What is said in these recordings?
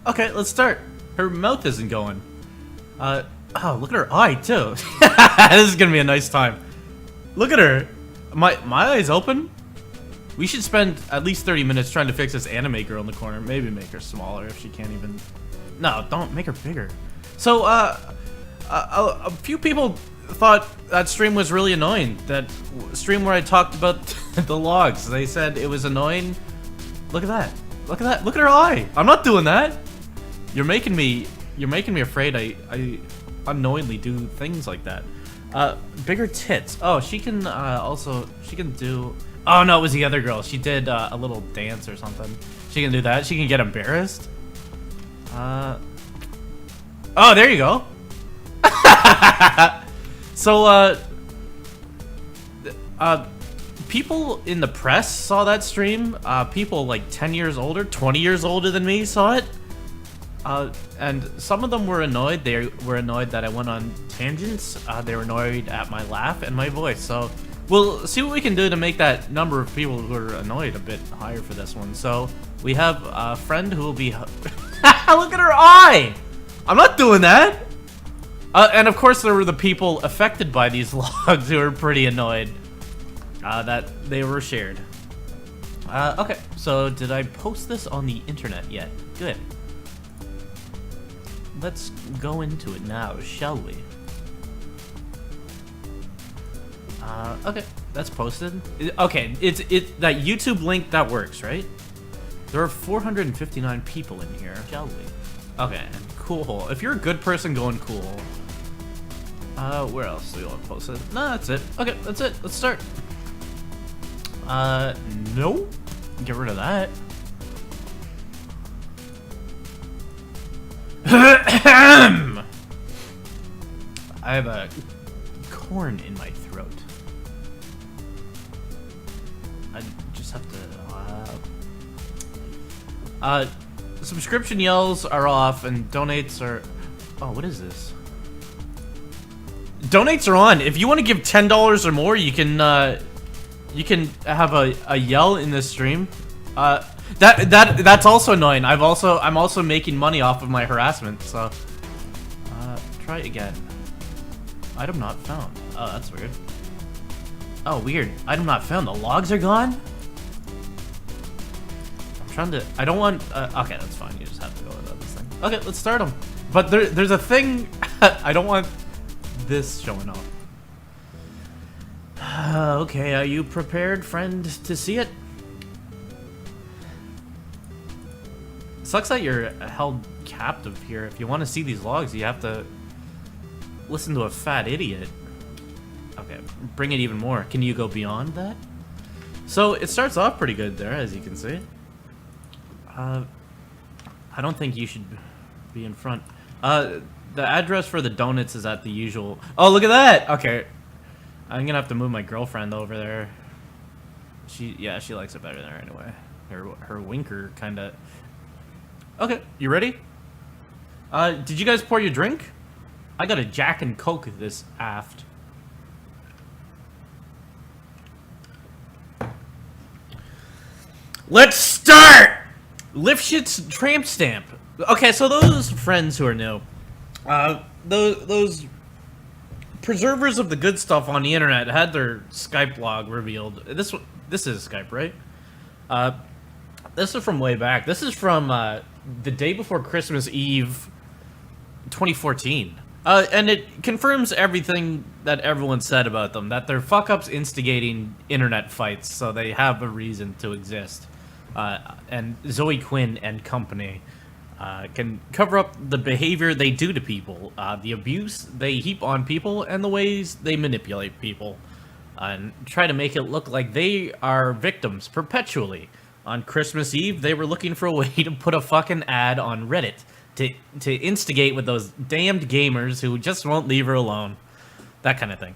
Okay, let's start. Her mouth isn't going. Oh, look at her eye, too. This is gonna be a nice time. Look at her. My eye's open? We should spend at least 30 minutes trying to fix this anime girl in the corner. Maybe make her smaller if she can't even... No, don't make her bigger. So, a few people thought that stream was really annoying. That stream where I talked about the logs. They said it was annoying. Look at that. Look at that. Look at her eye. I'm not doing that. You're making me afraid I unknowingly do things like that. Bigger tits. Oh, she can she can do... Oh no, it was the other girl. She did a little dance or something. She can do that. She can get embarrassed. Oh, there you go. So, people in the press saw that stream. People like 10 years older, 20 years older than me saw it. And some of them were annoyed. They were annoyed that I went on tangents. They were annoyed at my laugh and my voice. So we'll see what we can do to make that number of people who are annoyed a bit higher for this one. So we have a friend who will be... Look at her eye! I'm not doing that! And of course there were the people affected by these logs who were pretty annoyed that they were shared. Okay, so did I post this on the internet yet? Good. Let's go into it now, shall we? Okay, that's posted. Okay, it's that YouTube link that works, right? There are 459 people in here, shall we? Okay, cool. If you're a good person, going cool. Where else do we want to post it? No, that's it. Okay, that's it. Let's start. No. Get rid of that. I have a corn in my throat. I just have to... subscription yells are off and donates are... Oh, what is this? Donates are on. If you want to give $10 or more, you can have a yell in this stream. That's also annoying. I'm also making money off of my harassment, so try again. Item not found. Oh, that's weird. Oh, weird. Item not found. The logs are gone? I'm trying to... I don't want... okay, that's fine. You just have to go without this thing. Okay, let's start them. But there's a thing... I don't want this showing off. Okay, are you prepared, friend, to see it? Sucks that you're held captive here. If you want to see these logs, you have to listen to a fat idiot. Okay, bring it even more. Can you go beyond that? So it starts off pretty good there, as you can see. I don't think you should be in front. The address for the donuts is at the usual... Oh, look at that! Okay. I'm gonna have to move my girlfriend over there. She likes it better there anyway. Her winker kinda... Okay, you ready? Did you guys pour your drink? I got a Jack and Coke this aft. Let's start! Lifshit's tramp stamp. Okay, so those friends who are new, those preservers of the good stuff on the internet had their Skype log revealed. This is Skype, right? This is from way back. This is from the day before Christmas Eve, 2014. And it confirms everything that everyone said about them, that they're fuck-ups instigating internet fights, so they have a reason to exist. And Zoe Quinn and company can cover up the behavior they do to people, the abuse they heap on people, and the ways they manipulate people, and try to make it look like they are victims perpetually. On Christmas Eve, they were looking for a way to put a fucking ad on Reddit to instigate with those damned gamers who just won't leave her alone. That kind of thing.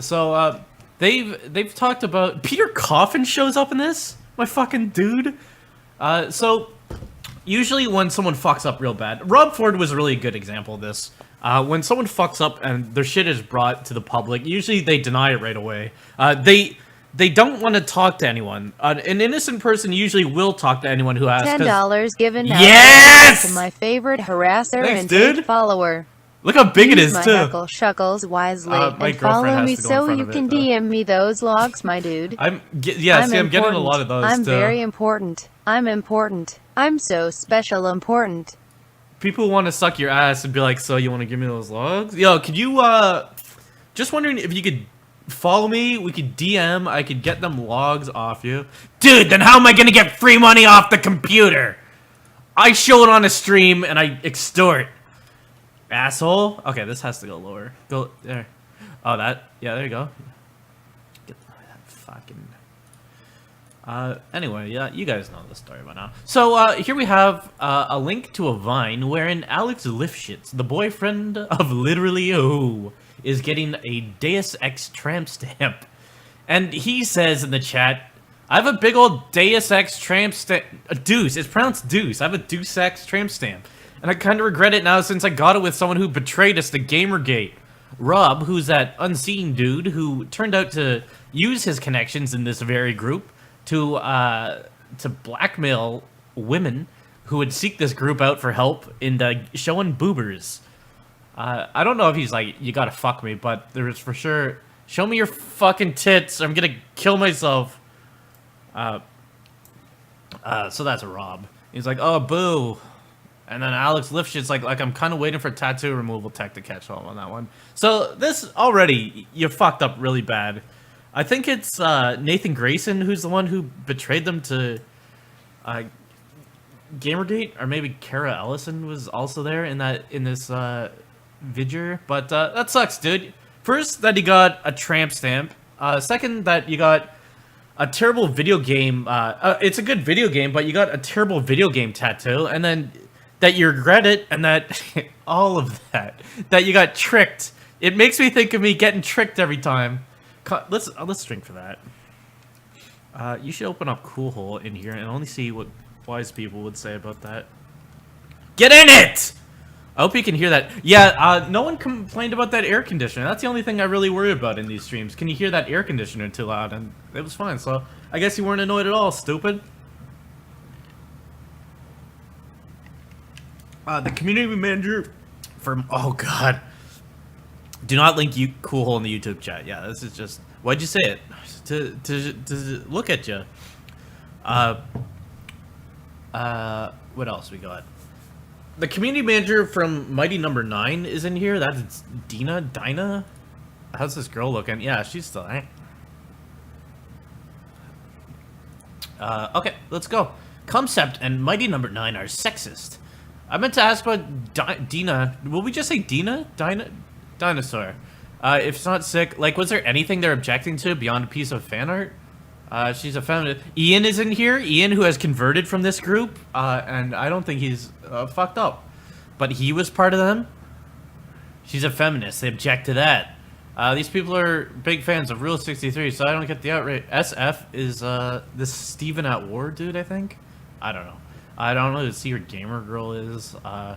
So they've talked about... Peter Coffin shows up in this? My fucking dude. So usually when someone fucks up real bad... Rob Ford was a really good example of this. When someone fucks up and their shit is brought to the public, usually they deny it right away. they don't want to talk to anyone. An innocent person usually will talk to anyone who asks. $10 given out Yes! to my favorite harasser Thanks, and dude. fake follower. Look how big it Use is, my too. heckle shuckles wisely My and girlfriend follow has me to go in so front you of can it, though. DM me those logs, my dude. I'm getting a lot of those, I'm too. very important. I'm important. I'm so special important. People want to suck your ass and be like, so you want to give me those logs? Yo, could you, just wondering if you could follow me, we could DM, I could get them logs off you. Dude, then how am I gonna get free money off the computer? I show it on a stream and I extort. Asshole. Okay, this has to go lower. Go there. Oh, that. Yeah, there you go. Get that fucking. Anyway, yeah, you guys know the story by now. So, here we have a link to a Vine wherein Alex Lifshitz, the boyfriend of literally who, is getting a Deus Ex tramp stamp. And he says in the chat, I have a big old Deus Ex tramp stamp. A deuce. It's pronounced deuce. I have a Deus Ex tramp stamp. And I kind of regret it now since I got it with someone who betrayed us to Gamergate. Rob, who's that unseen dude who turned out to use his connections in this very group to blackmail women who would seek this group out for help in showing boobers. I don't know if he's like, you gotta fuck me, but there's for sure, show me your fucking tits, or I'm gonna kill myself. So that's Rob. He's like, oh, boo. And then Alex Lifshit's like I'm kind of waiting for tattoo removal tech to catch on that one. So this already, you fucked up really bad. I think it's Nathan Grayson who's the one who betrayed them to Gamergate, or maybe Kara Ellison was also there in this vidger. But that sucks, dude. First, that you got a tramp stamp. Second, that you got a terrible video game. It's a good video game, but you got a terrible video game tattoo, and then that you regret it, and that all of that you got tricked. It makes me think of me getting tricked every time. Let's drink for that. You should open up Cool Hole in here and only see what wise people would say about that. Get in it! I hope you can hear that. Yeah, no one complained about that air conditioner. That's the only thing I really worry about in these streams. Can you hear that air conditioner too loud? And it was fine, so I guess you weren't annoyed at all, stupid. The community manager from... Oh, God. Do not link Cool Hole in the YouTube chat. Yeah, this is just... Why'd you say it? To look at you. What else we got? The community manager from Mighty Number 9 is in here. That's Dinah? How's this girl looking? Yeah, she's still there. Okay, let's go. Concept and Mighty Number 9 are sexist. I meant to ask about Dinah. Will we just say Dinah? Dinosaur. If it's not sick, like, was there anything they're objecting to beyond a piece of fan art? She's a feminist. Ian is in here. Ian, who has converted from this group, and I don't think he's fucked up, but he was part of them. She's a feminist. They object to that. These people are big fans of Rule 63, so I don't get the outrage. SF is this Steven at War dude, I think. I don't know. I don't know who Secret Gamer Girl is. I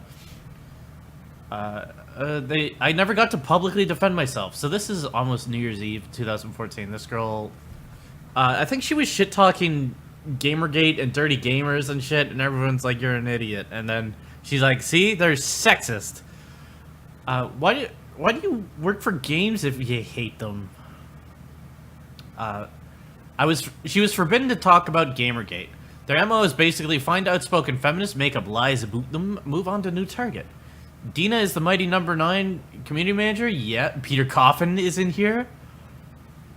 never got to publicly defend myself. So this is almost New Year's Eve 2014. This girl, I think she was shit-talking Gamergate and dirty gamers and shit, and everyone's like, you're an idiot. And then she's like, see, they're sexist. Why do you work for games if you hate them? She was forbidden to talk about Gamergate. Their MO is basically find outspoken feminists, make up lies about them, move on to new target. Dina is the Mighty Number 9 community manager. Yeah, Peter Coffin is in here.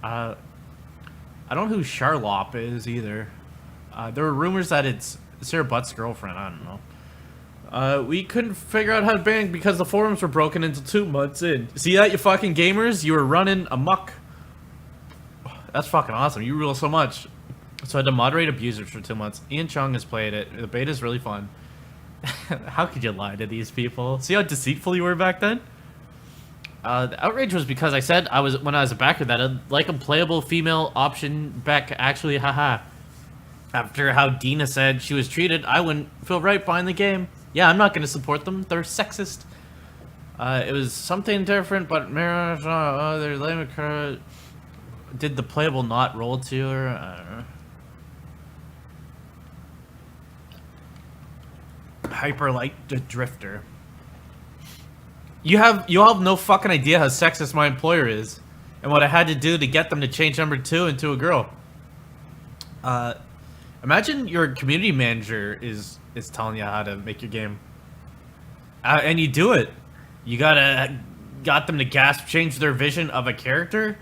I don't know who Charlop is either. There were rumors that it's Sarah Butt's girlfriend. I don't know. We couldn't figure out how to ban because the forums were broken until 2 months in. See that, you fucking gamers? You were running amok. That's fucking awesome. You rule so much. So I had to moderate abusers for 2 months. Ian Chung has played it. The beta's really fun. How could you lie to these people? See how deceitful you were back then? The outrage was because I said when I was a backer that I'd like a playable female option back, actually, haha. After how Dina said she was treated, I wouldn't feel right buying the game. Yeah, I'm not going to support them. They're sexist. It was something different, but marriage, they're lame. did the playable not roll to her? I don't know. Hyper light drifter. You have no fucking idea how sexist my employer is, and what I had to do to get them to change number 2 into a girl. Imagine your community manager is telling you how to make your game, and you do it. You got them to gasp, change their vision of a character.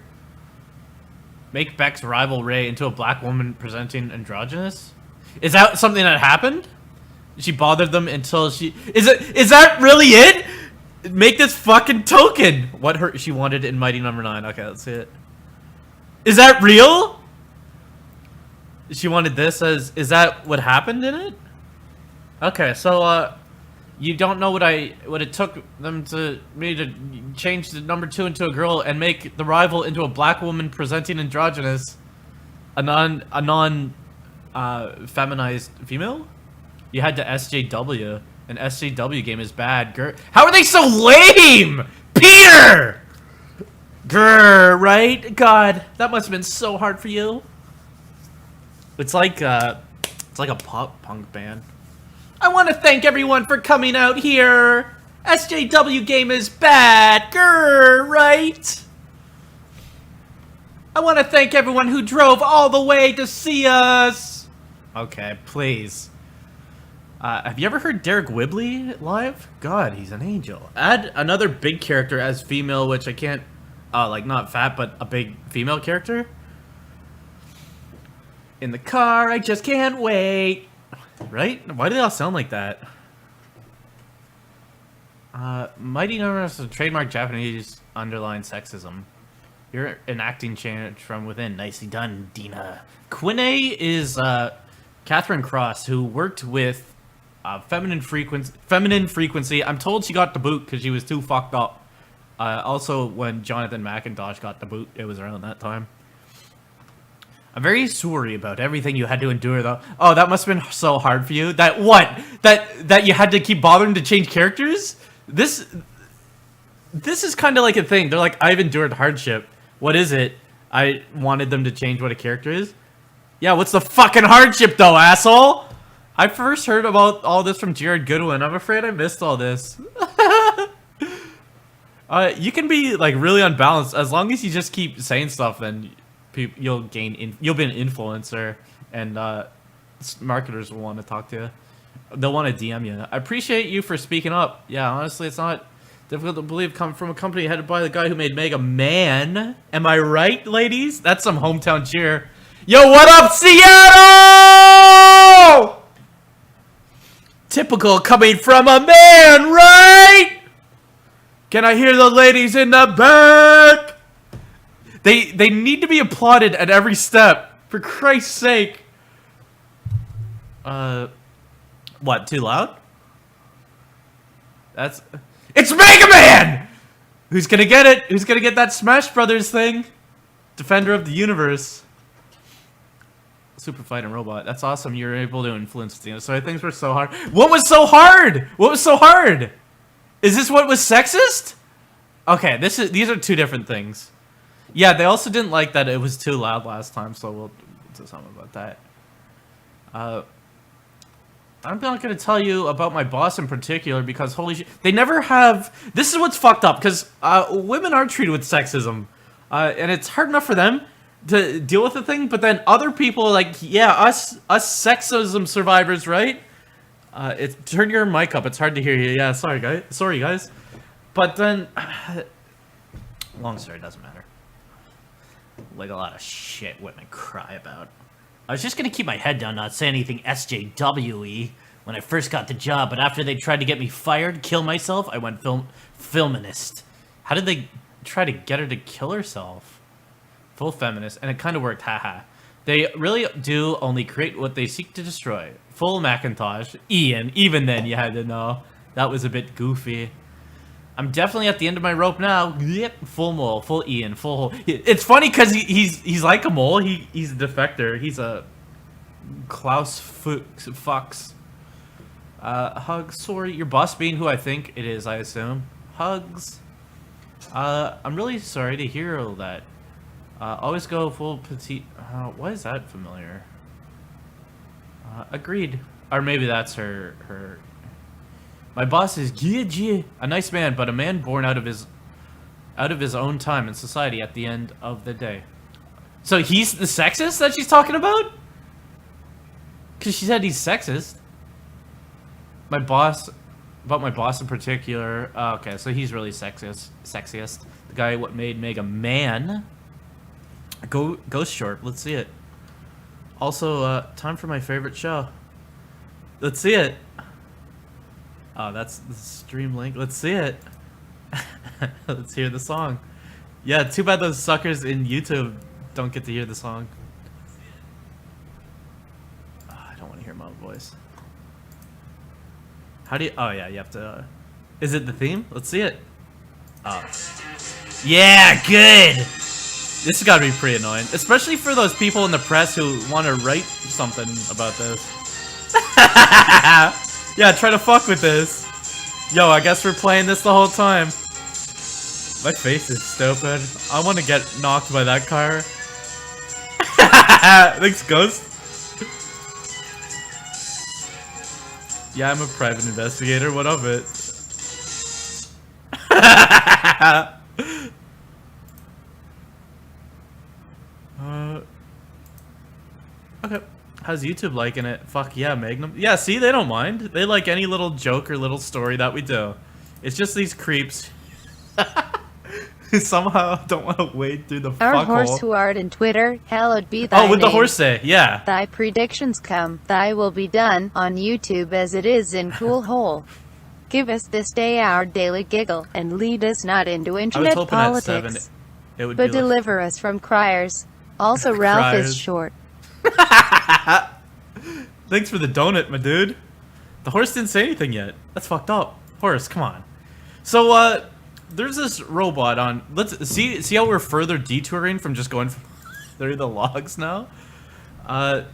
Make Beck's rival Ray into a black woman presenting androgynous. Is that something that happened? She bothered them until she... Is that really it? Make this fucking token. What she wanted in Mighty Number 9. Okay, let's see it. Is that real? She wanted this as... Is that what happened in it? Okay, so, you don't know what it took me to change the number 2 into a girl and make the rival into a black woman presenting androgynous, a non feminized female. You had to SJW. An SJW game is bad. Grr. How are they so lame? Peter! Grr, right? God, that must have been so hard for you. It's like a pop punk band. I want to thank everyone for coming out here. SJW game is bad. Grr, right? I want to thank everyone who drove all the way to see us. Okay, please. Have you ever heard Derek Whibley live? God, he's an angel. Add another big character as female, which I can't... like, not fat, but a big female character. In the car, I just can't wait. Right? Why do they all sound like that? Mighty Number is a trademark Japanese underlined sexism. You're enacting change from within. Nicely done, Dina. Quinay is Catherine Cross, who worked with Feminine Frequency. I'm told she got the boot because she was too fucked up. Also, when Jonathan McIntosh got the boot, it was around that time. I'm very sorry about everything you had to endure, though. Oh, that must have been so hard for you. That what? That you had to keep bothering to change characters? This is kind of like a thing. They're like, I've endured hardship. What is it? I wanted them to change what a character is. Yeah, what's the fucking hardship, though, asshole? I first heard about all this from Jared Goodwin. I'm afraid I missed all this. You can be, like, really unbalanced. As long as you just keep saying stuff, then... you'll be an influencer, and marketers will want to talk to you. They'll want to DM you. I appreciate you for speaking up. Yeah, honestly, it's not difficult to believe coming from a company headed by the guy who made Mega Man. Am I right, ladies? That's some hometown cheer. Yo, what up, Seattle? Typical coming from a man, right? Can I hear the ladies in the back? They need to be applauded at every step. For Christ's sake. What, too loud? It's Mega Man! Who's gonna get it? Who's gonna get that Smash Brothers thing? Defender of the Universe. Super Fighting Robot. That's awesome. You're able to influence things. So things were so hard. What was so hard? What was so hard? Is this what was sexist? Okay, these are two different things. Yeah, they also didn't like that it was too loud last time, so we'll do something about that. I'm not going to tell you about my boss in particular, because holy shit, they never have... This is what's fucked up, because women are treated with sexism, and it's hard enough for them to deal with the thing, but then other people, like, yeah, us sexism survivors, right? Turn your mic up, it's hard to hear you. Yeah, sorry guys. But then... long story, doesn't matter. Like a lot of shit women cry about. I was just gonna keep my head down, not say anything SJWE when I first got the job, but after they tried to get me fired, kill myself, I went feminist. How did they try to get her to kill herself? Full feminist, and it kind of worked, haha. They really do only create what they seek to destroy. Full Macintosh. Ian, even then you had to know. That was a bit goofy. I'm definitely at the end of my rope now. Yep, full mole, full Ian, full hole. It's funny because he's like a mole. He's a defector. He's a Klaus Fox. Hugs. Sorry, your boss being who I think it is, I assume. Hugs. I'm really sorry to hear all that. Always go full petite. Why is that familiar? Agreed. Or maybe that's her. My boss is Gigi, a nice man, but a man born out of his own time in society at the end of the day. So he's the sexist that she's talking about? Because she said he's sexist. My boss in particular. Okay, so he's really sexiest. The guy what made Meg a man. Ghost short. Let's see it. Also, time for my favorite show. Let's see it. Oh, that's the stream link. Let's see it. Let's hear the song. Yeah, too bad those suckers in YouTube don't get to hear the song. Oh, I don't want to hear my own voice. How do you... Oh, yeah, you have to... Is it the theme? Let's see it. Oh. Yeah, good! This has got to be pretty annoying. Especially for those people in the press who want to write something about this. Yeah, try to fuck with this. Yo, I guess we're playing this the whole time. My face is stupid. I want to get knocked by that car. Thanks, Ghost. Yeah, I'm a private investigator. What of it? Okay. How's YouTube liking it? Fuck yeah, Magnum. Yeah, see, they don't mind. They like any little joke or little story that we do. It's just these creeps who somehow don't want to wade through the Our fuck horse hole. who art in Twitter, hallowed be thy Oh, with the name. horse say, yeah. Thy predictions come, thy will be done, on YouTube as it is in Cool Hole. Give us this day our daily giggle, and lead us not into I was internet hoping at 7 politics, it would but be like, deliver us from criers. Also, Ralph Criers. is short. thanks for the donut, my dude. The horse didn't say anything yet. That's fucked up. Horse, come on. So, there's this robot on... Let's see how we're further detouring from just going through the logs now? The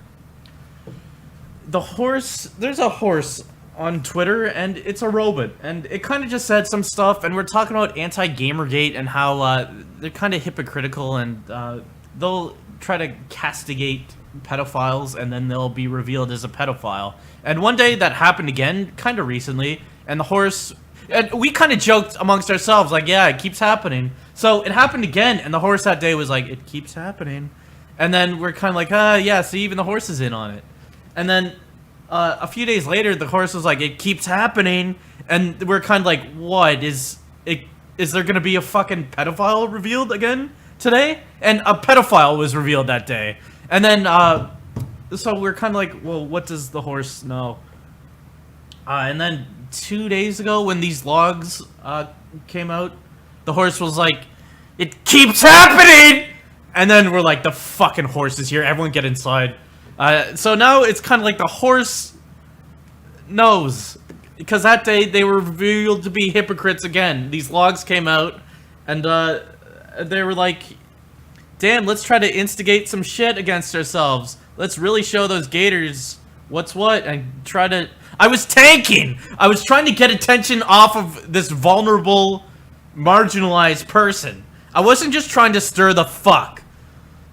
horse... There's a horse on Twitter, and it's a robot. And it kind of just said some stuff, and we're talking about anti-Gamergate and how, they're kind of hypocritical, and, they'll try to castigate pedophiles, and then they'll be revealed as a pedophile. And one day that happened again, kind of recently, and the horse... And we kind of joked amongst ourselves, like, yeah, it keeps happening. So it happened again, and the horse that day was like, it keeps happening. And then we're kind of like, yeah, see, even the horse is in on it. And then a few days later, the horse was like, it keeps happening. And we're kind of like, what? Is there going to be a fucking pedophile revealed again today? And a pedophile was revealed that day. And then, so we're kind of like, well, what does the horse know? And then 2 days ago, when these logs came out, the horse was like, it keeps happening! And then we're like, the fucking horse is here, everyone get inside. So now it's kind of like the horse knows. Because that day, they were revealed to be hypocrites again. These logs came out, and they were like, damn, let's try to instigate some shit against ourselves. Let's really show those gators what's what, and try to... I was tanking! I was trying to get attention off of this vulnerable, marginalized person. I wasn't just trying to stir the fuck.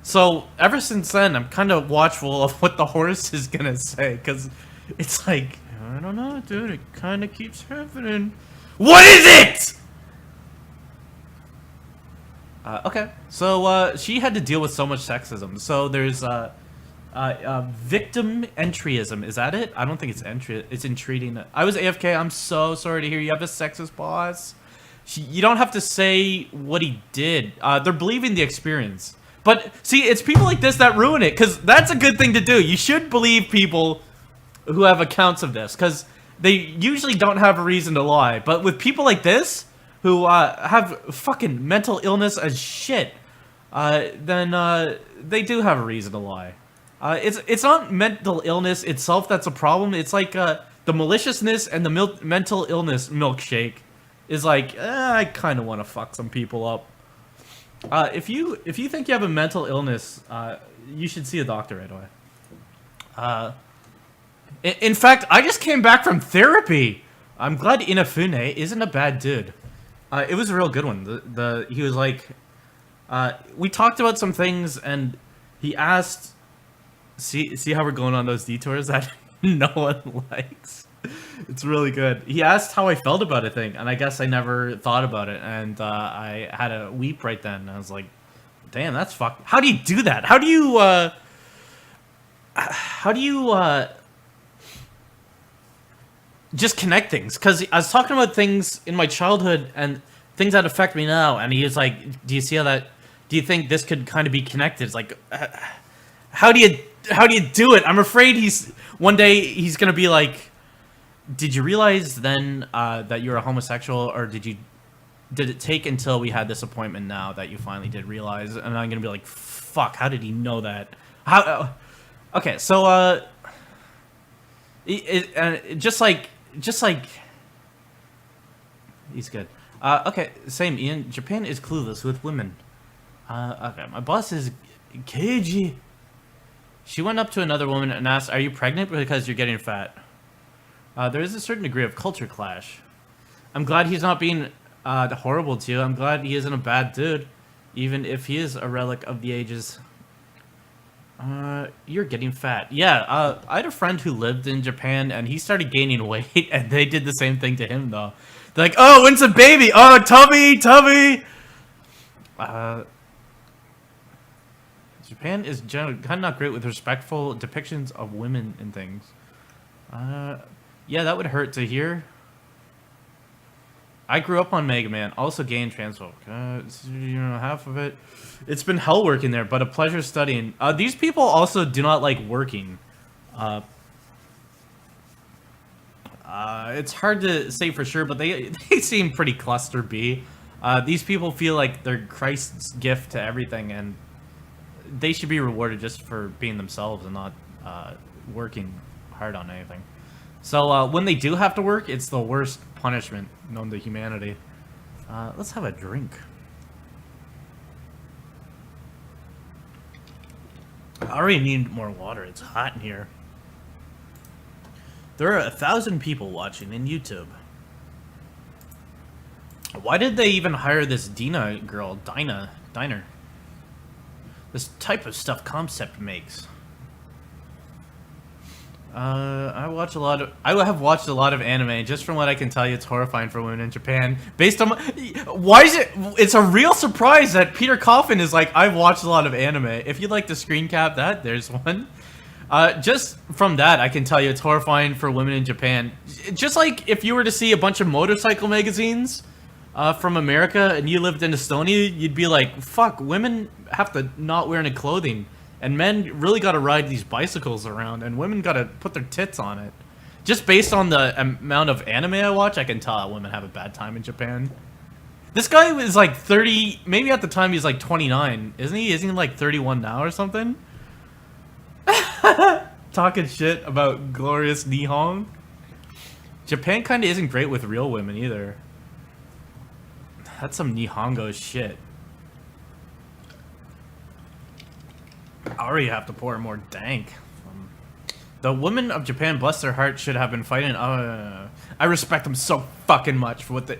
So, ever since then, I'm kind of watchful of what the horse is gonna say, because it's like, I don't know, dude, it kind of keeps happening. What is it?! Okay. So, she had to deal with so much sexism. So, there's, victim entryism. Is that it? I don't think it's entry. It's entreating. I was AFK. I'm so sorry to hear you have a sexist boss. You don't have to say what he did. They're believing the experience. But, see, it's people like this that ruin it, because that's a good thing to do. You should believe people who have accounts of this, because they usually don't have a reason to lie. But with people like this, who have fucking mental illness as shit, then they do have a reason to lie. It's not mental illness itself that's a problem. It's like the maliciousness and the mental illness milkshake is like, I kind of want to fuck some people up. If you think you have a mental illness, you should see a doctor right away. In fact, I just came back from therapy. I'm glad Inafune isn't a bad dude. It was a real good one. He was like, We talked about some things, and he asked. See how we're going on those detours that no one likes. It's really good. He asked how I felt about a thing, and I guess I never thought about it, and I had a weep right then. I was like, "Damn, that's fucked." How do you do that? How do you just connect things? Because I was talking about things in my childhood and things that affect me now, and he was like, "Do you see how that? Do you think this could kind of be connected?" It's like, how do you do it? I'm afraid one day he's gonna be like, "Did you realize then that you're a homosexual, or did it take until we had this appointment now that you finally did realize?" And I'm gonna be like, "Fuck, how did he know that?" How? Okay, so just like he's good. Okay, same. Ian, Japan is clueless with women. Okay, my boss is cagey. She went up to another woman and asked, "Are you pregnant because you're getting fat?" There is a certain degree of culture clash. I'm glad he's not being horrible to you. I'm glad he isn't a bad dude, even if he is a relic of the ages. You're getting fat. Yeah, I had a friend who lived in Japan, and he started gaining weight, and they did the same thing to him, though. They're like, "Oh, when's a baby? Oh, tummy!" Japan is generally kind of not great with respectful depictions of women and things. Yeah, that would hurt to hear. I grew up on Mega Man, also gay and transphobic. Half of it. It's been hell working there, but a pleasure studying. These people also do not like working. It's hard to say for sure, but they seem pretty cluster B. These people feel like they're Christ's gift to everything, and they should be rewarded just for being themselves and not working hard on anything. So when they do have to work, it's the worst punishment known to humanity. Let's have a drink. I already need more water. It's hot in here. There are 1,000 people watching in YouTube. Why did they even hire this Dina girl, Diner? This type of stuff Concept makes. I have watched a lot of anime. Just from what I can tell you, it's horrifying for women in Japan. Based on why is it? It's a real surprise that Peter Coffin is like, "I've watched a lot of anime." If you'd like to screen cap that, there's one. Just from that, I can tell you it's horrifying for women in Japan. Just like if you were to see a bunch of motorcycle magazines from America and you lived in Estonia, you'd be like, "Fuck, women have to not wear any clothing." And men really got to ride these bicycles around, and women got to put their tits on it. Just based on the amount of anime I watch, I can tell that women have a bad time in Japan. This guy was like 30, maybe at the time he's like 29, isn't he? Isn't he like 31 now or something? Talking shit about glorious Nihon. Japan kind of isn't great with real women either. That's some Nihongo shit. I already have to pour more dank. The women of Japan, bless their hearts, should have been fighting. I respect them so fucking much for what they.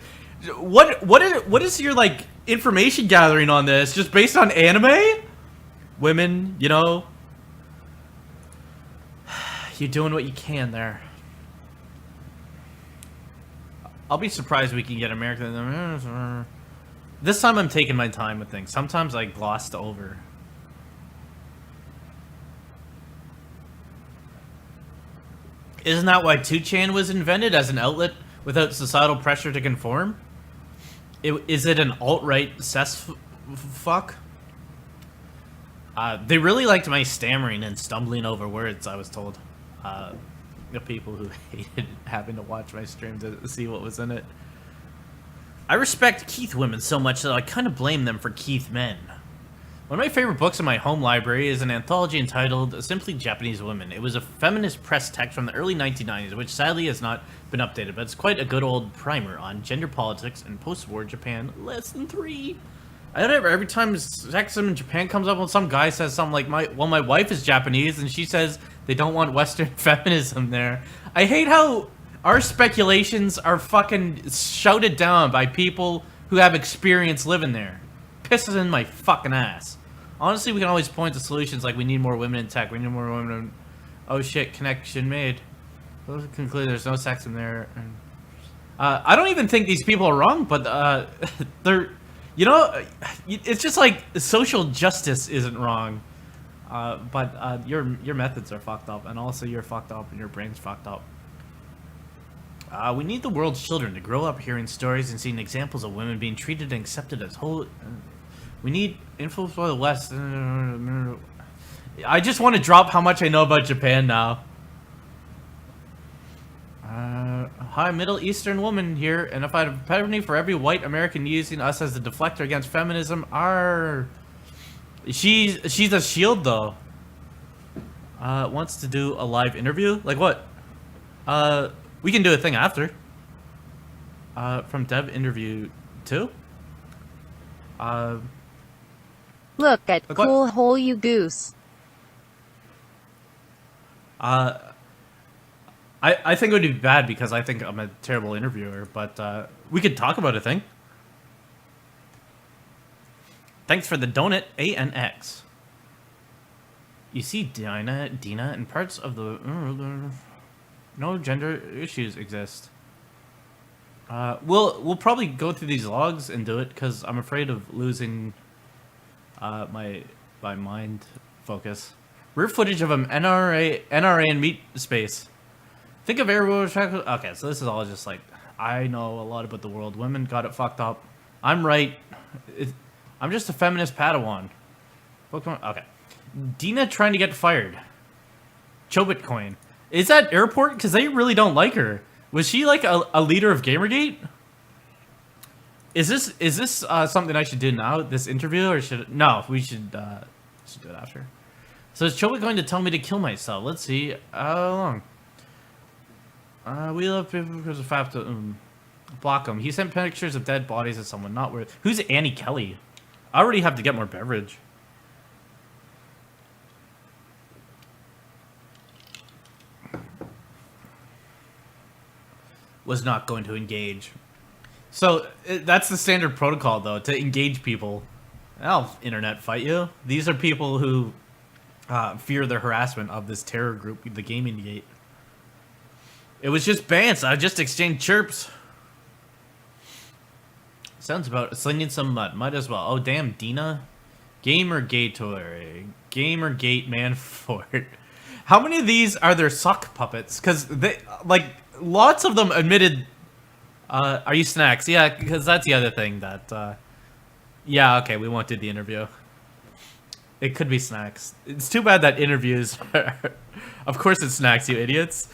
What is your like information gathering on this? Just based on anime? Women, you know, you're doing what you can there. I'll be surprised we can get American. This time I'm taking my time with things. Sometimes I glossed over. Isn't that why 2chan was invented, as an outlet without societal pressure to conform? Is it an alt-right fuck? They really liked my stammering and stumbling over words, I was told. The people who hated having to watch my stream to see what was in it. I respect Keith women so much that I kind of blame them for Keith men. One of my favorite books in my home library is an anthology entitled Simply Japanese Women. It was a feminist press text from the early 1990s, which sadly has not been updated, but it's quite a good old primer on gender politics and post-war Japan. Less than 3. I don't ever, every time sexism in Japan comes up, when some guy says something like, my wife is Japanese, and she says they don't want Western feminism there. I hate how our speculations are fucking shouted down by people who have experience living there. pisses in my fucking ass. Honestly, we can always point to solutions like we need more women in tech. We need more women in... Oh shit, connection made. Those conclude there's no sex in there. I don't even think these people are wrong, but they're... You know, it's just like social justice isn't wrong. But your methods are fucked up, and also you're fucked up, and your brain's fucked up. We need the world's children to grow up hearing stories and seeing examples of women being treated and accepted as whole. We need influence by the West. I just want to drop how much I know about Japan now. Hi, Middle Eastern woman here, and if I had a penalty for every white American using us as a deflector against feminism, she's a shield though. Wants to do a live interview? Like what? We can do a thing after. From Dev interview 2. Look at Like cool what? hole, you goose. I think it would be bad because I think I'm a terrible interviewer, but we could talk about a thing. Thanks for the donut, ANX. You see, Dina, and parts of the... no gender issues exist. We'll probably go through these logs and do it, because I'm afraid of losing my mind focus. Rear footage of an NRA in meat space. Think of aerial track. Okay, so this is all just like, I know a lot about the world. Women got it fucked up. I'm right. I'm just a feminist Padawan. Pokemon. Okay. Dina trying to get fired. Chobitcoin. Is that airport? Because they really don't like her. Was she like a leader of Gamergate? Is this something I should do now? This interview, or no? We should do it after. So is Chobit going to tell me to kill myself? Let's see. How long? We love people because of have to block him. He sent pictures of dead bodies of someone not worth. Who's Annie Kelly? I already have to get more beverage. Was not going to engage. So that's the standard protocol, though, to engage people. I'll internet fight you. These are people who fear the harassment of this terror group, the Gaming Gate. It was just bants. I just exchanged chirps. Sounds about slinging some mud. Might as well. Oh, damn, Dina. Gamergatory. Gamergate Manfort. How many of these are there sock puppets? Because they, like, lots of them admitted... are you snacks? Yeah, because that's the other thing that... yeah, okay, we won't do the interview. It could be snacks. It's too bad that interviews are... Of course it's snacks, you idiots.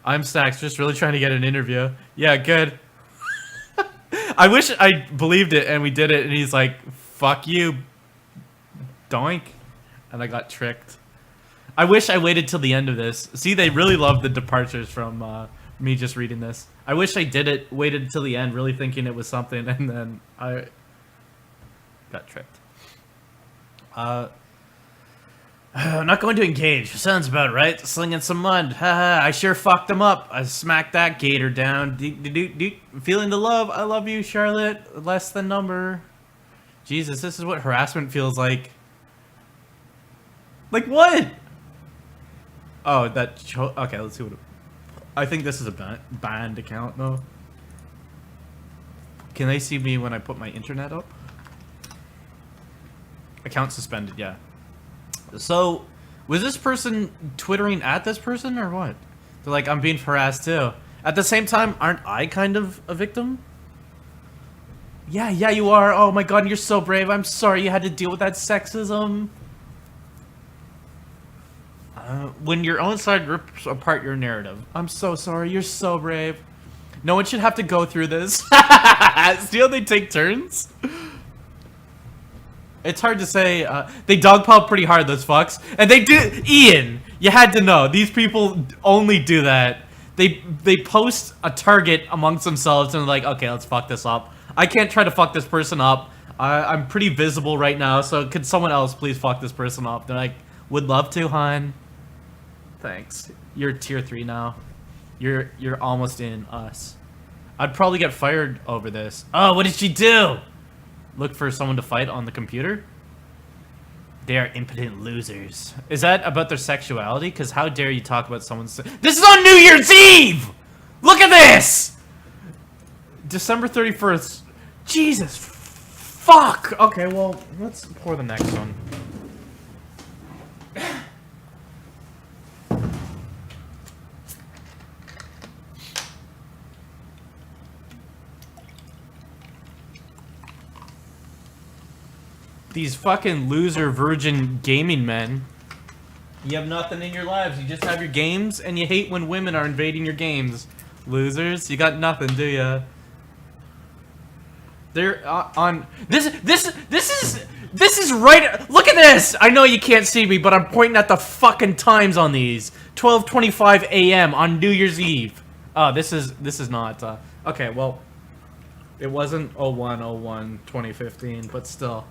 I'm snacks, just really trying to get an interview. Yeah, good. I wish I believed it and we did it and he's like, fuck you, doink. And I got tricked. I wish I waited till the end of this. See, they really love the departures from me just reading this. I wish I waited until the end, really thinking it was something, and then I got tricked. I'm not going to engage. Sounds about right. Slinging some mud. Haha, I sure fucked them up. I smacked that gator down. Feeling the love. I love you, Charlotte. Less than number. Jesus, this is what harassment feels like. Like what? Oh, that... Okay, let's see what... I think this is a banned account, though. Can they see me when I put my internet up? Account suspended, yeah. So, was this person twittering at this person, or what? They're like, I'm being harassed, too. At the same time, aren't I kind of a victim? Yeah, you are. Oh my god, you're so brave. I'm sorry you had to deal with that sexism. When your own side rips apart your narrative. I'm so sorry. You're so brave. No one should have to go through this. See how they take turns? It's hard to say. They dogpile pretty hard, those fucks. And they do... Ian, you had to know. These people only do that. They post a target amongst themselves and they're like, okay, let's fuck this up. I can't try to fuck this person up. I'm pretty visible right now, so could someone else please fuck this person up? They're like, would love to, hon. Thanks. You're tier 3 now. You're almost in us. I'd probably get fired over this. Oh, what did she do? Look for someone to fight on the computer? They are impotent losers. Is that about their sexuality? Because how dare you talk about someone's... This is on New Year's Eve! Look at this! December 31st. Jesus. Fuck! Okay, well, let's pour the next one. These fucking loser virgin gaming men. You have nothing in your lives. You just have your games, and you hate when women are invading your games. Losers, you got nothing, do ya? They're on this is right. Look at this. I know you can't see me, but I'm pointing at the fucking times on these. 12:25 a.m. on New Year's Eve. Oh, this is not. Okay, well, it wasn't 01/01/2015, but still.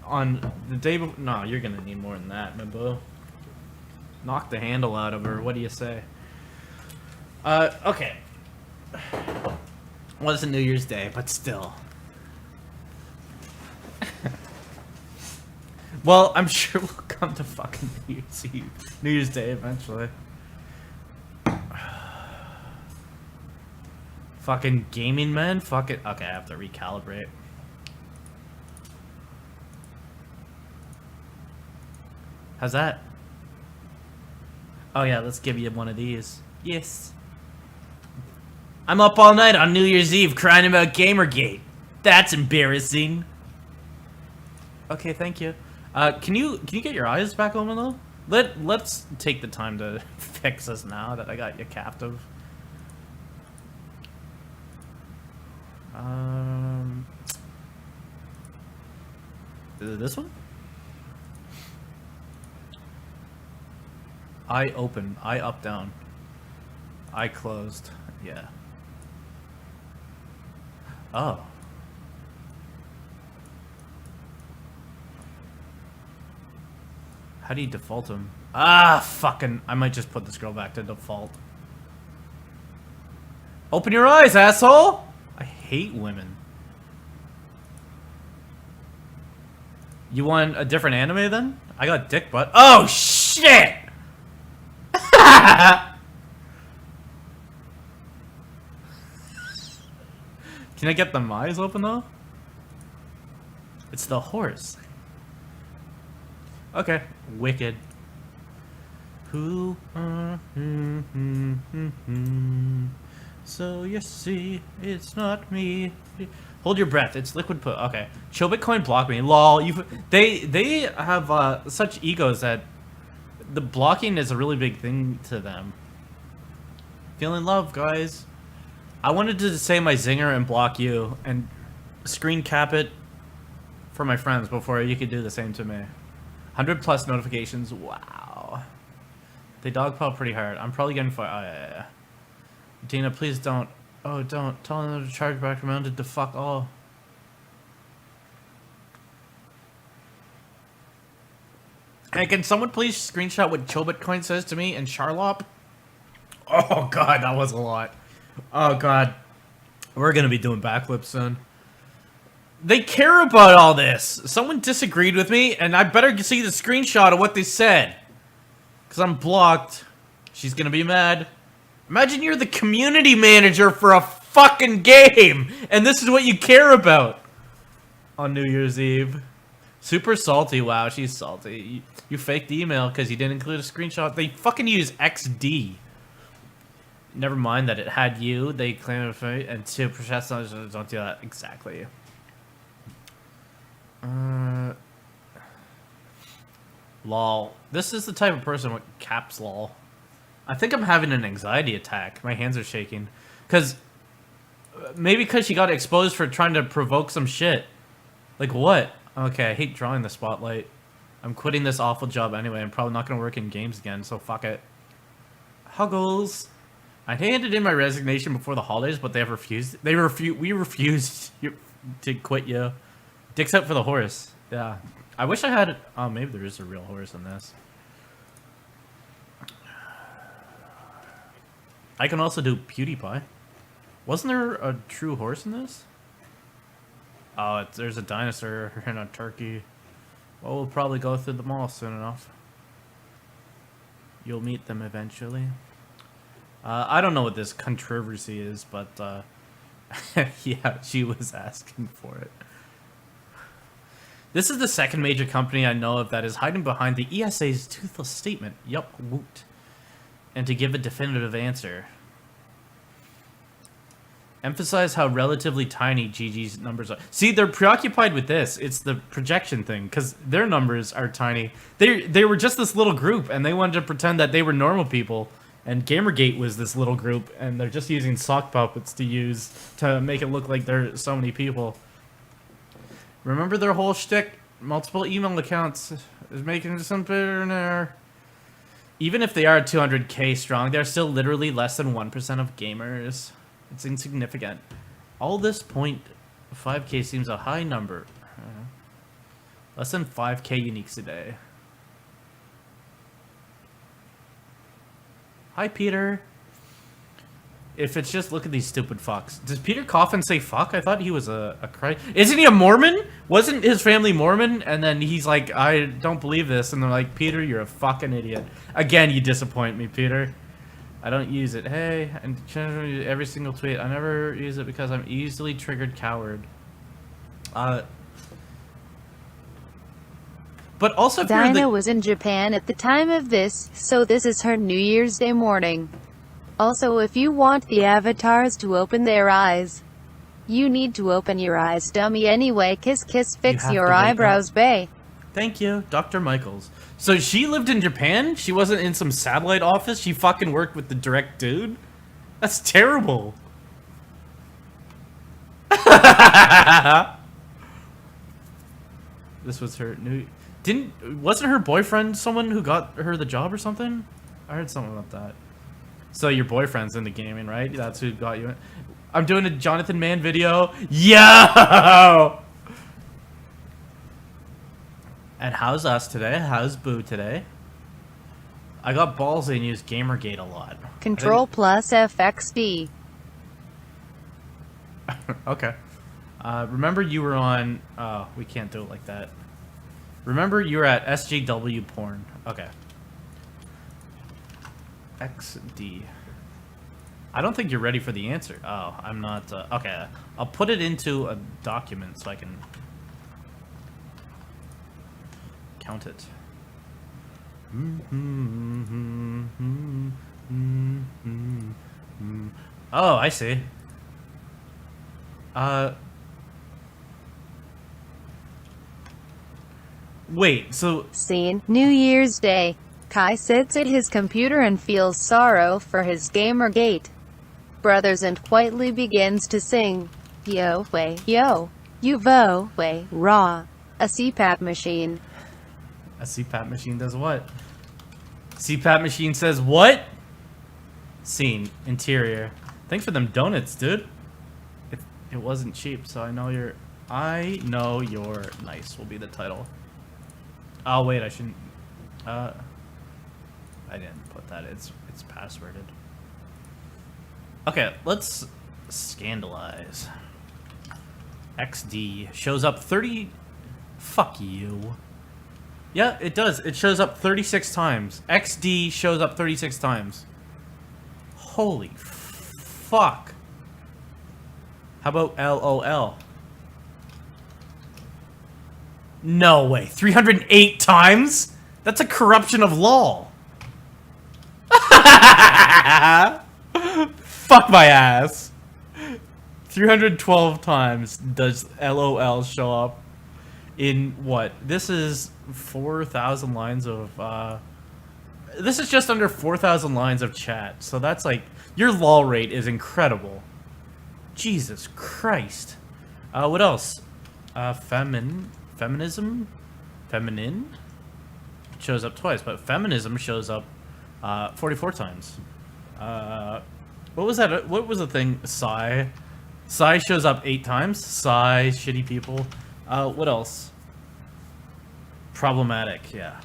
On the day before, no, you're gonna need more than that, my boo. Knock the handle out of her. What do you say? Okay. Wasn't New Year's Day, but still. Well, I'm sure we'll come to fucking New Year's Eve, New Year's Day eventually. Fucking gaming men. Fuck it. Okay, I have to recalibrate. How's that? Oh yeah, let's give you one of these. Yes. I'm up all night on New Year's Eve crying about Gamergate. That's embarrassing. Okay, thank you. Can you get your eyes back open though? Let's take the time to fix this now that I got you captive. Is it this one? Eye open, eye up, down. Eye closed, yeah. Oh. How do you default them? Ah, fucking, I might just put this girl back to default. Open your eyes, asshole! I hate women. You want a different anime then? I got dick butt. Oh, shit! Can I get the eyes open though? It's the horse. Okay, wicked. Who? So you see, it's not me. Hold your breath. It's liquid put. Okay, Chill Bitcoin blocked me. Lol. They have such egos that the blocking is a really big thing to them. Feeling love, guys. I wanted to say my zinger and block you and screen cap it for my friends before you could do the same to me. 100+ notifications. Wow. They dogpile pretty hard. I'm probably getting fired. Oh, yeah. Dina, please don't. Oh, don't. Tell them to charge back mounted to fuck all. Hey, can someone please screenshot what Chill Bitcoin says to me and Charlop? Oh god, that was a lot. Oh god. We're gonna be doing backflips soon. They care about all this. Someone disagreed with me, and I better see the screenshot of what they said. Because I'm blocked. She's gonna be mad. Imagine you're the community manager for a fucking game, and this is what you care about. On New Year's Eve. Super salty. Wow, she's salty. You faked the email because you didn't include a screenshot. They fucking use XD. Never mind that it had you. They claim it, and to professionals don't do that. Exactly. Lol. This is the type of person with caps lol. I think I'm having an anxiety attack. My hands are shaking. Maybe because she got exposed for trying to provoke some shit. Like what? Okay, I hate drawing the spotlight. I'm quitting this awful job anyway. I'm probably not going to work in games again, so fuck it. Huggles. I handed in my resignation before the holidays, but they have refused. We refused to quit you. Dick's out for the horse. Yeah. I wish I had... Oh, maybe there is a real horse in this. I can also do PewDiePie. Wasn't there a true horse in this? Oh, there's a dinosaur and a turkey. Well, we'll probably go through them all soon enough. You'll meet them eventually. I don't know what this controversy is, but yeah, she was asking for it. This is the second major company I know of that is hiding behind the ESA's toothless statement. Yup, woot. And to give a definitive answer. Emphasize how relatively tiny GG's numbers are. See, they're preoccupied with this. It's the projection thing, because their numbers are tiny. They were just this little group, and they wanted to pretend that they were normal people. And Gamergate was this little group, and they're just using sock puppets to make it look like there's so many people. Remember their whole shtick? Multiple email accounts is making something there. Even if they are 200k strong, they're still literally less than 1% of gamers. It's insignificant. All this 0.5k seems a high number. Less than 5k uniques a day. Hi, Peter. If it's just look at these stupid fucks. Does Peter Coffin say fuck? I thought he was a Christ. Isn't he a Mormon? Wasn't his family Mormon? And then he's like, I don't believe this. And they're like, Peter, you're a fucking idiot. Again, you disappoint me, Peter. I don't use it. Hey, and every single tweet. I never use it because I'm easily triggered coward. But also, if Dinah was in Japan at the time of this, so this is her New Year's Day morning. Also, if you want the avatars to open their eyes, you need to open your eyes, dummy. Anyway, kiss kiss, fix your eyebrows, bae. Thank you, Dr. Michaels. So she lived in Japan? She wasn't in some satellite office? She fucking worked with the direct dude? That's terrible. This was her new... Wasn't her boyfriend someone who got her the job or something? I heard something about that. So your boyfriend's into gaming, right? That's who got you in. I'm doing a Jonathan Mann video. Yo! And how's us today? How's Boo today? I got ballsy and used Gamergate a lot. Control plus FXD. Okay. Remember you were on... Oh, we can't do it like that. Remember you were at SJW porn. Okay. XD. I don't think you're ready for the answer. Oh, I'm not... okay, I'll put it into a document so I can... count it. Oh, I see. Wait, so... Scene, New Year's Day. Kai sits at his computer and feels sorrow for his Gamergate brothers and quietly begins to sing, yo, way, yo, you vo, way, raw, a CPAP machine. A CPAP machine does what? CPAP machine says what? Scene, interior. Thanks for them donuts, dude. It wasn't cheap, so I know you're nice will be the title. Oh wait, I shouldn't. I didn't put that. It's passworded. Okay, let's scandalize. XD shows up 30. Fuck you. Yeah, it does. It shows up 36 times. XD shows up 36 times. Holy fuck. How about LOL? No way. 308 times? That's a corruption of law. Fuck my ass. 312 times does LOL show up in what? This is 4,000 lines of, this is just under 4,000 lines of chat. So that's like, your lol rate is incredible. Jesus Christ. What else? Feminism? Feminine? Shows up twice, but feminism shows up 44 times. What was that? What was the thing? Sigh. Sigh shows up 8 times. Sigh, shitty people. What else? Problematic, yeah.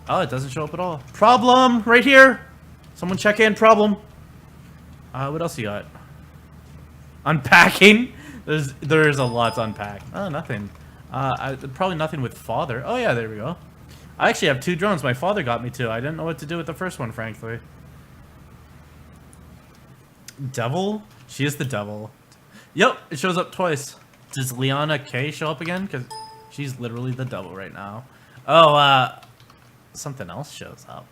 Oh, it doesn't show up at all. Problem! Right here! Someone check in, problem. What else you got? Unpacking? There's a lot to unpack. Oh, nothing. Probably nothing with father. Oh yeah, there we go. I actually have 2 drones. My father got me 2. I didn't know what to do with the first one, frankly. Devil? She is the devil. Yep, it shows up twice. Does Liana K show up again? Because she's literally the devil right now. Oh, something else shows up.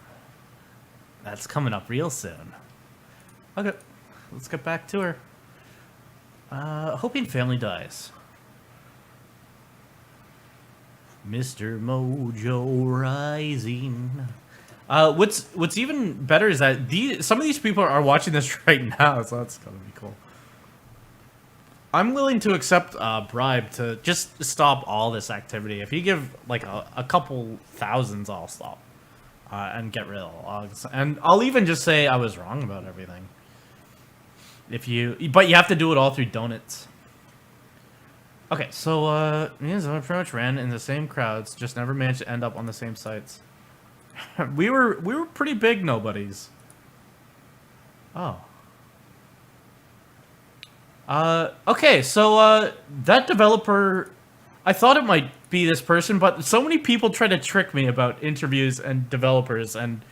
That's coming up real soon. Okay, let's get back to her. Hoping family dies. Mr. Mojo Rising. What's even better is that some of these people are watching this right now, so that's gonna be cool. I'm willing to accept a bribe to just stop all this activity. If you give like a couple thousands, I'll stop and get rid of the logs. And I'll even just say I was wrong about everything. But you have to do it all through donuts. Okay, so me and Zona pretty much ran in the same crowds, just never managed to end up on the same sites. we were pretty big nobodies. Oh. Okay, so that developer, I thought it might be this person, but so many people try to trick me about interviews and developers and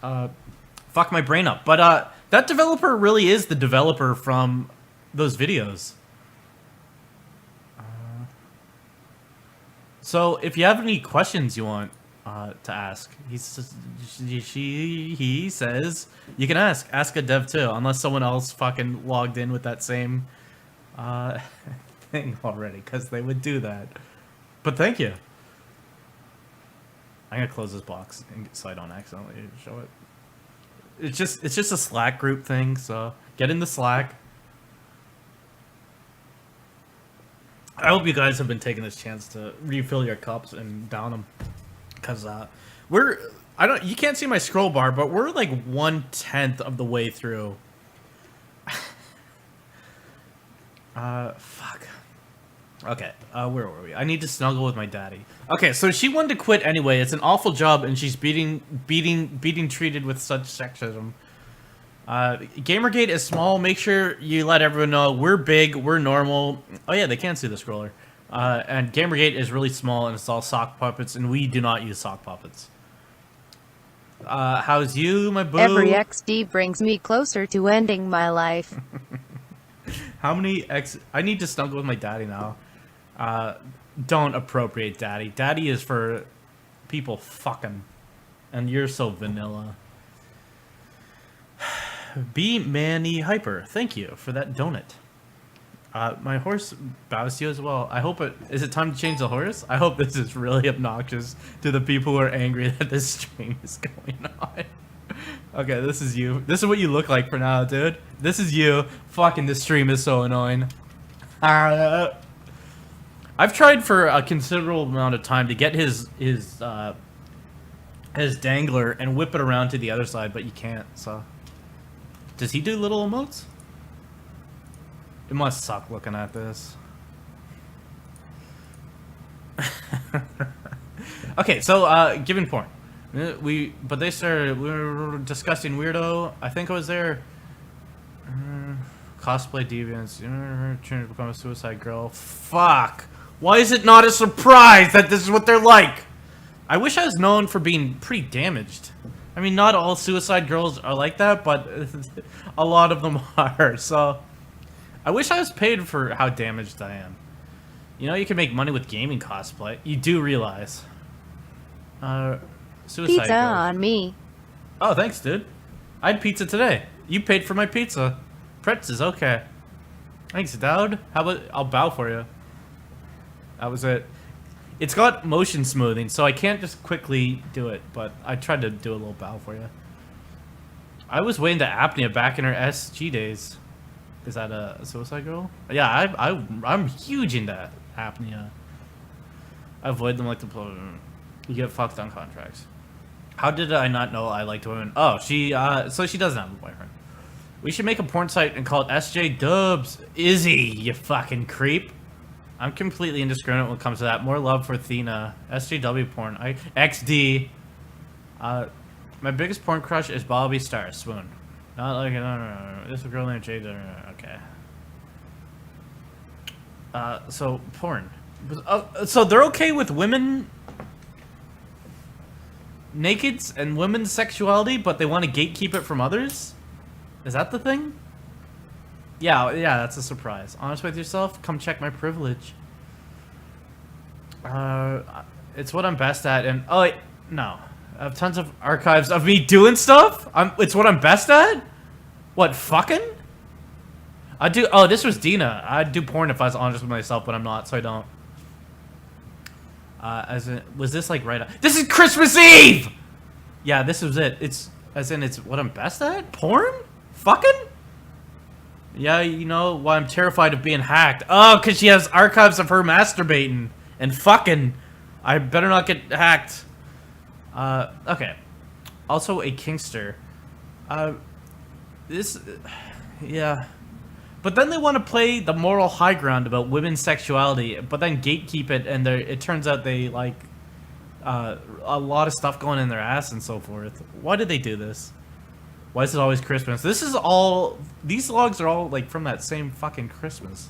fuck my brain up. But that developer really is the developer from those videos. So if you have any questions you want to ask, he says you can ask a dev too, unless someone else fucking logged in with that same thing already, because they would do that. But thank you. I'm gonna close this box so I don't accidentally show it. It's just a Slack group thing, so get in the Slack. I hope you guys have been taking this chance to refill your cups and down them, because you can't see my scroll bar, but we're like 1/10 of the way through. Fuck. Okay, where were we? I need to snuggle with my daddy. Okay, so she wanted to quit anyway. It's an awful job, and she's being treated with such sexism. Gamergate is small. Make sure you let everyone know we're big, we're normal. Oh yeah, they can see the scroller. And Gamergate is really small, and it's all sock puppets, and we do not use sock puppets. How's you, my boo? Every XD brings me closer to ending my life. How many I need to snuggle with my daddy now. Don't appropriate daddy. Daddy is for people fucking. And you're so vanilla. Be Manny Hyper, thank you for that donut. My horse bows to you as well. I hope is it time to change the horse? I hope this is really obnoxious to the people who are angry that this stream is going on. Okay, this is you. This is what you look like for now, dude. This is you. Fucking this stream is so annoying. I've tried for a considerable amount of time to get his dangler and whip it around to the other side, but you can't, so. Does he do little emotes? It must suck looking at this. Okay, so given porn. We were discussing weirdo. I think I was there. Cosplay deviants. Trying to become a suicide girl. Fuck. Why is it not a surprise that this is what they're like? I wish I was known for being pretty damaged. I mean, not all suicide girls are like that, but a lot of them are, so... I wish I was paid for how damaged I am. You know, you can make money with gaming cosplay. You do realize. Suicide Pizza girls. on me. Oh, thanks, dude. I had pizza today. You paid for my pizza. Pretz is okay. Thanks, dude. How about... I'll bow for you. That was it. It's got motion smoothing, so I can't just quickly do it, but I tried to do a little bow for you. I was way into apnea back in her SG days. Is that a suicide girl? Yeah, I'm huge into apnea. I avoid them like the plague. You get fucked on contracts. How did I not know I liked women? Oh, so she doesn't have a boyfriend. We should make a porn site and call it SJ Dubs. Izzy, you fucking creep. I'm completely indiscriminate when it comes to that. More love for Thena. SJW porn. XD. My biggest porn crush is Bobby Star. Swoon. Not like no. This is a girl named Jade. Okay. So porn. So they're okay with women nakeds and women's sexuality, but they want to gatekeep it from others? Is that the thing? Yeah, that's a surprise. Honest with yourself? Come check my privilege. It's what I'm best at, and oh wait, no. I have tons of archives of me doing stuff? It's what I'm best at? What, fucking? Oh, this was Dina. I'd do porn if I was honest with myself, but I'm not, so I don't. Was this like right? This is Christmas Eve! Yeah, this was it. It's what I'm best at? Porn? Fucking? Yeah, you know why I'm terrified of being hacked. Oh, because she has archives of her masturbating and fucking. I better not get hacked. Okay. Also a kinkster. Yeah. But then they want to play the moral high ground about women's sexuality, but then gatekeep it, and it turns out they like a lot of stuff going in their ass and so forth. Why did they do this? Why is it always Christmas? These logs are all like from that same fucking Christmas.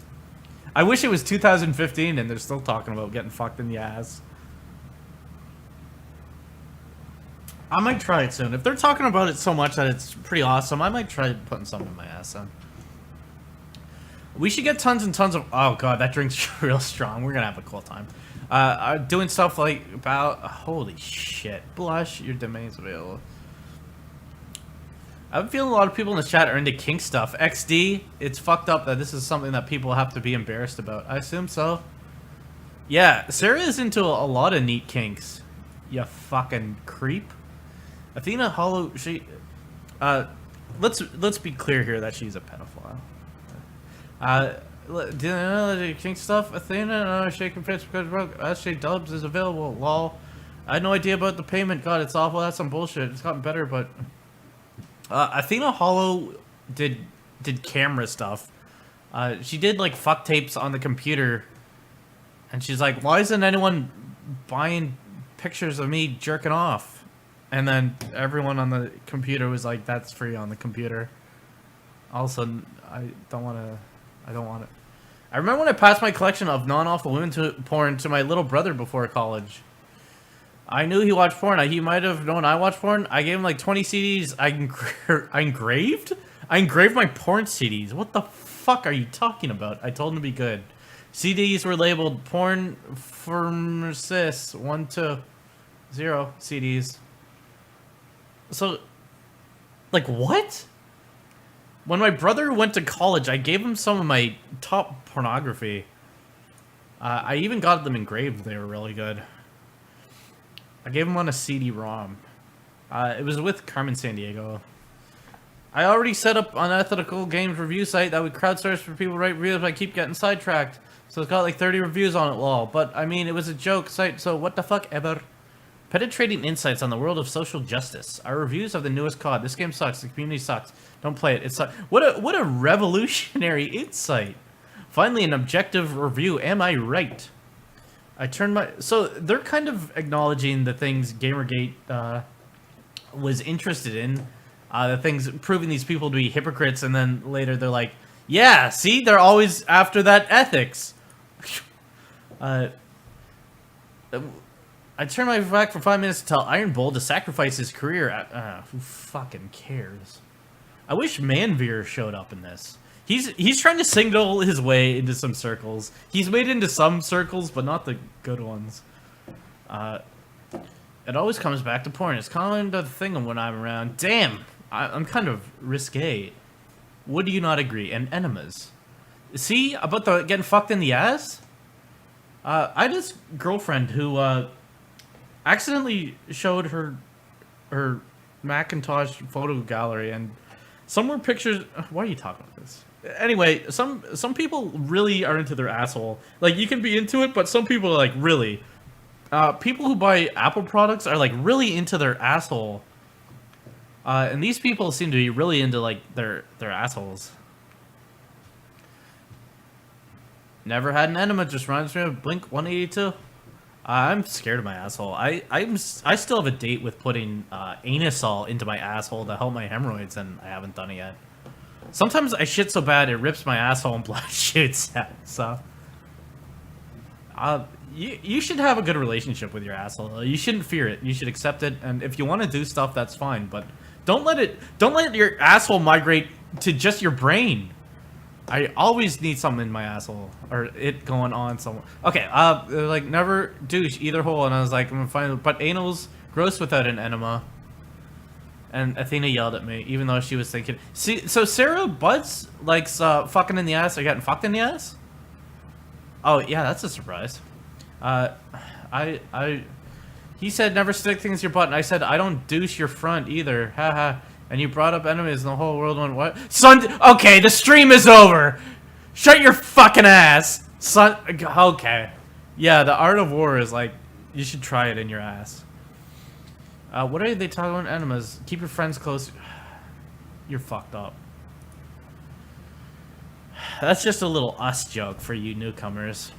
I wish it was 2015 and they're still talking about getting fucked in the ass. I might try it soon. If they're talking about it so much that it's pretty awesome, I might try putting something in my ass then. We should get tons and tons of... Oh god, that drink's real strong. We're gonna have a cool time. Doing stuff like about... Holy shit. Blush, your domain's available. I'm feeling a lot of people in the chat are into kink stuff. XD, it's fucked up that this is something that people have to be embarrassed about. I assume so. Yeah, Sarah is into a lot of neat kinks. You fucking creep. Athena Hollow, let's be clear here that she's a pedophile. Do you know the kink stuff? Athena, shaking fits because SJ Dubs is available. Lol. I had no idea about the payment. God, it's awful. That's some bullshit. It's gotten better, but Athena Hollow did camera stuff. She did like fuck tapes on the computer, and she's like, "Why isn't anyone buying pictures of me jerking off?" And then everyone on the computer was like, "That's free on the computer." All of a sudden, I don't want it. I remember when I passed my collection of non-awful women porn to my little brother before college. I knew he watched porn. He might have known I watched porn. I gave him like 20 CDs. I engraved my porn CDs. What the fuck are you talking about? I told him to be good. CDs were labeled porn from cis 1 to 0 CDs. So, like what? When my brother went to college, I gave him some of my top pornography. I even got them engraved. They were really good. I gave him on a CD-ROM. It was with Carmen Sandiego. I already set up an ethical games review site that would crowdsource for people to write reviews, but I keep getting sidetracked. So it's got like 30 reviews on it, lol. But, I mean, it was a joke site, so what the fuck ever. Penetrating insights on the world of social justice. Our reviews of the newest COD. This game sucks. The community sucks. Don't play it. It sucks. What a revolutionary insight. Finally, an objective review. Am I right? So they're kind of acknowledging the things Gamergate was interested in. The things proving these people to be hypocrites, and then later they're like, yeah, see? They're always after that ethics. I turned my back for 5 minutes to tell Iron Bull to sacrifice his career. Who fucking cares? I wish Manveer showed up in this. He's trying to signal his way into some circles. He's made into some circles, but not the good ones. It always comes back to porn. It's kind of the thing when I'm around. Damn, I'm kind of risque. Would you not agree? And enemas. See about the getting fucked in the ass? I had this girlfriend who accidentally showed her Macintosh photo gallery, and some were pictures. Why are you talking about this? Anyway, some people really are into their asshole. Like, you can be into it, but some people are like, really. People who buy Apple products are like really into their asshole. And these people seem to be really into like their assholes. Never had an enema, just reminds me of Blink 182. I'm scared of my asshole. I still have a date with putting anusol into my asshole to help my hemorrhoids, and I haven't done it yet. Sometimes I shit so bad it rips my asshole and blood shoots out. So, you should have a good relationship with your asshole. You shouldn't fear it. You should accept it, and if you want to do stuff, that's fine. But don't let your asshole migrate to just your brain. I always need something in my asshole, or it going on somewhere. Okay, like, never douche either hole, and I was like, I'm fine, but anal's gross without an enema. And Athena yelled at me, even though she was thinking, see, so Sarah Butts likes, fucking in the ass, or getting fucked in the ass? Oh, yeah, that's a surprise. He said, never stick things in your butt, and I said, I don't douche your front either, haha. And you brought up enemies and the whole world went, what? Okay, the stream is over! Shut your fucking ass! Okay. Yeah, the art of war is like, you should try it in your ass. What are they talking about enemas? Keep your friends close. You're fucked up. That's just a little us joke for you newcomers.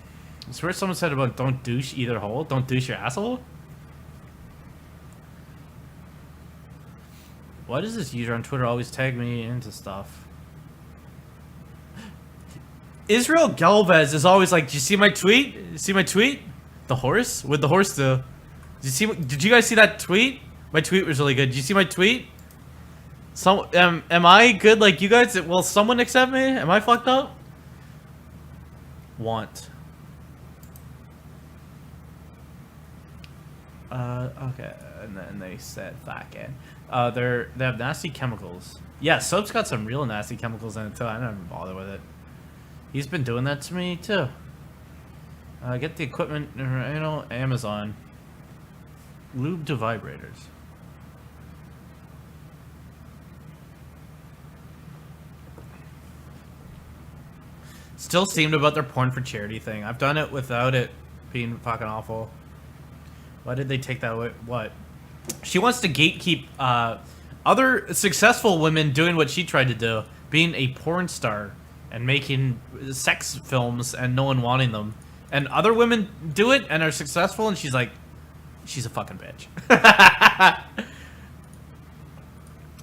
I swear someone said about don't douche either hole. Don't douche your asshole? Why does this user on Twitter always tag me into stuff? Israel Galvez is always like, did you see my tweet? See my tweet? The horse? What'd the horse do? Did you guys see that tweet? My tweet was really good. Did you see my tweet? Am I good like you guys? Will someone accept me? Am I fucked up? Want. Okay. And then they said back in. They have nasty chemicals. Yeah, soap's got some real nasty chemicals in it too. I never bother with it. He's been doing that to me too. Get the equipment, you know, Amazon. Lube to vibrators. Still steamed about their porn for charity thing. I've done it without it being fucking awful. Why did they take that away? What? She wants to gatekeep other successful women doing what she tried to do, being a porn star and making sex films and no one wanting them. And other women do it and are successful, and she's like, she's a fucking bitch.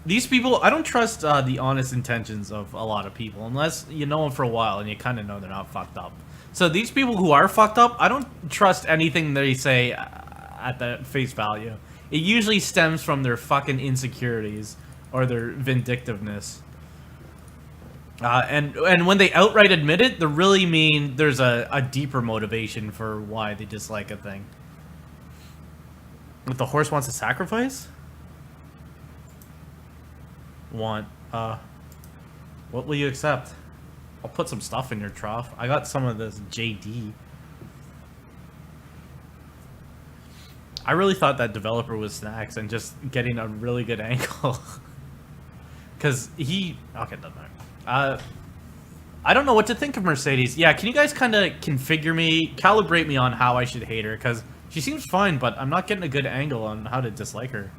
These people, I don't trust the honest intentions of a lot of people unless you know them for a while and you kind of know they're not fucked up. So these people who are fucked up, I don't trust anything they say at the face value. It usually stems from their fucking insecurities or their vindictiveness. And when they outright admit it, they really mean there's a deeper motivation for why they dislike a thing. What, the horse wants a sacrifice? Want, what will you accept? I'll put some stuff in your trough. I got some of this JD. I really thought that developer was Snacks and just getting a really good angle. Because he... Okay, doesn't matter. I don't know what to think of Mercedes. Yeah, can you guys kind of calibrate me on how I should hate her? Because she seems fine, but I'm not getting a good angle on how to dislike her.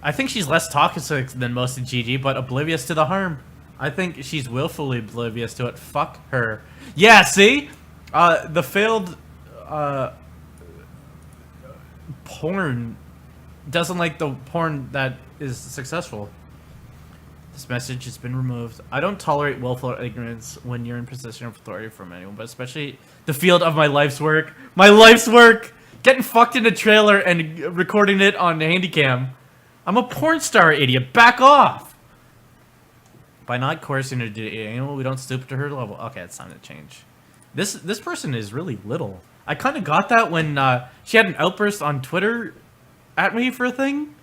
I think she's less toxic than most of GG, but oblivious to the harm. I think she's willfully oblivious to it. Fuck her. Yeah, see? The failed... porn doesn't like the porn that is successful. This message has been removed. I don't tolerate willful ignorance when you're in position of authority from anyone, but especially the field of my life's work. My life's work! Getting fucked in a trailer and recording it on Handycam. I'm a porn star, idiot. Back off! By not coercing her to do anal, we don't stoop to her level. Okay, it's time to change. This person is really little. I kind of got that when she had an outburst on Twitter at me for a thing.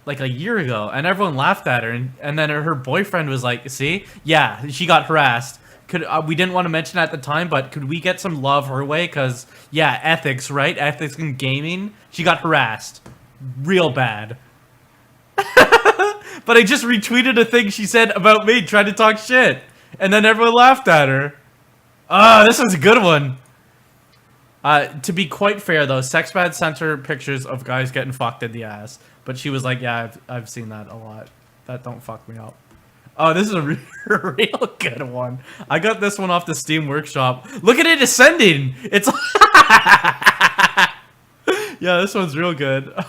Like a year ago, and everyone laughed at her, and then her boyfriend was like, see? Yeah, she got harassed. We didn't want to mention it at the time, but could we get some love her way? Because, yeah, ethics, right? Ethics in gaming. She got harassed. Real bad. But I just retweeted a thing she said about me, trying to talk shit. And then everyone laughed at her. This was a good one. To be quite fair, though, Sexbad sent her pictures of guys getting fucked in the ass. But she was like, yeah, I've seen that a lot. That don't fuck me up. Oh, this is a real good one. I got this one off the Steam Workshop. Look at it ascending. It's... Yeah, this one's real good. Look at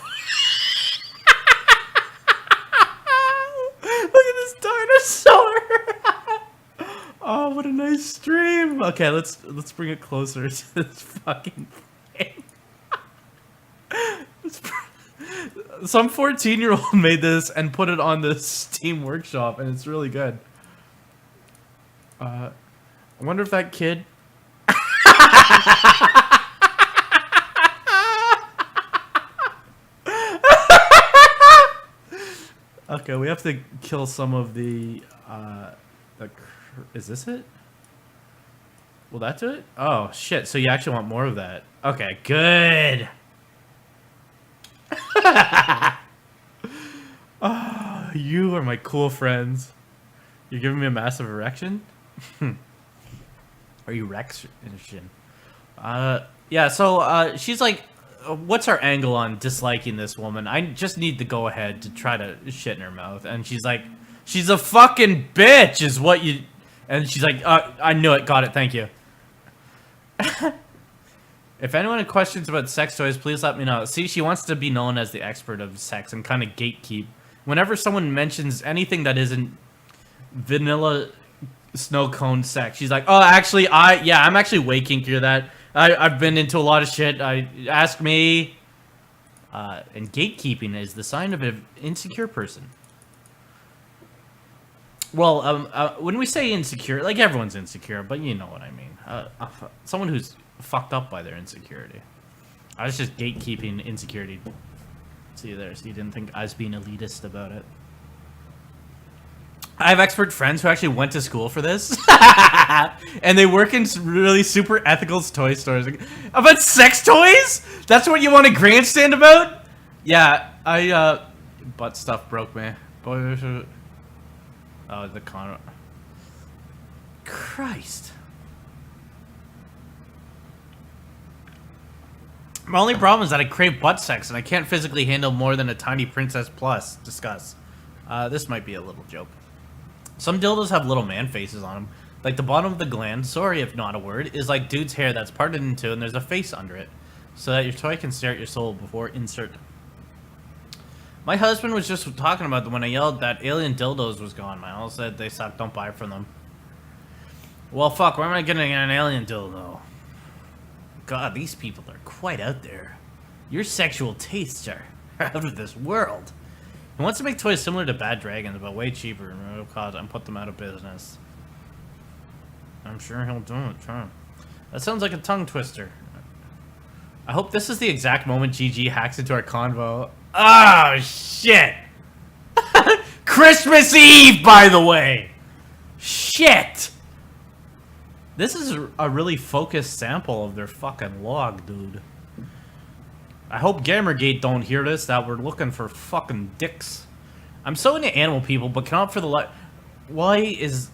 this dinosaur. Oh, what a nice stream. Okay, let's bring it closer to this fucking thing. Some 14-year-old made this and put it on the Steam Workshop, and it's really good. I wonder if that kid... Okay, we have to kill some of the is this it? Will that do it? Oh, shit. So you actually want more of that. Okay, good. Oh, you are my cool friends. You're giving me a massive erection? Are you erection? Yeah, so she's like, what's our angle on disliking this woman? I just need to go ahead to try to shit in her mouth. And she's like, she's a fucking bitch is what you... And she's like, I knew it. Got it. Thank you. If anyone had questions about sex toys, please let me know. See, she wants to be known as the expert of sex and kind of gatekeep. Whenever someone mentions anything that isn't vanilla snow cone sex, she's like, oh, actually, I'm actually way kinkier that. I've been into a lot of shit. Ask me. And gatekeeping is the sign of an insecure person. Well, when we say insecure, like everyone's insecure, but you know what I mean. Someone who's fucked up by their insecurity. I was just gatekeeping insecurity. See you there, so you didn't think I was being elitist about it. I have expert friends who actually went to school for this. And they work in really super ethical toy stores. About sex toys? That's what you want to grandstand about? Yeah, butt stuff broke me. Oh, the con... Christ. My only problem is that I crave butt sex and I can't physically handle more than a tiny Princess Plus. Discuss. This might be a little joke. Some dildos have little man faces on them. Like the bottom of the gland, sorry if not a word, is like dude's hair that's parted in two and there's a face under it. So that your toy can stare at your soul before insert. My husband was just talking about when I yelled that alien dildos was gone. My uncle said they suck, don't buy from them. Well, fuck, where am I getting an alien dildo? God, these people are quite out there. Your sexual tastes are out of this world. He wants to make toys similar to Bad Dragons, but way cheaper and put them out of business. I'm sure he'll do it, try. That sounds like a tongue twister. I hope this is the exact moment GG hacks into our convo. Oh, shit! Christmas Eve, by the way! Shit! This is a really focused sample of their fucking log, dude. I hope Gamergate don't hear this, that we're looking for fucking dicks. I'm so into animal people, but cannot for the life... Why is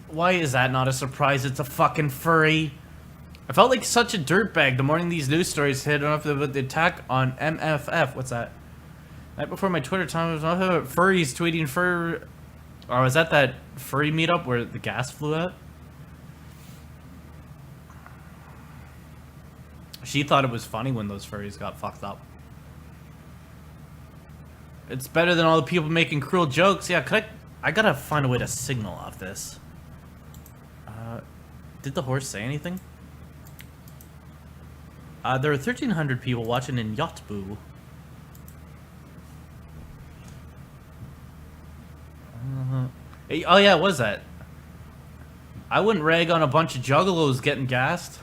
that not a surprise? It's a fucking furry. I felt like such a dirtbag the morning these news stories hit off about the attack on MFF. What's that? Night before my Twitter time was about furries tweeting fur... Or was that furry meetup where the gas flew out? She thought it was funny when those furries got fucked up. It's better than all the people making cruel jokes. Yeah, I gotta find a way to signal off this. Did the horse say anything? There are 1,300 people watching in Yotbu. Hey, oh yeah, what was that? I wouldn't rag on a bunch of juggalos getting gassed.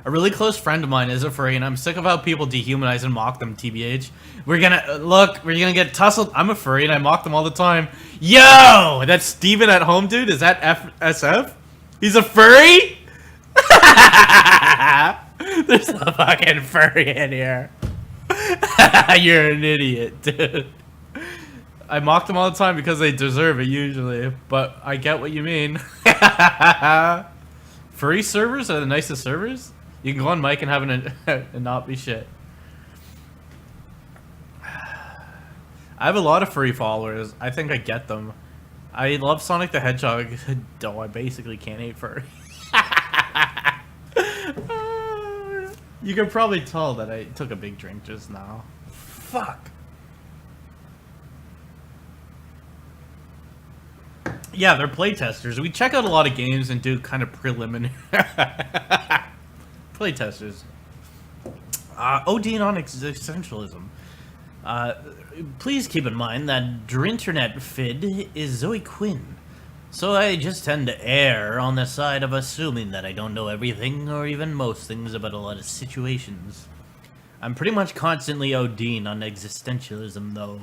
A really close friend of mine is a furry, and I'm sick of how people dehumanize and mock them, TBH. We're gonna get tussled. I'm a furry, and I mock them all the time. Yo! That's Steven at home, dude? Is that FSF? He's a furry? There's a fucking furry in here. You're an idiot, dude. I mock them all the time because they deserve it, usually. But I get what you mean. Furry servers are the nicest servers? You can go on mic and have and not be shit. I have a lot of furry followers. I think I get them. I love Sonic the Hedgehog, though I basically can't hate furry. You can probably tell that I took a big drink just now. Fuck. Yeah, they're playtesters. We check out a lot of games and do kind of preliminary playtesters. ODing on existentialism. Please keep in mind that Drinternet Fid is Zoe Quinn. So I just tend to err on the side of assuming that I don't know everything or even most things about a lot of situations. I'm pretty much constantly ODing on existentialism though.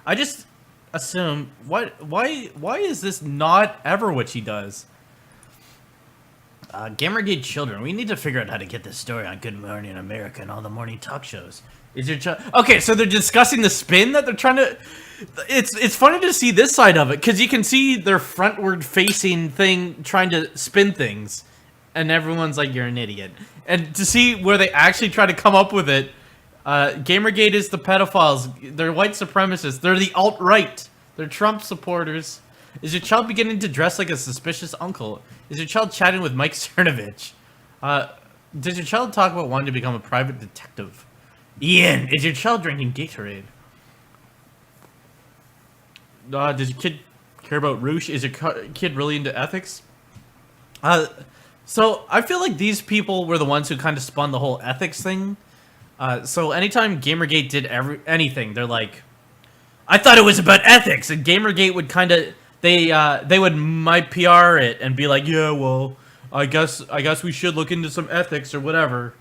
I just assume, why is this not ever what she does? Gamergate children, we need to figure out how to get this story on Good Morning America and all the morning talk shows. Is your child... Okay, so they're discussing the spin that they're trying to... It's funny to see this side of it, because you can see their frontward-facing thing trying to spin things, and everyone's like, you're an idiot. And to see where they actually try to come up with it, Gamergate is the pedophiles, they're white supremacists, they're the alt-right, they're Trump supporters. Is your child beginning to dress like a suspicious uncle? Is your child chatting with Mike Cernovich? Does your child talk about wanting to become a private detective? Ian, is your child drinking Gatorade? Does your kid care about Roosh? Is your kid really into ethics? So I feel like these people were the ones who kind of spun the whole ethics thing. So anytime Gamergate did anything, they're like, I thought it was about ethics, and Gamergate would kind of... They would my PR it and be like, yeah, well, I guess we should look into some ethics or whatever.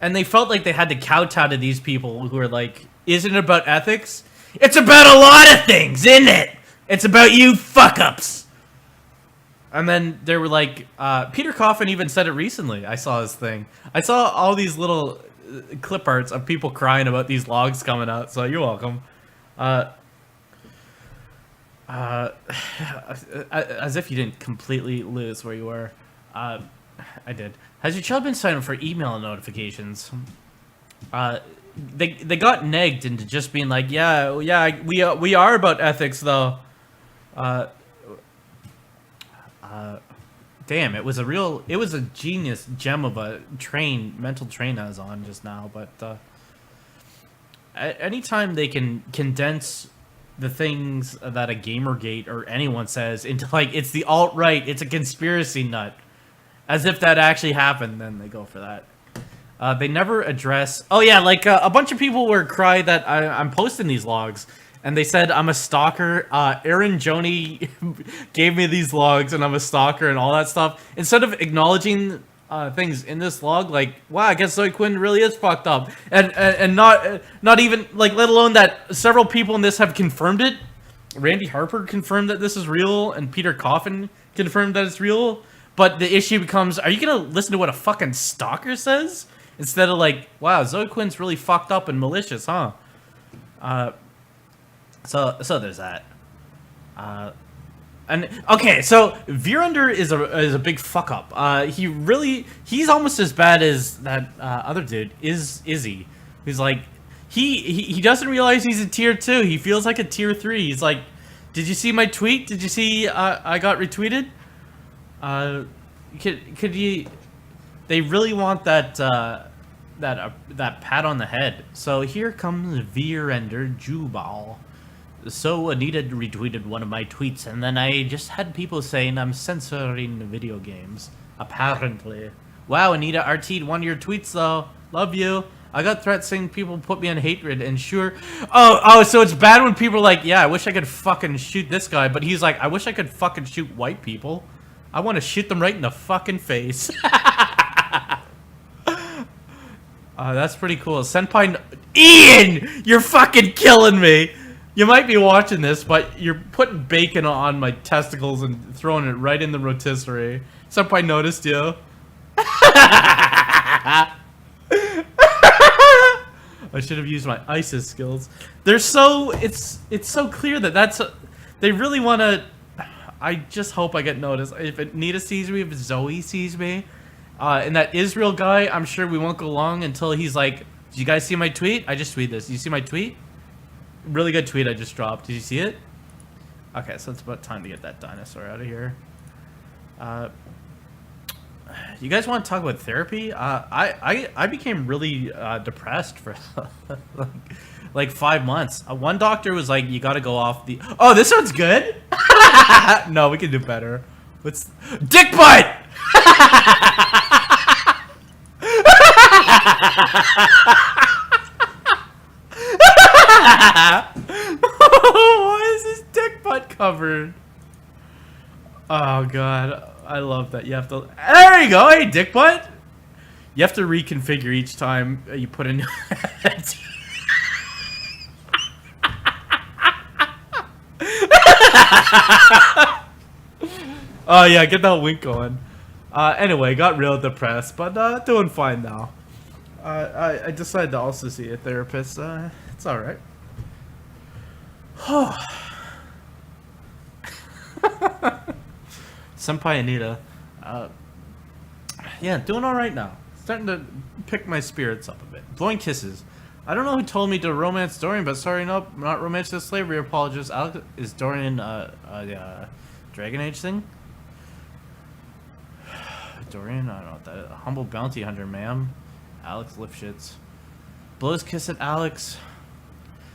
And they felt like they had to kowtow to these people who are like, isn't it about ethics? It's about a lot of things, isn't it? It's about you fuck-ups. And then they were like, Peter Coffin even said it recently. I saw his thing. I saw all these little clip arts of people crying about these logs coming out, so you're welcome. As if you didn't completely lose where you were. I did. Has your child been signed up for email notifications? They got negged into just being like, yeah, we are about ethics though. Damn, it was a genius gem of a mental train I was on just now. But anytime they can condense the things that a Gamergate or anyone says into like, it's the alt-right, it's a conspiracy nut, as if that actually happened, then they go for that. They never address... Oh yeah, like a bunch of people were cry that I'm posting these logs, and they said I'm a stalker. Aaron Joni gave me these logs, and I'm a stalker, and all that stuff. Instead of acknowledging things in this log, like, wow, I guess Zoe Quinn really is fucked up, and not even like, let alone that several people in this have confirmed it. Randy Harper confirmed that this is real, and Peter Coffin confirmed that it's real. But the issue becomes, are you gonna listen to what a fucking stalker says instead of like, wow, Zoe Quinn's really fucked up and malicious, huh? So there's that. And okay, so Virunder is a big fuck up. He's almost as bad as that other dude, Izzy. He's like, he doesn't realize he's a tier 2. He feels like a tier 3. He's like, did you see my tweet? Did you see I got retweeted? Could you? They really want that pat on the head. So here comes Virender Jubal. So Anita retweeted one of my tweets, and then I just had people saying I'm censoring video games. Apparently. Wow, Anita RT'd one of your tweets though. Love you. I got threats saying people put me on hatred, and sure. Oh, so it's bad when people are like, yeah, I wish I could fucking shoot this guy, but he's like, I wish I could fucking shoot white people. I want to shoot them right in the fucking face. That's pretty cool. Senpai... Ian! You're fucking killing me! You might be watching this, but you're putting bacon on my testicles and throwing it right in the rotisserie. Senpai noticed you. I should have used my ISIS skills. They're so... It's so clear that they really want to... I just hope I get noticed. If Anita sees me, if Zoe sees me, and that Israel guy, I'm sure we won't go long until he's like, did you guys see my tweet? I just tweeted this. Did you see my tweet? Really good tweet I just dropped. Did you see it? Okay, so it's about time to get that dinosaur out of here. You guys want to talk about therapy? I became really depressed for like 5 months. One doctor was like, "You got to go off the." Oh, this one's good. No, we can do better. What's dick butt? Why is this dick butt covered? Oh god, I love that. You have to. There you go. Hey, dick butt. You have to reconfigure each time you put a new head. Oh yeah, get that wink going. Anyway, got real depressed, but doing fine now. I decided to also see a therapist. It's all right. Senpai Anita. Yeah, doing all right now. Starting to pick my spirits up a bit. Blowing kisses. I don't know who told me to romance Dorian, but sorry, no, not romance the slavery apologist. Alex, is Dorian Dragon Age thing? Dorian, I don't know what that is. Humble bounty hunter, ma'am. Alex Lifshitz. Blows kiss at Alex.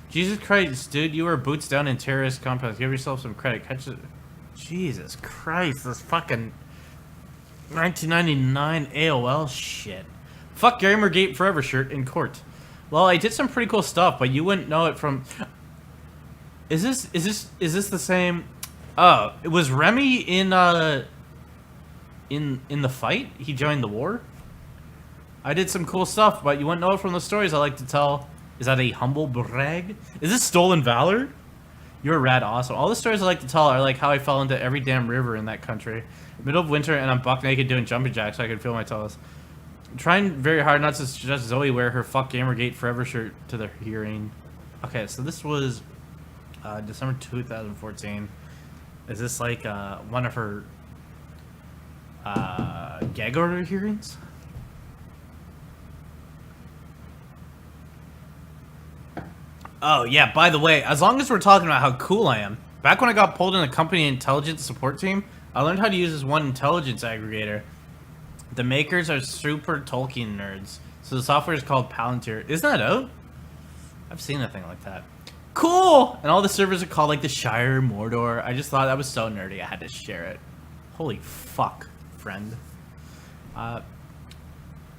Jesus Christ, dude, you were boots down in terrorist compounds. Give yourself some credit. Catch it. Jesus Christ, this fucking 1999 AOL shit. Fuck Gamergate Forever shirt in court. Well, I did some pretty cool stuff, but you wouldn't know it from. Is this the same? Oh, it was Remy in the fight. He joined the war. I did some cool stuff, but you wouldn't know it from the stories I like to tell. Is that a humble brag? Is this stolen valor? You're rad awesome. All the stories I like to tell are like how I fell into every damn river in that country. Middle of winter and I'm buck naked doing jumping jacks so I can feel my toes. I'm trying very hard not to suggest Zoe wear her fuck Gamergate Forever shirt to the hearing. Okay, so this was December 2014. Is this like one of her gag order hearings? Oh, yeah, by the way, as long as we're talking about how cool I am, back when I got pulled in the company intelligence support team, I learned how to use this one intelligence aggregator. The makers are super Tolkien nerds, so the software is called Palantir. Isn't that out? I've seen a thing like that. Cool! And all the servers are called like the Shire, Mordor. I just thought that was so nerdy, I had to share it. Holy fuck, friend.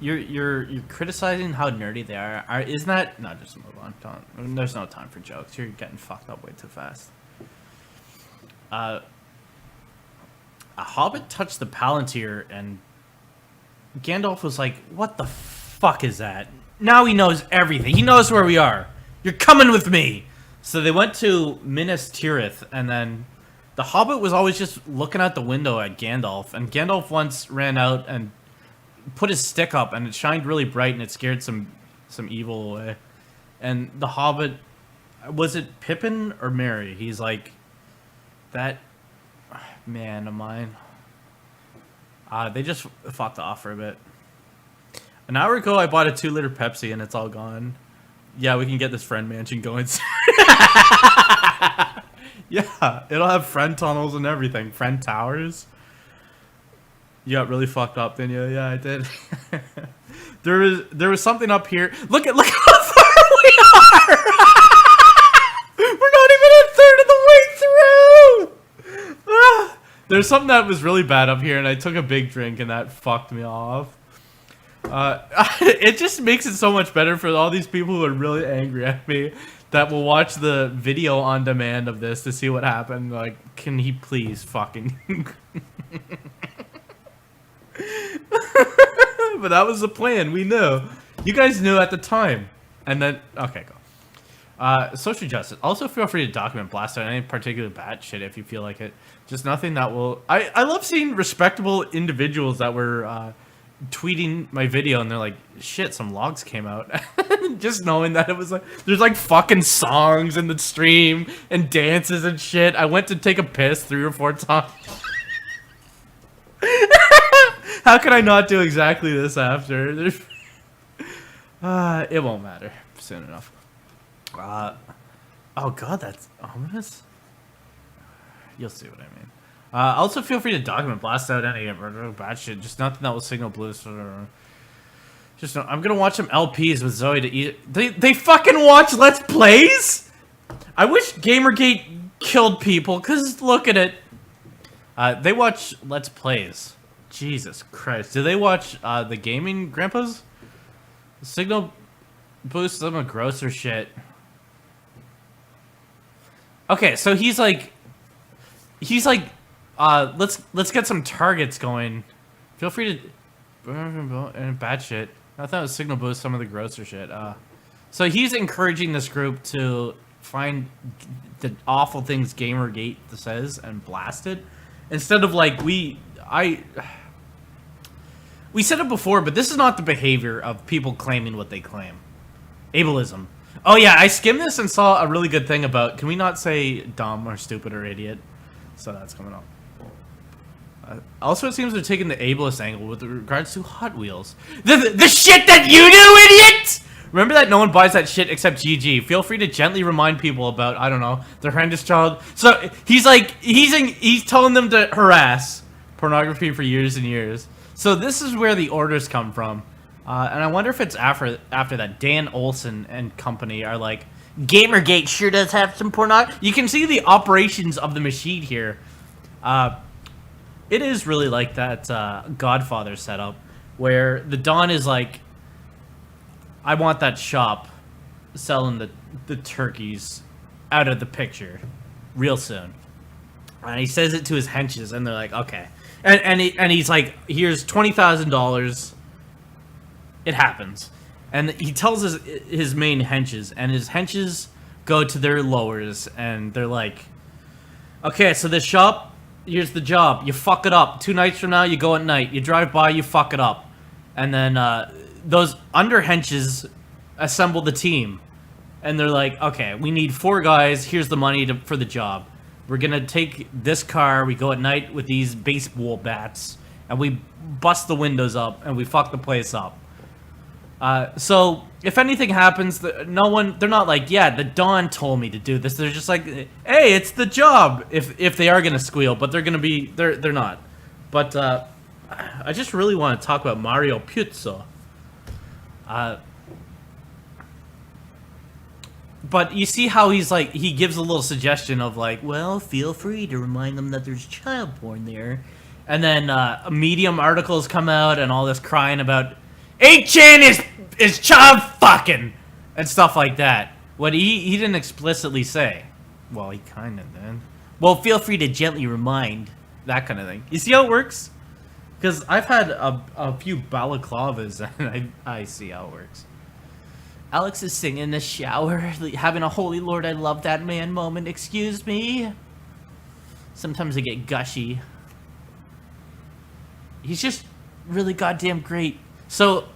You're criticizing how nerdy they are. Isn't that... No, just move on. Don't. There's no time for jokes. You're getting fucked up way too fast. A hobbit touched the Palantir, and Gandalf was like, what the fuck is that? Now he knows everything. He knows where we are. You're coming with me! So they went to Minas Tirith, and then the hobbit was always just looking out the window at Gandalf, and Gandalf once ran out and put his stick up, and it shined really bright, and it scared some evil away. And the hobbit, was it Pippin or Merry? He's like, that man of mine. They just fucked off for a bit. An hour ago, I bought a 2-liter Pepsi, and it's all gone. Yeah, we can get this friend mansion going soon. Yeah, it'll have friend tunnels and everything. Friend towers. You got really fucked up, didn't you? Yeah, I did. there was something up here. Look how far we are. We're not even a third of the way through. There's something that was really bad up here, and I took a big drink, and that fucked me off. It just makes it so much better for all these people who are really angry at me that will watch the video on demand of this to see what happened. Like, can he please fucking... But that was the plan. We knew. You guys knew at the time. And then... Okay, go. Social justice. Also feel free to document blast out any particular bad shit if you feel like it. Just nothing that will... I love seeing respectable individuals that were tweeting my video and they're like, shit, some logs came out. Just knowing that it was like... There's like fucking songs in the stream and dances and shit. I went to take a piss 3 or 4 times. How can I not do exactly this after? It won't matter soon enough. Oh god, that's ominous. You'll see what I mean. Also, feel free to document, blast out any bad shit. Just nothing that will signal blues. Just I'm gonna watch some LPs with Zoe to eat. They fucking watch Let's Plays. I wish Gamergate killed people, cause look at it. They watch Let's Plays. Jesus Christ. Do they watch the gaming grandpas? Signal boosts them a grosser shit. Okay, so he's like, let's get some targets going. Feel free to and bad shit. I thought it was signal boost some of the grosser shit. So he's encouraging this group to find the awful things Gamergate says and blast it, instead of like we said it before, but this is not the behavior of people claiming what they claim. Ableism. Oh yeah, I skimmed this and saw a really good thing about, can we not say dumb or stupid or idiot? So that's coming up. Also, it seems they're taking the ableist angle with regards to Hot Wheels. The shit that you do, idiot! Remember that no one buys that shit except GG. Feel free to gently remind people about, I don't know, their horrendous child. So he's like, he's telling them to harass pornography for years and years. So this is where the orders come from. And I wonder if it's after that Dan Olsen and company are like, Gamergate sure does have some pornography. You can see the operations of the machine here. It is really like that Godfather setup, where the Don is like, I want that shop selling the turkeys out of the picture real soon. And he says it to his henches, and they're like, okay. And he's like, here's $20,000. It happens. And he tells his main henches, and his henches go to their lowers, and they're like, okay, so this shop, here's the job. You fuck it up. 2 nights from now, you go at night. You drive by, you fuck it up. And then those under henches assemble the team. And they're like, okay, we need 4 guys. Here's the money for the job. We're going to take this car. We go at night with these baseball bats. And we bust the windows up, and we fuck the place up. So if anything happens, they're not like, yeah, the Don told me to do this. They're just like, hey, it's the job. If they are gonna squeal, but they're not. But I just really want to talk about Mario Puzo. But you see how he's like, he gives a little suggestion of like, well, feel free to remind them that there's child porn there, and then Medium articles come out and all this crying about 8chan is child fucking and stuff like that. What he didn't explicitly say. Well, he kind of did. Well, feel free to gently remind, that kind of thing. You see how it works? Because I've had a few balaclavas and I see how it works. Alex is singing in the shower, having a holy Lord, I love that man moment. Excuse me. Sometimes I get gushy. He's just really goddamn great. So,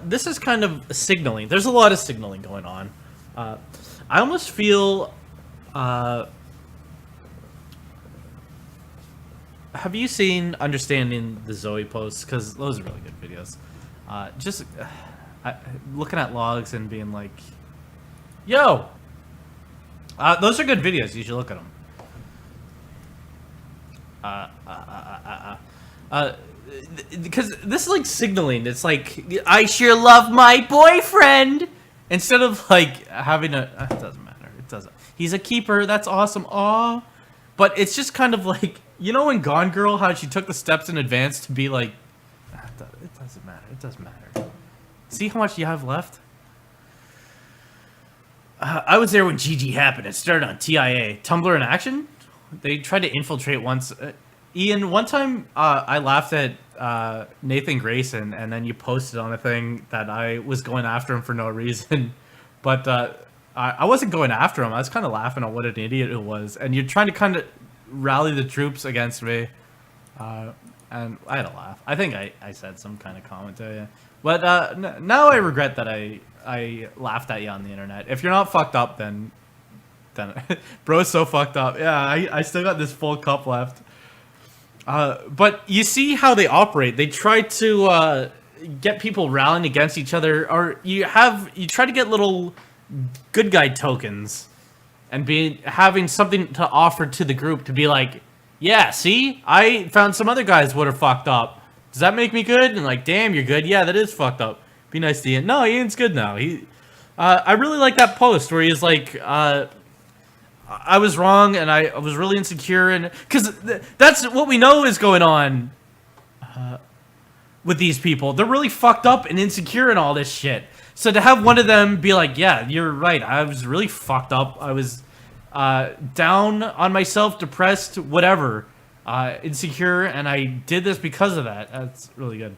this is kind of signaling. There's a lot of signaling going on. I almost feel... have you seen Understanding the Zoe posts? Because those are really good videos. Just looking at logs and being like, yo! Those are good videos. You should look at them. Because this is like signaling. It's like, I sure love my boyfriend, instead of like having a, it doesn't matter, it doesn't, he's a keeper, that's awesome, aw. But it's just kind of like, you know in Gone Girl how she took the steps in advance to be like, it doesn't matter, it doesn't matter. See how much you have left? I was there when GG happened. It started on TIA. Tumblr in action? They tried to infiltrate once. Ian, one time I laughed at Nathan Grayson, and then you posted on a thing that I was going after him for no reason. But I wasn't going after him. I was kind of laughing at what an idiot it was. And you're trying to kind of rally the troops against me. And I had a laugh. I think I said some kind of comment to you. But now I regret that I laughed at you on the internet. If you're not fucked up, then bro's so fucked up. Yeah, I still got this full cup left. But you see how they operate. They try to get people rallying against each other, or you try to get little good guy tokens and having something to offer to the group to be like, yeah, see, I found some other guys would have fucked up. Does that make me good? And like, damn, you're good. Yeah, that is fucked up. Be nice to Ian. No, Ian's good now. I really like that post where he's like, I was wrong and I was really insecure, and because that's what we know is going on with these people. They're really fucked up and insecure and all this shit. So to have one of them be like, yeah, you're right, I was really fucked up. I was down on myself, depressed, whatever, insecure, and I did this because of that. That's really good.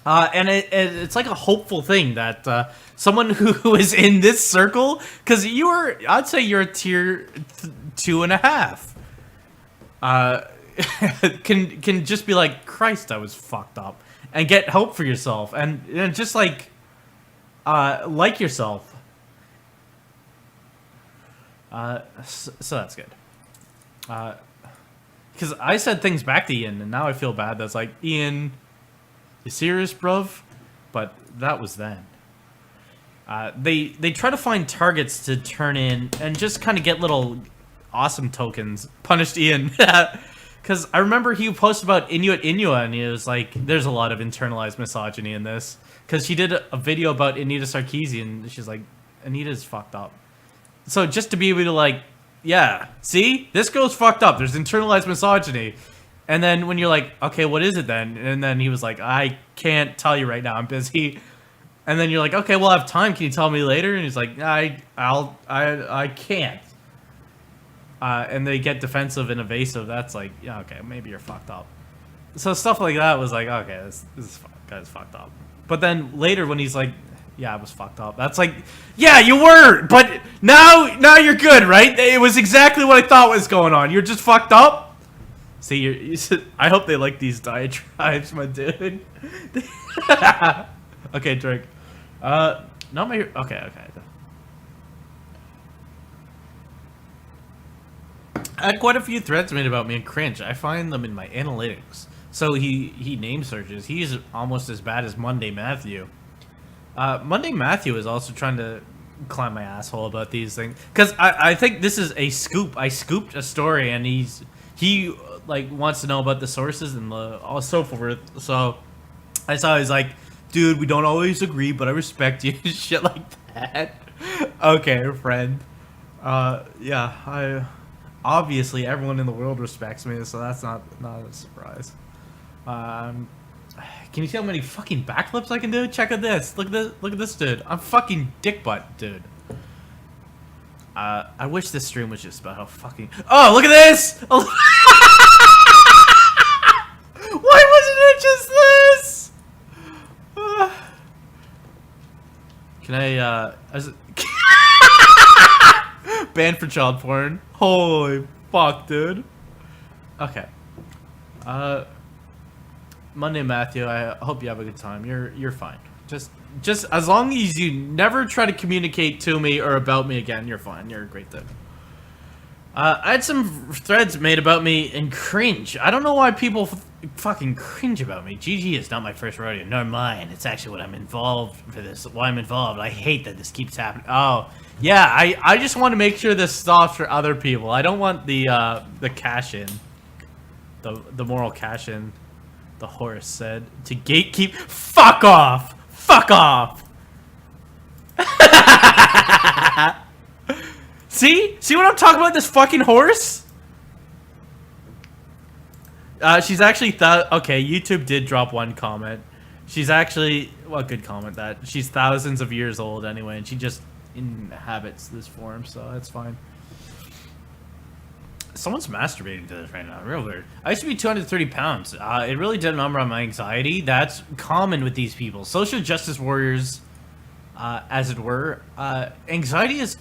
And it's like a hopeful thing that someone who is in this circle, because I'd say you're a tier 2.5, can just be like, Christ, I was fucked up, and get help for yourself, and just like yourself. So that's good. Because I said things back to Ian, and now I feel bad. That's like, Ian, you serious, bruv? But that was then. They try to find targets to turn in and just kind of get little awesome tokens. Punished Ian. Because I remember he posted about Inuit, and he was like, there's a lot of internalized misogyny in this. Because she did a video about Anita Sarkeesian, and she's like, Anita's fucked up. So just to be able to like, yeah, see? This girl's fucked up. There's internalized misogyny. And then when you're like, okay, what is it then? And then he was like, I can't tell you right now. I'm busy. And then you're like, okay, well, I have time. Can you tell me later? And he's like, I can't. And they get defensive and evasive. That's like, yeah, okay, maybe you're fucked up. So stuff like that was like, okay, this guy's fucked up. But then later when he's like, yeah, I was fucked up. That's like, yeah, you were, but now you're good, right? It was exactly what I thought was going on. You're just fucked up. See, I hope they like these diatribes, my dude. Okay, drink. Not my. Okay. I had quite a few threads made about me in cringe. I find them in my analytics. So he name searches. He's almost as bad as Monday Matthew. Monday Matthew is also trying to climb my asshole about these things, because I think this is a scoop. I scooped a story, and he like wants to know about the sources and all so forth. So I saw he's like, dude, we don't always agree, but I respect you. Shit like that. Okay, friend. Yeah, obviously everyone in the world respects me, so that's not a surprise. Can you see how many fucking backflips I can do? Check out this. Look at this dude. I'm fucking dick butt, dude. I wish this stream was just about how fucking. Oh, look at this! Why wasn't it just this? Can I banned for child porn? Holy fuck, dude. Okay. Monday Matthew, I hope you have a good time. You're fine. Just as long as you never try to communicate to me or about me again, you're fine. You're a great dude. I had some threads made about me in cringe. I don't know why people fucking cringe about me. GG is not my first rodeo, nor mine. It's actually what I'm involved for this. Why I'm involved. I hate that this keeps happening. Oh, yeah. I just want to make sure this stops for other people. I don't want the cash in, the moral cash in. The horse said to gatekeep. Fuck off. Fuck off. See what I'm talking about? This fucking horse. She's actually okay. YouTube did drop one comment. She's actually, well, good comment that she's thousands of years old anyway, and she just inhabits this form, so that's fine. Someone's masturbating to this right now. Real weird. I used to be 230 pounds. It really did a number on my anxiety. That's common with these people. Social justice warriors, as it were. Anxiety is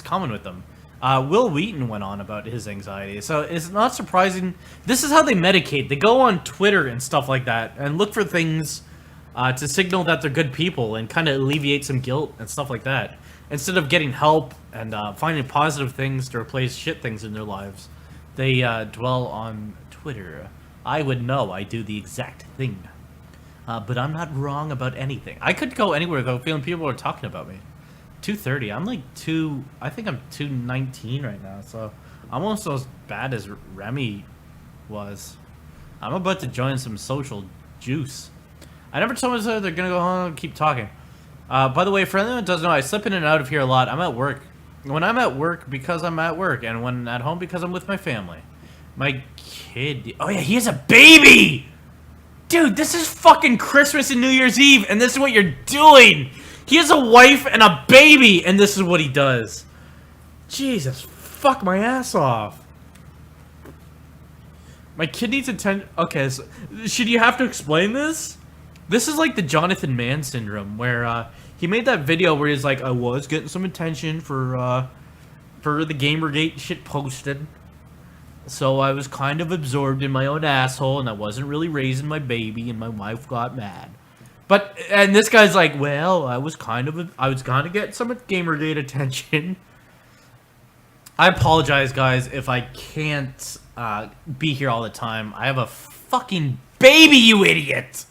common with them. Will Wheaton went on about his anxiety. So it's not surprising. This is how they medicate. They go on Twitter and stuff like that and look for things to signal that they're good people and kind of alleviate some guilt and stuff like that. Instead of getting help and finding positive things to replace shit things in their lives, they dwell on Twitter. I would know. I do the exact thing. But I'm not wrong about anything. I could go anywhere, though, feeling people are talking about me. 230. I'm like I think I'm 219 right now, so I'm almost as bad as Remy was. I'm about to join some social juice. I never told myself they're gonna go home and keep talking. By the way, for anyone who doesn't know, I slip in and out of here a lot. I'm at work. When I'm at work, because I'm at work, and when at home, because I'm with my family. My kid... Oh yeah, he has a baby! Dude, this is fucking Christmas and New Year's Eve, and this is what you're doing! He has a wife and a baby, and this is what he does. Jesus, fuck my ass off. My kid needs attention... Okay, so should you have to explain this? This is like the Jonathan Mann syndrome, where he made that video where he's like, I was getting some attention for the Gamergate shit posted. So I was kind of absorbed in my own asshole, and I wasn't really raising my baby, and my wife got mad. And this guy's like, well, I was gonna get some Gamergate attention. I apologize, guys, if I can't be here all the time. I have a fucking baby, you idiot!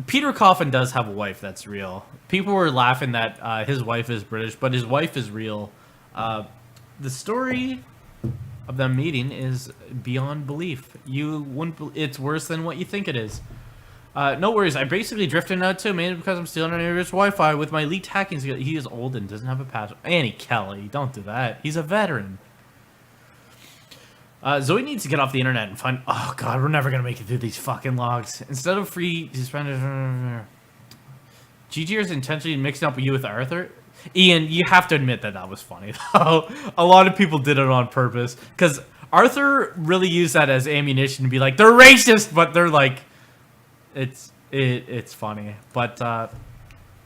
Peter Coffin does have a wife, that's real. People were laughing that his wife is British, but his wife is real. The story of them meeting is beyond belief. You wouldn't. It's worse than what you think it is. No worries. I basically drifted out too, mainly because I'm stealing our neighbor's Wi-Fi with my leaked hacking skill. He is old and doesn't have a password. Annie Kelly, don't do that. He's a veteran. Zoe needs to get off the internet and find... Oh, God, we're never going to make it through these fucking logs. Instead of free... GG is intentionally mixing up you with Arthur. Ian, you have to admit that that was funny, though. A lot of people did it on purpose. Because Arthur really used that as ammunition to be like, they're racist, but they're like... It's funny. But,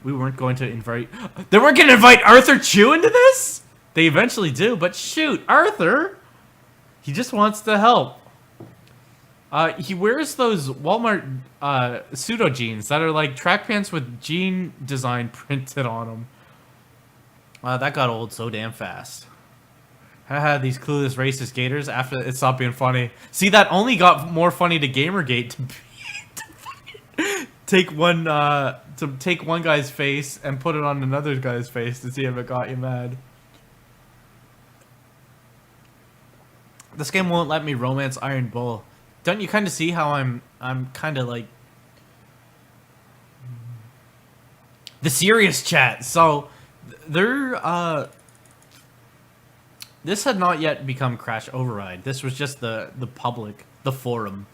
we weren't going to invite... They weren't going to invite Arthur Chu into this? They eventually do, but shoot, Arthur... He just wants to help. He wears those Walmart pseudo jeans that are like track pants with jean design printed on them. That got old so damn fast. Haha, these clueless racist gators after it stopped being funny. See, that only got more funny to Gamergate to take one guy's face and put it on another guy's face to see if it got you mad. This game won't let me romance Iron Bull. Don't you kind of see how I'm kind of like the serious chat? So they're this had not yet become Crash Override. This was just the public, the forum,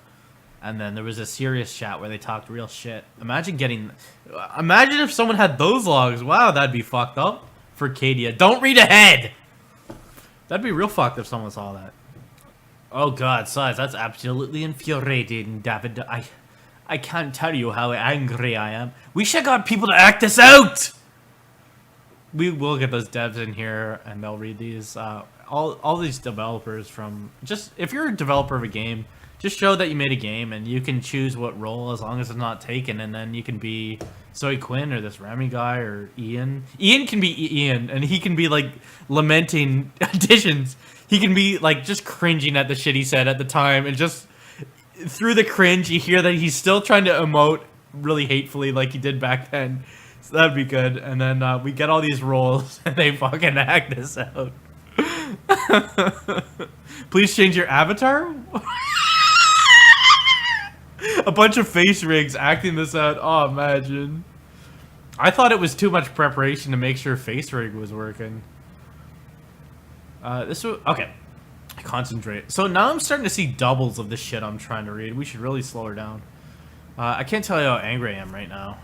and then there was a serious chat where they talked real shit. Imagine if someone had those logs. Wow, that'd be fucked up for Cadia. Don't read ahead. That'd be real fucked if someone saw that. Oh God, Size, that's absolutely infuriating, David. I can't tell you how angry I am. We should got people to act this out! We will get those devs in here, and they'll read these. All these developers from... Just, if you're a developer of a game, just show that you made a game, and you can choose what role as long as it's not taken, and then you can be Zoe Quinn, or this Remy guy, or Ian. Ian can be Ian, and he can be, like, lamenting additions. He can be, like, just cringing at the shit he said at the time, and just through the cringe, you hear that he's still trying to emote really hatefully like he did back then. So that'd be good. And then we get all these roles, and they fucking act this out. Please change your avatar? A bunch of face rigs acting this out. Oh, imagine. I thought it was too much preparation to make sure face rig was working. This was... Okay. Concentrate. So now I'm starting to see doubles of the shit I'm trying to read. We should really slow her down. I can't tell you how angry I am right now.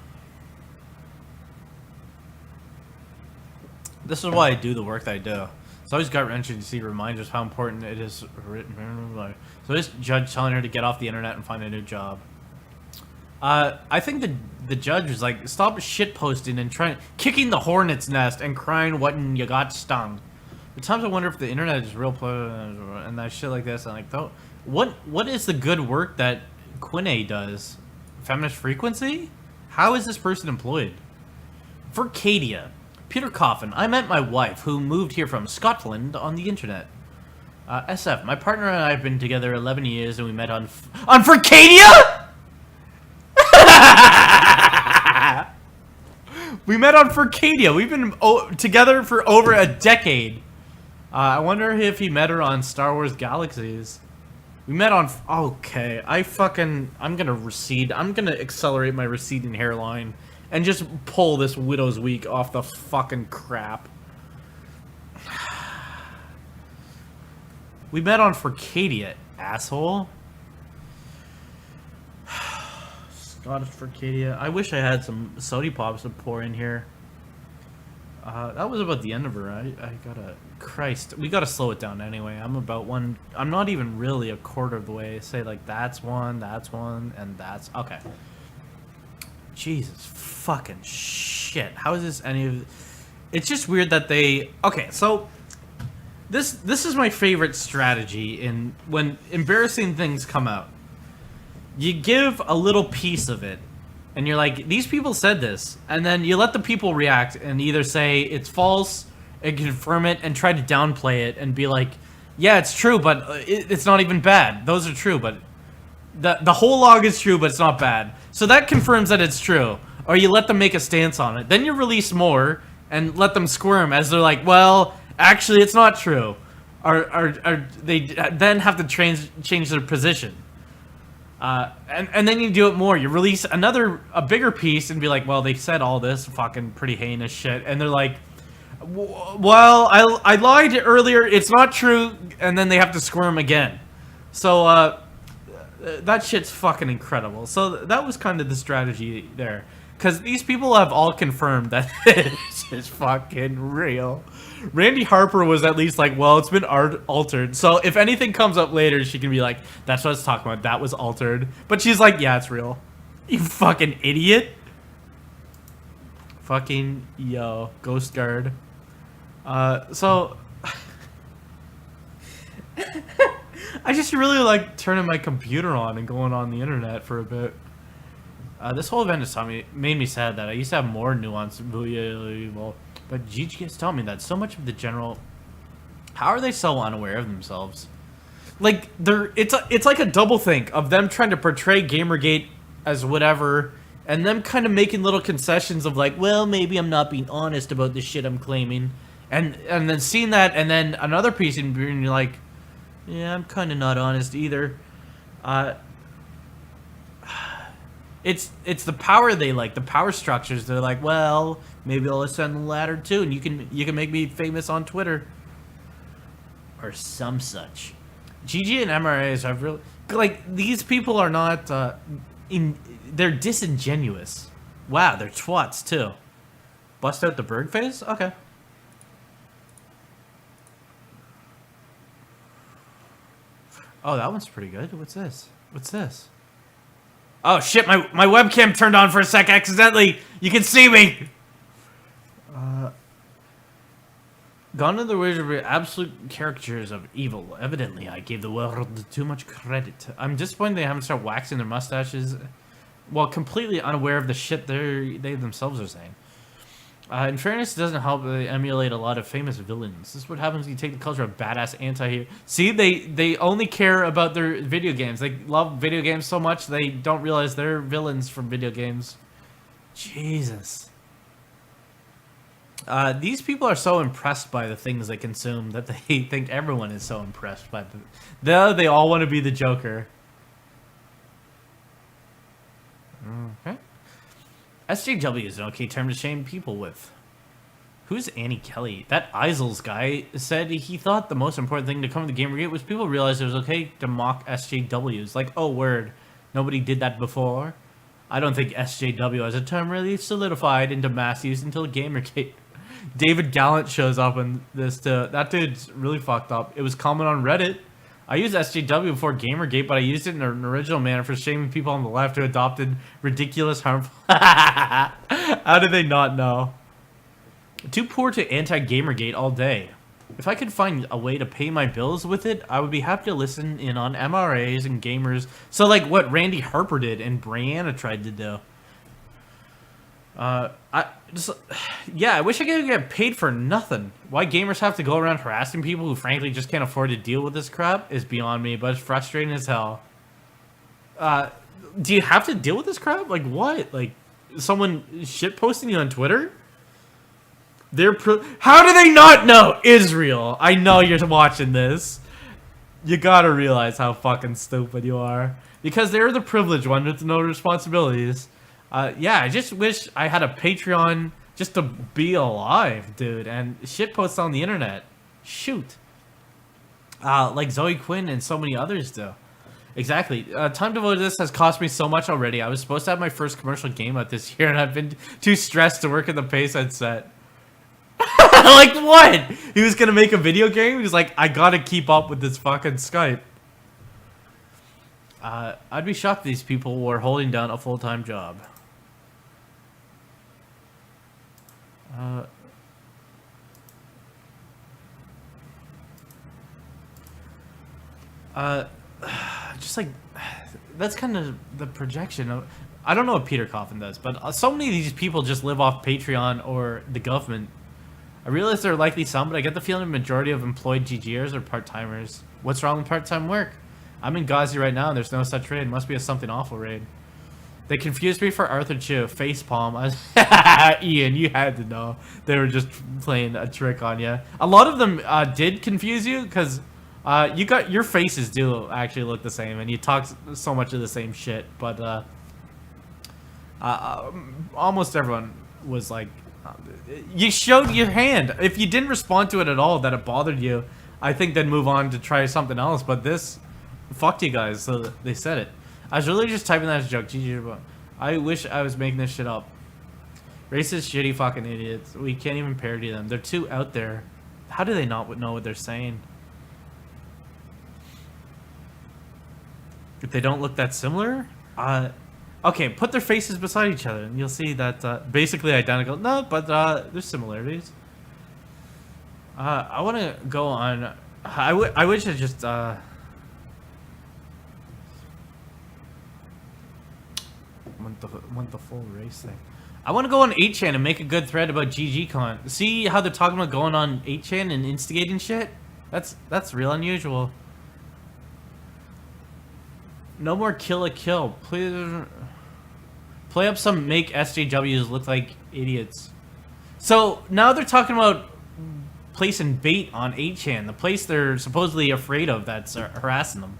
This is why I do the work that I do. It's always gut-wrenching to see reminders how important it is written. So this judge telling her to get off the internet and find a new job. I think the judge was like, stop shitposting and kicking the hornet's nest and crying when you got stung. At times I wonder if the internet is real and that shit like this. And like, what is the good work that Quinay does? Feminist frequency? How is this person employed? For Cadia, Peter Coffin. I met my wife, who moved here from Scotland, on the internet. SF, my partner and I have been together 11 years, and we met on Furcadia? We met on Furcadia. We've been together for over a decade. I wonder if he met her on Star Wars Galaxies. We met on... Okay, I'm gonna recede. I'm gonna accelerate my receding hairline and just pull this Widow's Week off the fucking crap. We met on Furcadia, asshole. Scottish Furcadia. I wish I had some sody pops to pour in here. That was about the end of her. I gotta... Christ. We gotta slow it down anyway. I'm not even really a quarter of the way. Say, like, that's one, and that's... Okay. Jesus fucking shit. How is this any of... It's just weird that they... Okay, so... This is my favorite strategy in when embarrassing things come out. You give a little piece of it, and you're like, these people said this, and then you let the people react and either say it's false and confirm it and try to downplay it and be like, yeah, it's true, but it's not even bad. Those are true, but the whole log is true, but it's not bad. So that confirms that it's true. Or you let them make a stance on it. Then you release more and let them squirm as they're like, well, actually, it's not true. Or they then have to change their position. And then you do it more. You release a bigger piece and be like, well, they said all this fucking pretty heinous shit. And they're like, well, I lied earlier. It's not true. And then they have to squirm again. So, that shit's fucking incredible. So that was kind of the strategy there. Because these people have all confirmed that this is fucking real. Randy Harper was at least like, well, it's been altered. So if anything comes up later, she can be like, that's what I was talking about. That was altered. But she's like, yeah, it's real. You fucking idiot. Fucking, yo, Ghost Guard. So... I just really like turning my computer on and going on the internet for a bit. This whole event has made me sad that I used to have more nuance. But Gigi is telling me that so much of the general... How are they so unaware of themselves? Like, it's like a double think of them trying to portray Gamergate as whatever, and them kind of making little concessions of like, well, maybe I'm not being honest about the shit I'm claiming. And then seeing that, and then another piece and you're like, yeah, I'm kind of not honest either. It's the power they like, the power structures. They're like, well, maybe I'll ascend the ladder too, and you can make me famous on Twitter or some such. GG and MRAs have really like these people are not they're disingenuous. Wow, they're twats too. Bust out the bird face? Okay. Oh, that one's pretty good. What's this? What's this? Oh shit, my webcam turned on for a sec accidentally. You can see me. Gone are the ways of absolute caricatures of evil. Evidently, I gave the world too much credit. I'm disappointed they haven't started waxing their mustaches while completely unaware of the shit they themselves are saying. In fairness, it doesn't help that they emulate a lot of famous villains. This is what happens when you take the culture of badass anti-hero. See, they only care about their video games. They love video games so much they don't realize they're villains from video games. Jesus. These people are so impressed by the things they consume that they think everyone is so impressed by them. They all want to be the Joker. Okay. SJW is an okay term to shame people with. Who's Annie Kelly? That Isles guy said he thought the most important thing to come to Gamergate was people realized it was okay to mock SJWs. Like, oh, word. Nobody did that before. I don't think SJW as a term really solidified into mass use until Gamergate. David Gallant shows up in this too. That dude's really fucked up. It was common on Reddit. I used SJW before Gamergate, but I used it in an original manner for shaming people on the left who adopted ridiculous, harmful... How did they not know? Too poor to anti-Gamergate all day. If I could find a way to pay my bills with it, I would be happy to listen in on MRAs and gamers. So like what Randy Harper did and Brianna tried to do. I wish I could get paid for nothing. Why gamers have to go around harassing people who frankly just can't afford to deal with this crap is beyond me, but it's frustrating as hell. Do you have to deal with this crap? Like what? Like, someone shit posting you on Twitter? How do they not know? Israel, I know you're watching this. You gotta realize how fucking stupid you are. Because they're the privileged one with no responsibilities. Yeah, I just wish I had a Patreon just to be alive, dude. And shit posts on the internet. Shoot. Like Zoe Quinn and so many others do. Exactly. Time devoted to this has cost me so much already. I was supposed to have my first commercial game out this year, and I've been too stressed to work in the pace headset. Like what? He was gonna make a video game? He's like, I gotta keep up with this fucking Skype. I'd be shocked these people were holding down a full-time job. Just like, that's kind of the projection of, I don't know what Peter Coffin does, but so many of these people just live off Patreon or the government. I realize there are likely some, but I get the feeling the majority of employed GGers are part-timers. What's wrong with part-time work? I'm in Ghazi right now and there's no such raid. Must be a something awful raid. They confused me for Arthur Chu. Facepalm. Ian, you had to know. They were just playing a trick on you. A lot of them did confuse you because you got your faces do actually look the same and you talk so much of the same shit. But almost everyone was like, you showed your hand. If you didn't respond to it at all, that it bothered you, I think then move on to try something else. But this fucked you guys, so they said it. I was really just typing that as a joke. GG. I wish I was making this shit up. Racist, shitty fucking idiots. We can't even parody them. They're too out there. How do they not know what they're saying? If they don't look that similar? Okay, put their faces beside each other and you'll see that basically identical. No, but there's similarities. I want to go on. I wish I just went the full race thing. I want to go on 8chan and make a good thread about GGCon. See how they're talking about going on 8chan and instigating shit? That's real unusual. No more kill a kill. Please play up some make SJWs look like idiots. So now they're talking about placing bait on 8chan, the place they're supposedly afraid of that's harassing them.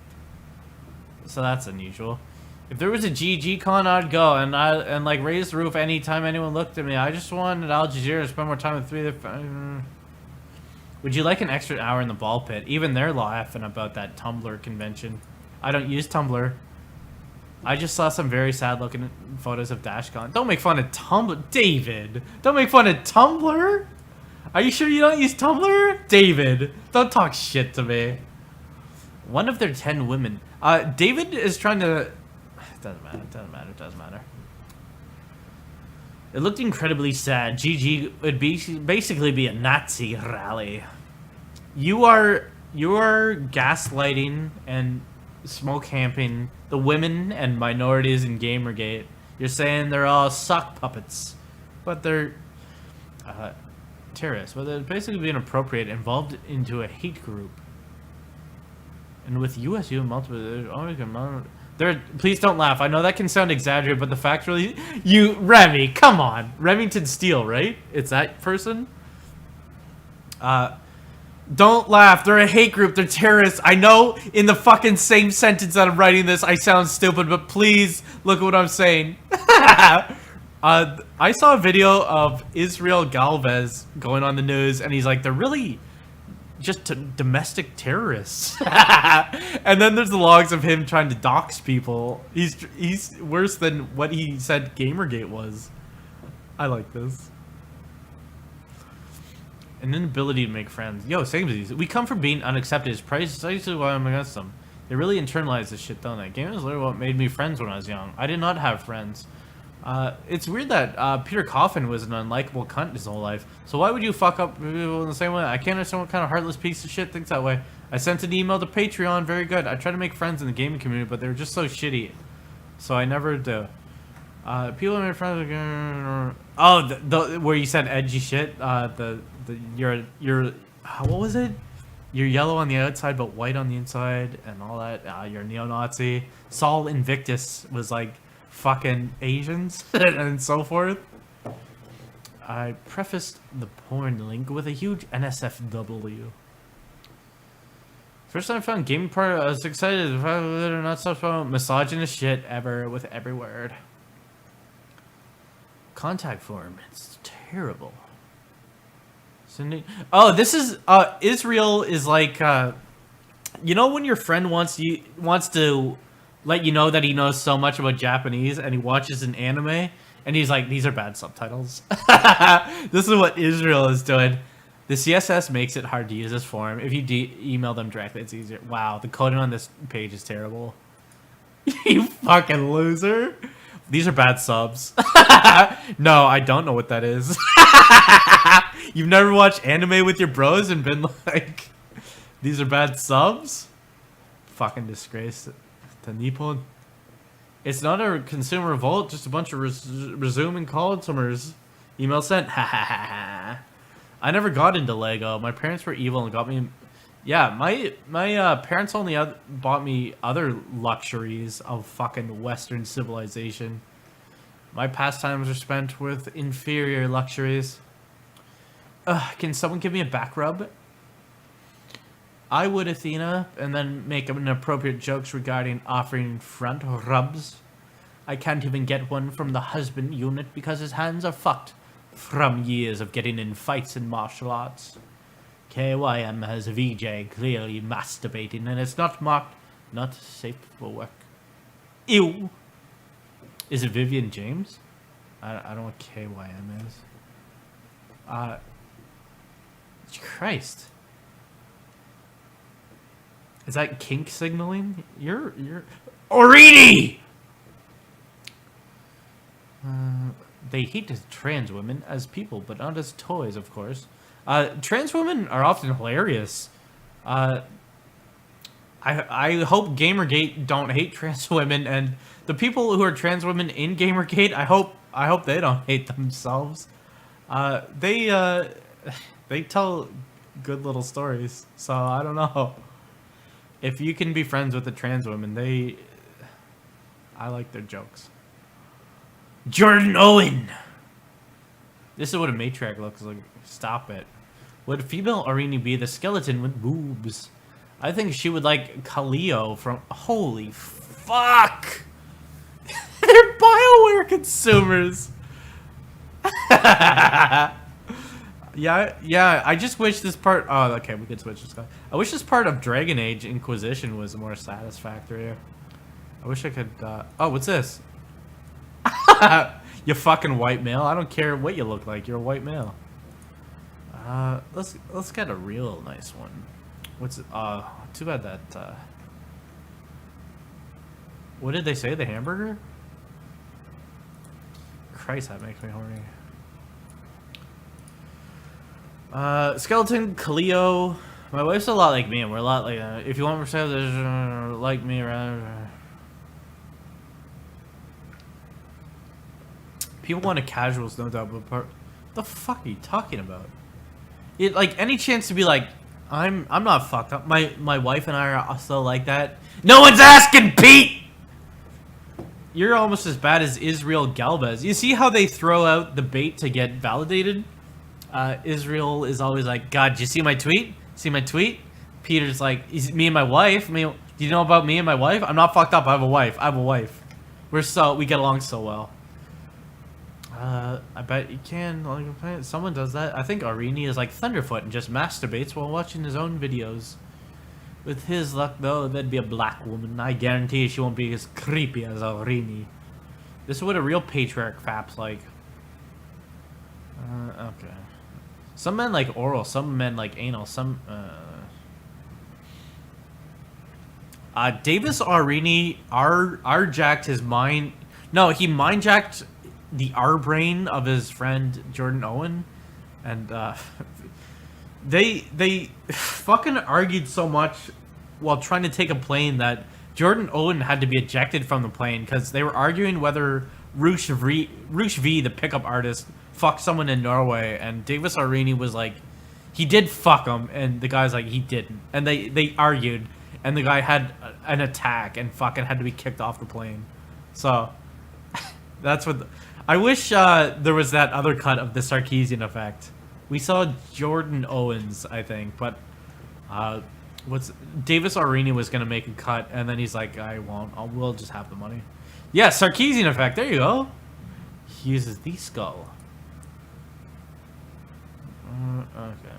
So that's unusual. If there was a GGCon, I'd go and like raise the roof anytime anyone looked at me. I just wanted Al Jazeera to spend more time with 3 of the. Would you like an extra hour in the ball pit? Even they're laughing about that Tumblr convention. I don't use Tumblr. I just saw some very sad looking photos of DashCon. Don't make fun of Tumblr, David. Don't make fun of Tumblr. Are you sure you don't use Tumblr? David, don't talk shit to me. One of their 10 women. David is trying to... It doesn't matter, it doesn't matter, it doesn't matter. It looked incredibly sad. GG would basically be a Nazi rally. You are gaslighting and smoke camping the women and minorities in Gamergate. You're saying they're all sock puppets, but they're terrorists. But they're basically being appropriate, involved into a hate group. And with USU multiple, please don't laugh. I know that can sound exaggerated, but the fact really, Remy, come on, Remington Steele, right? It's that person. Don't laugh. They're a hate group. They're terrorists. I know in the fucking same sentence that I'm writing this, I sound stupid, but please look at what I'm saying. I saw a video of Israel Galvez going on the news, and he's like, they're really just domestic terrorists. And then there's the logs of him trying to dox people. He's worse than what he said Gamergate was. I like this. An inability to make friends. Yo, same as these. We come from being unaccepted as precisely why I'm against them. They really internalize this shit, don't they? Gaming is literally what made me friends when I was young. I did not have friends. It's weird that Peter Coffin was an unlikable cunt his whole life. So why would you fuck up people in the same way? I can't understand what kind of heartless piece of shit thinks that way. I sent an email to Patreon. Very good. I try to make friends in the gaming community, but they're just so shitty. So I never do. People made friends again. Oh, the where you said edgy shit. You're what was it? You're yellow on the outside but white on the inside and all that. You're a neo-Nazi. Saul Invictus was like fucking Asians and so forth. I prefaced the porn link with a huge NSFW. First time I found gaming part, I was excited. If I or not such misogynist shit ever with every word. Contact form. It's terrible. Oh, this is Israel is like you know when your friend wants to let you know that he knows so much about Japanese and he watches an anime and he's like, these are bad subtitles. This is what Israel is doing. The CSS makes it hard to use this form. If you email them directly, it's easier. Wow, the coding on this page is terrible. You fucking loser. These are bad subs. No, I don't know what that is. You've never watched anime with your bros and been like, these are bad subs? Fucking disgrace to Nippon. It's not a consumer revolt, just a bunch of resuming customers. Email sent. Ha ha ha ha. I never got into Lego. My parents were evil and got me... Yeah, my parents only bought me other luxuries of fucking Western civilization. My pastimes are spent with inferior luxuries. Can someone give me a back rub? I would, Athena, and then make inappropriate jokes regarding offering front rubs. I can't even get one from the husband unit because his hands are fucked from years of getting in fights in martial arts. KYM has VJ clearly masturbating and it's not marked not safe for work. Ew. Is it Vivian James? I don't know what KYM is. Christ. Is that kink signaling? You're Orini! They hate trans women as people, but not as toys, of course. Trans women are often hilarious. I hope Gamergate don't hate trans women, and the people who are trans women in Gamergate, I hope they don't hate themselves. They tell good little stories, so I don't know. If you can be friends with the trans women, I like their jokes. Jordan Owen! This is what a matriarch looks like. Stop it. Would female Arini be the skeleton with boobs? I think she would like Kaleo from... Holy fuck! They're BioWare consumers! Yeah, I just wish this part... Oh, okay, we could switch this guy. I wish this part of Dragon Age Inquisition was more satisfactory. I wish I could... Oh, what's this? You fucking white male. I don't care what you look like. You're a white male. Let's get a real nice one. What's it? Too bad that. What did they say? The hamburger? Christ, that makes me horny. Skeleton, Kaleo. My wife's a lot like me, and we're a lot like. If you want to say there's like me around. People want a casuals, no doubt, but what the fuck are you talking about? It like any chance to be like, I'm not fucked up. My wife and I are still like that. No one's asking, Pete. You're almost as bad as Israel Galvez. You see how they throw out the bait to get validated? Israel is always like, God, did you see my tweet? See my tweet? Peter's like, me and my wife. Do you know about me and my wife? I'm not fucked up. I have a wife. We get along so well. I bet you can. Like, someone does that. I think Arini is like Thunderfoot and just masturbates while watching his own videos. With his luck, though, that'd be a black woman. I guarantee she won't be as creepy as Arini. This is what a real patriarch faps like. Okay. Some men like oral, some men like anal, some, Davis Arini R-jacked his mind. No, he mind-jacked the R-brain of his friend Jordan Owen. And, they fucking argued so much while trying to take a plane that Jordan Owen had to be ejected from the plane because they were arguing whether Roosh V, the pickup artist, fucked someone in Norway, and Davis Arini was like, he did fuck him, and the guy's like, he didn't. And they argued, and the guy had an attack and fucking had to be kicked off the plane. So, That's what. I wish there was that other cut of the Sarkeesian effect. We saw Jordan Owens, I think, but what's Davis Arini was gonna make a cut, and then he's like, I won't. We'll just have the money. Yeah, Sarkeesian effect. There you go. He uses the skull. Okay.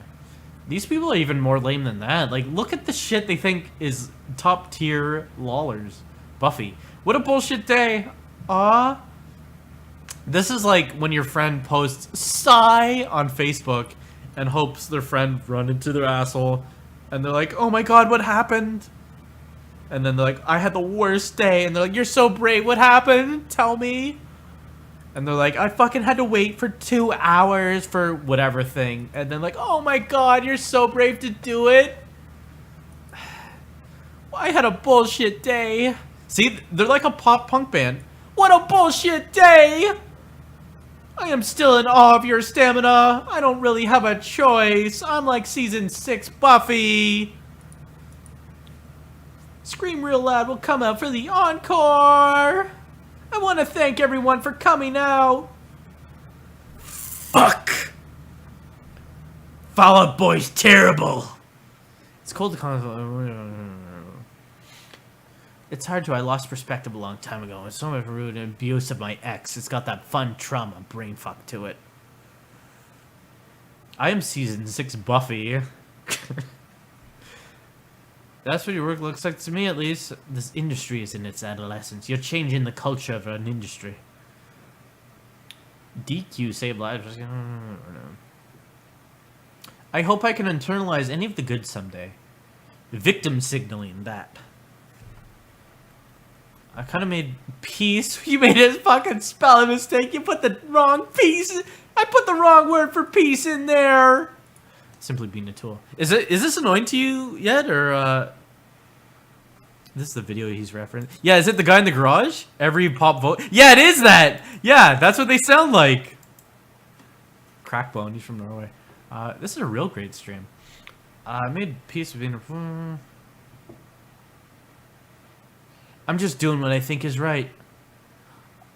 These people are even more lame than that. Like, look at the shit they think is top tier lollers. Buffy. What a bullshit day. Aw. This is like when your friend posts sigh on Facebook and hopes their friend run into their asshole. And they're like, oh my god, what happened? And then they're like, I had the worst day. And they're like, you're so brave. What happened? Tell me. And they're like, I fucking had to wait for 2 hours for whatever thing. And then like, oh my god, you're so brave to do it. I had a bullshit day. See, they're like a pop punk band. What a bullshit day. I am still in awe of your stamina. I don't really have a choice. I'm like season 6 Buffy. Scream Real Loud will come out for the encore. I want to thank everyone for coming out. Fuck. Fall Out Boy's terrible. It's cold to come. It's hard to. I lost perspective a long time ago. It's so much rude and abuse of my ex. It's got that fun trauma brain fuck to it. I am season 6 Buffy. That's what your work looks like to me, at least. This industry is in its adolescence. You're changing the culture of an industry. DQ save lives. I hope I can internalize any of the good someday. Victim signaling that. I kind of made peace. You made a fucking spelling mistake. You put the wrong piece. I put the wrong word for peace in there. Simply being a tool. Is this annoying to you yet, or this is the video he's referencing? Yeah, is it the guy in the garage? Every pop vote. Yeah, it is that. Yeah, that's what they sound like. Crackbone. He's from Norway. This is a real great stream. I made peace with being a. I'm just doing what I think is right.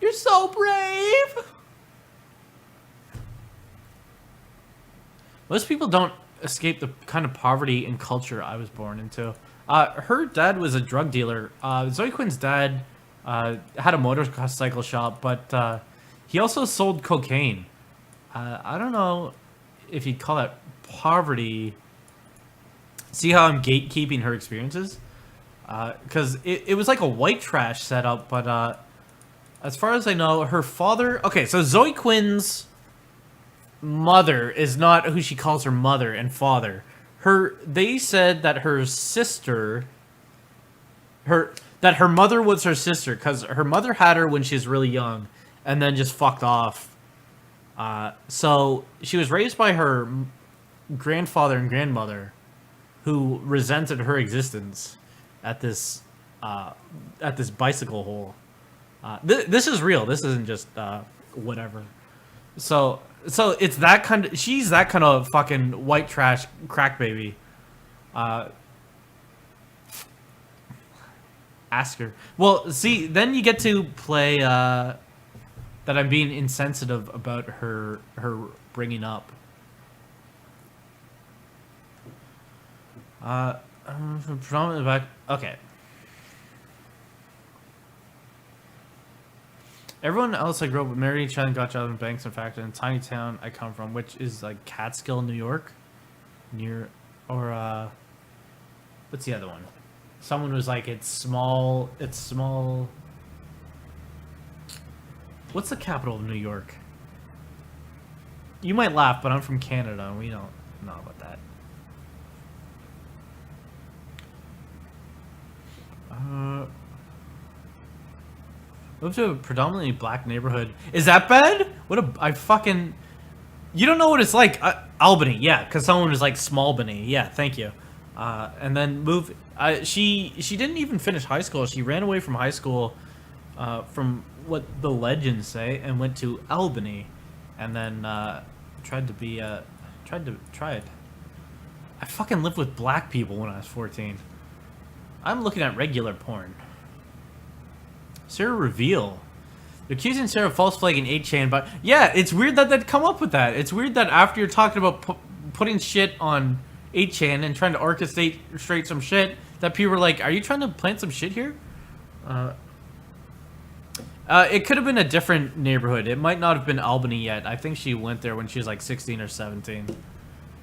You're so brave! Most people don't escape the kind of poverty and culture I was born into. Her dad was a drug dealer. Zoe Quinn's dad had a motorcycle shop, but he also sold cocaine. I don't know if you'd call that poverty. See how I'm gatekeeping her experiences? Because it was like a white trash setup, but as far as I know, her father... Okay, so Zoe Quinn's mother is not who she calls her mother and father. They said that her sister... That her mother was her sister, because her mother had her when she was really young, and then just fucked off. So she was raised by her grandfather and grandmother, who resented her existence at this bicycle hole. This is real. This isn't just whatever. So it's that kind of. She's that kind of fucking white trash crack baby. Ask her. Well, see, then you get to play that I'm being insensitive about her bringing up. Predominantly back. Okay. Everyone else I grew up with married each other and got jobs in banks. In fact, in a tiny town I come from, which is like Catskill, New York, or what's the other one? Someone was like, it's small. What's the capital of New York? You might laugh, but I'm from Canada, and we don't know about that. Moved to a predominantly black neighborhood. Is that bad? You don't know what it's like. Albany, yeah, because someone was like Smallbany. Yeah, thank you. And then moved. She didn't even finish high school. She ran away from high school, from what the legends say, and went to Albany, and then tried. I fucking lived with black people when I was 14. I'm looking at regular porn. Sarah Reveal. Accusing Sarah of false flagging 8chan, but yeah, it's weird that they'd come up with that. It's weird that after you're talking about putting shit on 8chan and trying to orchestrate straight some shit, that people were like, are you trying to plant some shit here? It could have been a different neighborhood. It might not have been Albany yet. I think she went there when she was like 16 or 17.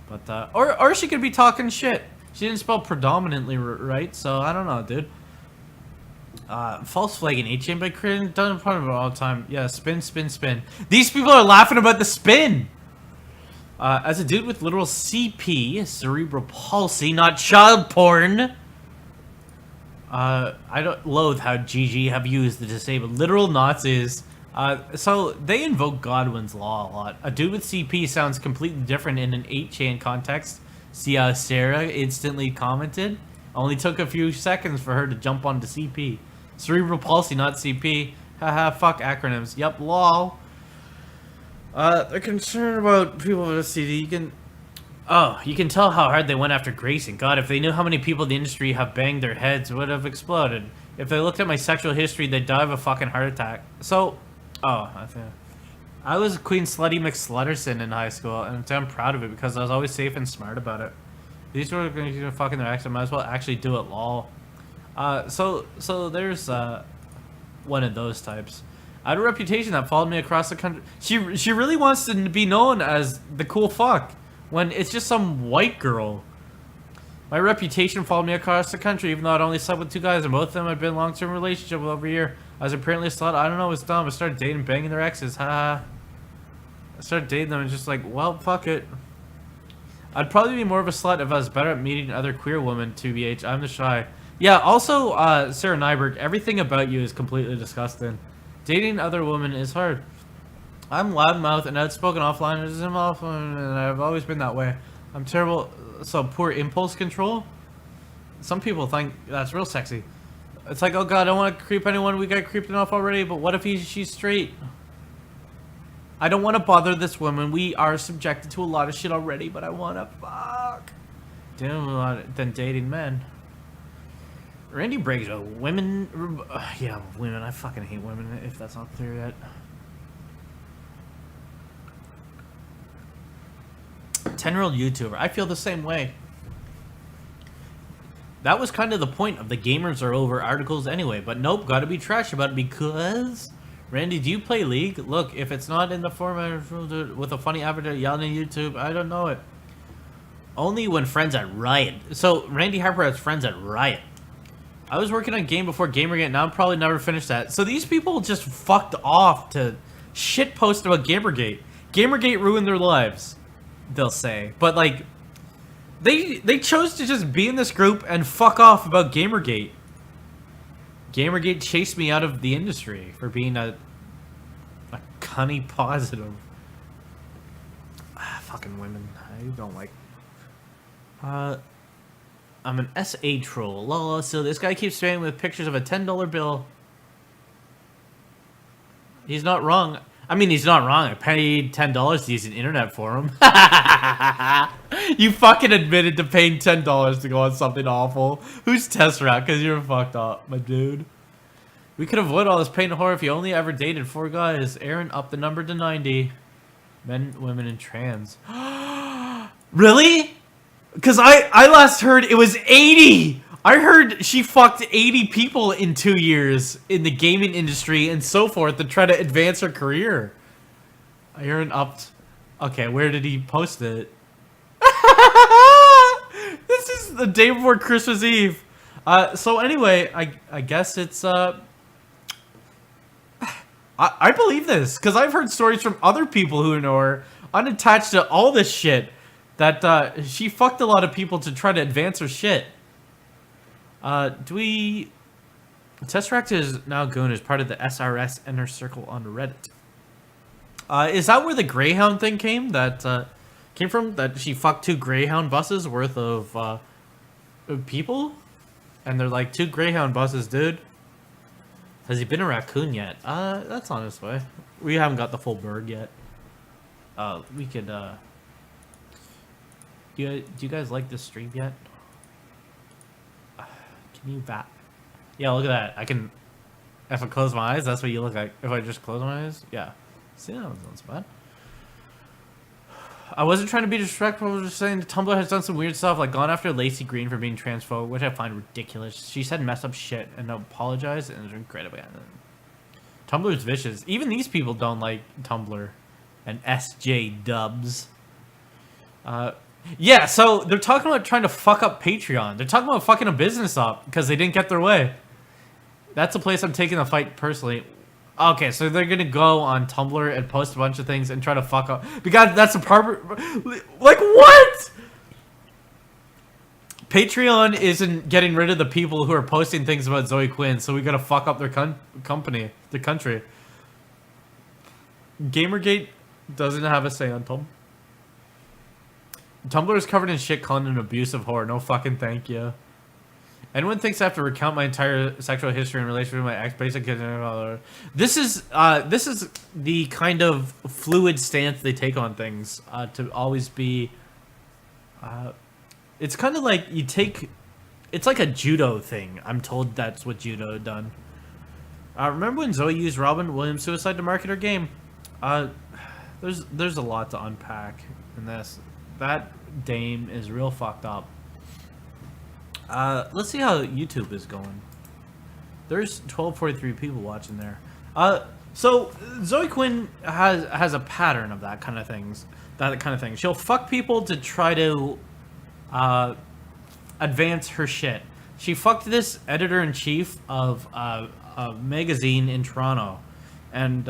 But, or she could be talking shit. She didn't spell predominantly right, so I don't know, dude. False flagging 8chan by creating done in front of it all the time. Yeah, spin, spin, spin. These people are laughing about the spin! As a dude with literal CP, cerebral palsy, not child porn. I don't loathe how GG have used the disabled literal Nazis. So they invoke Godwin's law a lot. A dude with CP sounds completely different in an 8chan context. See how Sarah instantly commented? Only took a few seconds for her to jump onto CP. Cerebral palsy, not CP. Haha, fuck acronyms. Yep, lol. They're concerned about people with a CD. You can tell how hard they went after Grayson. God, if they knew how many people in the industry have banged their heads, would have exploded. If they looked at my sexual history, they'd die of a fucking heart attack. So, I was Queen Slutty McSlutterson in high school, and I'm proud of it because I was always safe and smart about it. These were going to fucking their accent, might as well actually do it, lol. So there's one of those types. I had a reputation that followed me across the country. She really wants to be known as the cool fuck when it's just some white girl. My reputation followed me across the country, even though I'd only slept with 2 guys, and both of them had been in a long-term relationship with over a year. I was apparently a slut. I don't know, it's dumb. I started dating, banging their exes. Haha. I started dating them and just like, well, fuck it. I'd probably be more of a slut if I was better at meeting other queer women, 2BH. I'm the shy. Yeah, also, Sarah Nyberg, everything about you is completely disgusting. Dating other women is hard. I'm loudmouth and outspoken offline, and I've always been that way. I'm terrible, so poor impulse control. Some people think that's real sexy. It's like, oh god, I don't want to creep anyone, we got creeped enough already, but what if she's straight? I don't want to bother this woman, we are subjected to a lot of shit already, but I want to fuck. Damn, a lot than dating men. Randy Briggs, women, yeah, women, I fucking hate women, if that's not clear yet. 10-year-old YouTuber, I feel the same way. That was kind of the point of the gamers are over articles anyway, but nope, gotta be trash about it because... Randy, do you play League? Look, if it's not in the format with a funny avatar yelling at YouTube, I don't know it. Only when friends at Riot. So, Randy Harper has friends at Riot. I was working on Game before Gamergate, now I'll probably never finish that. So these people just fucked off to shitpost about Gamergate. Gamergate ruined their lives, they'll say. But like, they chose to just be in this group and fuck off about Gamergate. Gamergate chased me out of the industry for being a cunny positive. Fucking women, I don't like. I'm an SA troll. Lol. So this guy keeps spamming with pictures of a $10 bill. He's not wrong. I mean, he's not wrong. I paid $10 to use an internet forum. You fucking admitted to paying $10 to go on something awful. Who's Tesseract? Because you're fucked up, my dude. We could avoid all this pain and horror if you only ever dated 4 guys. Aaron, up the number to 90. Men, women, and trans. Really? Because I last heard it was 80! I heard she fucked 80 people in 2 years in the gaming industry and so forth to try to advance her career. Aaron upped... Okay, where did he post it? This is the day before Christmas Eve. So anyway, I guess it's... I believe this, because I've heard stories from other people who know her, unattached to all this shit, that she fucked a lot of people to try to advance her shit. Do we... Tesseract is now going as part of the SRS Inner Circle on Reddit. Is that where the Greyhound thing came? That came from? That she fucked 2 Greyhound buses worth of people? And they're like, 2 Greyhound buses, dude. Has he been a raccoon yet? That's on his way. We haven't got the full bird yet. We could, do you guys like this stream yet? Can you bat? Yeah, look at that. I can If I close my eyes, that's what you look like. If I just close my eyes, yeah. See, that wasn't so bad. I wasn't trying to be disrespectful. I was just saying Tumblr has done some weird stuff, like gone after Lacey Green for being transphobic, which I find ridiculous. She said messed up shit and apologized, and it's incredible. Tumblr's vicious. Even these people don't like Tumblr and SJ Dubs. Yeah, so they're talking about trying to fuck up Patreon. They're talking about fucking a business up because they didn't get their way. That's a place I'm taking the fight personally. Okay, so they're gonna go on Tumblr and post a bunch of things and try to fuck up because that's a part. Like what? Patreon isn't getting rid of the people who are posting things about Zoe Quinn, so we gotta fuck up their company, their country. Gamergate doesn't have a say on Tumblr. Tumblr is covered in shit calling an abusive whore. No fucking thank you. Anyone thinks I have to recount my entire sexual history in relation to my ex, basic kids, this is the kind of fluid stance they take on things. To always be, it's kind of like you take, it's like a judo thing. I'm told that's what judo had done. Remember when Zoe used Robin Williams' suicide to market her game? There's a lot to unpack in this. That dame is real fucked up. Let's see how YouTube is going. There's 1243 people watching there. So Zoe Quinn has a pattern of that kind of things. That kind of thing. She'll fuck people to try to advance her shit. She fucked this editor-in-chief of a magazine in Toronto, and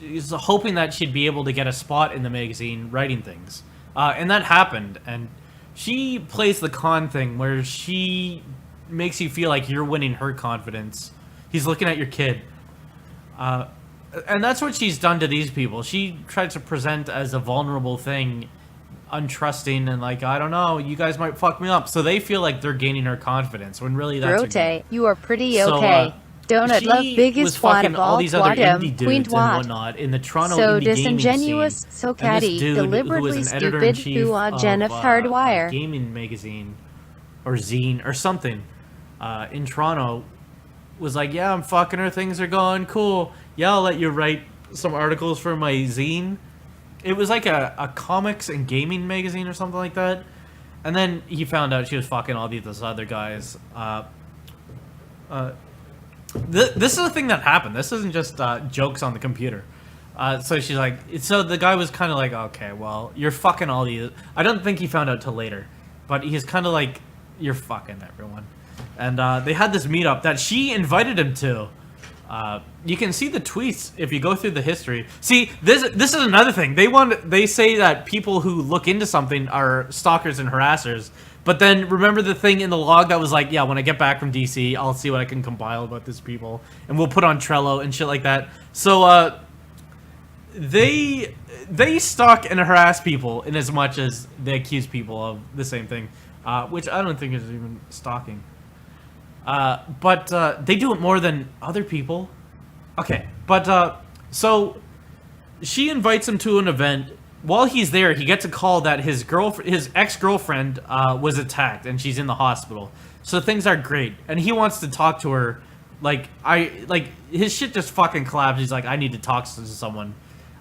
is hoping that she'd be able to get a spot in the magazine writing things. And that happened, and she plays the con thing where she makes you feel like you're winning her confidence. He's looking at your kid. And that's what she's done to these people. She tries to present as a vulnerable thing, untrusting, and like, I don't know, you guys might fuck me up. So they feel like they're gaining her confidence, when really that's Rote, you are pretty okay. Donut love biggest watt of all all these other indie dudes and whatnot in the Toronto so indie disingenuous, gaming scene. so catty, deliberately stupid, who Jennifer Hardwire gaming magazine or zine or something in Toronto was like, yeah, I'm fucking her, things are going cool. Yeah, I'll let you write some articles for my zine. It was like a comics and gaming magazine or something like that. And then he found out she was fucking all these other guys. This is a thing that happened. This isn't just jokes on the computer. So she's like, so the guy was kind of like, okay, well, you're fucking all these. I don't think he found out till later, but he's kind of like, you're fucking everyone. And they had this meetup that she invited him to. You can see the tweets if you go through the history. See, this is another thing. They say that people who look into something are stalkers and harassers. But then remember the thing in the log that was like, yeah, when I get back from DC, I'll see what I can compile about these people, and we'll put on Trello and shit like that. So they stalk and harass people in as much as they accuse people of the same thing, which I don't think is even stalking. But they do it more than other people. Okay, but so she invites him to an event. While he's there, he gets a call that his ex-girlfriend was attacked and she's in the hospital. So things are great, and he wants to talk to her. Like his shit just fucking collapsed. He's like, I need to talk to someone,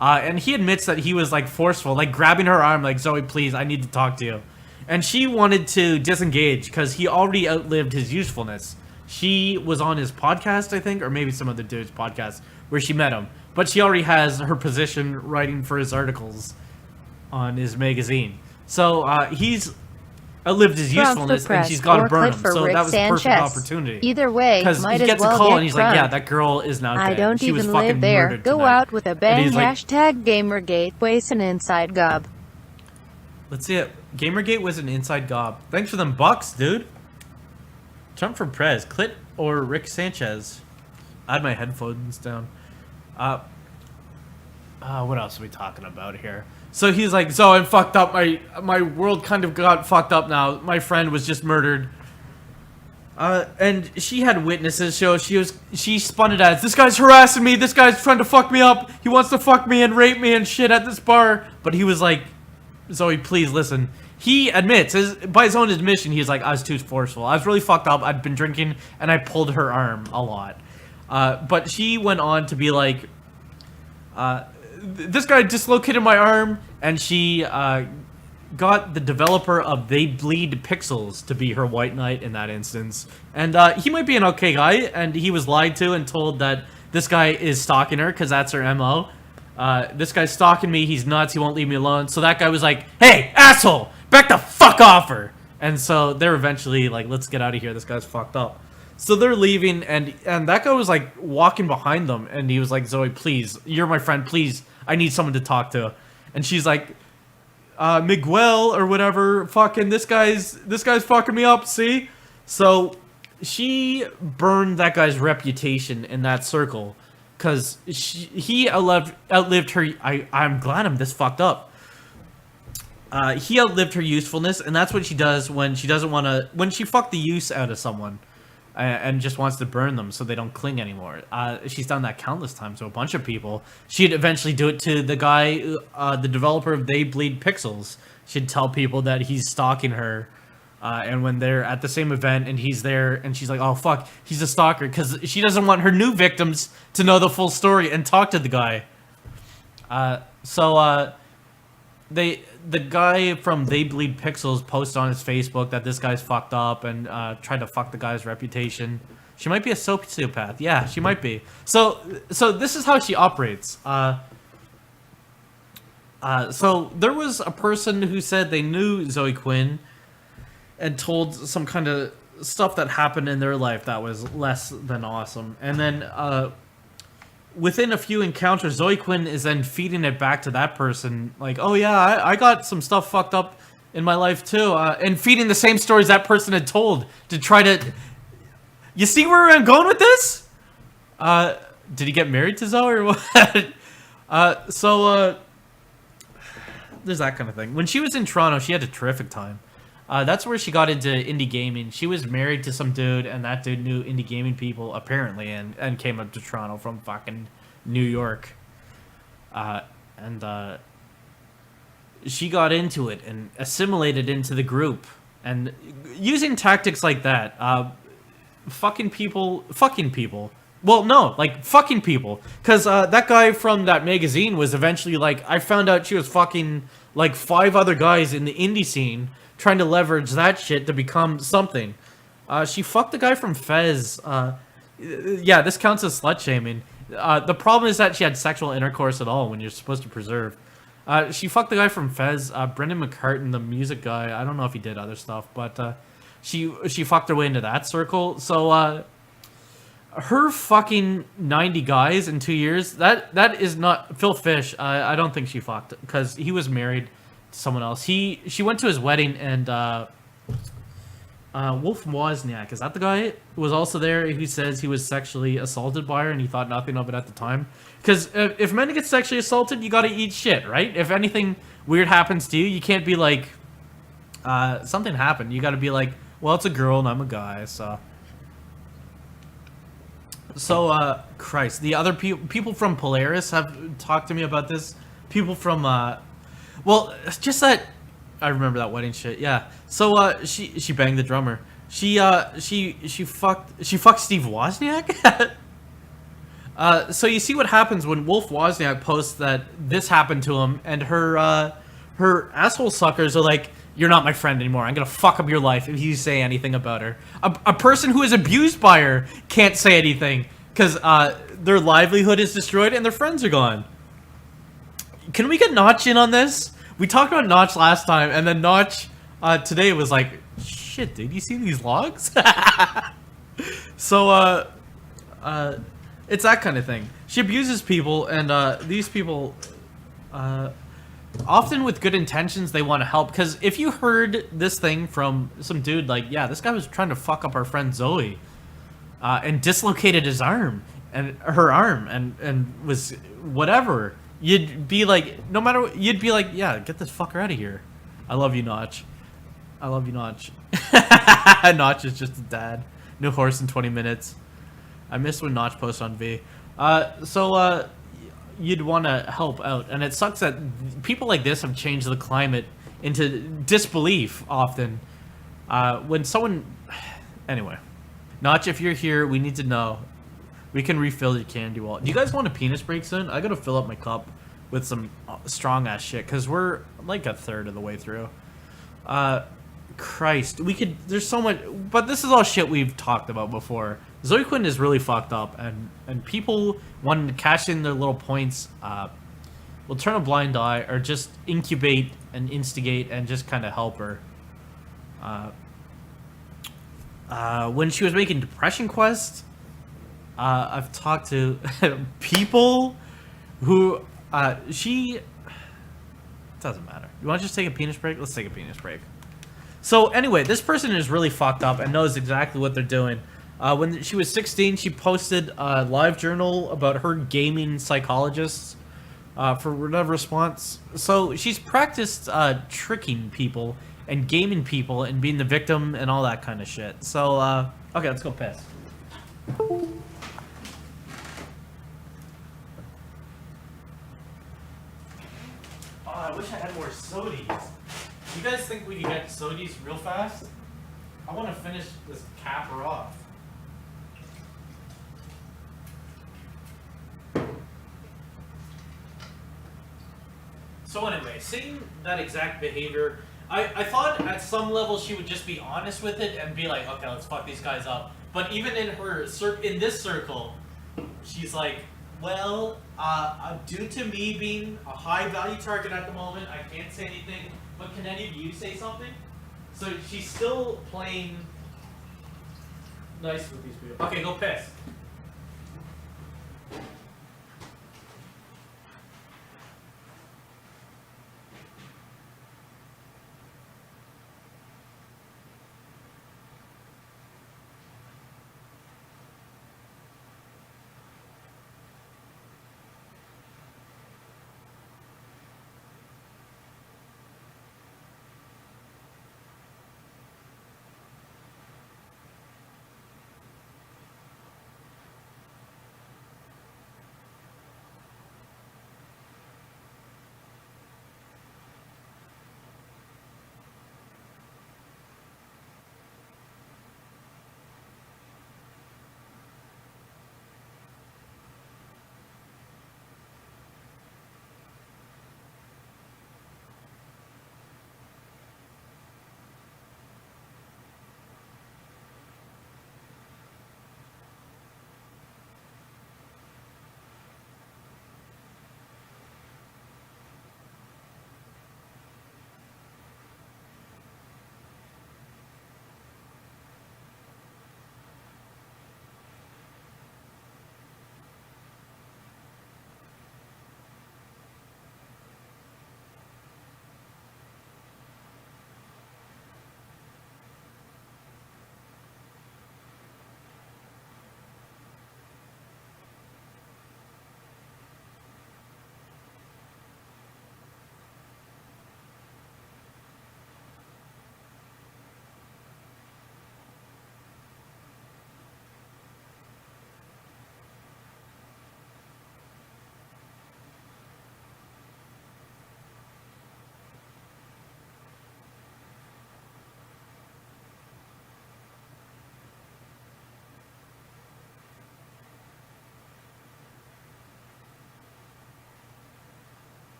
and he admits that he was like forceful, like grabbing her arm, like, Zoe, please, I need to talk to you. And she wanted to disengage because he already outlived his usefulness. She was on his podcast, I think, or maybe some other dude's podcast where she met him, but she already has her position writing for his articles on his magazine. So he's outlived his usefulness, and she's got to burn him. So that was a perfect opportunity. Either way, because he gets a call and he's like, "Yeah, that girl is now dead. I don't she was even fucking live there. murdered Go tonight." out with a bang. Like, Hashtag Gamergate. Waste an inside gob. Let's see it. Gamergate was an inside gob. Thanks for them bucks, dude. Trump for Prez, Clit or Rick Sanchez. I had my headphones down. What else are we talking about here? So he's like, so I'm fucked up. My world kind of got fucked up now. My friend was just murdered. And she had witnesses, so she spun it as, this guy's harassing me. This guy's trying to fuck me up. He wants to fuck me and rape me and shit at this bar. But he was like, Zoe, please listen. He admits, by his own admission, he's like, I was too forceful. I was really fucked up. I'd been drinking and I pulled her arm a lot. But she went on to be like, this guy dislocated my arm, and she got the developer of They Bleed Pixels to be her white knight in that instance. And he might be an okay guy, and he was lied to and told that this guy is stalking her, because that's her MO. This guy's stalking me, he's nuts, he won't leave me alone. So that guy was like, hey, asshole, back the fuck off her! And so they're eventually like, let's get out of here, this guy's fucked up. So they're leaving, and that guy was like walking behind them, and he was like, Zoe, please, you're my friend, please, I need someone to talk to. And she's like, Miguel or whatever, fucking this guy's fucking me up, see? So she burned that guy's reputation in that circle, because he outlived her. I'm glad I'm this fucked up. He outlived her usefulness, and that's what she does when she doesn't want to, when she fucked the use out of someone and just wants to burn them so they don't cling anymore. She's done that countless times to a bunch of people. She'd eventually do it to the guy, the developer of They Bleed Pixels. She'd tell people that he's stalking her, and when they're at the same event and he's there, and she's like, oh fuck, he's a stalker, because she doesn't want her new victims to know the full story and talk to the guy. The guy from They Bleed Pixels posted on his Facebook that this guy's fucked up and tried to fuck the guy's reputation. She might be a sociopath. Yeah, she might be. So this is how she operates. So there was a person who said they knew Zoe Quinn and told some kind of stuff that happened in their life that was less than awesome. And then within a few encounters, Zoe Quinn is then feeding it back to that person, like, oh yeah, I got some stuff fucked up in my life too, and feeding the same stories that person had told to try to... You see where I'm going with this? Did he get married to Zoe or what? There's that kind of thing. When she was in Toronto, she had a terrific time. That's where she got into indie gaming. She was married to some dude, and that dude knew indie gaming people, apparently, and came up to Toronto from fucking New York. She got into it and assimilated into the group. And using tactics like that, fucking people. Well, no, like, fucking people. Because that guy from that magazine was eventually like, I found out she was fucking, like, 5 other guys in the indie scene, trying to leverage that shit to become something. She fucked the guy from Fez. Yeah, this counts as slut-shaming. The problem is that she had sexual intercourse at all when you're supposed to preserve. She fucked the guy from Fez, Brendan McCartan, the music guy. I don't know if he did other stuff, but she fucked her way into that circle. So her fucking 90 guys in 2 years, that is not... Phil Fish, I don't think she fucked, because he was married to someone else. She went to his wedding, and Wolf Wozniak, is that the guy who was also there, who says he was sexually assaulted by her and he thought nothing of it at the time? Because if men get sexually assaulted, you gotta eat shit, right? If anything weird happens to you, you can't be like, something happened. You gotta be like, well, it's a girl and I'm a guy, so... Christ, the other people from Polaris have talked to me about this. People from, well, just that, I remember that wedding shit, yeah. So, she banged the drummer. She fucked Steve Wozniak? So you see what happens when Wolf Wozniak posts that this happened to him, and her asshole suckers are like, you're not my friend anymore. I'm gonna fuck up your life if you say anything about her. A person who is abused by her can't say anything because their livelihood is destroyed and their friends are gone. Can we get Notch in on this? We talked about Notch last time, and then Notch today was like, shit, dude, you see these logs? So, it's that kind of thing. She abuses people, and these people... often with good intentions, they want to help. Because if you heard this thing from some dude like, yeah, this guy was trying to fuck up our friend Zoe, and dislocated his arm, and her arm, and was whatever, you'd be like, no matter what, you'd be like, yeah, get this fucker out of here. I love you, Notch. I love you, Notch. Notch is just a dad. No horse in 20 minutes. I miss when Notch posts on V. You'd want to help out, and it sucks that people like this have changed the climate into disbelief often. When someone... Anyway. Notch, if you're here, we need to know. We can refill your candy wallet. Do you guys want a penis break soon? I gotta fill up my cup with some strong ass shit because we're like a third of the way through. Christ, we could. There's so much, but this is all shit we've talked about before. Zoe Quinn is really fucked up, and people wanting to cash in their little points will turn a blind eye or just incubate and instigate and just kind of help her. When she was making Depression Quest, I've talked to people who she doesn't matter. You want to just take a penis break? Let's take a penis break. So anyway, this person is really fucked up and knows exactly what they're doing. When she was 16, she posted a live journal about her gaming psychologists for whatever response. So she's practiced tricking people and gaming people and being the victim and all that kind of shit. So, okay, let's go piss. Oh, I wish I had more sodies. You guys think we can get sodies real fast? I want to finish this capper off. So anyway, seeing that exact behavior, I thought at some level she would just be honest with it and be like, okay, let's fuck these guys up. But even in her in this circle, she's like, well, due to me being a high value target at the moment, I can't say anything. But can any of you say something? So she's still playing nice with these people. Okay, go piss.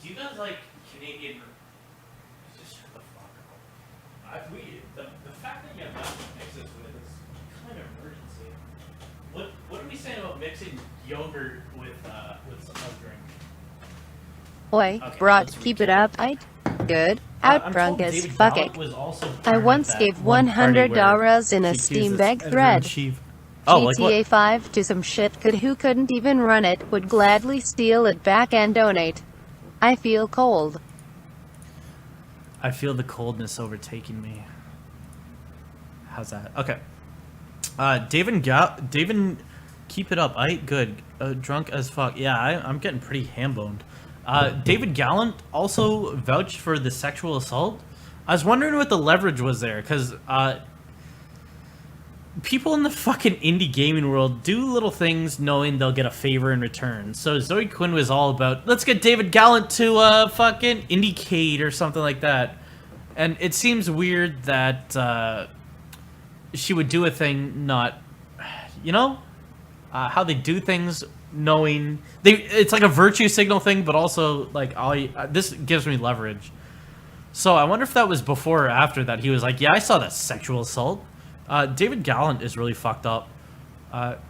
Do you guys like Canadian? Just shut the fuck up. The fact that you have nothing to mix this with is kind of emergency. What are we saying about mixing yogurt with some other drink? Oi, Okay, brought, let's keep reach it up. I good. Out I'm drunk told as David fuck Gallup it. was also I part of once that gave one party where $100 in a she accused Steam this bag editor-in-chief thread. Oh, like what? GTA 5 to some shit who couldn't even run it, would gladly steal it back and donate. I feel cold. I feel the coldness overtaking me. How's that? Okay. David, keep it up. Good. Drunk as fuck. Yeah, I'm getting pretty ham-boned. David Gallant also vouched for the sexual assault. I was wondering what the leverage was there, because people in the fucking indie gaming world do little things knowing they'll get a favor in return. So Zoe Quinn was all about, let's get David Gallant to fucking Indiecade or something like that. And it seems weird that she would do a thing not, you know, how they do things knowing it's like a virtue signal thing, but also like this gives me leverage. So I wonder if that was before or after that he was like, yeah, I saw that sexual assault. David Gallant is really fucked up.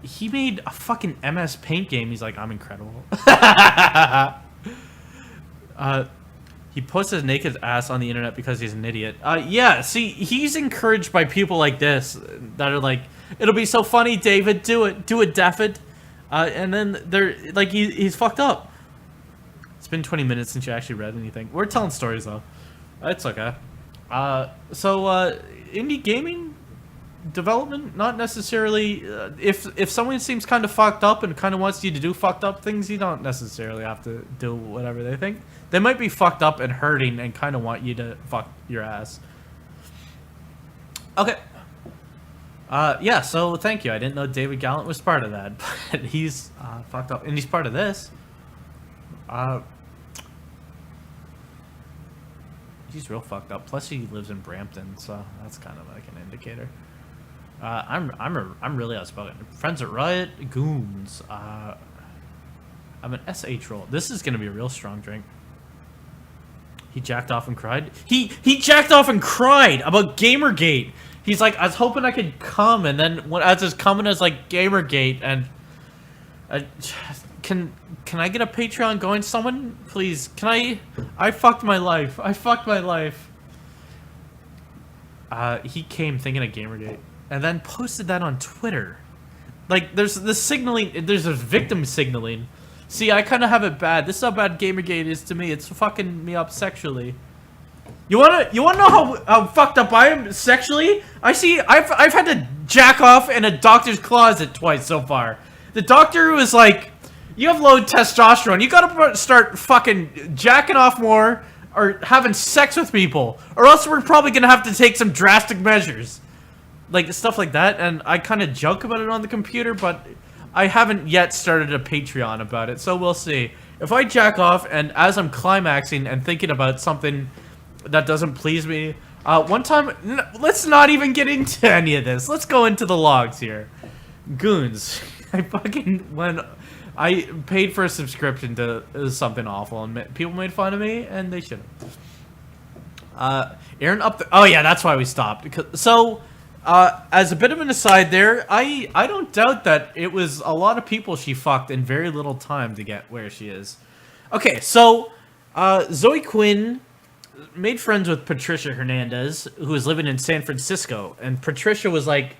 He made a fucking MS Paint game. He's like, I'm incredible. He posts his naked ass on the internet because he's an idiot. Yeah, see, he's encouraged by people like this that are like, it'll be so funny, David, do it, Daffod. And then they're like, he's fucked up. It's been 20 minutes since you actually read anything. We're telling stories though. It's okay. So indie gaming development, not necessarily. If someone seems kind of fucked up and kind of wants you to do fucked up things, you don't necessarily have to do whatever they think. They might be fucked up and hurting and kind of want you to fuck your ass. Okay. Yeah, so thank you. I didn't know David Gallant was part of that, but he's fucked up, and he's part of this. He's real fucked up. Plus, he lives in Brampton, so that's kind of like an indicator. I'm really outspoken. Friends at Riot, goons. I'm an SH roll. This is gonna be a real strong drink. He jacked off and cried. He jacked off and cried about Gamergate. He's like, I was hoping I could come, and then when as it's coming as like Gamergate, and can I get a Patreon going? Someone, please. Can I? I fucked my life. He came thinking of Gamergate, and then posted that on Twitter. Like, there's the signaling. There's a victim signaling. See, I kind of have it bad. This is how bad Gamergate is to me. It's fucking me up sexually. You wanna know how fucked up I am sexually? I've had to jack off in a doctor's closet twice so far. The doctor was like, you have low testosterone. You gotta start fucking jacking off more or having sex with people, or else we're probably gonna have to take some drastic measures. Like, stuff like that, and I kind of joke about it on the computer, but I haven't yet started a Patreon about it, so we'll see. If I jack off, and as I'm climaxing and thinking about something that doesn't please me, one time, let's not even get into any of this. Let's go into the logs here. Goons. I paid for a subscription to something awful, and people made fun of me, and they shouldn't. Aaron oh yeah, that's why we stopped. So, as a bit of an aside there, I don't doubt that it was a lot of people she fucked in very little time to get where she is. Okay, so, Zoe Quinn made friends with Patricia Hernandez, who was living in San Francisco, and Patricia was like,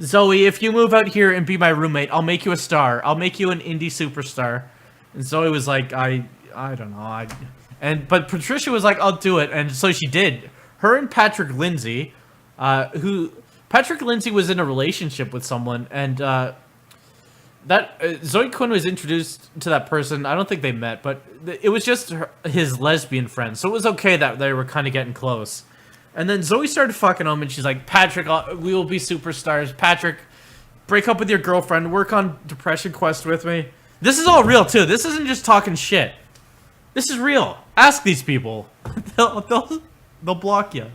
Zoe, if you move out here and be my roommate, I'll make you a star. I'll make you an indie superstar. And Zoe was like, I don't know. But Patricia was like, I'll do it. And so she did. Her and Patrick Lindsay, Patrick Lindsay was in a relationship with someone, and Zoe Quinn was introduced to that person. I don't think they met, but it was just his lesbian friend. So it was okay that they were kind of getting close. And then Zoe started fucking him, and she's like, Patrick, we will be superstars. Patrick, break up with your girlfriend. Work on Depression Quest with me. This is all real, too. This isn't just talking shit. This is real. Ask these people. they'll block you.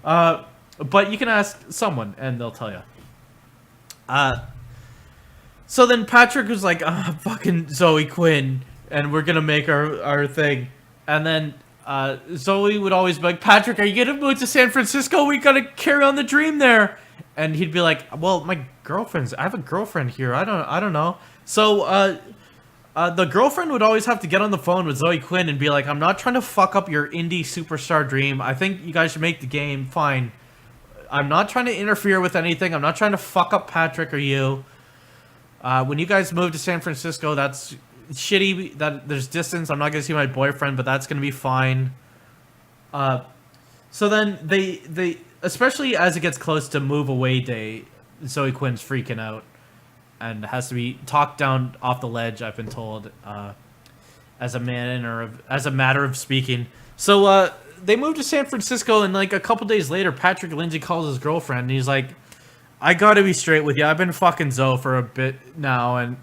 But you can ask someone, and they'll tell you. So then Patrick was like, fucking Zoe Quinn, and we're gonna make our thing. And then Zoe would always be like, Patrick, are you gonna move to San Francisco? We gotta carry on the dream there. And he'd be like, well, I have a girlfriend here. I don't know. So the girlfriend would always have to get on the phone with Zoe Quinn and be like, I'm not trying to fuck up your indie superstar dream. I think you guys should make the game. Fine. I'm not trying to interfere with anything. I'm not trying to fuck up Patrick or you. When you guys move to San Francisco, that's shitty that there's distance. I'm not gonna see my boyfriend, but that's gonna be fine. So then they especially as it gets close to move away day, Zoe Quinn's freaking out and has to be talked down off the ledge. I've been told, as a matter of speaking. So they moved to San Francisco, and like a couple days later, Patrick Lindsay calls his girlfriend, and he's like, "I gotta be straight with you. I've been fucking Zoe for a bit now, and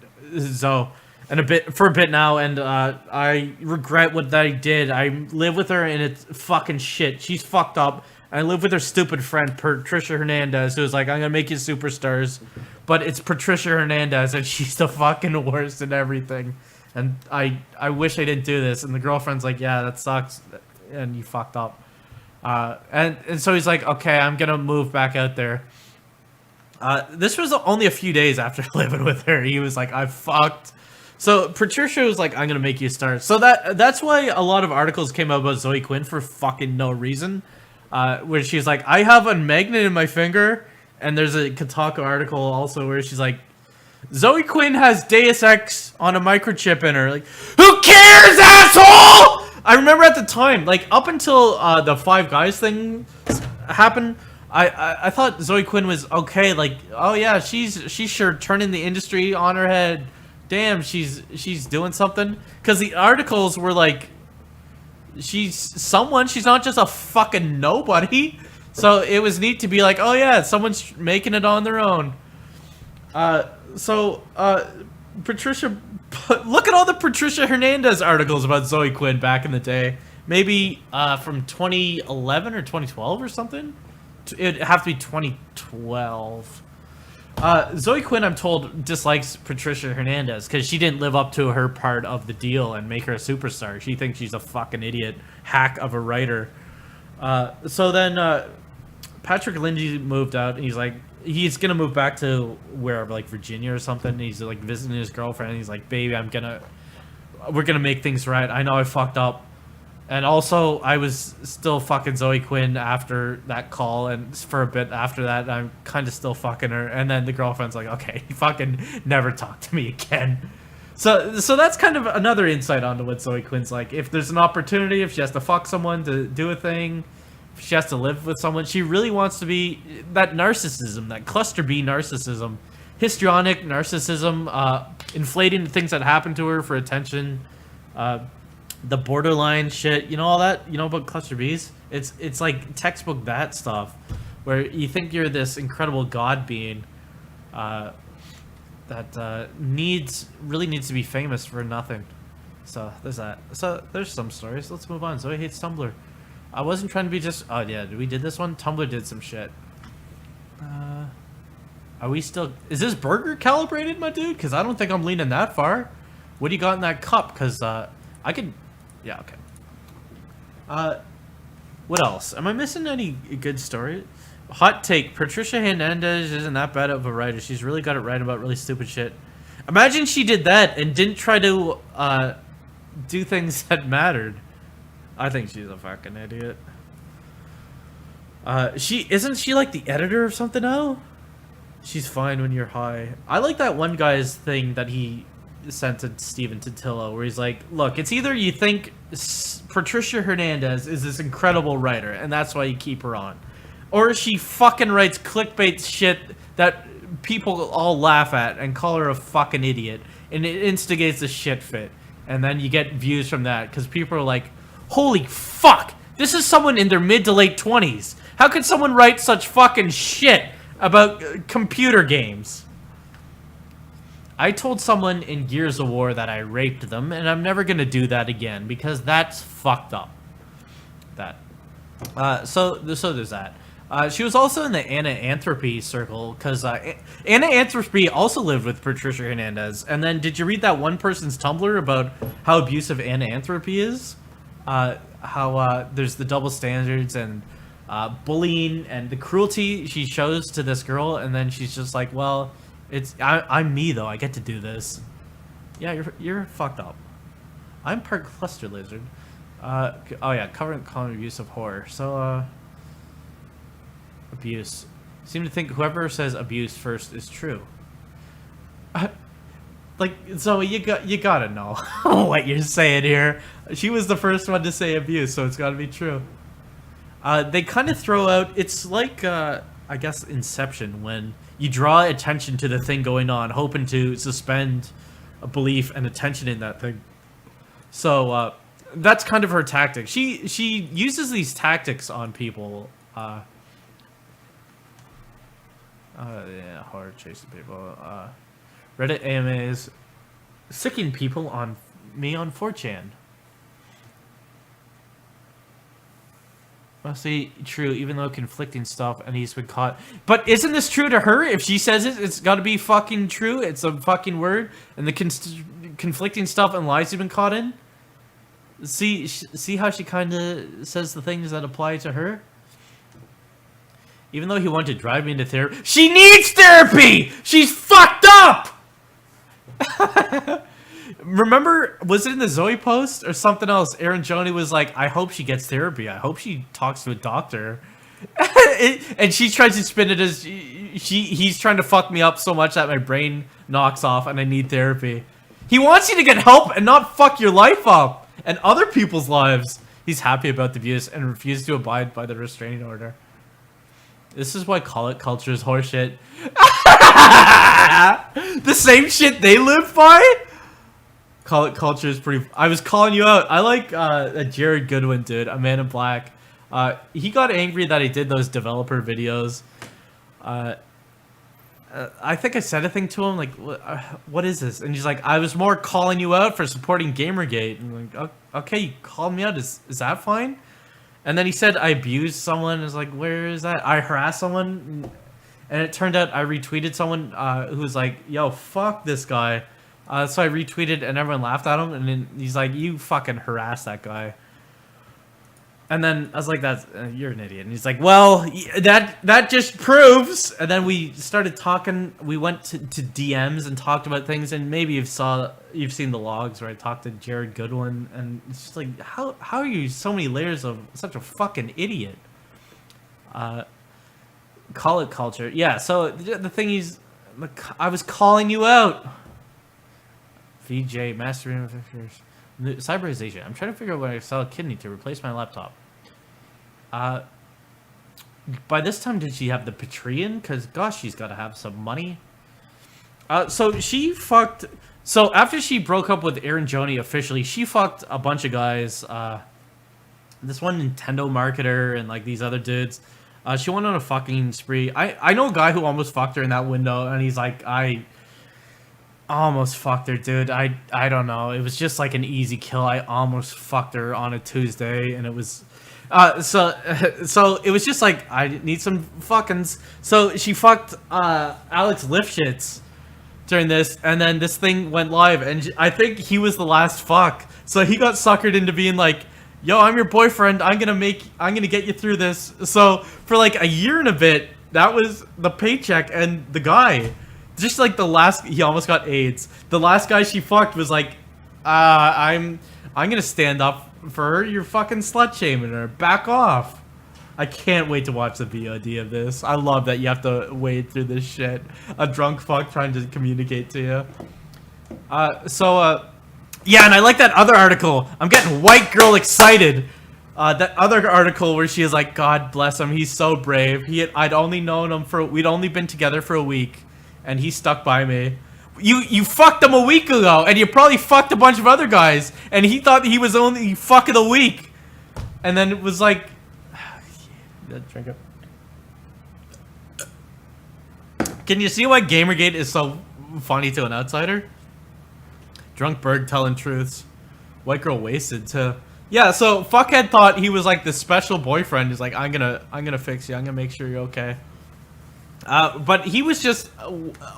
I regret what I did. I live with her, and it's fucking shit. She's fucked up. I live with her stupid friend Patricia Hernandez, who's like, I'm gonna make you superstars, but it's Patricia Hernandez, and she's the fucking worst and everything. And I wish I didn't do this." And the girlfriend's like, "Yeah, that sucks, and you fucked up." And so he's like, "Okay, I'm gonna move back out there." This was only a few days after living with her. He was like, "I fucked." So Patricia was like, "I'm gonna make you a star." So that's why a lot of articles came out about Zoe Quinn for fucking no reason. Where she's like, "I have a magnet in my finger," and there's a Kotaku article also where she's like, "Zoe Quinn has Deus Ex on a microchip in her." Like, who cares, asshole? I remember at the time, like up until the Five Guys thing happened, I thought Zoe Quinn was okay. Like, oh yeah, she's sure turning the industry on her head. Damn, she's doing something. Because the articles were like, she's someone. She's not just a fucking nobody. So it was neat to be like, oh yeah, someone's making it on their own. Patricia, look at all the Patricia Hernandez articles about Zoe Quinn back in the day. Maybe from 2011 or 2012 or something. It'd have to be 2012. Zoe Quinn, I'm told, dislikes Patricia Hernandez because she didn't live up to her part of the deal and make her a superstar. She thinks she's a fucking idiot hack of a writer. So then Patrick Lindsay moved out, and he's gonna move back to wherever, like Virginia or something. He's like visiting his girlfriend, and he's like, "Baby, we're gonna make things right. I know I fucked up." And also, I was still fucking Zoe Quinn after that call, and for a bit after that, I'm kind of still fucking her. And then the girlfriend's like, "Okay, you fucking never talk to me again." So that's kind of another insight onto what Zoe Quinn's like. If there's an opportunity, if she has to fuck someone to do a thing, if she has to live with someone, she really wants to be that narcissism, that cluster B narcissism, histrionic narcissism, inflating the things that happen to her for attention, the borderline shit, you know, all that, you know, about cluster Bs. It's like textbook that stuff, where you think you're this incredible god being that really needs to be famous for nothing. So there's that. So there's some stories. Let's move on. Zoe hates Tumblr. I wasn't trying to be just. Oh yeah, we did this one. Tumblr did some shit. Are we still? Is this burger calibrated, my dude? Because I don't think I'm leaning that far. What do you got in that cup? Because I could. Yeah, okay. What else? Am I missing any good story? Hot take: Patricia Hernandez isn't that bad of a writer. She's really got it right about really stupid shit. Imagine she did that and didn't try to do things that mattered. I think she's a fucking idiot. Isn't she like the editor or something now? She's fine when you're high. I like that one guy's thing that he sent to Steven Totillo, where he's like, look, it's either you think Patricia Hernandez is this incredible writer and that's why you keep her on, or she fucking writes clickbait shit that people all laugh at and call her a fucking idiot, and it instigates a shit fit, and then you get views from that because people are like, holy fuck, this is someone in their mid to late 20s. How could someone write such fucking shit about computer games? I told someone in Gears of War that I raped them, and I'm never gonna do that again because that's fucked up. So there's that. She was also in the Anna Anthropy circle because Anna Anthropy also lived with Patricia Hernandez. And then, did you read that one person's Tumblr about how abusive Anna Anthropy is? How there's the double standards and bullying and the cruelty she shows to this girl, and then she's just like, well, I'm me though. I get to do this. Yeah, you're fucked up. I'm part cluster lizard. Oh yeah, covering common abuse of horror. So abuse. Seem to think whoever says abuse first is true. Like, Zoe, you gotta know what you're saying here. She was the first one to say abuse, so it's gotta be true. They kind of throw out, it's like, I guess, Inception, when you draw attention to the thing going on, hoping to suspend a belief and attention in that thing. So, that's kind of her tactic. She uses these tactics on people. Yeah, hard chasing people. Reddit AMAs sicking people on me on 4chan. Mostly true, even though conflicting stuff, and he's been caught. But isn't this true to her? If she says it, it's got to be fucking true. It's a fucking word, and the conflicting stuff and lies he's been caught in. See how she kind of says the things that apply to her. Even though he wanted to drive me into therapy, she needs therapy. She's fucked up. Remember, was it in the Zoe post or something else? Aaron Joni was like, I hope she gets therapy. I hope she talks to a doctor. And she tries to spin it as he's trying to fuck me up so much that my brain knocks off and I need therapy. He wants you to get help and not fuck your life up and other people's lives. He's happy about the abuse and refuses to abide by the restraining order. This is why call it culture is horseshit. The same shit they live by? Call it culture is pretty... I was calling you out. I like a Jared Goodwin dude, a man in black. He got angry that I did those developer videos. I think I said a thing to him, like, what is this? And he's like, I was more calling you out for supporting Gamergate. And I'm like, okay, you called me out. Is that fine? And then he said I abused someone. I was like, where is that? I harassed someone. And it turned out I retweeted someone who was like, yo, fuck this guy. So I retweeted and everyone laughed at him. And then he's like, you fucking harassed that guy. And then I was like, "That's you're an idiot." And he's like, "Well, that just proves." And then we started talking. We went to DMs and talked about things. And maybe you've seen the logs where I talked to Jared Goodwin. And it's just like, how are you so many layers of such a fucking idiot? Call it culture, yeah. So the thing is, I was calling you out. VJ mastering pictures. Cyberization. I'm trying to figure out when I sell a kidney to replace my laptop. By this time, did she have the Patreon? Because, gosh, she's got to have some money. So she fucked... So after she broke up with Aaron Joni officially, she fucked a bunch of guys. This one Nintendo marketer and, like, these other dudes. She went on a fucking spree. I know a guy who almost fucked her in that window, and he's like, I almost fucked her, dude. I don't know. It was just like an easy kill. I almost fucked her on a Tuesday, and it was so it was just like I need some fuckings. So she fucked Alex Lifshitz during this, and then this thing went live, and I think he was the last fuck. So he got suckered into being like, "Yo, I'm your boyfriend. I'm gonna get you through this." So for like a year and a bit, that was the paycheck, and the guy. Just like the last, he almost got AIDS. The last guy she fucked was like, I'm gonna stand up for her. You're fucking slut shaming her. Back off. I can't wait to watch the VOD of this. I love that you have to wade through this shit. A drunk fuck trying to communicate to you. Yeah, and I like that other article. I'm getting white girl excited. That other article where she is like, God bless him. He's so brave. I'd only known him we'd only been together for a week. And he stuck by me. You fucked him a week ago, and you probably fucked a bunch of other guys, and he thought he was only fuck of the week. And then it was like, drink it. Can you see why Gamergate is so funny to an outsider? Drunk bird telling truths. White girl wasted too. Yeah, so fuckhead thought he was like the special boyfriend. He's like, I'm gonna fix you. I'm gonna make sure you're okay. But he was just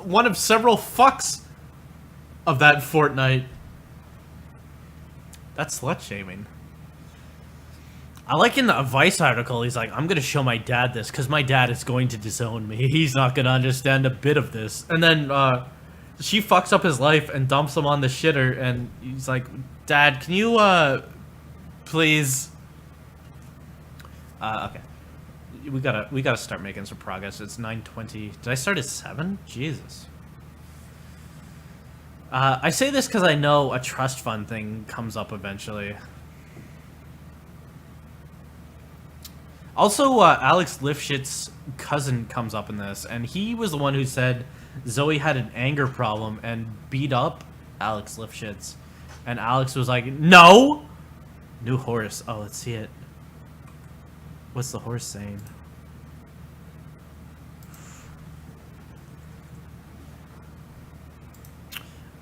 one of several fucks of that fortnight. That's slut shaming. I like in the Vice article, he's like, I'm going to show my dad this because my dad is going to disown me. He's not going to understand a bit of this. And then she fucks up his life and dumps him on the shitter. And he's like, Dad, can you please... okay. We gotta start making some progress. It's 9:20. Did I start at 7? Jesus. I say this because I know a trust fund thing comes up eventually. Also, Alex Lifshit's cousin comes up in this, and he was the one who said Zoe had an anger problem and beat up Alex Lifshitz. And Alex was like, no! New horse. Oh, let's see it. What's the horse saying?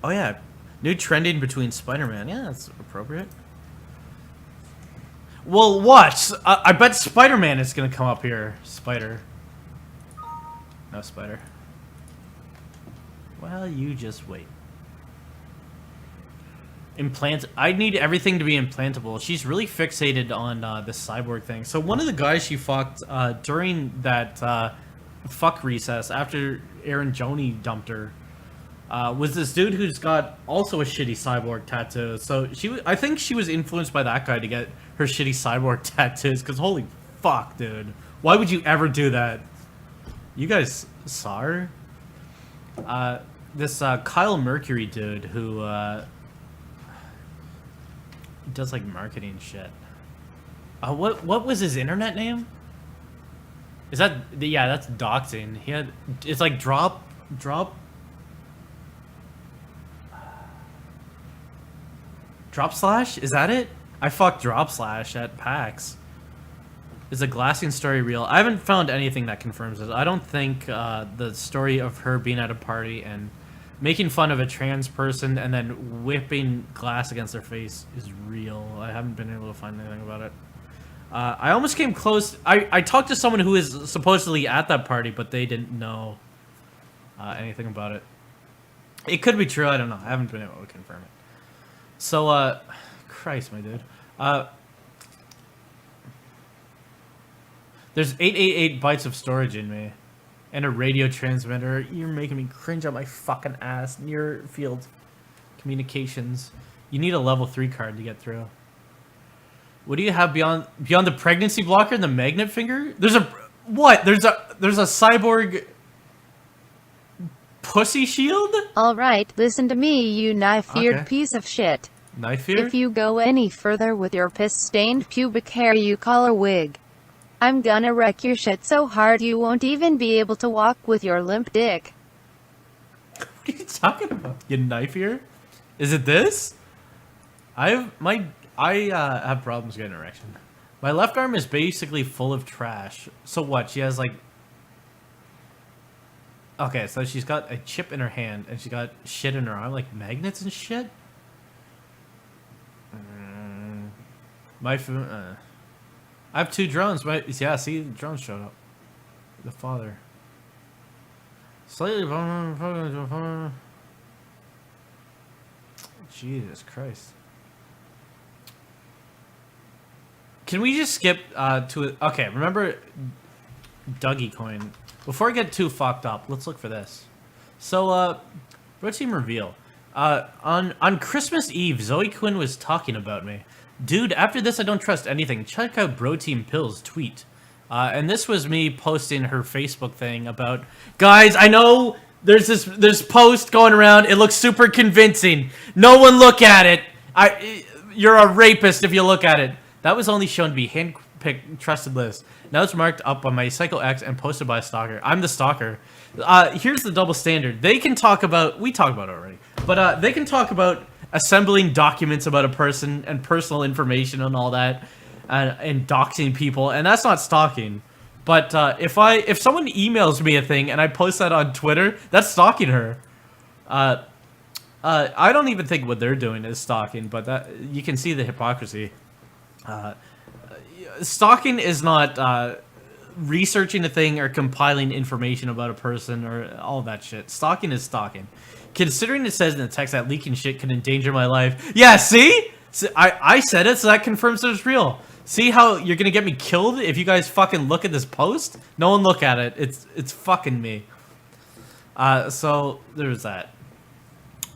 Oh yeah, new trending between Spider-Man. Yeah, that's appropriate. Well, what? I bet Spider-Man is gonna come up here. Spider. No spider. Well, you just wait. Implant. I need everything to be implantable. She's really fixated on the cyborg thing. So one of the guys she fucked during that fuck recess after Aaron Joni dumped her. Was this dude who's got also a shitty cyborg tattoo. So I think she was influenced by that guy to get her shitty cyborg tattoos. Because holy fuck, dude. Why would you ever do that? You guys saw her? This Kyle Mercury dude who does like marketing shit. What was his internet name? Is that... Yeah, that's doxing. He had... It's like drop... Drop Slash? Is that it? I fucked Drop Slash at PAX. Is the glassing story real? I haven't found anything that confirms it. I don't think the story of her being at a party and making fun of a trans person and then whipping glass against their face is real. I haven't been able to find anything about it. I almost came close. I talked to someone who is supposedly at that party, but they didn't know anything about it. It could be true. I don't know. I haven't been able to confirm it. So, Christ, my dude. There's 888 bytes of storage in me. And a radio transmitter. You're making me cringe on my fucking ass. Near field communications. You need a level 3 card to get through. What do you have beyond the pregnancy blocker and the magnet finger? There's a... What? There's a cyborg... pussy shield? Alright, listen to me, you knife-eared piece of shit. Knife-eared? If you go any further with your piss-stained pubic hair you call a wig, I'm gonna wreck your shit so hard you won't even be able to walk with your limp dick. What are you talking about? You knife-ear? Is it this? I have problems getting erection. My left arm is basically full of trash. So what? She has like... Okay, so she's got a chip in her hand, and she got shit in her arm, like magnets and shit? My phone... I have 2 drones. Yeah, see, the drones showed up. The father. Slightly... Jesus Christ. Can we just skip to... Okay, remember Dougie Coin? Before I get too fucked up, let's look for this. So, Bro Team reveal. On Christmas Eve, Zoe Quinn was talking about me. Dude, after this I don't trust anything. Check out Bro Team Pills tweet. And this was me posting her Facebook thing about... Guys, I know there's this post going around. It looks super convincing. No one look at it. You're a rapist if you look at it. That was only shown to be handpicked trusted list. Now it's marked up on my Psycho X and posted by a stalker. I'm the stalker. Here's the double standard. They can talk about... We talked about it already. But they can talk about assembling documents about a person and personal information and all that. And doxing people. And that's not stalking. But if someone emails me a thing and I post that on Twitter, that's stalking her. I don't even think what they're doing is stalking. But that you can see the hypocrisy. Stalking is not researching a thing or compiling information about a person or all that shit. Stalking is stalking. Considering it says in the text that leaking shit can endanger my life. Yeah, see? I said it, so that confirms that it's real. See how you're gonna get me killed if you guys fucking look at this post? No one look at it. It's fucking me. So there's that.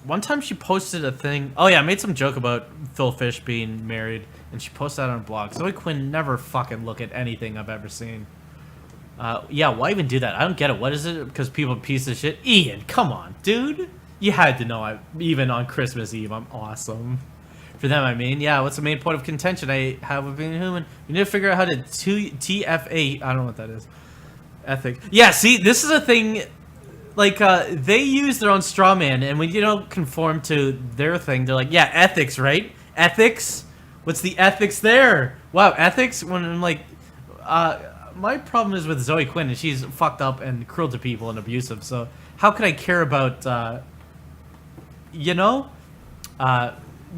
One time she posted a thing. Oh yeah, I made some joke about Phil Fish being married, and she posted that on her blog. Zoe Quinn never fucking look at anything I've ever seen. Yeah, why even do that? I don't get it. What is it? Because people are pieces of shit. Ian, come on, dude. You had to know, even on Christmas Eve, I'm awesome. For them, I mean, yeah, what's the main point of contention I have with being human? We need to figure out how to TFA, I don't know what that is. Ethic. Yeah, see, this is a thing, like, they use their own straw man, and when you don't conform to their thing, they're like, yeah, ethics, right? Ethics? What's the ethics there? Wow, ethics? When I'm like, my problem is with Zoe Quinn, and she's fucked up and cruel to people and abusive, so how could I care about, you know?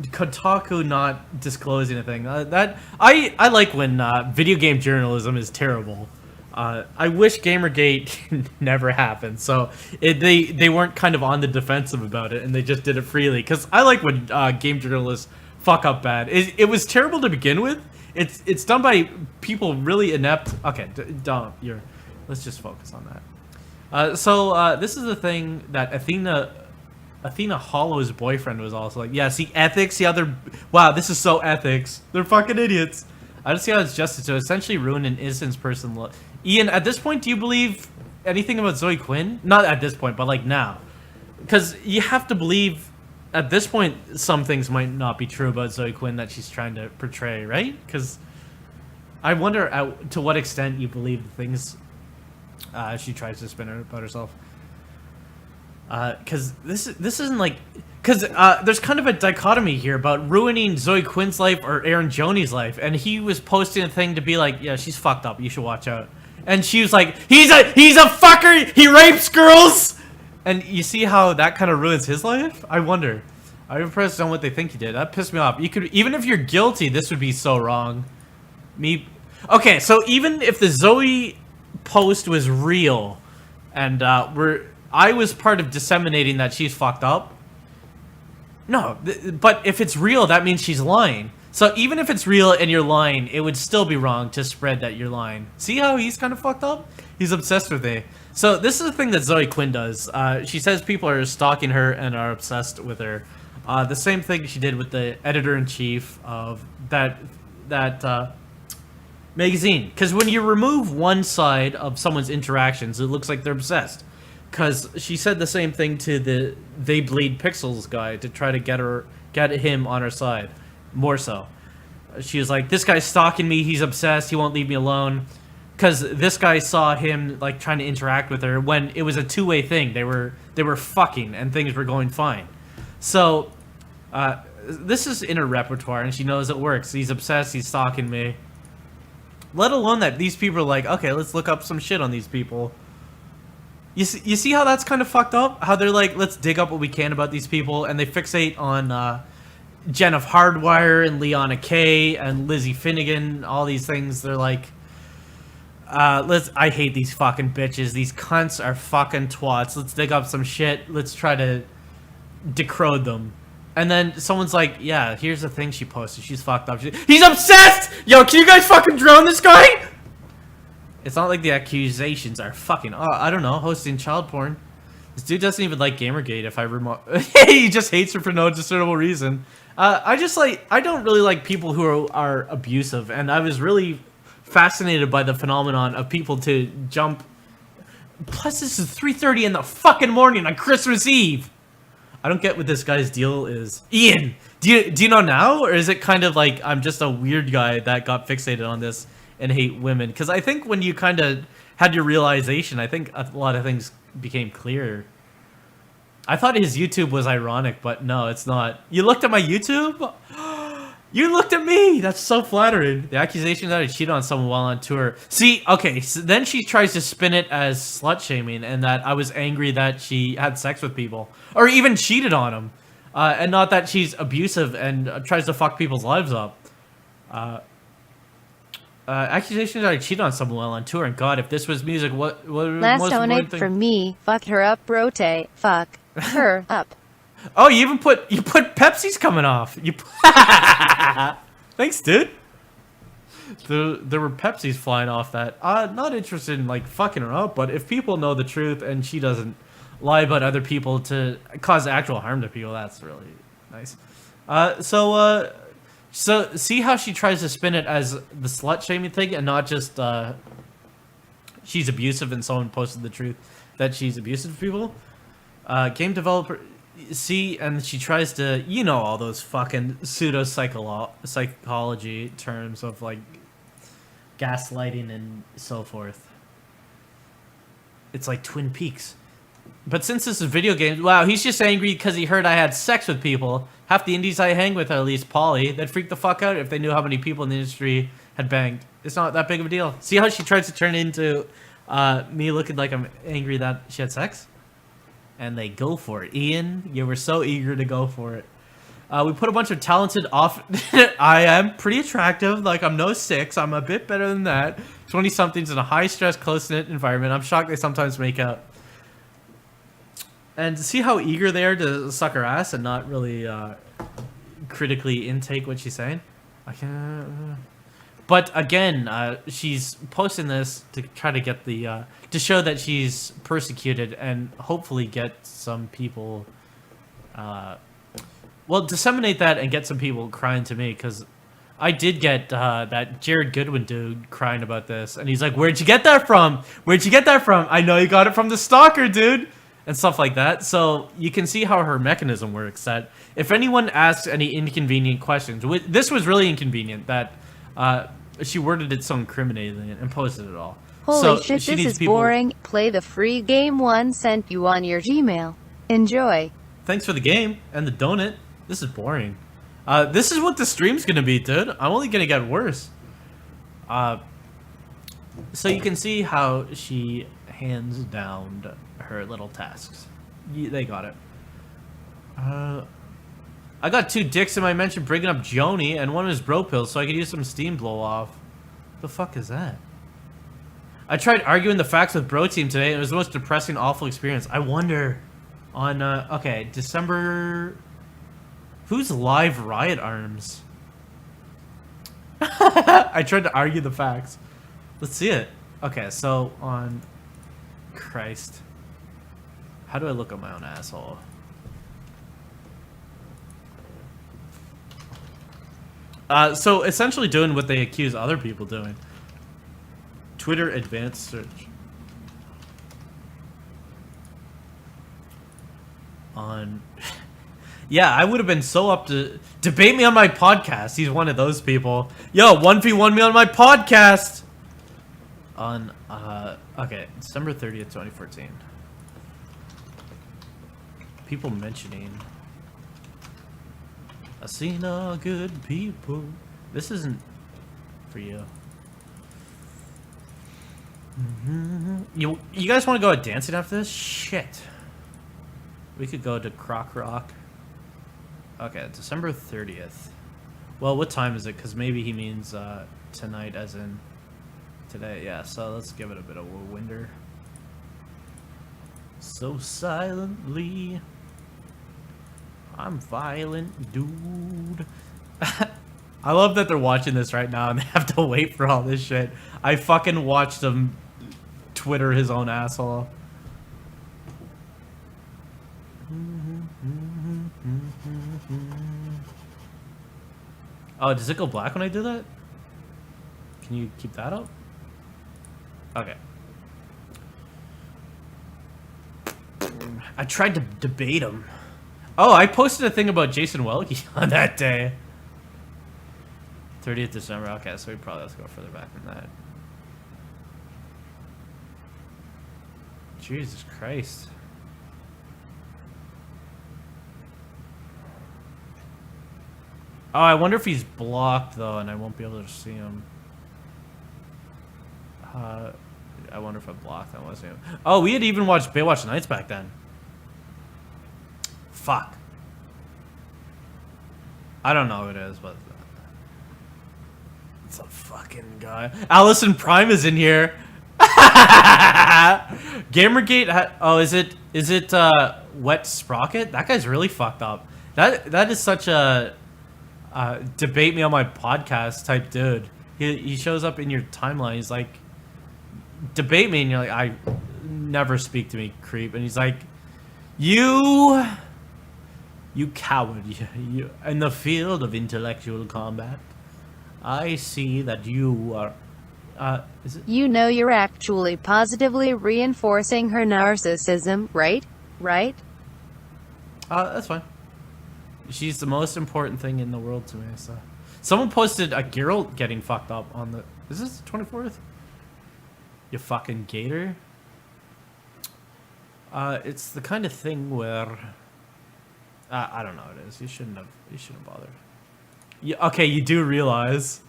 Kotaku not disclosing a thing. That I like when video game journalism is terrible. I wish Gamergate never happened. So they weren't kind of on the defensive about it, and they just did it freely. Because I like when game journalists fuck up bad. It was terrible to begin with. It's done by people really inept. Okay, don't. Let's just focus on that. So this is the thing that Athena Hollow's boyfriend was also like, yeah, see, ethics, yeah, wow, this is so ethics. They're fucking idiots. I don't see how it's justice to essentially ruin an innocent person. Ian, at this point, do you believe anything about Zoe Quinn? Not at this point, but like now. Because you have to believe, at this point, some things might not be true about Zoe Quinn that she's trying to portray, right? Because I wonder to what extent you believe the things she tries to spin about herself. Because this isn't like, because there's kind of a dichotomy here about ruining Zoe Quinn's life or Aaron Joni's life, and he was posting a thing to be like, yeah, she's fucked up, you should watch out, and she was like, he's a fucker, he rapes girls, and you see how that kind of ruins his life. I wonder. I'm impressed on what they think he did. That pissed me off. You could, even if you're guilty, this would be so wrong. Okay, so even if the Zoe post was real, and I was part of disseminating that she's fucked up. No, but if it's real, that means she's lying. So even if it's real and you're lying, it would still be wrong to spread that you're lying. See how he's kind of fucked up? He's obsessed with it. So this is the thing that Zoe Quinn does. She says people are stalking her and are obsessed with her. The same thing she did with the editor-in-chief of that magazine. Because when you remove one side of someone's interactions, it looks like they're obsessed. Because she said the same thing to the They Bleed Pixels guy to try to get him on her side, more so. She was like, this guy's stalking me, he's obsessed, he won't leave me alone. Because this guy saw him like trying to interact with her when it was a two-way thing. They were fucking and things were going fine. So this is in her repertoire and she knows it works. He's obsessed, he's stalking me. Let alone that these people are like, okay, let's look up some shit on these people. You see how that's kind of fucked up? How they're like, let's dig up what we can about these people, and they fixate on Jen of Hardwire and Leona Kay and Lizzie Finnegan, all these things. They're like, I hate these fucking bitches. These cunts are fucking twats. Let's dig up some shit. Let's try to decode them. And then someone's like, yeah, here's the thing she posted. She's fucked up. He's obsessed! Yo, can you guys fucking drown this guy? It's not like the accusations are fucking, I don't know, hosting child porn. This dude doesn't even like Gamergate if I he just hates her for no discernible reason. I don't really like people who are abusive, and I was really fascinated by the phenomenon of people to jump. Plus, this is 3:30 in the fucking morning on Christmas Eve. I don't get what this guy's deal is. Ian, do you know now, or is it kind of like I'm just a weird guy that got fixated on this and hate women? Because I think when you kind of had your realization, I think a lot of things became clear. I thought his YouTube was ironic, but no, it's not. You looked at my YouTube? You looked at me! That's so flattering. The accusation that I cheated on someone while on tour. See, okay, so then she tries to spin it as slut-shaming and that I was angry that she had sex with people. Or even cheated on them. And not that she's abusive and tries to fuck people's lives up. Accusations that I cheated on someone while on tour, and God, if this was music, what Last most donate from me. Fuck her up, rotate. Fuck her up. Oh, you put Pepsi's coming off. Thanks, dude. There were Pepsi's flying off that. Not interested in like fucking her up, but if people know the truth and she doesn't lie about other people to cause actual harm to people, that's really nice. So see how she tries to spin it as the slut shaming thing and not just she's abusive and someone posted the truth that she's abusive to people. Game developer, see, and she tries to, you know, all those fucking pseudo psychology terms of like gaslighting and so forth. It's like Twin Peaks. But since this is video games, wow, he's just angry because he heard I had sex with people. Half the indies I hang with are at least poly. They'd freak the fuck out if they knew how many people in the industry had banged. It's not that big of a deal. See how she tries to turn it into me looking like I'm angry that she had sex? And they go for it. Ian, you were so eager to go for it. We put a bunch of talented off... I am pretty attractive. Like, I'm no 6. I'm a bit better than that. 20-somethings in a high-stress, close-knit environment. I'm shocked they sometimes make out. And to see how eager they are to suck her ass and not really critically intake what she's saying. I can't... But again, she's posting this to try to get the... to show that she's persecuted and hopefully get some people... well, disseminate that and get some people crying to me, because I did get that Jared Goodwin dude crying about this, and he's like, "Where'd you get that from? Where'd you get that from? I know you got it from the stalker, dude," and stuff like that. So you can see how her mechanism works. That if anyone asks any inconvenient questions, this was really inconvenient that she worded it so incriminatingly and posted it all. Holy so shit, this is boring. Play the free game one sent you on your Gmail. Enjoy. Thanks for the game and the donut. This is boring. This is what the stream's gonna be, dude. I'm only gonna get worse. So you can see how she hands down her little tasks. They got it. I got 2 dicks in my mention bringing up Joni, and one is bro pills, so I could use some steam blow off. The fuck is that? I tried arguing the facts with Bro Team today, and it was the most depressing, awful experience. I wonder on okay, December. Who's Live Riot Arms? I tried to argue the facts. Let's see it. Okay, so on... Christ. How do I look at my own asshole? So essentially doing what they accuse other people doing. Twitter advanced search. On... Yeah, I would have been so up to debate me on my podcast. He's one of those people. Yo, 1v1 me on my podcast. On okay, December 30th, 2014. People mentioning I seen all good people. This isn't for you. You guys want to go out dancing after this? Shit. We could go to Croc Rock. Okay, December 30th. Well, what time is it? Because maybe he means tonight as in today. Yeah, so let's give it a bit of a winder. So silently, I'm violent, dude. I love that they're watching this right now and they have to wait for all this shit. I fucking watched him Twitter his own asshole. Oh, does it go black when I do that? Can you keep that up? Okay. I tried to debate him. Oh, I posted a thing about Jason Welke on that day. 30th December. Okay, so we probably have to go further back than that. Jesus Christ. Oh, I wonder if he's blocked, though, and I won't be able to see him. I wonder if I blocked that wasn't him. Oh, we had even watched Baywatch Nights back then. Fuck. I don't know who it is, but... It's a fucking guy. Allison Prime is in here. Gamergate... Oh, is it Wet Sprocket? That guy's really fucked up. That is such a... debate me on my podcast type dude. He shows up in your timeline. He's like, debate me, and you're like, I never speak to me, creep. And he's like, you coward. You in the field of intellectual combat, I see that you are. Is it? You know, you're actually positively reinforcing her narcissism, right? Right? That's fine. She's the most important thing in the world to me, so. Someone posted a girl getting fucked up on the... Is this the 24th? You fucking gator. It's the kind of thing where... I don't know what it is. You shouldn't have bothered. Yeah, okay, you do realize...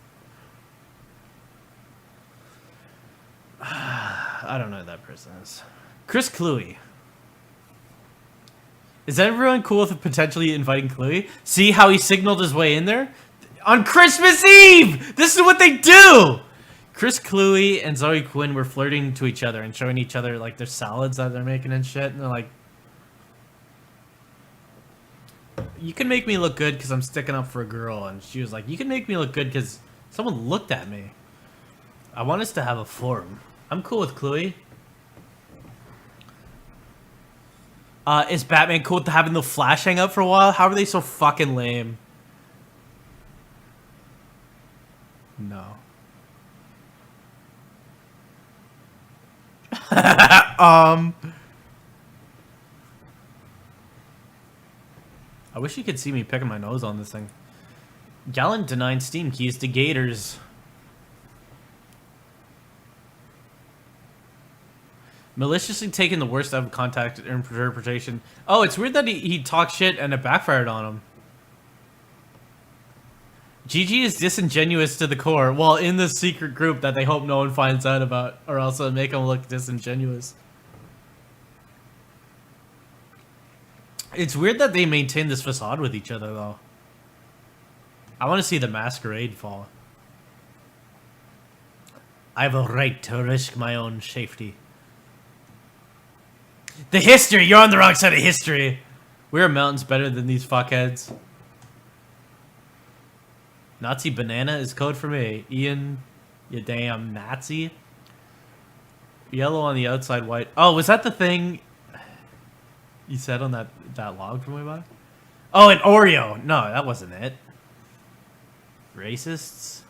I don't know who that person is. Chris Cluey. Is everyone cool with potentially inviting Cluey? See how he signaled his way in there? On Christmas Eve! This is what they do! Chris Cluey and Zoe Quinn were flirting to each other and showing each other, like, their salads that they're making and shit. And they're like... You can make me look good because I'm sticking up for a girl. And she was like, you can make me look good because someone looked at me. I want us to have a forum. I'm cool with Cluey. Is Batman cool with having the Flash hang out for a while? How are they so fucking lame? No. I wish you could see me picking my nose on this thing. Gallant denied Steam keys to Gators. Maliciously taking the worst out of contact interpretation. Oh, it's weird that he talked shit and it backfired on him. GG is disingenuous to the core, while in this secret group that they hope no one finds out about, or else it'll make him look disingenuous. It's weird that they maintain this facade with each other, though. I want to see the masquerade fall. I have a right to risk my own safety. The history! You're on the wrong side of history! We're mountains better than these fuckheads. Nazi banana is code for me. Ian, you damn Nazi. Yellow on the outside, white. Oh, was that the thing you said on that log from way back? Oh, an Oreo. No, that wasn't it. Racists?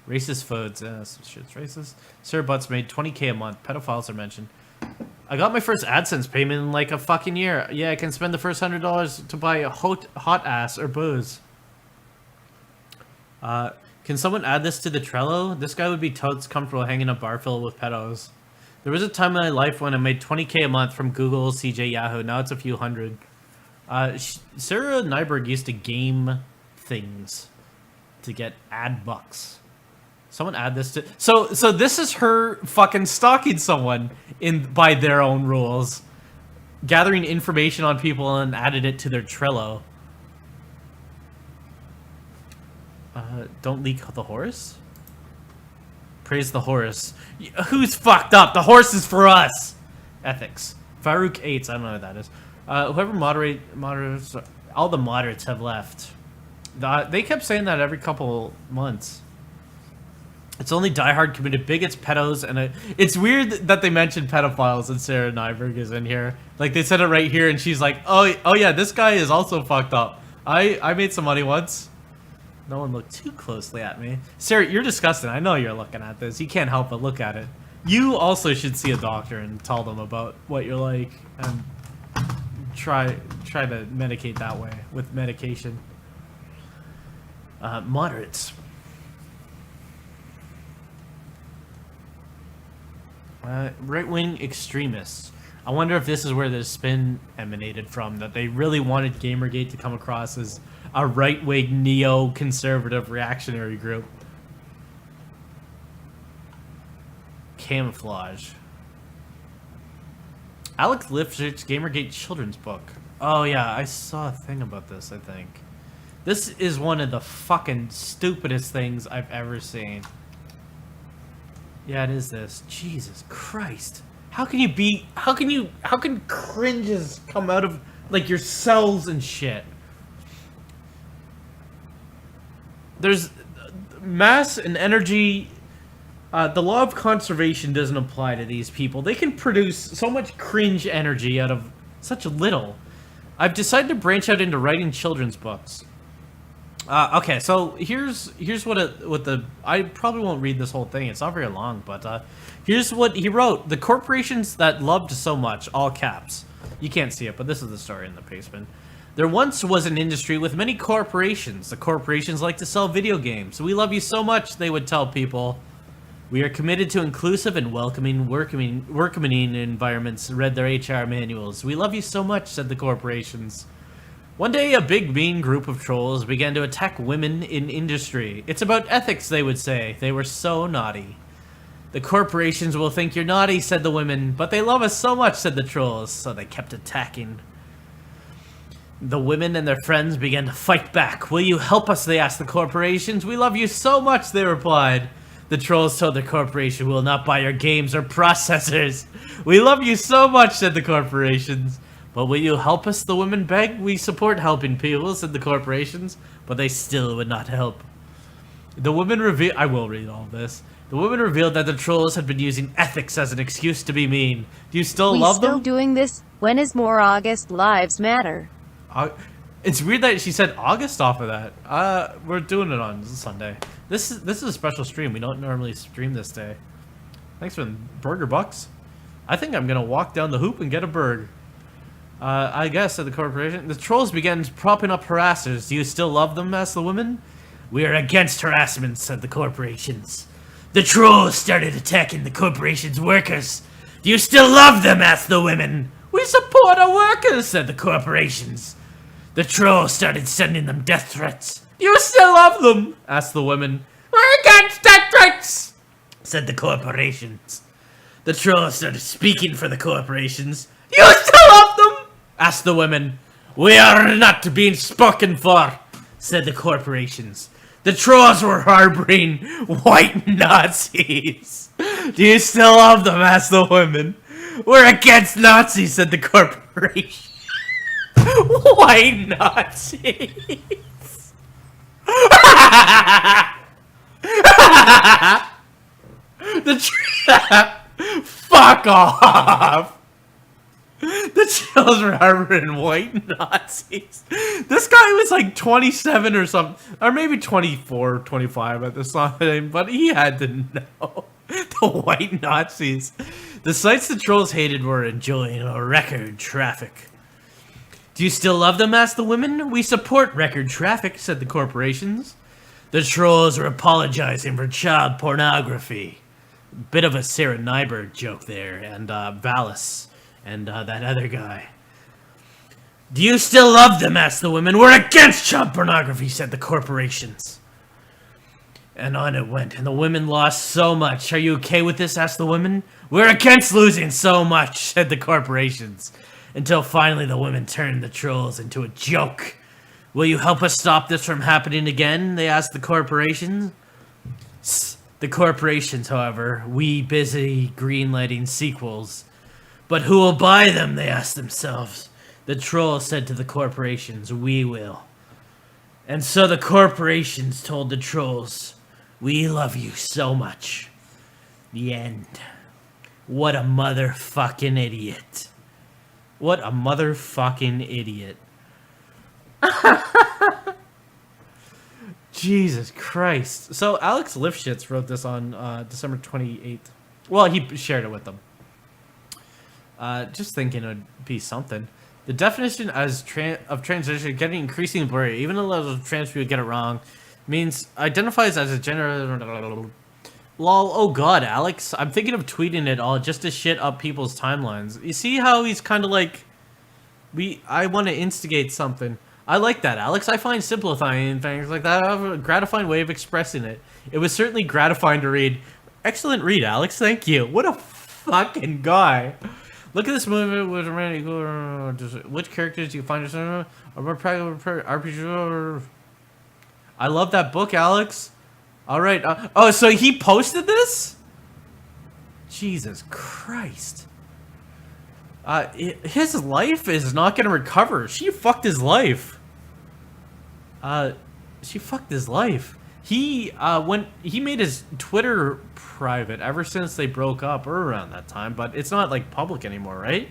Racist foods. Some shit's racist. Sir Butts made 20K a month. Pedophiles are mentioned. I got my first AdSense payment in like a fucking year. Yeah, I can spend the first $100 to buy a hot ass or booze. Can someone add this to the Trello? This guy would be totes comfortable hanging a bar filled with pedos. There was a time in my life when I made 20K a month from Google, CJ, Yahoo. Now it's a few hundred. Sarah Nyberg used to game things to get ad bucks. Someone add this to... So this is her fucking stalking someone by their own rules. Gathering information on people and added it to their Trello. Don't leak the horse? Praise the horse. Who's fucked up? The horse is for us! Ethics. Farouk 8, I don't know what that is. Whoever moderates... All the moderates have left. They kept saying that every couple months. It's only diehard committed bigots, pedos, and it's weird that they mentioned pedophiles and Sarah Nyberg is in here. Like, they said it right here, and she's like, oh yeah, this guy is also fucked up. I made some money once. No one looked too closely at me. Sarah, you're disgusting. I know you're looking at this. You can't help but look at it. You also should see a doctor and tell them about what you're like, and try to medicate that way with medication. Moderates. Right-wing extremists. I wonder if this is where the spin emanated from, that they really wanted Gamergate to come across as a right-wing neo-conservative reactionary group. Camouflage. Alex Lifshit's Gamergate children's book. Oh yeah, I saw a thing about this, I think. This is one of the fucking stupidest things I've ever seen. Yeah, it is this. Jesus Christ. How can cringes come out of, like, your cells and shit? There's mass and energy. The law of conservation doesn't apply to these people. They can produce so much cringe energy out of such little. I've decided to branch out into writing children's books. Okay, so here's what I probably won't read this whole thing. It's not very long, but here's what he wrote. The corporations that loved so much, all caps, You can't see it, but this is the story in the basement. There once was an industry with many corporations. The corporations like to sell video games. We love you so much, they would tell people. We are committed to inclusive and welcoming working environments, read their HR manuals. We love you so much, said the corporations. One day, a big, mean group of trolls began to attack women in industry. It's about ethics, they would say. They were so naughty. The corporations will think you're naughty, said the women, but they love us so much, said the trolls, so they kept attacking. The women and their friends began to fight back. Will you help us, they asked the corporations. We love you so much, they replied. The trolls told the corporation, we will not buy your games or processors. We love you so much, said the corporations. But will you help us, the women begged. We support helping people, said the corporations, but they still would not help. The women revealed, I will read all of this. The women revealed that the trolls had been using ethics as an excuse to be mean. Do you still love them? We still doing this? When is more August Lives Matter? It's weird that she said August off of that. We're doing it on Sunday. This is a special stream. We don't normally stream this day. Thanks for the burger bucks. I think I'm gonna walk down the hoop and get a burger. I guess, said the corporation. The trolls began propping up harassers. Do you still love them, asked the women. We are against harassment, said the corporations. The trolls started attacking the corporation's workers. Do you still love them, asked the women. We support our workers, said the corporations. The trolls started sending them death threats. Do you still love them, asked the women. We're against death threats, said the corporations. The trolls started speaking for the corporations. Do you still love them, asked the women. We are not being spoken for, said the corporations. The trolls were harboring white Nazis. Do you still love them, asked the women. We're against Nazis, said the corporation. White Nazis. Fuck off. The trolls were harboring white Nazis. This guy was like 27 or something, or maybe 24, 25 at this time, but he had to know. The white Nazis. The sights the trolls hated were enjoying a record traffic. Do you still love them, asked the women. We support record traffic, said the corporations. The trolls were apologizing for child pornography. Bit of a Sarah Nyberg joke there, and Valis, and that other guy. Do you still love them, asked the women. We're against child pornography, said the corporations. And on it went, and the women lost so much. Are you okay with this, asked the women. We're against losing so much, said the corporations. Until finally the women turned the trolls into a joke. Will you help us stop this from happening again, they asked the corporations. The corporations, however, we busy greenlighting sequels. But who will buy them, they asked themselves. The trolls said to the corporations, we will. And so the corporations told the trolls, we love you so much. The end. What a motherfucking idiot. What a motherfucking idiot. Jesus Christ. So Alex Lifshitz wrote this on December 28th. Well, he shared it with them. Just thinking it would be something. The definition of transition getting increasingly blurry, even though those trans people get it wrong, means identifies as a gender. Lol, oh god, Alex. I'm thinking of tweeting it all just to shit up people's timelines. You see how he's kind of like, I want to instigate something. I like that, Alex. I find simplifying things like that a gratifying way of expressing it. It was certainly gratifying to read. Excellent read, Alex. Thank you. What a fucking guy. Look at this movie with which characters do you find yourself RPG? I love that book, Alex. All right. Oh, so he posted this? Jesus Christ. His life is not going to recover. She fucked his life. She fucked his life. He made his Twitter private ever since they broke up or around that time, but it's not like public anymore, right?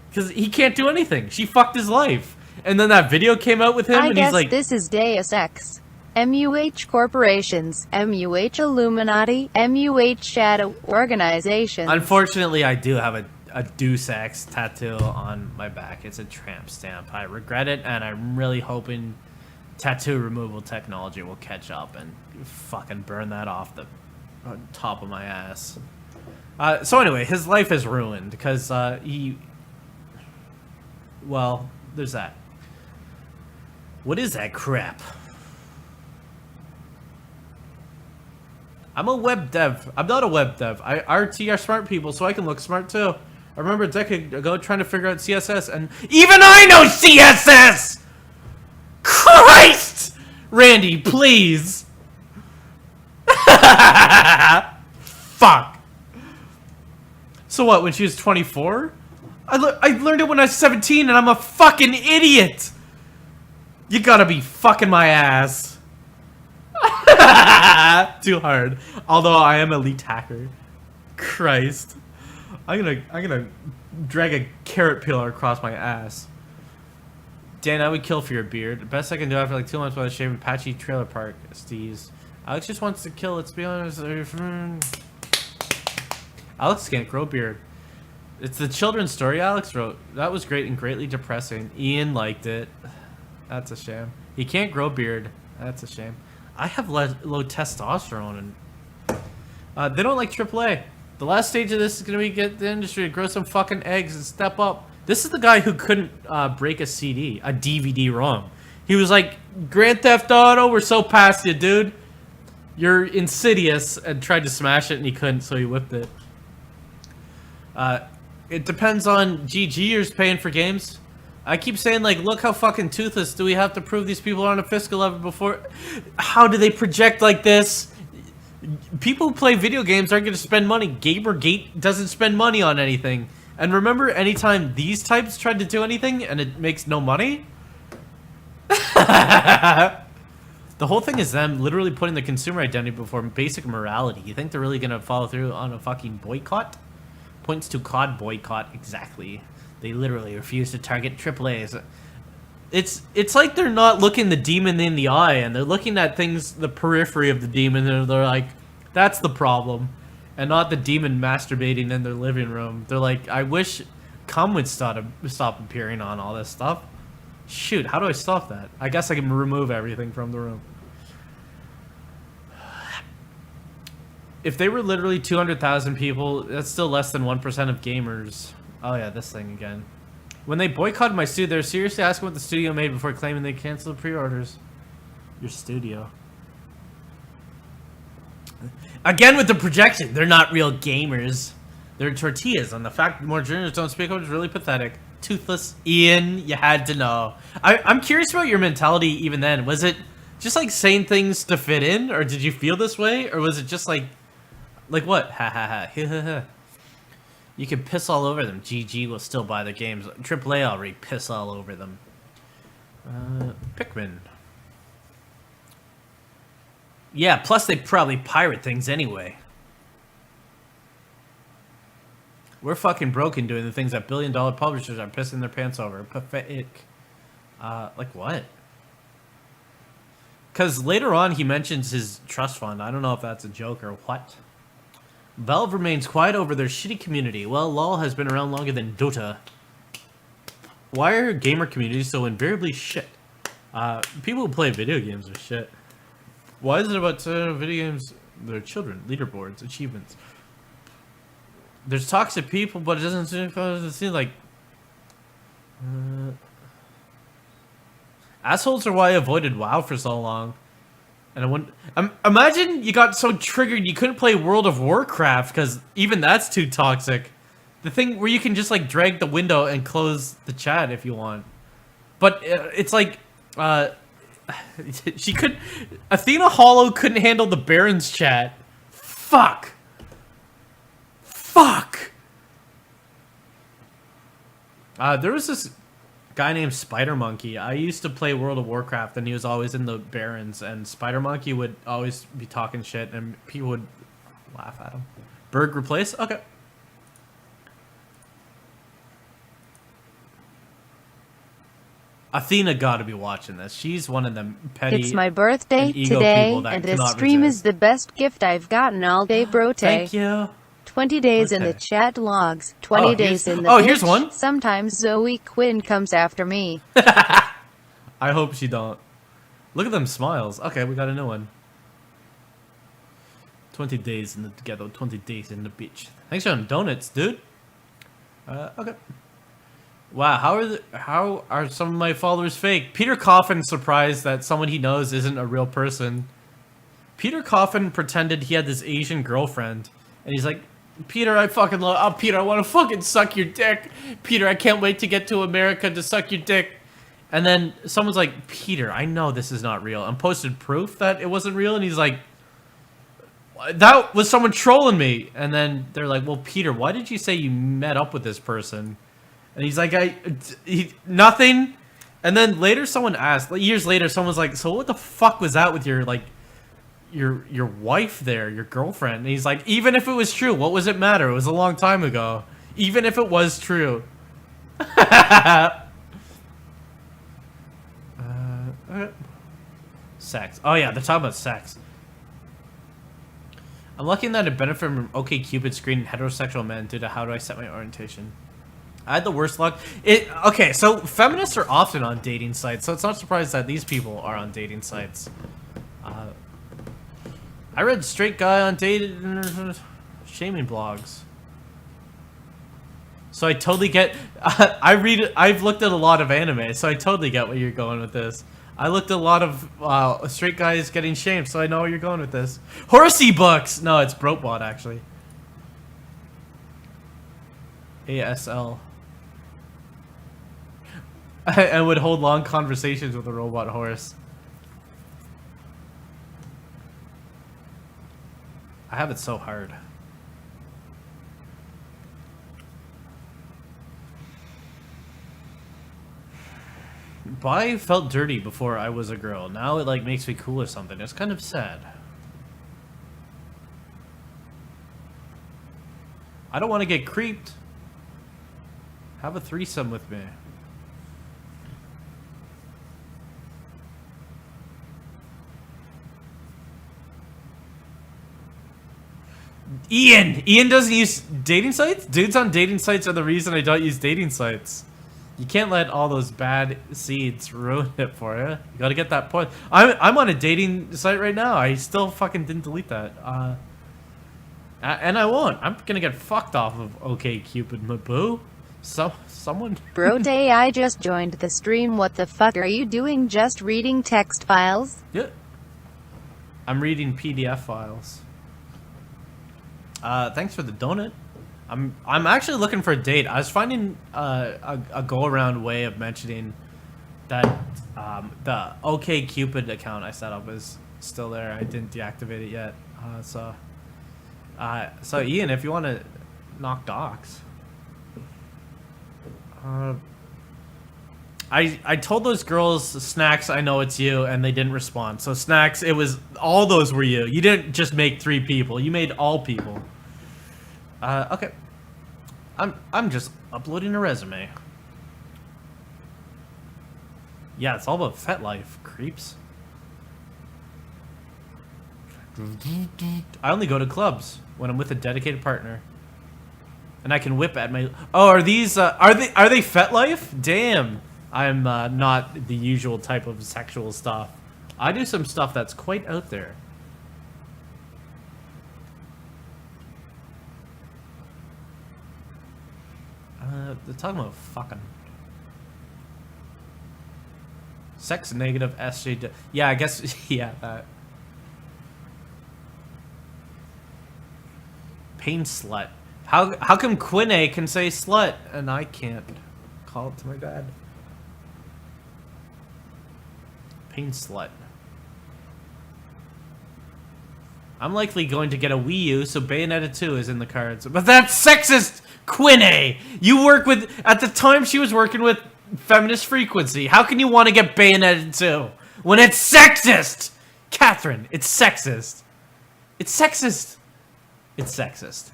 Because he can't do anything. She fucked his life. And then that video came out with him and he's like, this is Deus Ex. MUH corporations, MUH Illuminati, MUH shadow organizations. Unfortunately, I do have a deus ex tattoo on my back. It's a tramp stamp. I regret it, and I'm really hoping tattoo removal technology will catch up and fucking burn that off the top of my ass. So anyway, his life is ruined because well, there's that. What is that crap? I'm a web dev. I'm not a web dev. RT are smart people, so I can look smart too. I remember a decade ago trying to figure out CSS, and even I know CSS! Christ! Randy, please. Fuck. So what, when she was 24? I learned it when I was 17, and I'm a fucking idiot! You gotta be fucking my ass. Too hard. Although I am elite hacker. Christ. I'm gonna drag a carrot peeler across my ass. Dan, I would kill for your beard. The best I can do after like 2 months without shaving patchy trailer park steez. Alex just wants to kill, let's be honest. Alex can't grow beard. It's the children's story Alex wrote. That was great and greatly depressing. Ian liked it. That's a shame. He can't grow beard. That's a shame. I have low testosterone, and they don't like AAA. The last stage of this is gonna be get the industry to grow some fucking eggs and step up. This is the guy who couldn't break a CD, a DVD-ROM. He was like, Grand Theft Auto, we're so past you, dude. You're insidious, and tried to smash it, and he couldn't, so he whipped it. It depends on GGers paying for games. I keep saying, like, look how fucking toothless do we have to prove these people are on a fiscal level before... How do they project like this? People who play video games aren't going to spend money. Gamergate doesn't spend money on anything. And remember, anytime these types tried to do anything and it makes no money? The whole thing is them literally putting the consumer identity before basic morality. You think they're really going to follow through on a fucking boycott? Points to COD boycott, exactly. They literally refuse to target AAAs. It's like they're not looking the demon in the eye, and they're looking at things, the periphery of the demon, and they're like, that's the problem. And not the demon masturbating in their living room. They're like, I wish cum would stop appearing on all this stuff. Shoot, how do I stop that? I guess I can remove everything from the room. If they were literally 200,000 people, that's still less than 1% of gamers. Oh yeah, this thing again. When they boycotted my studio, they were seriously asking what the studio made before claiming they canceled pre-orders. Your studio. Again with the projection, they're not real gamers. They're tortillas, and the fact that more journalists don't speak up is really pathetic. Toothless Ian, you had to know. I'm curious about your mentality even then. Was it just like saying things to fit in, or did you feel this way, or was it just like what? Ha ha ha. Ha ha. You can piss all over them. GG will still buy their games. AAA already piss all over them. Pikmin. Yeah, plus they probably pirate things anyway. We're fucking broken doing the things that billion-dollar publishers are pissing their pants over. Pathetic. Like what? Because later on he mentions his trust fund. I don't know if that's a joke or what. Valve remains quiet over their shitty community. Well, LoL has been around longer than Dota. Why are gamer communities so invariably shit? People who play video games are shit. Why is it about video games? They're children, leaderboards, achievements. There's toxic people, but it doesn't seem like... assholes are why I avoided WoW for so long. And I wouldn't... imagine you got so triggered you couldn't play World of Warcraft, because even that's too toxic. The thing where you can just, like, drag the window and close the chat if you want. But it's like... she could... Athena Hollow couldn't handle the Baron's chat. Fuck. Fuck. There was this guy named Spider Monkey. I used to play World of Warcraft, and he was always in the Barons, and Spider Monkey would always be talking shit, and people would laugh at him. Berg replace? Okay. Athena gotta be watching this. She's one of them petty. It's my birthday today, and this stream is the best gift I've gotten all day, brote. Thank you. 20 days in the Okay. chat logs. 20 days in the here's bitch. one. Sometimes Zoe Quinn comes after me. I hope she don't. Look at them smiles. Okay, we got a new one. 20 days in the together, 20 days in the beach. Thanks for them donuts, dude. Okay. Wow, how are some of my followers fake? Peter Coffin surprised that someone he knows isn't a real person. Peter Coffin pretended he had this Asian girlfriend, and he's like, Peter, I fucking love. Oh, Peter, I want to fucking suck your dick. Peter, I can't wait to get to America to suck your dick. And then someone's like, Peter, I know this is not real, and posted proof that it wasn't real, and he's like, that was someone trolling me. And then they're like, well, Peter, why did you say you met up with this person? And he's like, nothing. And then later someone asked, like, years later, someone's like, so what the fuck was that with your, like, your wife there, your girlfriend? And he's like, even if it was true, what does it matter? It was a long time ago. Even if it was true. Sex. Oh yeah, they're talking about sex. I'm lucky that I benefit from OkCupid screening heterosexual men due to how do I set my orientation. I had the worst luck. Okay, so feminists are often on dating sites, so it's not surprised that these people are on dating sites. I read straight guy on dating shaming blogs. So I totally get. I've looked at a lot of anime, so I totally get where you're going with this. I looked at a lot of straight guys getting shamed, so I know where you're going with this. Horsey books! No, it's Brotebot, actually. ASL. And would hold long conversations with a robot horse. I have it so hard. But I felt dirty before I was a girl. Now it like makes me cool or something. It's kind of sad. I don't want to get creeped. Have a threesome with me. Ian doesn't use dating sites? Dudes on dating sites are the reason I don't use dating sites. You can't let all those bad seeds ruin it for you. You gotta get that point. I'm on a dating site right now. I still fucking didn't delete that. And I won't. I'm gonna get fucked off of OkCupid, my boo. Someone. Bro day, I just joined the stream. What the fuck are you doing? Just reading text files? Yeah. I'm reading PDF files. Thanks for the donut. I'm actually looking for a date. I was finding a go-around way of mentioning that the OkCupid account I set up is still there. I didn't deactivate it yet. So Ian, if you want to knock docs, I told those girls, Snacks, I know it's you, and they didn't respond. So Snacks, it was all those were you. You didn't just make 3 people. You made all people. Okay. I'm just uploading a resume. Yeah, it's all about FetLife, creeps. I only go to clubs when I'm with a dedicated partner. And I can whip at my... Oh, are these... are they FetLife? Damn. I'm not the usual type of sexual stuff. I do some stuff that's quite out there. They're talking about fucking. Sex negative SJ. Yeah, I guess. Yeah, that. Pain slut. How come Quinne can say slut and I can't? Call it to my dad. Pain slut. I'm likely going to get a Wii U, so Bayonetta 2 is in the cards. But that's sexist, Quinne! You work with... At the time, she was working with Feminist Frequency. How can you want to get Bayonetta 2 when it's sexist? Catherine, it's sexist. It's sexist. It's sexist.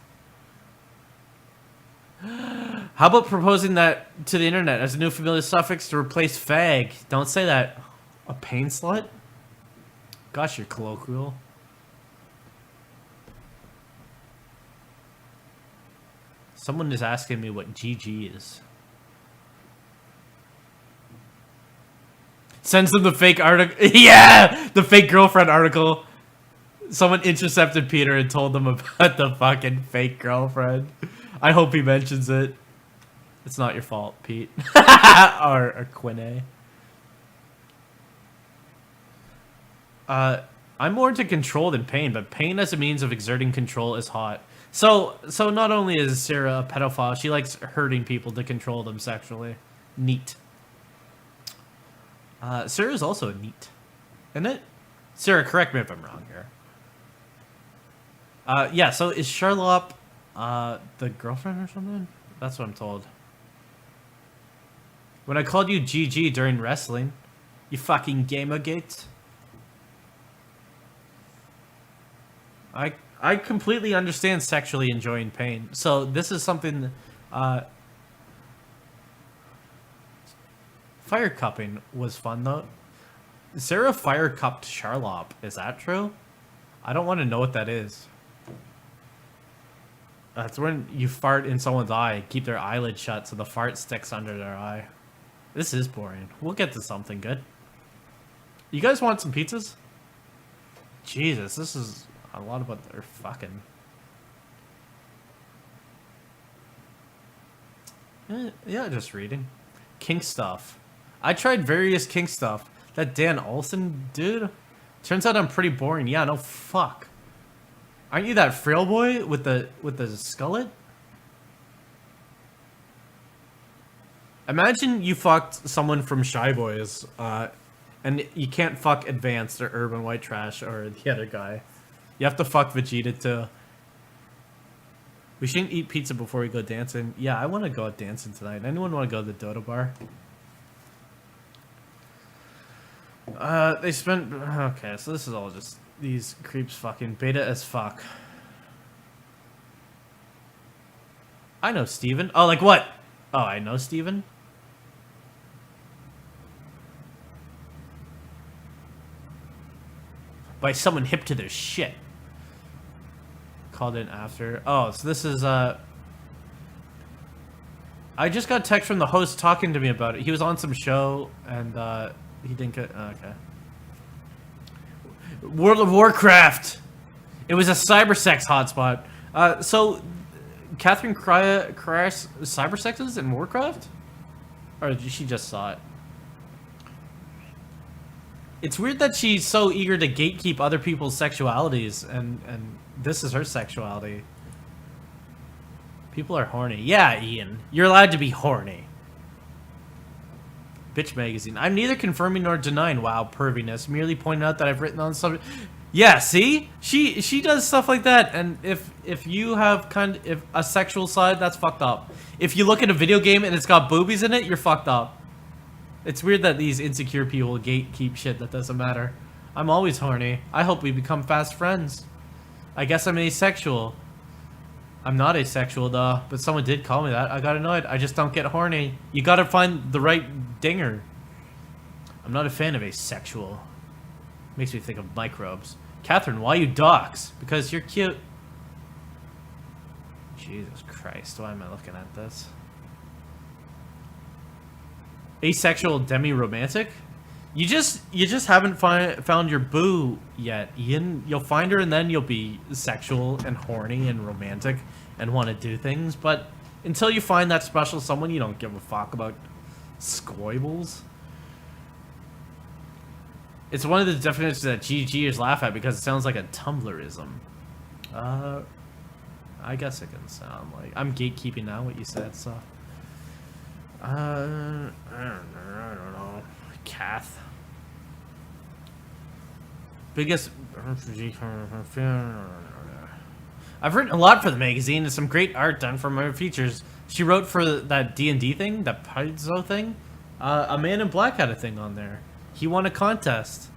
How about proposing that to the internet as a new familiar suffix to replace fag? Don't say that. A pain slut? Gosh, you're colloquial. Someone is asking me what GG is. Sends them the fake article. Yeah! The fake girlfriend article. Someone intercepted Peter and told them about the fucking fake girlfriend. I hope he mentions it. It's not your fault, Pete. or Quinne. I'm more into control than pain, but pain as a means of exerting control is hot. So not only is Sarah a pedophile, she likes hurting people to control them sexually. Neat. Sarah's also neat. Isn't it? Sarah, correct me if I'm wrong here. Yeah, so is Charlotte the girlfriend or something? That's what I'm told. When I called you GG during wrestling, you fucking gamergate. I completely understand sexually enjoying pain. So this is something fire cupping was fun though. Sarah fire cupped Charlotte. Is that true? I don't want to know what that is. That's when you fart in someone's eye, keep their eyelid shut so the fart sticks under their eye. This is boring. We'll get to something good. You guys want some pizzas? Jesus, this is a lot about their fucking... Yeah, just reading. Kink stuff. I tried various kink stuff. That Dan Olsen dude? Turns out I'm pretty boring. Yeah, no fuck. Aren't you that frail boy with the skullet? Imagine you fucked someone from Shy Boys, and you can't fuck Advanced or Urban White Trash or the other guy. You have to fuck Vegeta too. We shouldn't eat pizza before we go dancing. Yeah, I want to go out dancing tonight. Anyone want to go to the Dota bar? They spent... Okay, so this is all just... These creeps fucking beta as fuck. I know Steven. Oh, like what? Oh, I know Steven? By someone hip to their shit. Called in after. Oh, so this is, I just got text from the host talking to me about it. He was on some show, and, he didn't get... Okay. World of Warcraft! It was a cybersex hotspot. So, Catherine Crash cybersexes in Warcraft? Or she just saw it? It's weird that she's so eager to gatekeep other people's sexualities, and this is her sexuality. People are horny. Yeah, Ian. You're allowed to be horny. Bitch magazine. I'm neither confirming nor denying wow perviness, merely pointing out that I've written on some... Yeah, see? She does stuff like that, and if you have if a sexual side, that's fucked up. If you look at a video game and it's got boobies in it, you're fucked up. It's weird that these insecure people gatekeep shit that doesn't matter. I'm always horny. I hope we become fast friends. I guess I'm asexual. I'm not asexual though, but someone did call me that. I got annoyed. I just don't get horny. You gotta find the right dinger. I'm not a fan of asexual. Makes me think of microbes. Catherine, why you dox? Because you're cute. Jesus Christ, why am I looking at this? Asexual demi-romantic? You just haven't found your boo yet, Ian. You'll find her and then you'll be sexual and horny and romantic and want to do things, but until you find that special someone, you don't give a fuck about scoibles. It's one of the definitions that GGers laugh at because it sounds like a Tumblrism. I guess it can sound like... I'm gatekeeping now what you said, so... I don't know. Kath. Biggest... I've written a lot for the magazine and some great art done from her features. She wrote for that D&D thing, that Paizo thing. A Man in Black had a thing on there. He won a contest.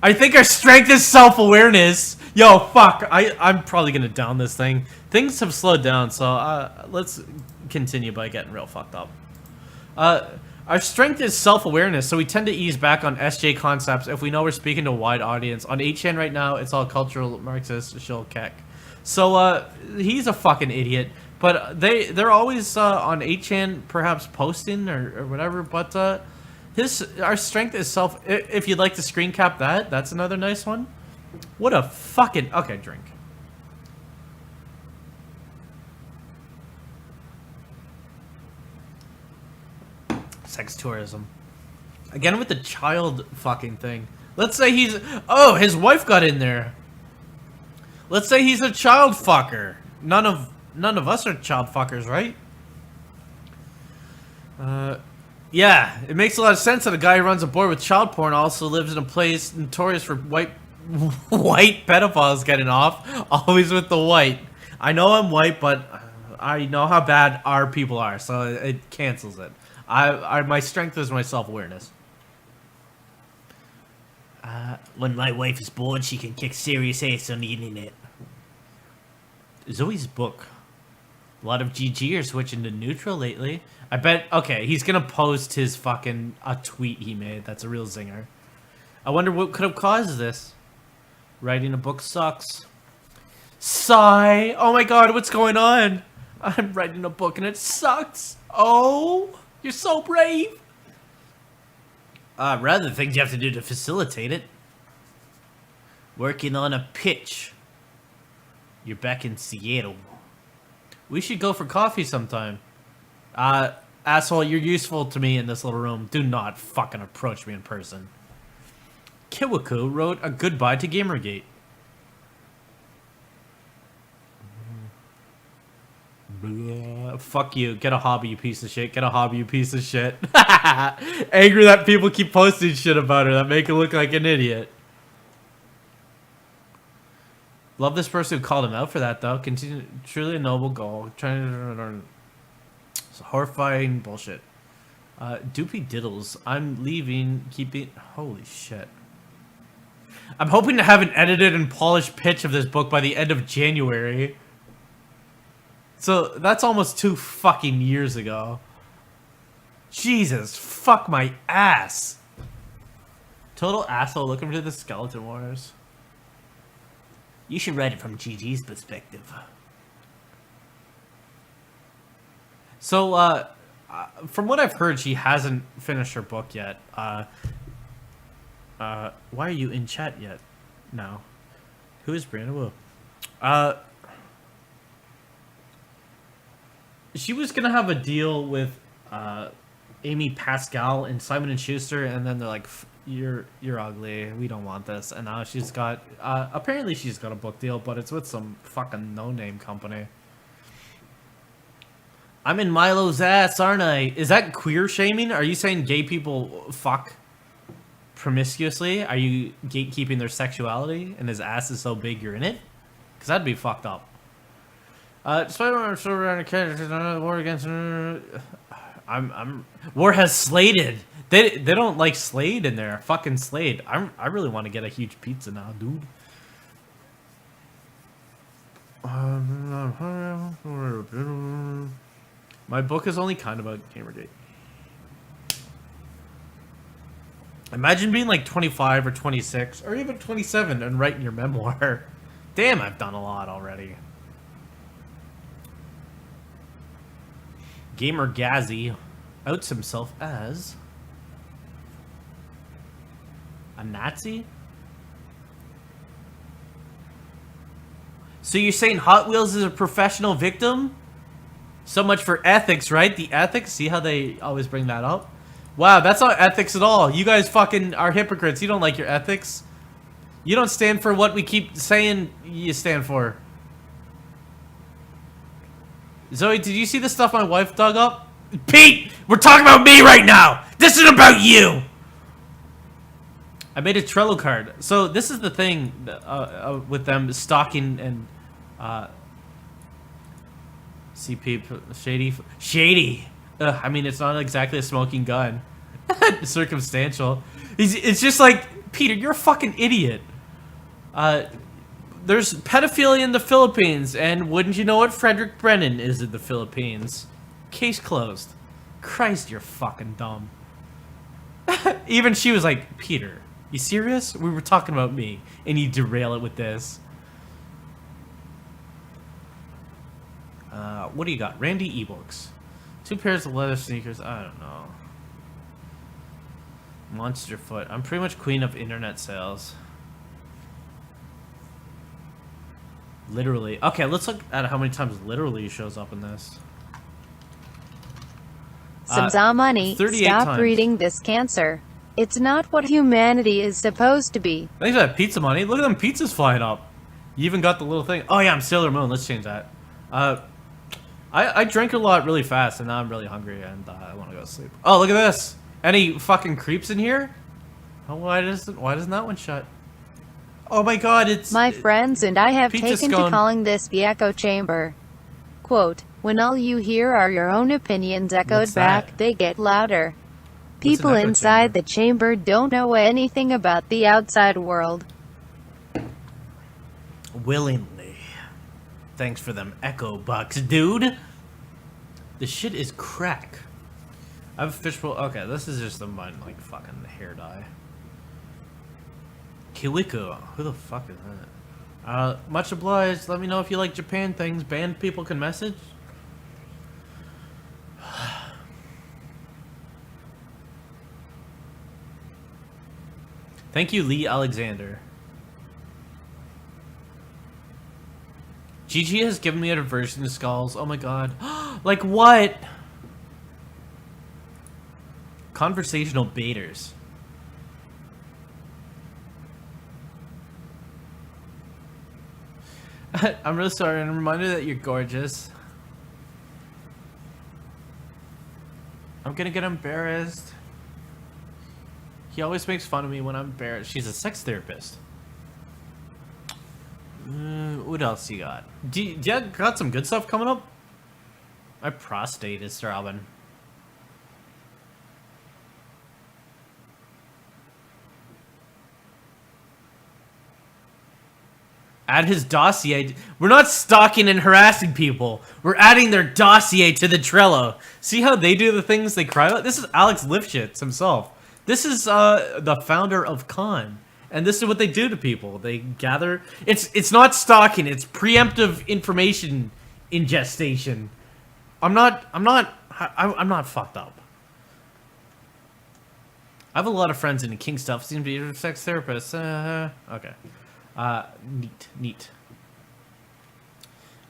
I think our strength is self-awareness. Yo, fuck. I'm probably gonna down this thing. Things have slowed down, so let's continue by getting real fucked up. Our strength is self-awareness, so we tend to ease back on SJ concepts if we know we're speaking to a wide audience. On 8chan right now, it's all cultural Marxist shilkek. So he's a fucking idiot. But they're always on 8chan perhaps posting or whatever. But our strength is self. If you'd like to screen cap that, that's another nice one. What a fucking okay drink. Sex tourism. Again with the child fucking thing. Let's say his wife got in there. Let's say he's a child fucker. None of us are child fuckers, right? Yeah, it makes a lot of sense that a guy who runs a board with child porn also lives in a place notorious for white pedophiles getting off. Always with the white. I know I'm white, but I know how bad our people are, so it cancels it. My strength is my self-awareness. When my wife is bored, she can kick serious ass on the internet. Zoe's book. A lot of GG are switching to neutral lately. I bet. Okay, he's gonna post his fucking a tweet he made. That's a real zinger. I wonder what could have caused this. Writing a book sucks. Sigh. Oh my god, what's going on? I'm writing a book and it sucks. Oh, you're so brave. Rather the things you have to do to facilitate it. Working on a pitch. You're back in Seattle. We should go for coffee sometime. Asshole, you're useful to me in this little room. Do not fucking approach me in person. Kiwaku wrote a goodbye to Gamergate. Fuck you. Get a hobby, you piece of shit. Get a hobby, you piece of shit. Angry that people keep posting shit about her that make her look like an idiot. Love this person who called him out for that, though. Continue, truly a noble goal. Trying to... It's horrifying bullshit. Doopy Diddles. I'm leaving, keeping... Holy shit. I'm hoping to have an edited and polished pitch of this book by the end of January. So, that's almost 2 fucking years ago. Jesus, fuck my ass. Total asshole looking for the Skeleton Wars. You should write it from GG's perspective. So, from what I've heard, she hasn't finished her book yet. Why are you in chat yet? No. Who is Brandon Wu? She was gonna have a deal with, Amy Pascal and Simon & Schuster, and then they're like, you're ugly, we don't want this. And now she's got, apparently she's got a book deal, but it's with some fucking no-name company. I'm in Milo's ass, aren't I? Is that queer shaming? Are you saying gay people fuck promiscuously? Are you gatekeeping their sexuality and his ass is so big you're in it? Because that'd be fucked up. Despite what I'm sure around a character, war against... War has Sladed. They don't like Slade in there. Fucking Slade. I really want to get a huge pizza now, dude. My book is only kind about Gamergate. Imagine being like 25 or 26 or even 27 and writing your memoir. Damn, I've done a lot already. Gamer Gazzy outs himself as a Nazi? So you're saying Hot Wheels is a professional victim? So much for ethics, right? The ethics? See how they always bring that up? Wow, that's not ethics at all. You guys fucking are hypocrites. You don't like your ethics. You don't stand for what we keep saying you stand for. Zoe, did you see the stuff my wife dug up? Pete, we're talking about me right now. This isn't about you. I made a Trello card. So this is the thing with them stalking and CP shady. I mean, it's not exactly a smoking gun. Circumstantial. It's just like, Peter, you're a fucking idiot. There's pedophilia in the Philippines, and wouldn't you know it, Frederick Brennan is in the Philippines. Case closed. Christ, you're fucking dumb. Even she was like, Peter, you serious? We were talking about me, and you derail it with this. What do you got? Randy ebooks. 2 pairs of leather sneakers. I don't know. Monster foot. I'm pretty much queen of internet sales. Literally. Okay, let's look at how many times literally shows up in this. Some money. 38 Stop times. reading this cancer. It's not what humanity is supposed to be. Thanks for that pizza money. Look at them pizzas flying up. You even got the little thing. Oh yeah, I'm Sailor Moon. Let's change that. I drank a lot really fast, and now I'm really hungry, and I want to go to sleep. Oh, look at this. Any fucking creeps in here? Oh, why doesn't that one shut? Oh my god, it's... My friends and I have Pizza taken scone. to calling this the echo chamber. Quote, when all you hear are your own opinions echoed What's that? back, they get louder. an People echo inside chamber? the chamber don't know anything about the outside world. Willingly. Thanks for them echo bucks, dude. The shit is crack. I have a fishbowl. Okay, this is just the mine, like, fucking hair dye. Kiwiko. Who the fuck is that? Much obliged. Let me know if you like Japan things. Banned people can message. Thank you, Lee Alexander. GG has given me an aversion to skulls. Oh my god. Like what? Conversational baiters. I'm really sorry, and a reminder that you're gorgeous. I'm gonna get embarrassed. He always makes fun of me when I'm embarrassed. She's a sex therapist. What else you got? Do you got some good stuff coming up? My prostate is throbbing. Add his dossier. We're not stalking and harassing people. We're adding their dossier to the Trello. See how they do the things they cry about? This is Alex Lifshitz himself. This is the founder of Khan. And this is what they do to people. They gather. It's not stalking. It's preemptive information ingestion. I'm not fucked up. I have a lot of friends in king stuff. Seem to be sex therapists. Okay. Neat.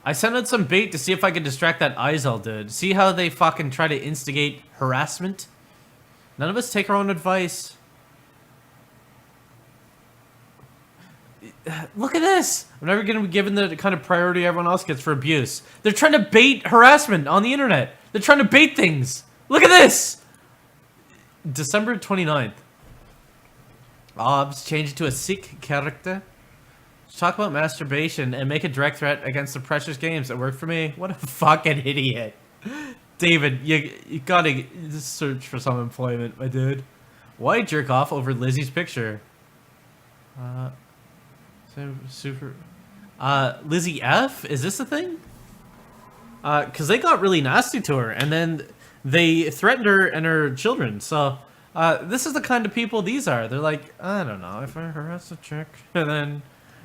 I sent out some bait to see if I could distract that Izel dude. See how they fucking try to instigate harassment? None of us take our own advice. Look at this! I'm never gonna be given the kind of priority everyone else gets for abuse. They're trying to bait harassment on the internet. They're trying to bait things. Look at this! December 29th. Obs changed it to a Sikh character. Talk about masturbation and make a direct threat against the precious games. It worked for me. What a fucking idiot. David, you gotta search for some employment, my dude. Why jerk off over Lizzie's picture? Super. Lizzie F? Is this a thing? Because they got really nasty to her, and then they threatened her and her children. So, this is the kind of people these are. They're like, I don't know, if I harass a chick, and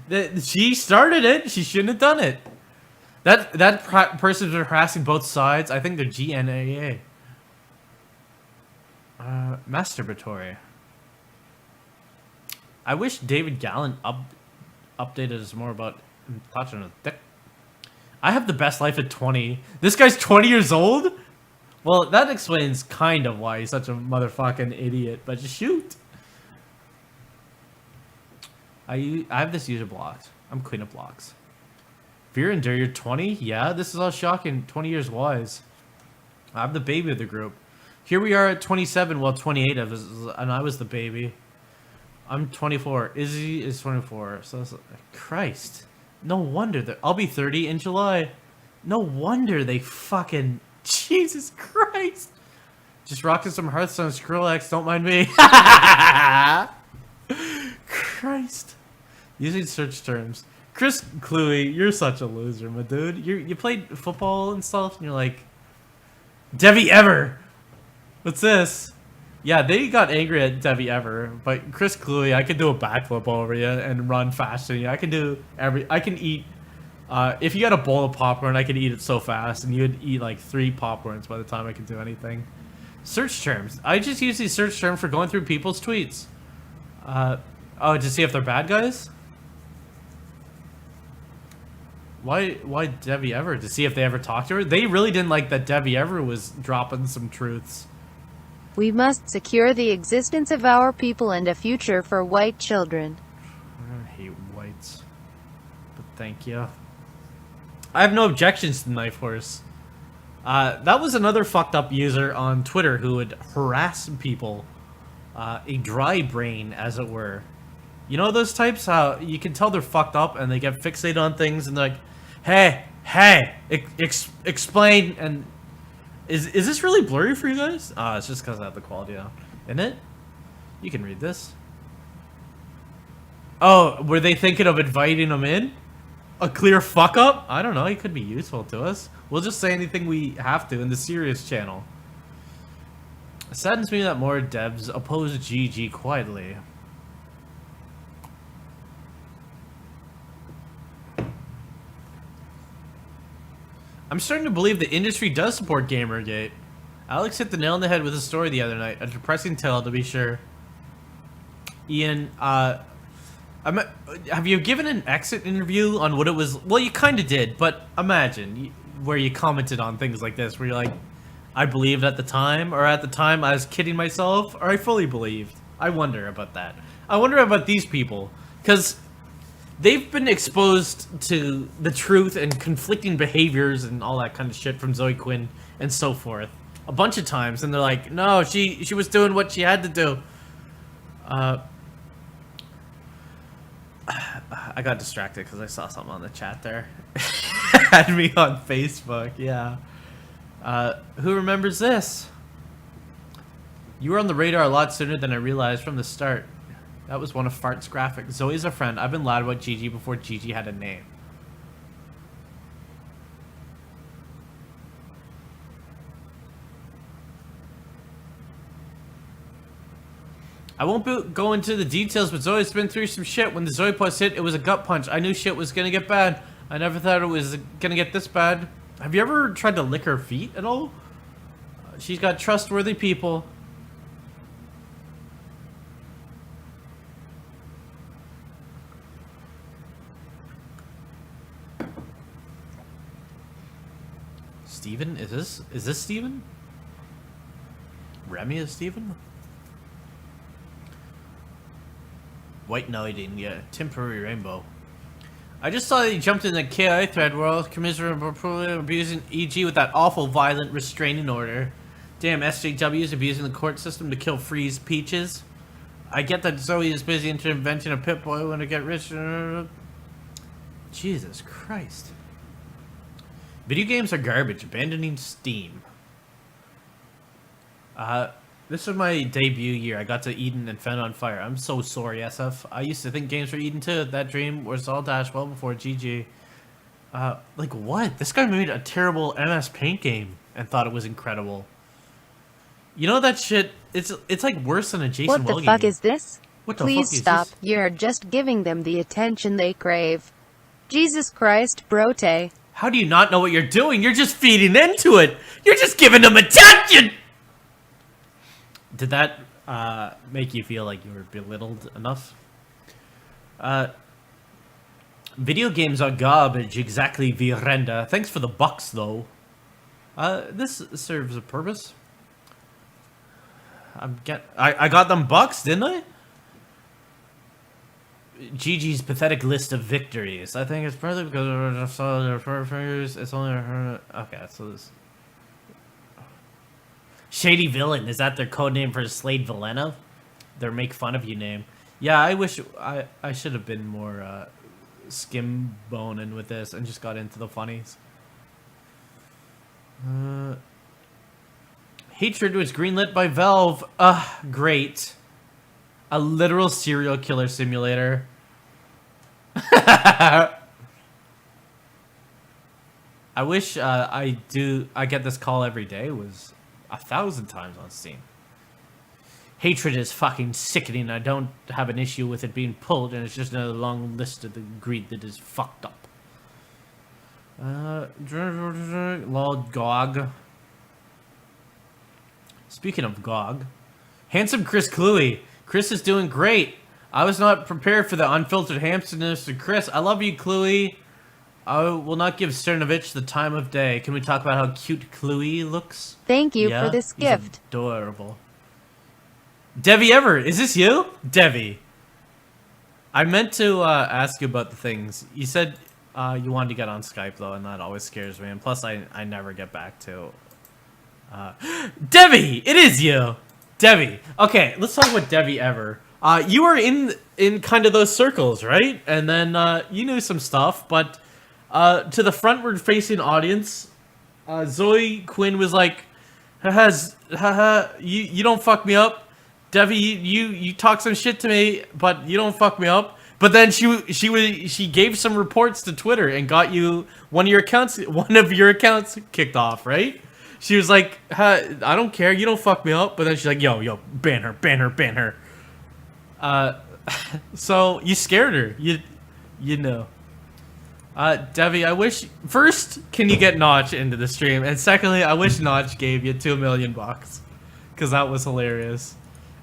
then she started it. She shouldn't have done it. That person's been harassing both sides. I think they're GNAA. Masturbatory. I wish David Gallen updated us more about touching a dick. I have the best life at 20. This guy's 20 years old? Well, that explains kind of why he's such a motherfucking idiot, but just shoot. I have this user blocked. I'm queen of blocks. Fear and Dare, you're 20? Yeah, this is all shocking. 20 years wise. I'm the baby of the group. Here we are at 27, well, 28 of us, and I was the baby. I'm 24. Izzy is 24. So that's, Christ. No wonder that I'll be 30 in July. No wonder they fucking... Jesus Christ. Just rocking some Hearthstone Skrillex. Don't mind me. Christ. Using search terms. Chris Cluey, you're such a loser, my dude. You played football and stuff, and you're like, Debbie Ever. What's this? Yeah, they got angry at Debbie Ever, but Chris Cluey, I can do a backflip over you and run faster than you. I can eat If you had a bowl of popcorn, I could eat it so fast, and you'd eat like 3 popcorns by the time I could do anything. Search terms. I just use these search terms for going through people's tweets. Oh, to see if they're bad guys? Why Debbie Ever? To see if they ever talked to her? They really didn't like that Debbie Ever was dropping some truths. We must secure the existence of our people and a future for white children. I hate whites. But thank you. I have no objections to Knife Horse. That was another fucked up user on Twitter who would harass people. A dry brain, as it were. You know those types? How you can tell they're fucked up and they get fixated on things and they're like, hey, explain. And is this really blurry for you guys? It's just because I have the quality down. Isn't it? You can read this. Oh, were they thinking of inviting him in? A clear fuck up? I don't know. He could be useful to us. We'll just say anything we have to in the serious channel. It saddens me that more devs oppose GG quietly. I'm starting to believe the industry does support Gamergate. Alex hit the nail on the head with a story the other night. A depressing tale, to be sure. Ian, have you given an exit interview on what it was? Well, you kind of did, but imagine where you commented on things like this, where you're like, I believed at the time, or at the time I was kidding myself, or I fully believed. I wonder about that. I wonder about these people, because they've been exposed to the truth and conflicting behaviors and all that kind of shit from Zoe Quinn and so forth a bunch of times, and they're like, no, she was doing what she had to do. I got distracted because I saw something on the chat there. Had me on Facebook, yeah. Who remembers this? You were on the radar a lot sooner than I realized from the start. That was one of Fart's graphics. Zoe's a friend. I've been loud about Gigi before Gigi had a name. I won't go into the details, but Zoe's been through some shit. When the Zoe post hit, it was a gut punch. I knew shit was gonna get bad. I never thought it was gonna get this bad. Have you ever tried to lick her feet at all? She's got trustworthy people. Steven? Is this Steven? Remy is Steven? White knighting, yeah. Temporary rainbow. I just saw that he jumped in the KI thread where I was commiserating abusing EG with that awful violent restraining order. Damn, SJW is abusing the court system to kill Freeze Peaches. I get that Zoe is busy interventing a Pip-Boy when to get rich. Jesus Christ. Video games are garbage. Abandoning Steam. This was my debut year. I got to Eden and found on fire. I'm so sorry, SF. I used to think games were Eden too. That dream was all dashed well before GG. Like what? This guy made a terrible MS Paint game and thought it was incredible. You know that shit? It's like worse than a Jason What Welge the fuck game. is this? What the Please fuck is stop. this? You're just giving them the attention they crave. Jesus Christ, brote. How do you not know what you're doing? You're just feeding into it. You're just giving them attention. Did that make you feel like you were belittled enough? Video games are garbage, exactly, Virenda. Thanks for the bucks, though. This serves a purpose. I got them bucks, didn't I? Gigi's pathetic list of victories. I think it's partly because I saw their fingers. It's only her. Okay, so this. Shady Villain, is that their code name for Slade Villeneuve? Their make fun of you name. Yeah, I wish I should have been more skim boning with this and just got into the funnies. Hatred was greenlit by Valve. Great. A literal serial killer simulator. I wish I get this call every day was 1,000 times on Steam. Hatred is fucking sickening. I don't have an issue with it being pulled, and it's just another long list of the greed that is fucked up. Lol Gog. Speaking of Gog, handsome Chris Cluey. Chris is doing great. I was not prepared for the unfiltered handsomeness of Chris. I love you, Cluey. I will not give Cernovich the time of day. Can we talk about how cute Cluey looks? Thank you Yeah? for this He's gift. adorable. Devi Ever, is this you? Devi. I meant to ask you about the things. You said you wanted to get on Skype, though, and that always scares me. And plus, I never get back to... Devi! It is you! Devi. Okay, let's talk about Devi Ever. You were in kind of those circles, right? And then you knew some stuff, but to the frontward-facing audience, Zoe Quinn was like, haha, you don't fuck me up. Devi, you talk some shit to me, but you don't fuck me up. But then she gave some reports to Twitter and got you one of your accounts kicked off, right? She was like, I don't care, you don't fuck me up. But then she's like, yo, ban her, ban her, ban her. So you scared her, you know. Devi, I wish, first, can you get Notch into the stream? And secondly, I wish Notch gave you $2 million, because that was hilarious.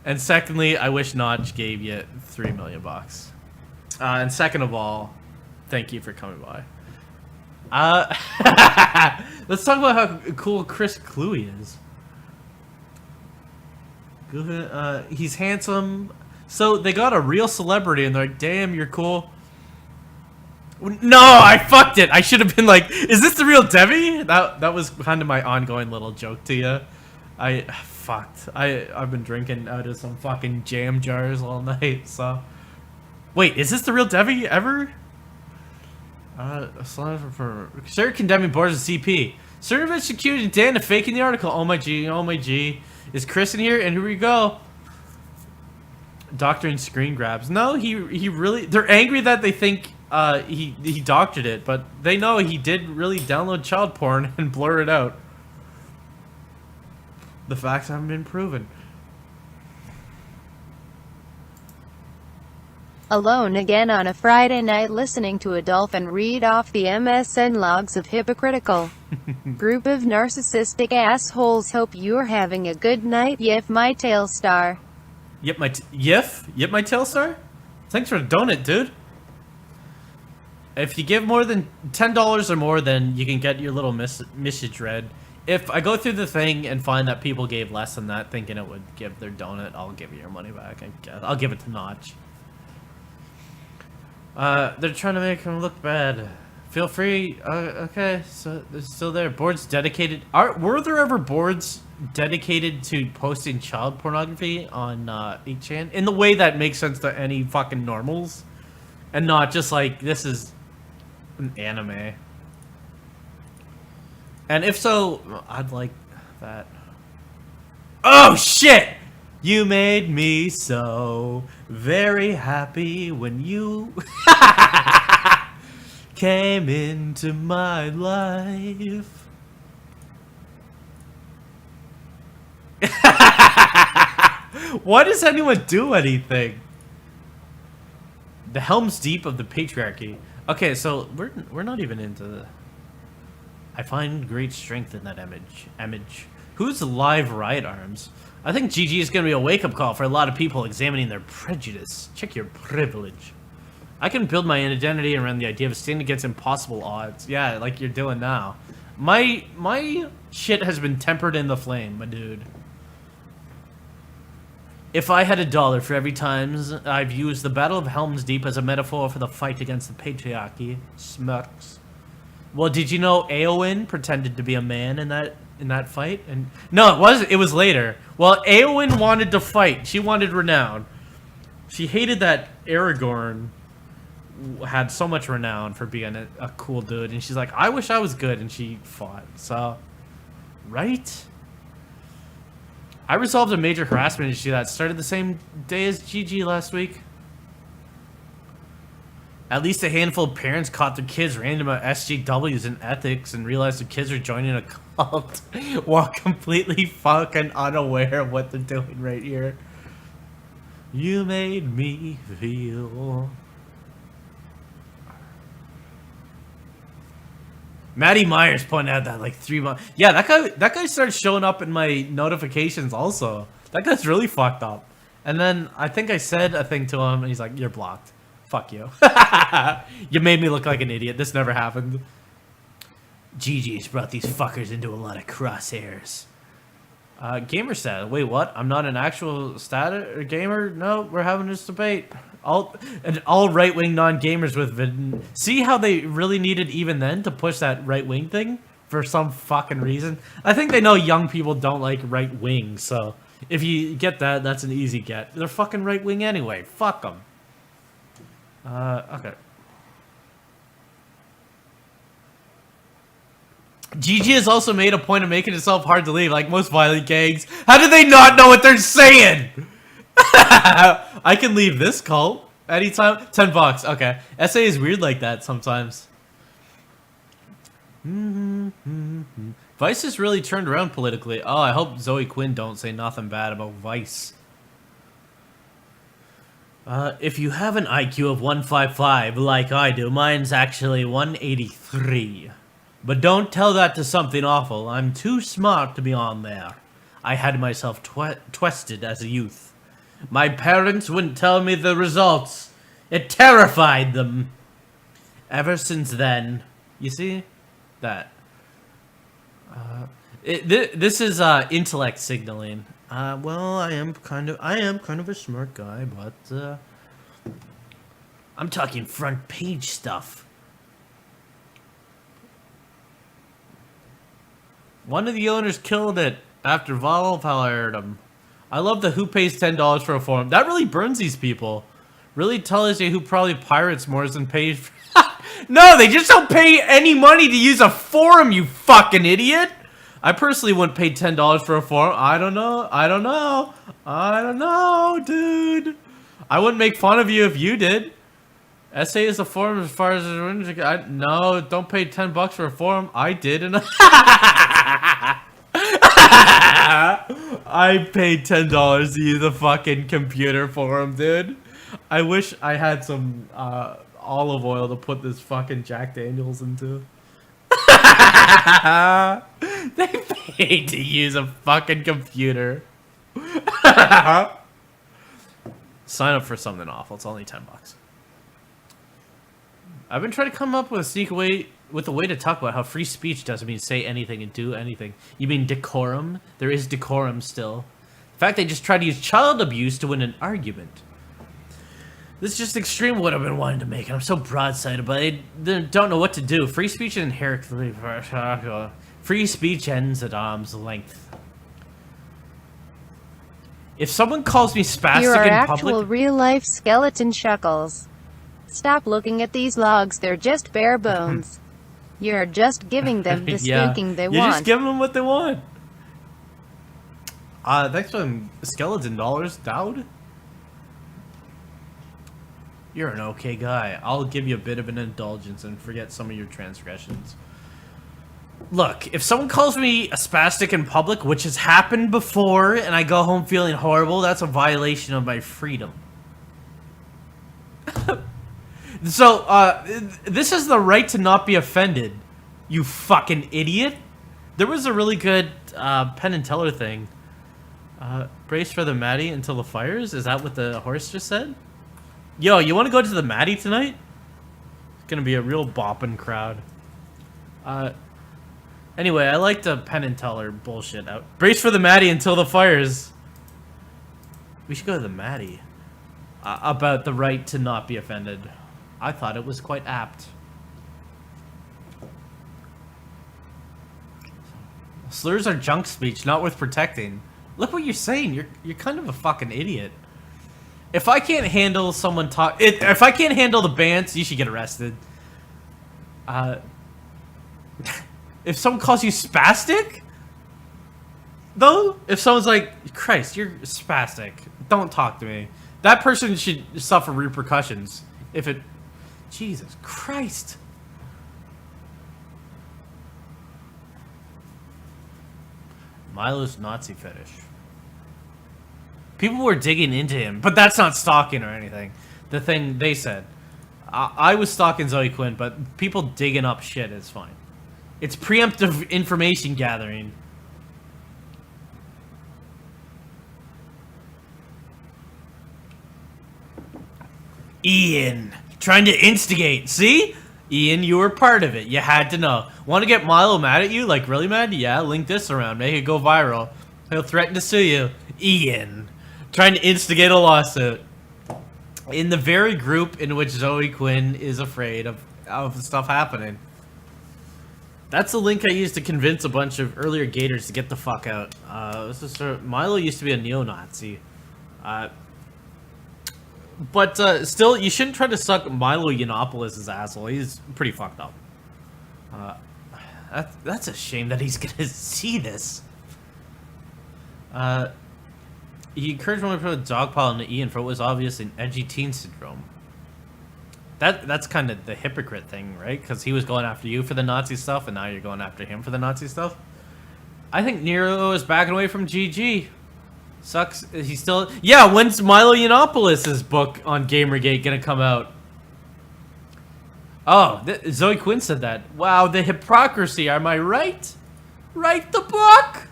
And secondly, I wish Notch gave you $3 million. And second of all, thank you for coming by. Let's talk about how cool Chris Cluey is. He's handsome. So they got a real celebrity and they're like, damn, you're cool. No, I fucked it. I should have been like, is this the real Devi? That was kind of my ongoing little joke to you. I fucked. I've been drinking out of some fucking jam jars all night, so. Wait, is this the real Devi Ever? Sir condemning boards of CP. Cernovich accused Dan of faking the article. Oh my G, oh my G. Is Chris in here? And here we go. Doctoring screen grabs. No, he really, they're angry that they think he doctored it, but they know he did really download child porn and blur it out. The facts haven't been proven. Alone again on a Friday night listening to a dolphin read off the MSN logs of hypocritical group of narcissistic assholes. Hope you're having a good night, Yif my tail star. Yep, my tail star? Thanks for the donut, dude. If you give more than $10 or more, then you can get your little message read. If I go through the thing and find that people gave less than that, thinking it would give their donut, I'll give you your money back, I guess. I'll give it to Notch. They're trying to make him look bad. Feel free. Okay, so they're still there. Boards dedicated. Were there ever boards dedicated to posting child pornography on 8chan? In the way that makes sense to any fucking normals? And not just like, this is an anime. And if so, I'd like that. Oh shit! You made me so very happy when you came into my life. Why does anyone do anything? The Helm's Deep of the patriarchy. Okay, so we're not even into the... I find great strength in that image. Who's Live Riot Arms? I think GG is going to be a wake-up call for a lot of people examining their prejudice. Check your privilege. I can build my identity around the idea of standing against impossible odds. Yeah, like you're doing now. My shit has been tempered in the flame, my dude. If I had $1 for every time I've used the Battle of Helm's Deep as a metaphor for the fight against the patriarchy, smirks. Well, did you know Eowyn pretended to be a man in that fight? And no, it was later. Well, Eowyn wanted to fight. She wanted renown. She hated that Aragorn had so much renown for being a cool dude, and she's like, I wish I was good, and she fought. So, right? I resolved a major harassment issue that started the same day as GG last week. At least a handful of parents caught their kids random at SJWs in ethics and realized their kids are joining a cult while completely fucking unaware of what they're doing right here. You made me feel... Maddie Myers pointed out that like 3 months. Yeah, that guy started showing up in my notifications also. That guy's really fucked up. And then I think I said a thing to him, and he's like, "You're blocked. Fuck you. You made me look like an idiot. This never happened." GG's brought these fuckers into a lot of crosshairs. Gamer stat. Wait, what? I'm not an actual stat gamer? No, we're having this debate. All right-wing non-gamers with see how they really needed even then to push that right-wing thing for some fucking reason. I think they know young people don't like right-wing, so if you get that, that's an easy get. They're fucking right-wing anyway. Fuck them. Okay. GG has also made a point of making itself hard to leave, like most violent gangs. How do they not know what they're saying? I can leave this cult anytime. $10. Okay. SA is weird like that sometimes. Vice is really turned around politically. Oh, I hope Zoe Quinn don't say nothing bad about Vice. If you have an IQ of 155 like I do, mine's actually 183. But don't tell that to something awful. I'm too smart to be on there. I had myself twisted as a youth. My parents wouldn't tell me the results. It terrified them. Ever since then, you see? That. This is intellect signaling. Well, I am kind of a smart guy, but I'm talking front page stuff. One of the owners killed it after Valve hired him. I love the who pays $10 for a forum. That really burns these people. Really tells you who probably pirates more than pays. No, they just don't pay any money to use a forum, you fucking idiot. I personally wouldn't pay $10 for a forum. I don't know, dude. I wouldn't make fun of you if you did. SA is a forum as far as no, don't pay $10 for a forum. I did, and I paid $10 to use a fucking computer forum, dude. I wish I had some olive oil to put this fucking Jack Daniels into. They paid to use a fucking computer. Sign up for something awful. It's only $10. I've been trying to come up with a way to talk about how free speech doesn't mean say anything and do anything. You mean decorum? There is decorum still. In fact, they just tried to use child abuse to win an argument. This is just extreme what I've been wanting to make, and I'm so broadsided, but I don't know what to do. Free speech is inherently... Free speech ends at arm's length. If someone calls me spastic Here are in actual public... real-life skeleton shuckles. Stop looking at these logs, they're just bare bones. You're just giving them the spanking they want. You're just giving them what they want. Thanks for them skeleton dollars, Dowd. You're an okay guy. I'll give you a bit of an indulgence and forget some of your transgressions. Look, if someone calls me a spastic in public, which has happened before, and I go home feeling horrible, that's a violation of my freedom. So, this is the right to not be offended, you fucking idiot. There was a really good Penn and Teller thing. Brace for the Maddie until the fires? Is that what the horse just said? Yo, you want to go to the Maddie tonight? It's gonna be a real bopping crowd. Anyway, I like the Penn and Teller bullshit out. Brace for the Maddie until the fires. We should go to the Maddie. About the right to not be offended. I thought it was quite apt. Slurs are junk speech, not worth protecting. Look what you're saying. You're kind of a fucking idiot. If I can't handle someone if I can't handle the bans, you should get arrested. If someone calls you spastic, though, if someone's like, Christ, you're spastic, don't talk to me. That person should suffer repercussions. If it, Jesus Christ. Milo's Nazi fetish. People were digging into him, but that's not stalking or anything. The thing they said. I was stalking Zoe Quinn, but people digging up shit is fine. It's preemptive information gathering. Ian, trying to instigate. See? Ian, you were part of it. You had to know. Want to get Milo mad at you? Like, really mad? Yeah, link this around. Make it go viral. He'll threaten to sue you. Ian, trying to instigate a lawsuit. In the very group in which Zoe Quinn is afraid of stuff happening. That's the link I used to convince a bunch of earlier Gators to get the fuck out. This is Milo used to be a neo-Nazi. But still, you shouldn't try to suck Milo Yiannopoulos' asshole. He's pretty fucked up. That's a shame that he's gonna see this. He encouraged me to put a dogpile into Ian for what was obvious in edgy teen syndrome. That's kind of the hypocrite thing, right? Because he was going after you for the Nazi stuff, and now you're going after him for the Nazi stuff. I think Nero is backing away from GG. Sucks. He's still... Yeah, when's Milo Yiannopoulos' book on Gamergate gonna come out? Oh, Zoe Quinn said that. Wow, the hypocrisy. Am I right? Write the book!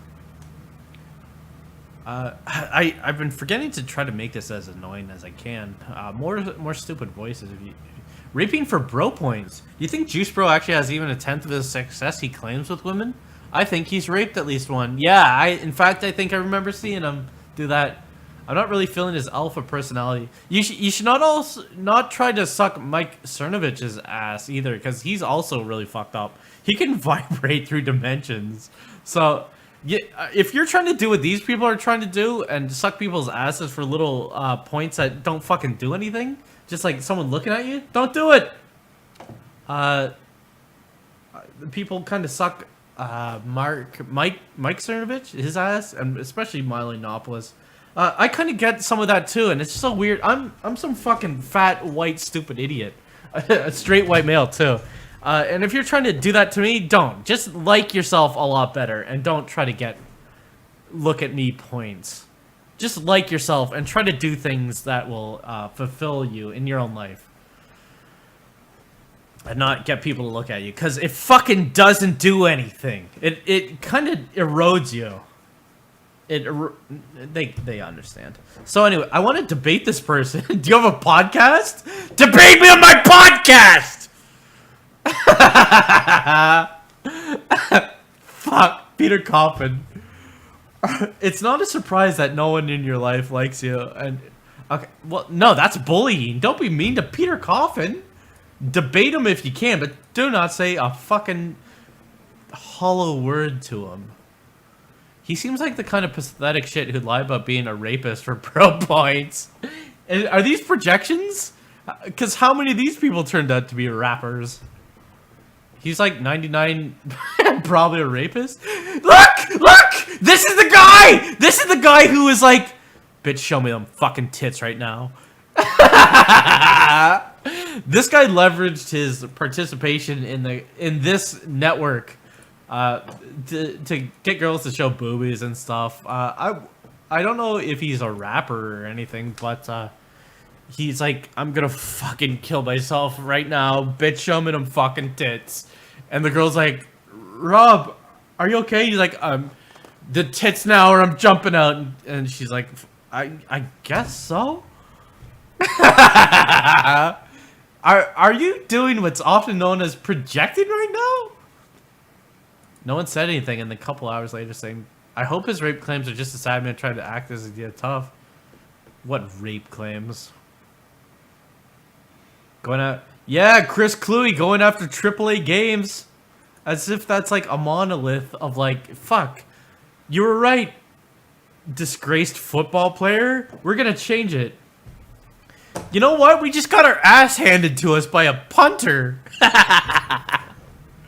I've been forgetting to try to make this as annoying as I can. More stupid voices. Raping for bro points. You think Juice Bro actually has even a tenth of the success he claims with women? I think he's raped at least one. Yeah, in fact, I think I remember seeing him do that. I'm not really feeling his alpha personality. You should not try to suck Mike Cernovich's ass either, because he's also really fucked up. He can vibrate through dimensions. So, yeah, if you're trying to do what these people are trying to do and suck people's asses for little points that don't fucking do anything, just like someone looking at you, don't do it. People kind of suck Mike Cernovich, his ass, and especially Milo Yiannopoulos. I kind of get some of that too, and it's so weird. I'm some fucking fat white stupid idiot, a straight white male too. And if you're trying to do that to me, don't. Just like yourself a lot better, and don't try to look at me points. Just like yourself and try to do things that will fulfill you in your own life. And not get people to look at you, because it fucking doesn't do anything. It kind of erodes you. They understand. So anyway, I want to debate this person. Do you have a podcast? Debate me on my podcast! Fuck, Peter Coffin. It's not a surprise that no one in your life likes you. And okay, well, no, that's bullying. Don't be mean to Peter Coffin. Debate him if you can, but do not say a fucking hollow word to him. He seems like the kind of pathetic shit who'd lie about being a rapist for pro points. Are these projections? Because how many of these people turned out to be rappers? He's like 99, probably a rapist. Look! This is the guy! This is the guy who was like, bitch, show me them fucking tits right now. This guy leveraged his participation in this network to get girls to show boobies and stuff. I don't know if he's a rapper or anything, but he's like, I'm gonna fucking kill myself right now, bitch, show me them fucking tits. And the girl's like, Rob, are you okay? He's like, the tits now or I'm jumping out. And she's like, I guess so. Are you doing what's often known as projecting right now? No one said anything, and a couple hours later saying, I hope his rape claims are just a sad man trying to act as a tough. What rape claims? Going out. Yeah, Chris Cluey going after AAA games. As if that's like a monolith of like, fuck. You were right. Disgraced football player. We're gonna change it. You know what? We just got our ass handed to us by a punter.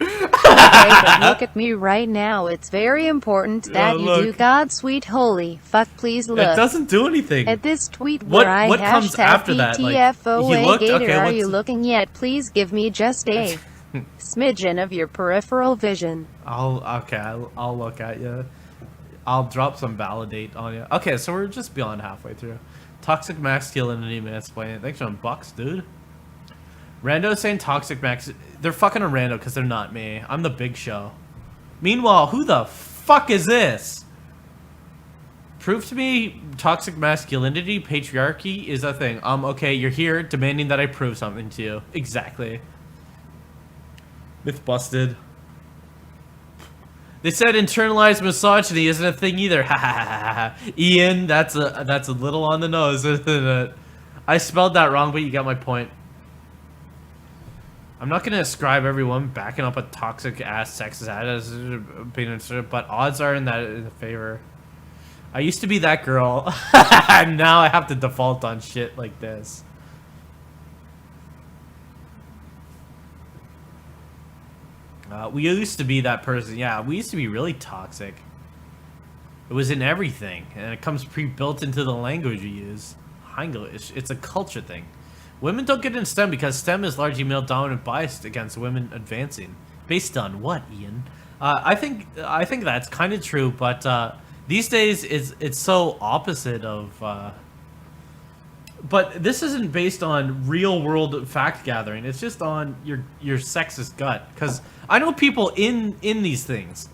Okay, but look at me right now. It's very important that you do God sweet holy fuck please look. It doesn't do anything. At this tweet where what comes after that? Like, PTFOA Gator, are you looking yet? Please give me just a smidgen of your peripheral vision. I'll look at you. I'll drop some validate on you. Okay, so we're just beyond halfway through. Toxic Max steal in an email explaining. Thanks for $1, dude. Rando saying Toxic Max. They're fucking a rando because they're not me. I'm the big show. Meanwhile, who the fuck is this? Prove to me toxic masculinity, patriarchy is a thing. Okay, you're here demanding that I prove something to you. Exactly. Myth busted. They said internalized misogyny isn't a thing either. Ha ha ha ha. Ian, that's a little on the nose, isn't it? I spelled that wrong, but you got my point. I'm not gonna ascribe everyone backing up a toxic ass sexist attitude, but odds are in the favor. I used to be that girl. Now I have to default on shit like this. We used to be that person. Yeah, we used to be really toxic. It was in everything, and it comes pre-built into the language you use. English. It's a culture thing. Women don't get in STEM because STEM is largely male-dominant, biased against women advancing. Based on what, Ian? I think that's kind of true, but these days it's so opposite of. But this isn't based on real-world fact gathering. It's just on your sexist gut. Because I know people in these things.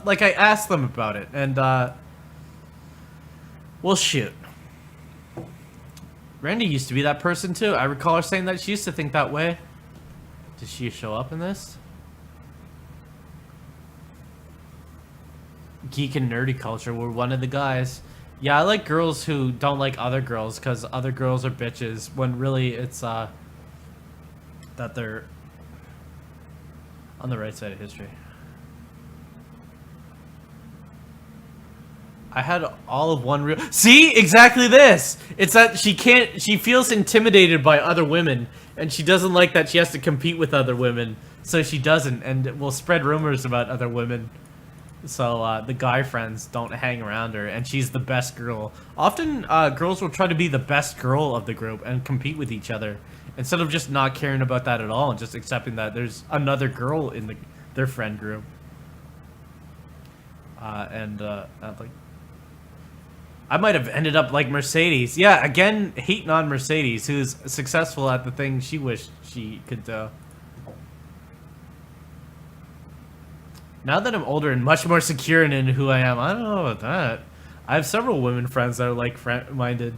Like, I asked them about it, and well, shoot. Randy used to be that person too. I recall her saying that she used to think that way. Did she show up in this? Geek and nerdy culture were one of the guys. Yeah, I like girls who don't like other girls because other girls are bitches when really it's that they're on the right side of history. I had all of one real. See, exactly this. It's that she feels intimidated by other women, and she doesn't like that she has to compete with other women, so she doesn't, and will spread rumors about other women. So the guy friends don't hang around her, and she's the best girl. Often, girls will try to be the best girl of the group and compete with each other, instead of just not caring about that at all and just accepting that there's another girl in their friend group. Like. I might have ended up like Mercedes. Yeah, again, hating on Mercedes, who's successful at the thing she wished she could do. Now that I'm older and much more secure in who I am, I don't know about that. I have several women friends that are like-minded.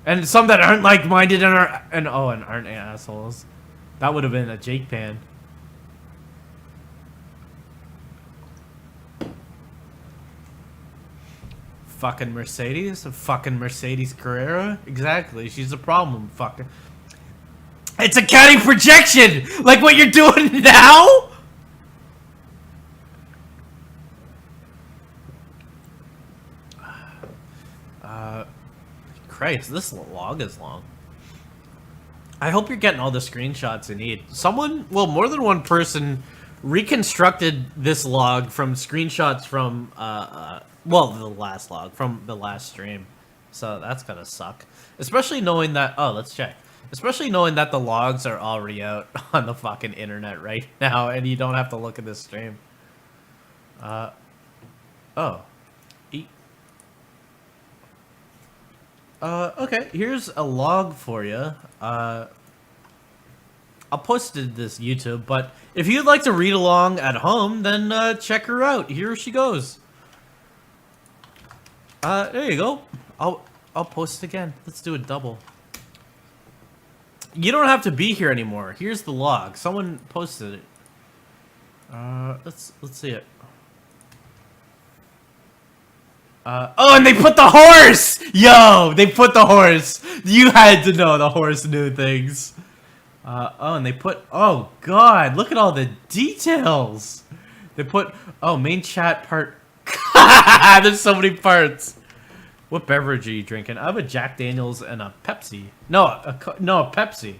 And some that aren't like-minded and aren't assholes. That would have been a Jake pan. Fucking Mercedes? Fucking Mercedes Carrera? Exactly, she's a problem, fucking. It's a counting projection! Like what you're doing now? Christ, this log is long. I hope you're getting all the screenshots you need. Someone, well, more than one person reconstructed this log from screenshots from, well, the last log from the last stream. So that's gonna suck. Especially knowing that, oh, let's check. Especially knowing that the logs are already out on the fucking internet right now and you don't have to look at this stream. Okay, here's a log for you. I'll post it to this YouTube, but if you'd like to read along at home, then check her out. Here she goes. There you go. I'll post it again. Let's do a double. You don't have to be here anymore. Here's the log. Someone posted it. Let's see it. Oh, and they put the horse! Yo, they put the horse. You had to know the horse knew things. Oh, and they put, oh god, look at all the details. They put, oh, main chat part. There's so many parts. What beverage are you drinking? I have a Jack Daniels and a Pepsi. No, a Pepsi.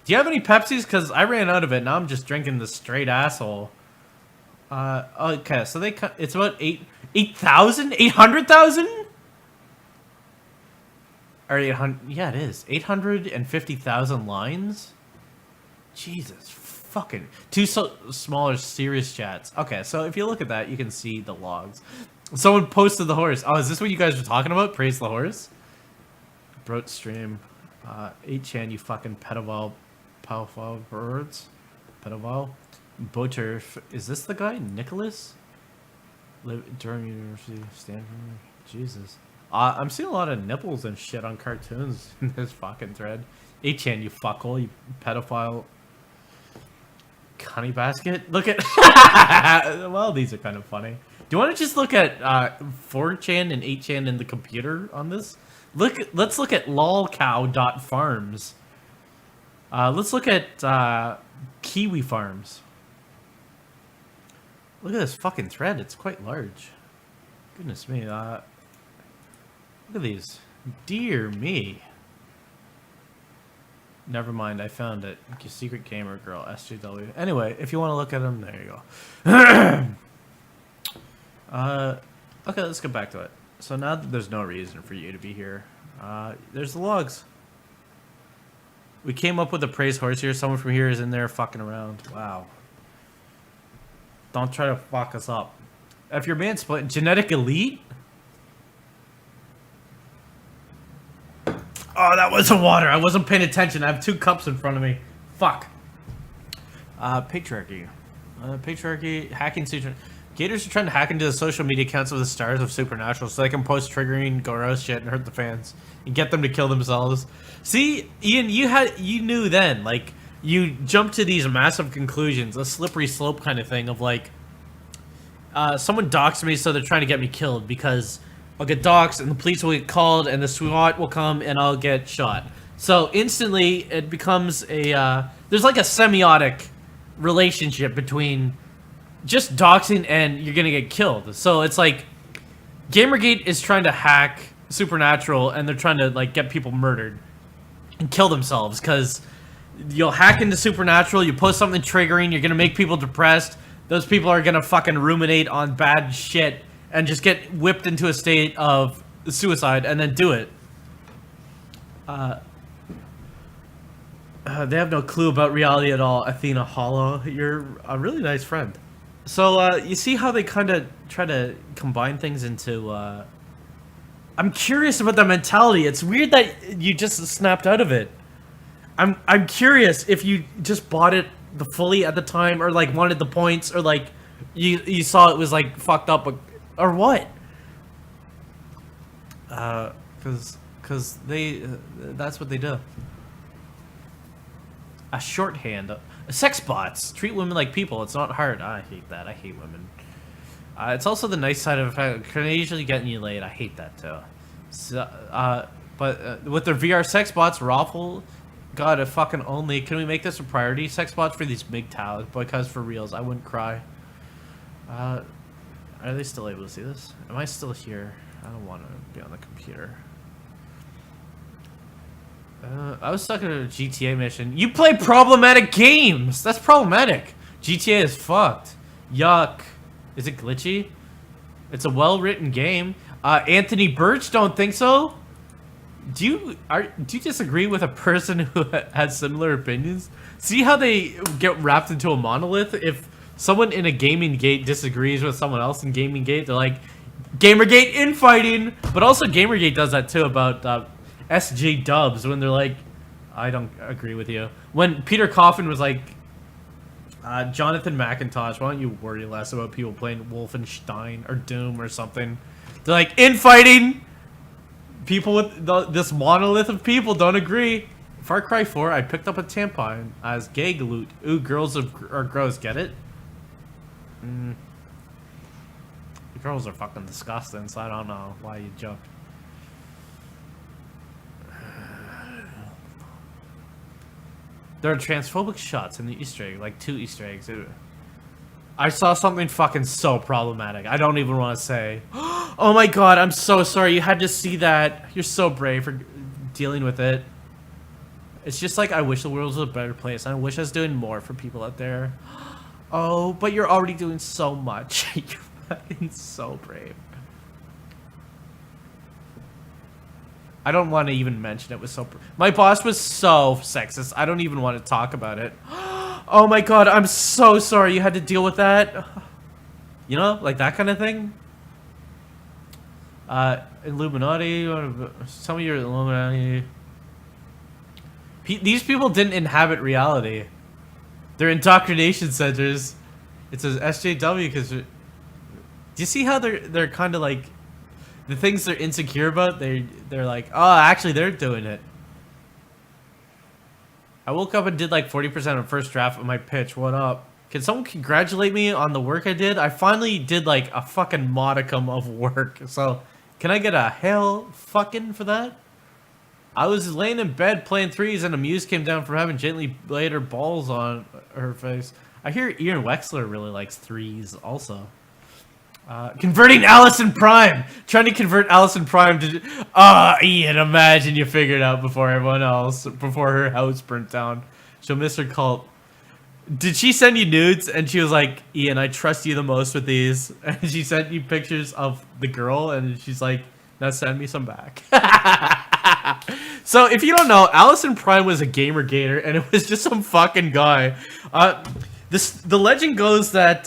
Do you have any Pepsis? Because I ran out of it. Now I'm just drinking the straight asshole. Okay, so it's about 8,000? 800,000? Or 800, yeah, it is. 850,000 lines? Jesus, fucking. Two smaller serious chats. Okay, so if you look at that, you can see the logs. Someone posted the horse. Oh, is this what you guys were talking about? Praise the horse? Broke stream. 8chan, you fucking pedophile. Powerful birds. Pedophile. Boter. Is this the guy? Nicholas? Durham University, Stanford. Jesus. I'm seeing a lot of nipples and shit on cartoons in this fucking thread. 8chan, you fuckhole, you pedophile. Cunny basket? Look at... well, these are kind of funny. Do you want to just look at 4chan and 8chan in the computer on this? Let's look at lolcow.farms. Let's look at Kiwi Farms. Look at this fucking thread. It's quite large. Goodness me. Look at these. Dear me. Never mind. I found it. Secret Gamer Girl. SJW. Anyway, if you want to look at them, there you go. Okay, let's get back to it. So now that there's no reason for you to be here, there's the logs. We came up with a praise horse here. Someone from here is in there fucking around. Wow. Don't try to fuck us up. If your man split genetic elite? Oh, that wasn't water. I wasn't paying attention. I have 2 cups in front of me. Fuck. Patriarchy. Patriarchy, hacking Supernatural. Gators are trying to hack into the social media accounts of the stars of Supernatural so they can post triggering, gross shit and hurt the fans and get them to kill themselves. See, Ian, you knew then, like, you jumped to these massive conclusions, a slippery slope kind of thing of like, someone doxed me, so they're trying to get me killed because I'll get doxed and the police will get called and the SWAT will come and I'll get shot. So instantly it becomes a, there's like a semiotic relationship between just doxing and you're gonna get killed. So it's like, Gamergate is trying to hack Supernatural and they're trying to like get people murdered and kill themselves because you'll hack into Supernatural, you post something triggering, you're gonna make people depressed, those people are gonna fucking ruminate on bad shit and just get whipped into a state of suicide and then do it. They have no clue about reality at all. Athena Hollow, you're a really nice friend. So, you see how they kind of try to combine things into, I'm curious about the mentality. It's weird that you just snapped out of it. I'm curious if you just bought it fully at the time, or like wanted the points, or like you saw it was like fucked up, or what? Cause they that's what they do. A shorthand, sex bots treat women like people. It's not hard. I hate that. I hate women. It's also the nice side of occasionally getting you laid. I hate that too. So, but with their VR sex bots, Raffle. God, if fucking only. Can we make this a priority? Sex bots for these big towers, because for reals, I wouldn't cry. Are they still able to see this? Am I still here? I don't want to be on the computer. I was stuck in a GTA mission. You play problematic games! That's problematic. GTA is fucked. Yuck. Is it glitchy? It's a well-written game. Anthony Birch, don't think so? Do you disagree with a person who has similar opinions? See how they get wrapped into a monolith? If someone in a gaming gate disagrees with someone else in gaming gate, they're like, Gamergate infighting! But also Gamergate does that too about SJ dubs when they're like, I don't agree with you. When Peter Coffin was like, Jonathan McIntosh, why don't you worry less about people playing Wolfenstein or Doom or something? They're like, infighting! People with this monolith of people don't agree. Far Cry 4, I picked up a tampon as gay loot. Ooh, girls are gross, get it? Girls are fucking disgusting, so I don't know why you jumped. There are transphobic shots in the Easter egg, like 2 Easter eggs. I saw something fucking so problematic. I don't even want to say. Oh my god, I'm so sorry. You had to see that. You're so brave for dealing with it. It's just like, I wish the world was a better place. I wish I was doing more for people out there. Oh, but you're already doing so much. You're fucking so brave. I don't want to even mention it. Was so. My boss was so sexist. I don't even want to talk about it. Oh my god, I'm so sorry you had to deal with that. You know, like that kind of thing. Illuminati. Some of your Illuminati. These people didn't inhabit reality. They're indoctrination centers. It says SJW because... Do you see how they're kind of like... The things they're insecure about, they're like, oh, actually, they're doing it. I woke up and did like 40% of first draft of my pitch. What up? Can someone congratulate me on the work I did? I finally did like a fucking modicum of work. So, can I get a hell fucking for that? I was laying in bed playing threes and a muse came down from heaven, gently laid her balls on her face. I hear Ian Wexler really likes threes also. Converting Allison Prime! Trying to convert Allison Prime to... Ian, imagine you figured out before everyone else. Before her house burnt down. She'll miss her cult. Did she send you nudes? And she was like, Ian, I trust you the most with these. And she sent you pictures of the girl and she's like, now send me some back. So, if you don't know, Allison Prime was a gamer-gator and it was just some fucking guy. The legend goes that...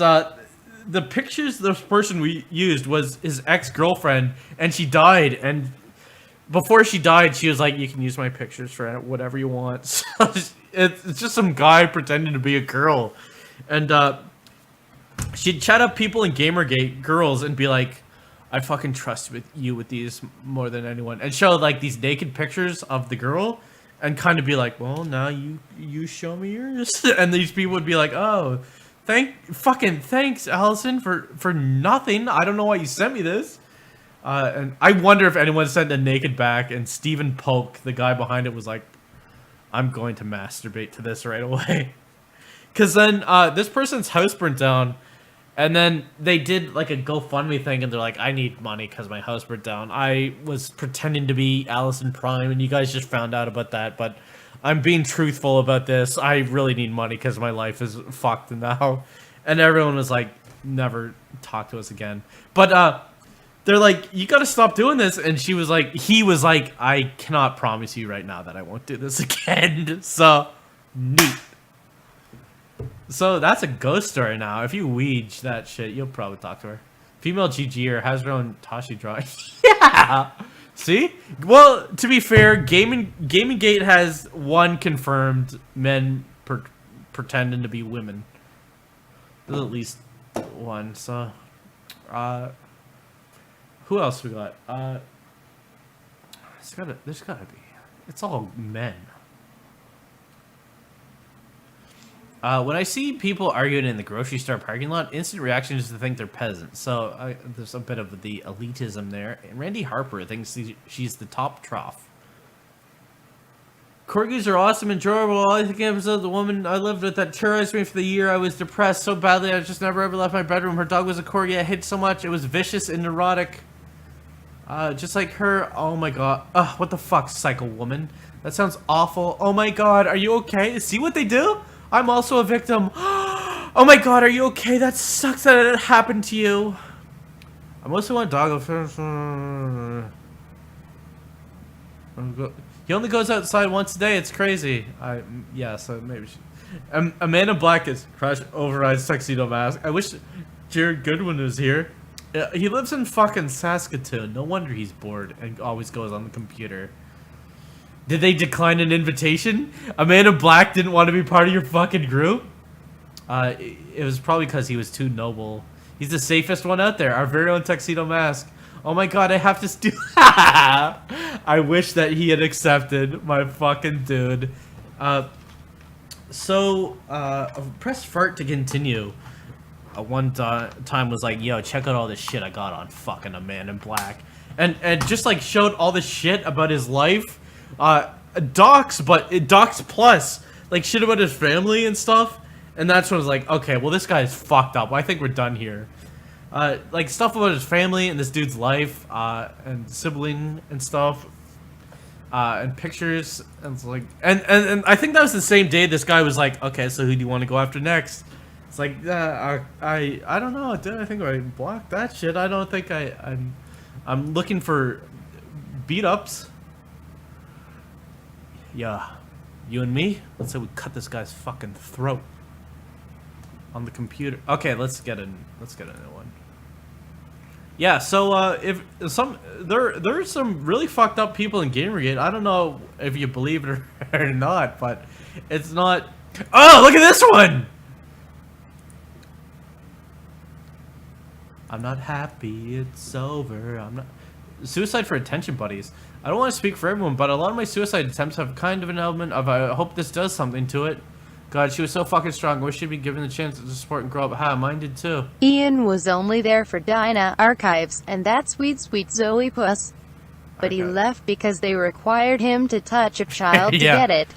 the pictures this person we used was his ex-girlfriend, and she died, and before she died, she was like, you can use my pictures for whatever you want. So it's just some guy pretending to be a girl. And she'd chat up people in Gamergate, girls, and be like, I fucking trust you with these more than anyone. And show like these naked pictures of the girl, and kind of be like, well, now you show me yours. And these people would be like, oh... Thanks, Allison, for nothing. I don't know why you sent me this. And I wonder if anyone sent a naked back, and Stephen Polk, the guy behind it, was like, I'm going to masturbate to this right away. Because then this person's house burnt down, and then they did like a GoFundMe thing, and they're like, I need money because my house burnt down. I was pretending to be Allison Prime, and you guys just found out about that, but... I'm being truthful about this. I really need money because my life is fucked now. And everyone was like, never talk to us again. But they're like, you gotta stop doing this. And he was like, I cannot promise you right now that I won't do this again. So, neat. So that's a ghost story now. If you weege that shit, you'll probably talk to her. Female GG has her own Tashi drawing. Yeah! See? Well, to be fair, Gaming Gate has one confirmed men pretending to be women. There's at least one, so... who else we got? There's gotta be. It's all men. When I see people arguing in the grocery store parking lot, instant reaction is to think they're peasants. So there's a bit of the elitism there. And Randy Harper thinks she's the top trough. Corgis are awesome and enjoyable. I think episode the woman I lived with that terrorized me for the year. I was depressed so badly I just never ever left my bedroom. Her dog was a corgi I hate so much. It was vicious and neurotic. Just like her. Oh my god. What the fuck, psycho woman? That sounds awful. Oh my god, are you okay? See what they do? I'm also a victim. Oh my god, are you okay? That sucks that it happened to you. I mostly want dog. He only goes outside once a day. It's crazy. Yeah, so maybe she... Amanda Black is Crash Overrides Tuxedo Mask. I wish Jared Goodwin was here. He lives in fucking Saskatoon. No wonder he's bored and always goes on the computer. Did they decline an invitation? Amanda Black didn't want to be part of your fucking group? It was probably because he was too noble. He's the safest one out there. Our very own Tuxedo Mask. Oh my god, I have to steal. I wish that he had accepted, my fucking dude. Press fart to continue. One time was like, yo, check out all this shit I got on fucking Amanda Black. And just like showed all this shit about his life. Docs, but Docs plus, like shit about his family and stuff, and that's when I was like, okay, well this guy's fucked up. I think we're done here. Like stuff about his family and this dude's life, and sibling and stuff, and pictures, and it's like, and I think that was the same day this guy was like, okay, so who do you want to go after next? It's like, I don't know, dude. I think I blocked that shit. I don't think I'm looking for beat ups. Yeah, you and me? Let's say we cut this guy's fucking throat on the computer. Okay, let's get a new one. Yeah, so if some there's some really fucked up people in Gamergate. I don't know if you believe it or not, but it's not. Oh, look at this one! I'm not happy. It's over. I'm not. Suicide for attention buddies. I don't want to speak for everyone, but a lot of my suicide attempts have kind of an element of I hope this does something to it. God, she was so fucking strong. Wish she'd be given the chance to support and grow up. Ha, mine did too. Ian was only there for Dinah Archives and that sweet Zoe puss. But he left because they required him to touch a child to get it.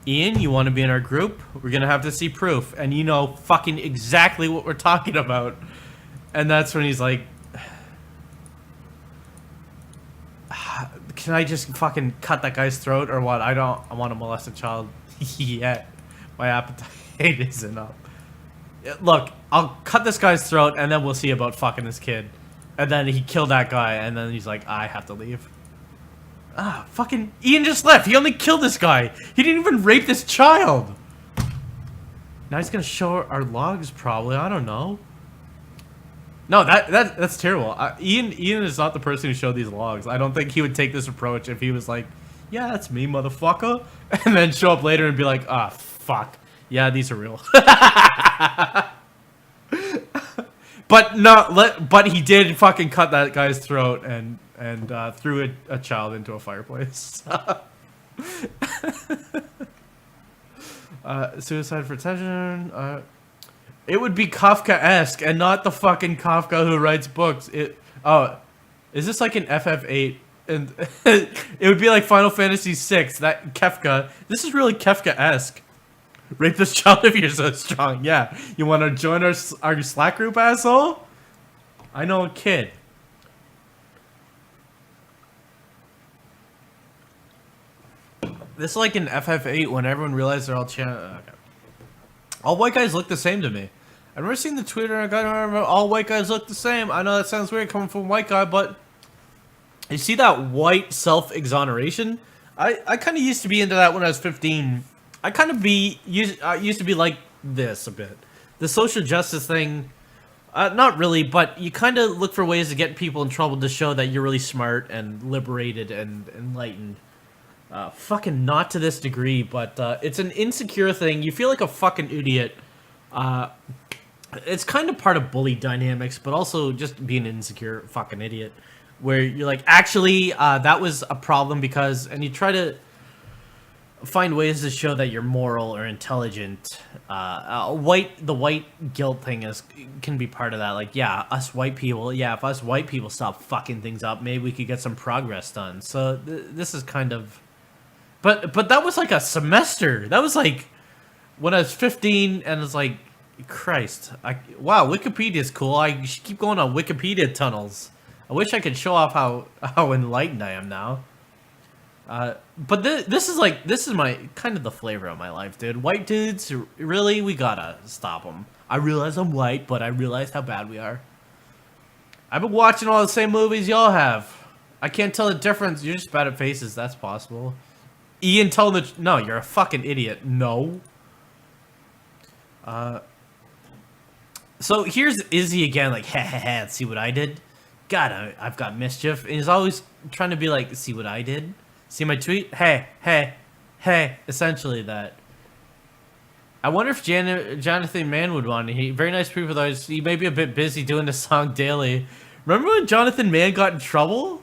Ian, you want to be in our group? We're gonna have to see proof, and you know fucking exactly what we're talking about. And that's when he's like, can I just fucking cut that guy's throat or what? I want to molest a child yet. My appetite isn't up. Look, I'll cut this guy's throat and then we'll see about fucking this kid. And then he killed that guy and then he's like, I have to leave. Ah, fucking Ian just left. He only killed this guy. He didn't even rape this child. Now he's gonna show our logs probably. I don't know. No, that's terrible. Ian is not the person who showed these logs. I don't think he would take this approach if he was like, yeah, that's me, motherfucker. And then show up later and be like, ah, fuck. Yeah, these are real. But no, but he did fucking cut that guy's throat and threw a child into a fireplace. Suicide for attention. It would be Kafka-esque and not the fucking Kafka who writes books. Is this like an FF8? And it would be like Final Fantasy VI. That Kefka. This is really Kefka-esque. Rape this child if you're so strong. Yeah. You want to join our Slack group, asshole? I know a kid. This is like an FF8 when everyone realized they're all okay. All white guys look the same to me. I've never seen the Twitter and I remember all white guys look the same. I know that sounds weird coming from a white guy, but you see that white self-exoneration? I kind of used to be into that when I was 15. I kind of used to be like this a bit. The social justice thing, not really, but you kind of look for ways to get people in trouble to show that you're really smart and liberated and enlightened. Fucking not to this degree, but it's an insecure thing. You feel like a fucking idiot. It's kind of part of bully dynamics, but also just being an insecure fucking idiot. Where you're like, actually, that was a problem because... And you try to find ways to show that you're moral or intelligent. The white guilt thing can be part of that. Like, yeah, us white people... Yeah, if us white people stop fucking things up, maybe we could get some progress done. So this is kind of... But that was like a semester. That was like when I was 15 and it's like, Christ. Wow, Wikipedia's cool. I should keep going on Wikipedia tunnels. I wish I could show off how enlightened I am now. But this is my kind of the flavor of my life, dude. White dudes, really, we gotta stop them. I realize I'm white, but I realize how bad we are. I've been watching all the same movies y'all have. I can't tell the difference. You're just bad at faces. That's possible. Ian, tell the... No, you're a fucking idiot. No. So here's Izzy again, like, ha ha ha, see what I did? God, I've got mischief. And he's always trying to be like, see what I did? See my tweet? Hey, hey, hey. Essentially that. I wonder if Jonathan Mann would want to. Very nice people, though. He may be a bit busy doing the song daily. Remember when Jonathan Mann got in trouble?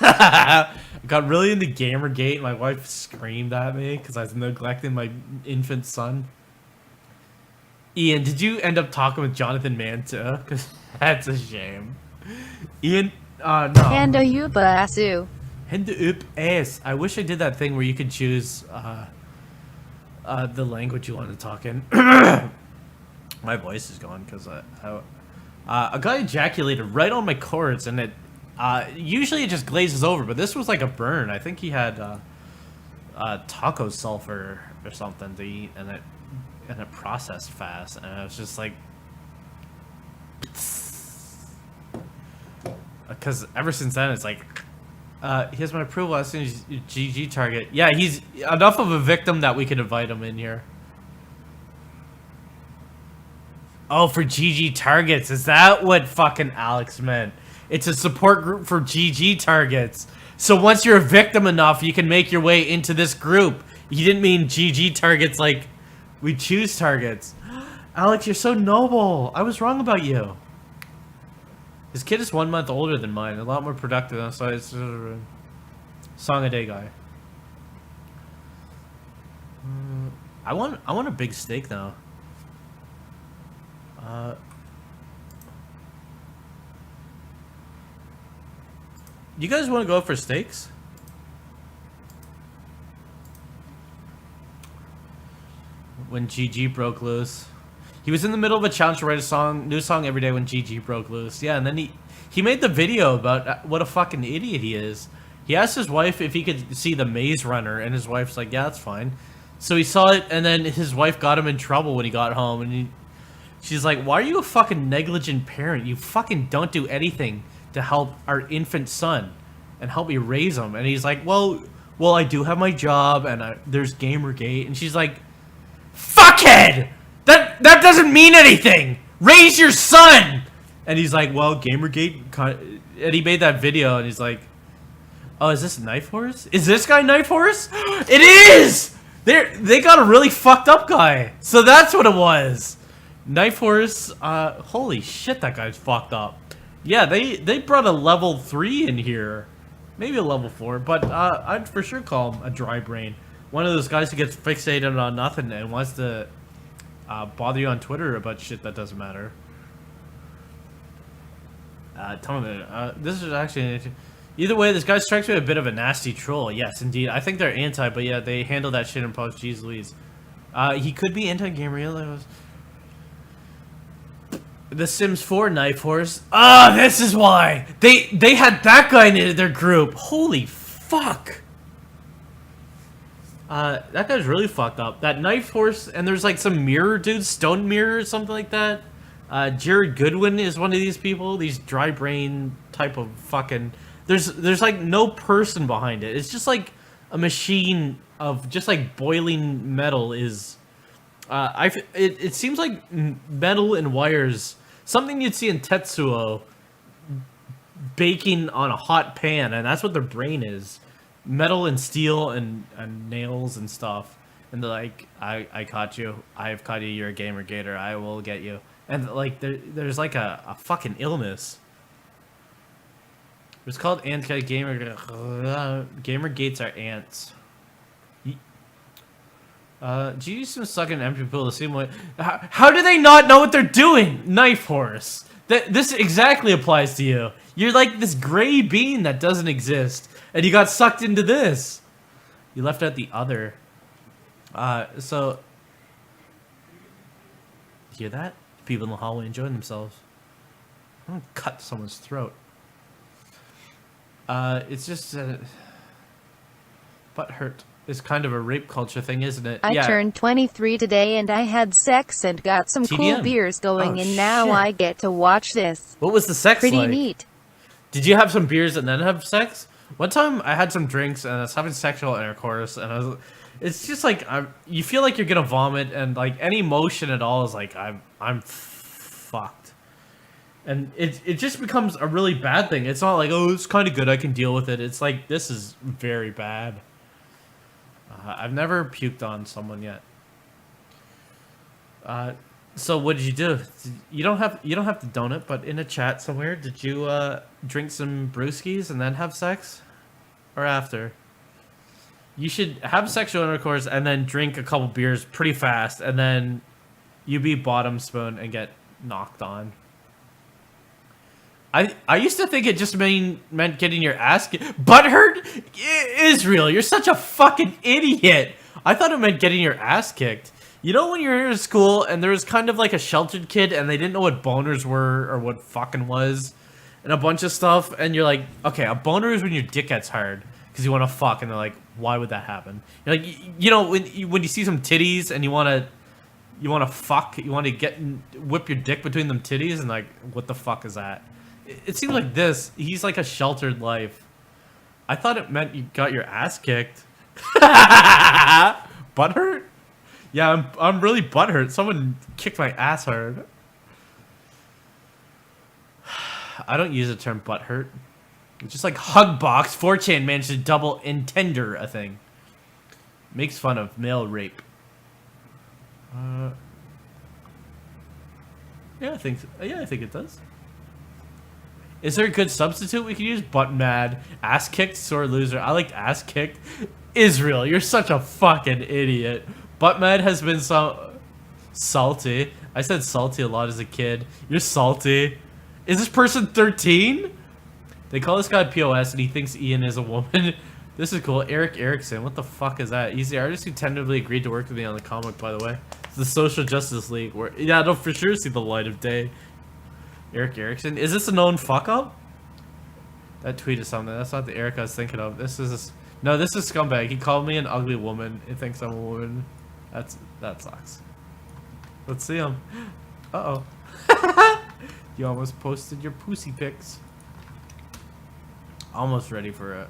Got really into Gamergate. My wife screamed at me because I was neglecting my infant son. Ian, did you end up talking with Jonathan Mann too? Because that's a shame. Ian, no. Hando up assu. Hando up ass. I wish I did that thing where you could choose the language you want to talk in. My voice is gone because a guy ejaculated right on my cords, and it usually it just glazes over, but this was like a burn. I think he had taco sulfur or something to eat, and it processed fast, and I was just like, because ever since then it's like, he has my approval as soon as GG target. Yeah, he's enough of a victim that we could invite him in here. Oh, for GG targets, is that what fucking Alex meant? It's a support group for GG targets. So once you're a victim enough, you can make your way into this group. You didn't mean GG targets like we choose targets. Alex, you're so noble. I was wrong about you. His kid is 1 month older than mine. A lot more productive. So it's song a day guy. I want a big steak now. You guys want to go for steaks? When GG broke loose. He was in the middle of a challenge to write a new song every day when GG broke loose. Yeah, and then he made the video about what a fucking idiot he is. He asked his wife if he could see the Maze Runner, and his wife's like, yeah, that's fine. So he saw it, and then his wife got him in trouble when he got home, and she's like, why are you a fucking negligent parent? You fucking don't do anything to help our infant son and help me raise him. And he's like, well, I do have my job, and there's Gamergate. And she's like, fuckhead! That doesn't mean anything! Raise your son! And he's like, well, Gamergate, and he made that video, and he's like, oh, is this Knife Horse? Is this guy Knife Horse? It is! They got a really fucked up guy. So that's what it was. Knife Horse, holy shit, that guy's fucked up. Yeah, they brought a level 3 in here. Maybe a level 4, but I'd for sure call him a dry brain. One of those guys who gets fixated on nothing and wants to bother you on Twitter about shit that doesn't matter. Tell me, this is actually... Either way, this guy strikes me a bit of a nasty troll. Yes, indeed. I think they're anti, but yeah, they handle that shit in post. Jeez Louise. He could be anti-Gamergate. The Sims 4 Knife Horse. Ah, this is why! They had that guy in their group. Holy fuck. That guy's really fucked up. That Knife Horse, and there's like some mirror dudes, Stone Mirror or something like that. Jared Goodwin is one of these people. These dry brain type of fucking... There's like no person behind it. It's just like a machine of just like boiling metal is... It seems like metal and wires, something you'd see in Tetsuo, baking on a hot pan, and that's what their brain is. Metal and steel and nails and stuff. And they're like, I caught you. I've caught you. You're a Gamergator. I will get you. And like there's like a fucking illness. It's called anti-gamer. Gamergates are ants. GG's been sucking empty pool the same way. How do they not know what they're doing? Knife Horse. This exactly applies to you. You're like this gray bean that doesn't exist, and you got sucked into this. You left out the other. So hear that? People in the hallway enjoying themselves. I'm gonna cut someone's throat. It's just butt hurt. It's kind of a rape culture thing, isn't it? I turned 23 today and I had sex and got some TDM. cool beers going, and now shit. I get to watch this. What was the sex Pretty like? neat. Did you have some beers and then have sex? One time I had some drinks and I was having sexual intercourse, and it's just like you feel like you're gonna vomit, and like any motion at all is like I'm fucked. And it just becomes a really bad thing. It's not like, oh, it's kind of good, I can deal with it. It's like, this is very bad. I've never puked on someone yet. So what did you do? You don't have to donut, but in a chat somewhere, did you drink some brewskis and then have sex, or after? You should have sexual intercourse and then drink a couple beers pretty fast, and then you be bottom spoon and get knocked on. I used to think it just meant getting your ass butthurt. Israel, you're such a fucking idiot. I thought it meant getting your ass kicked. You know when you're in school and there was kind of like a sheltered kid and they didn't know what boners were or what fucking was, and a bunch of stuff, and you're like, okay, a boner is when your dick gets hard because you want to fuck, and they're like, why would that happen? You're like, you know, when you see some titties and you want to fuck, you want to whip your dick between them titties, and like, what the fuck is that? It seems like this. He's like a sheltered life. I thought it meant you got your ass kicked. Butthurt? Yeah, I'm really butthurt. Someone kicked my ass hard. I don't use the term butthurt. It's just like Hugbox. 4chan managed to double intender a thing. Makes fun of male rape. Yeah, I think it does. Is there a good substitute we can use? Butt mad, ass kicked, sore loser. I liked ass kicked. Israel, you're such a fucking idiot. Butt mad has been so salty. I said salty a lot as a kid. You're salty. Is this person 13? They call this guy POS and he thinks Ian is a woman. This is cool. Eric Erickson. What the fuck is that? He's the artist who tentatively agreed to work with me on the comic, by the way. It's the Social Justice League. Where, yeah, it'll for sure see the light of day. Eric Erickson. Is this a known fuck up? That tweet is something. That's not the Eric I was thinking of. This is... No, this is scumbag. He called me an ugly woman. He thinks I'm a woman. That sucks. Let's see him. Uh-oh. You almost posted your pussy pics. Almost ready for it.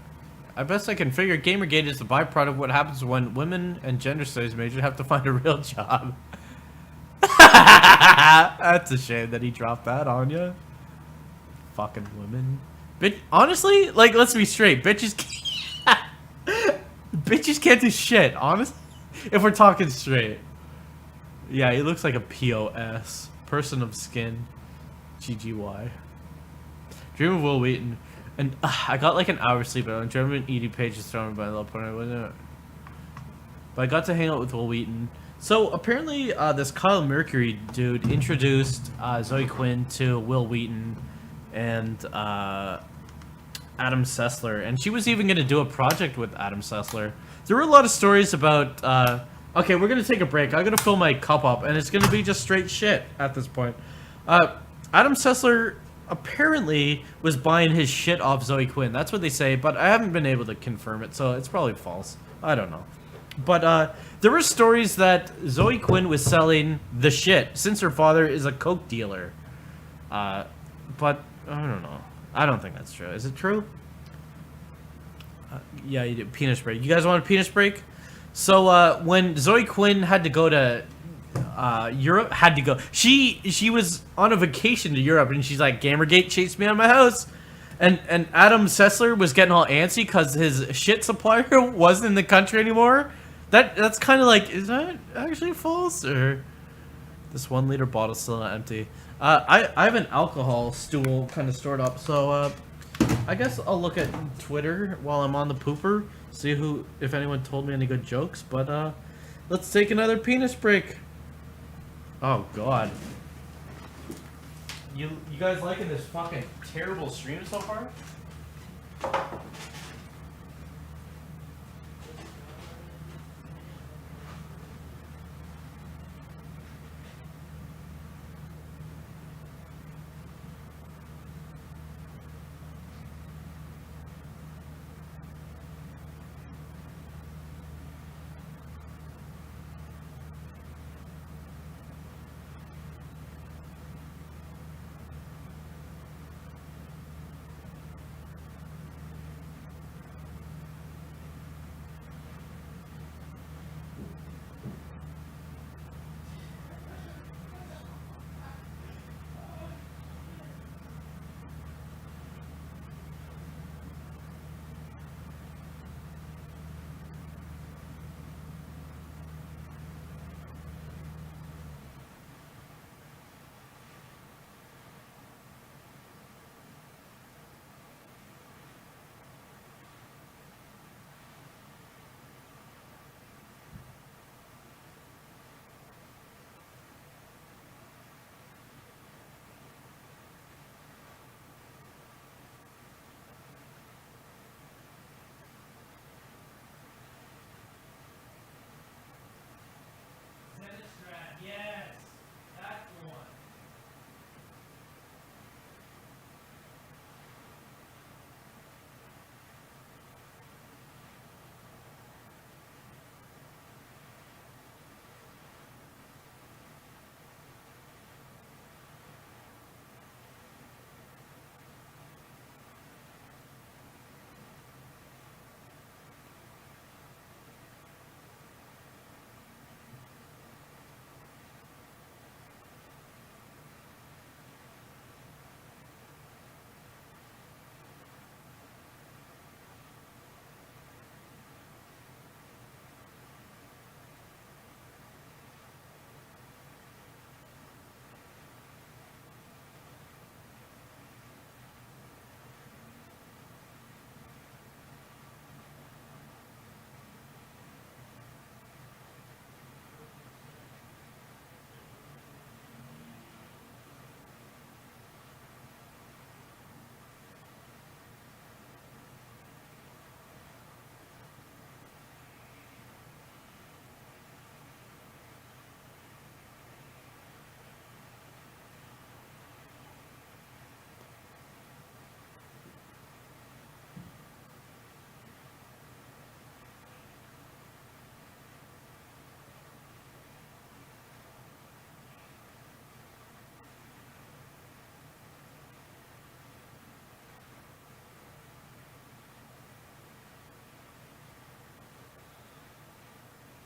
I best I can figure Gamergate is the byproduct of what happens when women and gender studies majors have to find a real job. That's a shame that he dropped that on you. Fucking women. Bitch, honestly, like, let's be straight. Bitches can't do shit, honestly. If we're talking straight. Yeah, he looks like a POS. Person of skin. GGY. Dream of Will Wheaton. And I got like an hour's sleep, but I'm German ED page is thrown by the low point. But I got to hang out with Will Wheaton. So apparently, this Kyle Mercury dude introduced Zoe Quinn to Will Wheaton and Adam Sessler, and she was even going to do a project with Adam Sessler. There were a lot of stories about. Okay, we're gonna take a break. I'm gonna fill my cup up, and it's gonna be just straight shit at this point. Adam Sessler apparently was buying his shit off Zoe Quinn. That's what they say, but I haven't been able to confirm it, so it's probably false. I don't know. But there were stories that Zoe Quinn was selling the shit since her father is a coke dealer. But I don't know. I don't think that's true. Is it true? Yeah, you did. Penis break. You guys want a penis break? So when Zoe Quinn had to go to Europe, she was on a vacation to Europe, and she's like, Gamergate chased me out of my house. And Adam Sessler was getting all antsy because his shit supplier wasn't in the country anymore. That's kind of like, is that actually false? Or this 1 liter bottle's still not empty? I have an alcohol stool kind of stored up, so I guess I'll look at Twitter while I'm on the pooper, see if anyone told me any good jokes. But let's take another penis break. Oh god. You guys liking this fucking terrible stream so far?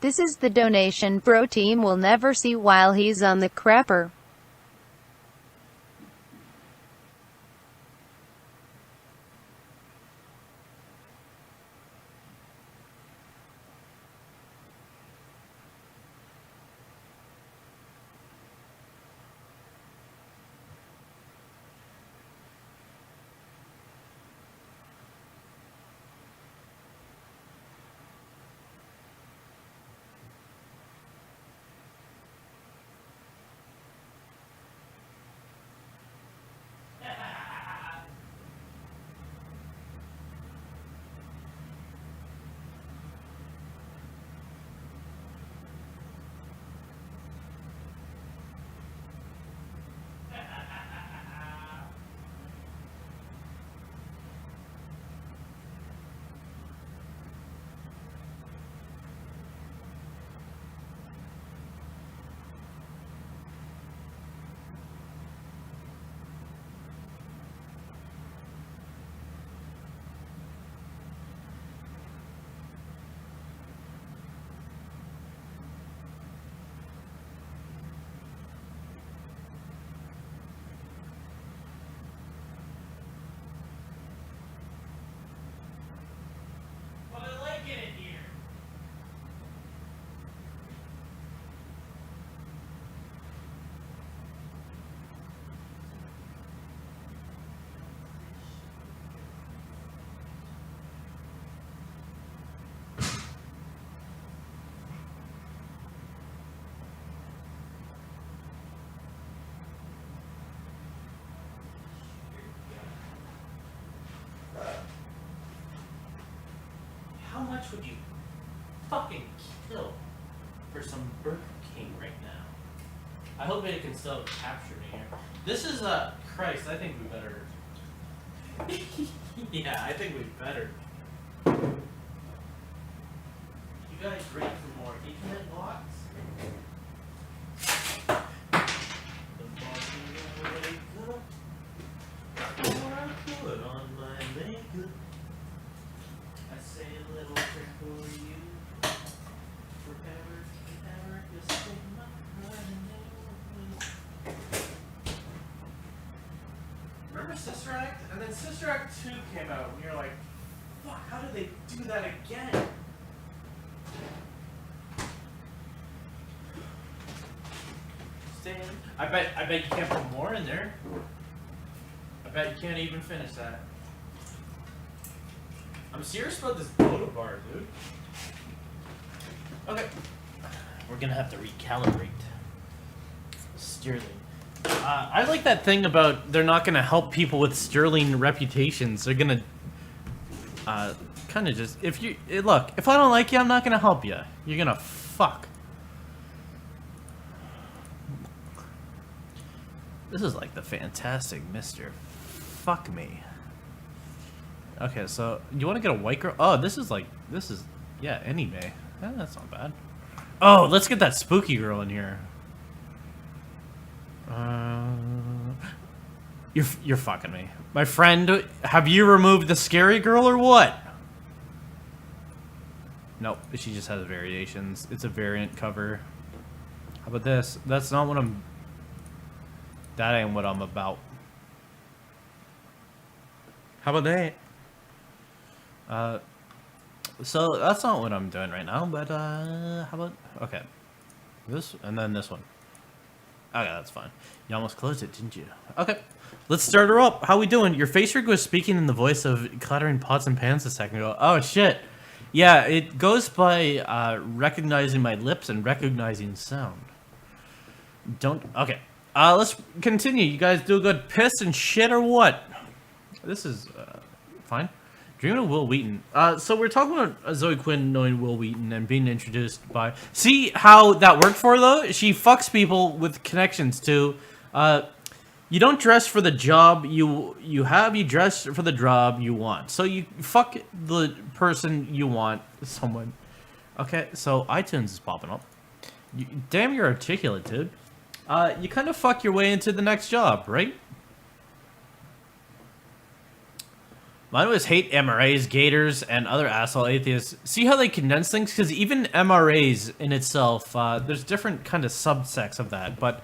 This is the donation bro team will never see while he's on the crapper. How much would you fucking kill for some Burger King right now? I hope it can still capture me here. This is, Christ, I think we better... yeah, I think we better. You guys ready for more Ethernet blocks? The boss is already good. Before I put on my makeup, I say a little trick for you. Forever, ever, just take my heart and never. Remember Sister Act? And then Sister Act 2 came out, and you're like, fuck, how did they do that again? Stan, I bet you can't put more in there. I bet you can't even finish that. I'm serious about this photo bar, dude. Okay. We're gonna have to recalibrate. Sterling. I like that thing about they're not gonna help people with sterling reputations. They're gonna kind of just look. If I don't like you, I'm not gonna help you. You're gonna fuck. This is like the Fantastic Mr. Fuck Me. Okay, so you want to get a white girl? Oh, this is yeah, anime. Yeah, that's not bad. Oh, let's get that spooky girl in here. You're fucking me, my friend. Have you removed the scary girl or what? Nope, she just has variations. It's a variant cover. How about this? That's not what I'm. That ain't what I'm about. How about that? So that's not what I'm doing right now, but how about, okay, this and then this one. Okay, that's fine. You almost closed it, didn't you? Okay, let's start her up. How we doing? Your face rig was speaking in the voice of clattering pots and pans a second ago. Oh shit. Yeah, it goes by recognizing my lips and recognizing sound. Okay. Let's continue. You guys do a good piss and shit or what? This is fine. Dreaming of Will Wheaton. So we're talking about Zoe Quinn knowing Will Wheaton and being introduced by... See how that worked for her, though? She fucks people with connections to... you don't dress for the job you have, you dress for the job you want. So you fuck the person you want, someone. Okay, so iTunes is popping up. Damn, you're articulate, dude. You kind of fuck your way into the next job, right? Mine was hate MRAs, gators, and other asshole atheists. See how they condense things? Because even MRAs in itself, there's different kind of subsects of that. But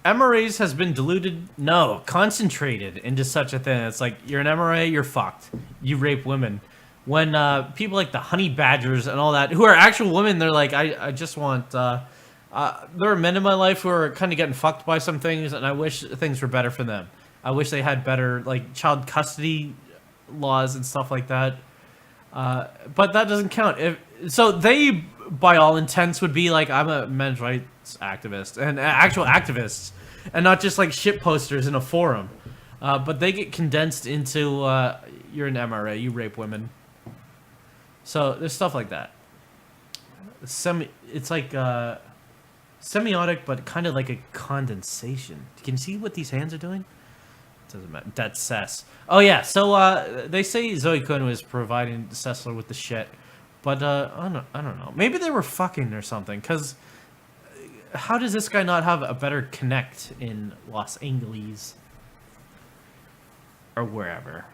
MRAs has been diluted, no, concentrated into such a thing. It's like, you're an MRA, you're fucked. You rape women. When people like the honey badgers and all that, who are actual women, they're like, I just want... there are men in my life who are kind of getting fucked by some things, and I wish things were better for them. I wish they had better, like, child custody laws and stuff like that, but that doesn't count. So they, by all intents, would be like, I'm a men's rights activist and actual activists, and not just like shit posters in a forum. But they get condensed into you're an MRA, you rape women. So there's stuff like that. It's like semiotic, but kind of like a condensation. Can you see what these hands are doing? Doesn't matter. That's Cess. Oh yeah, so they say Zoe Quinn was providing Sessler with the shit, but I don't know. Maybe they were fucking or something. Cause how does this guy not have a better connect in Los Angeles or wherever?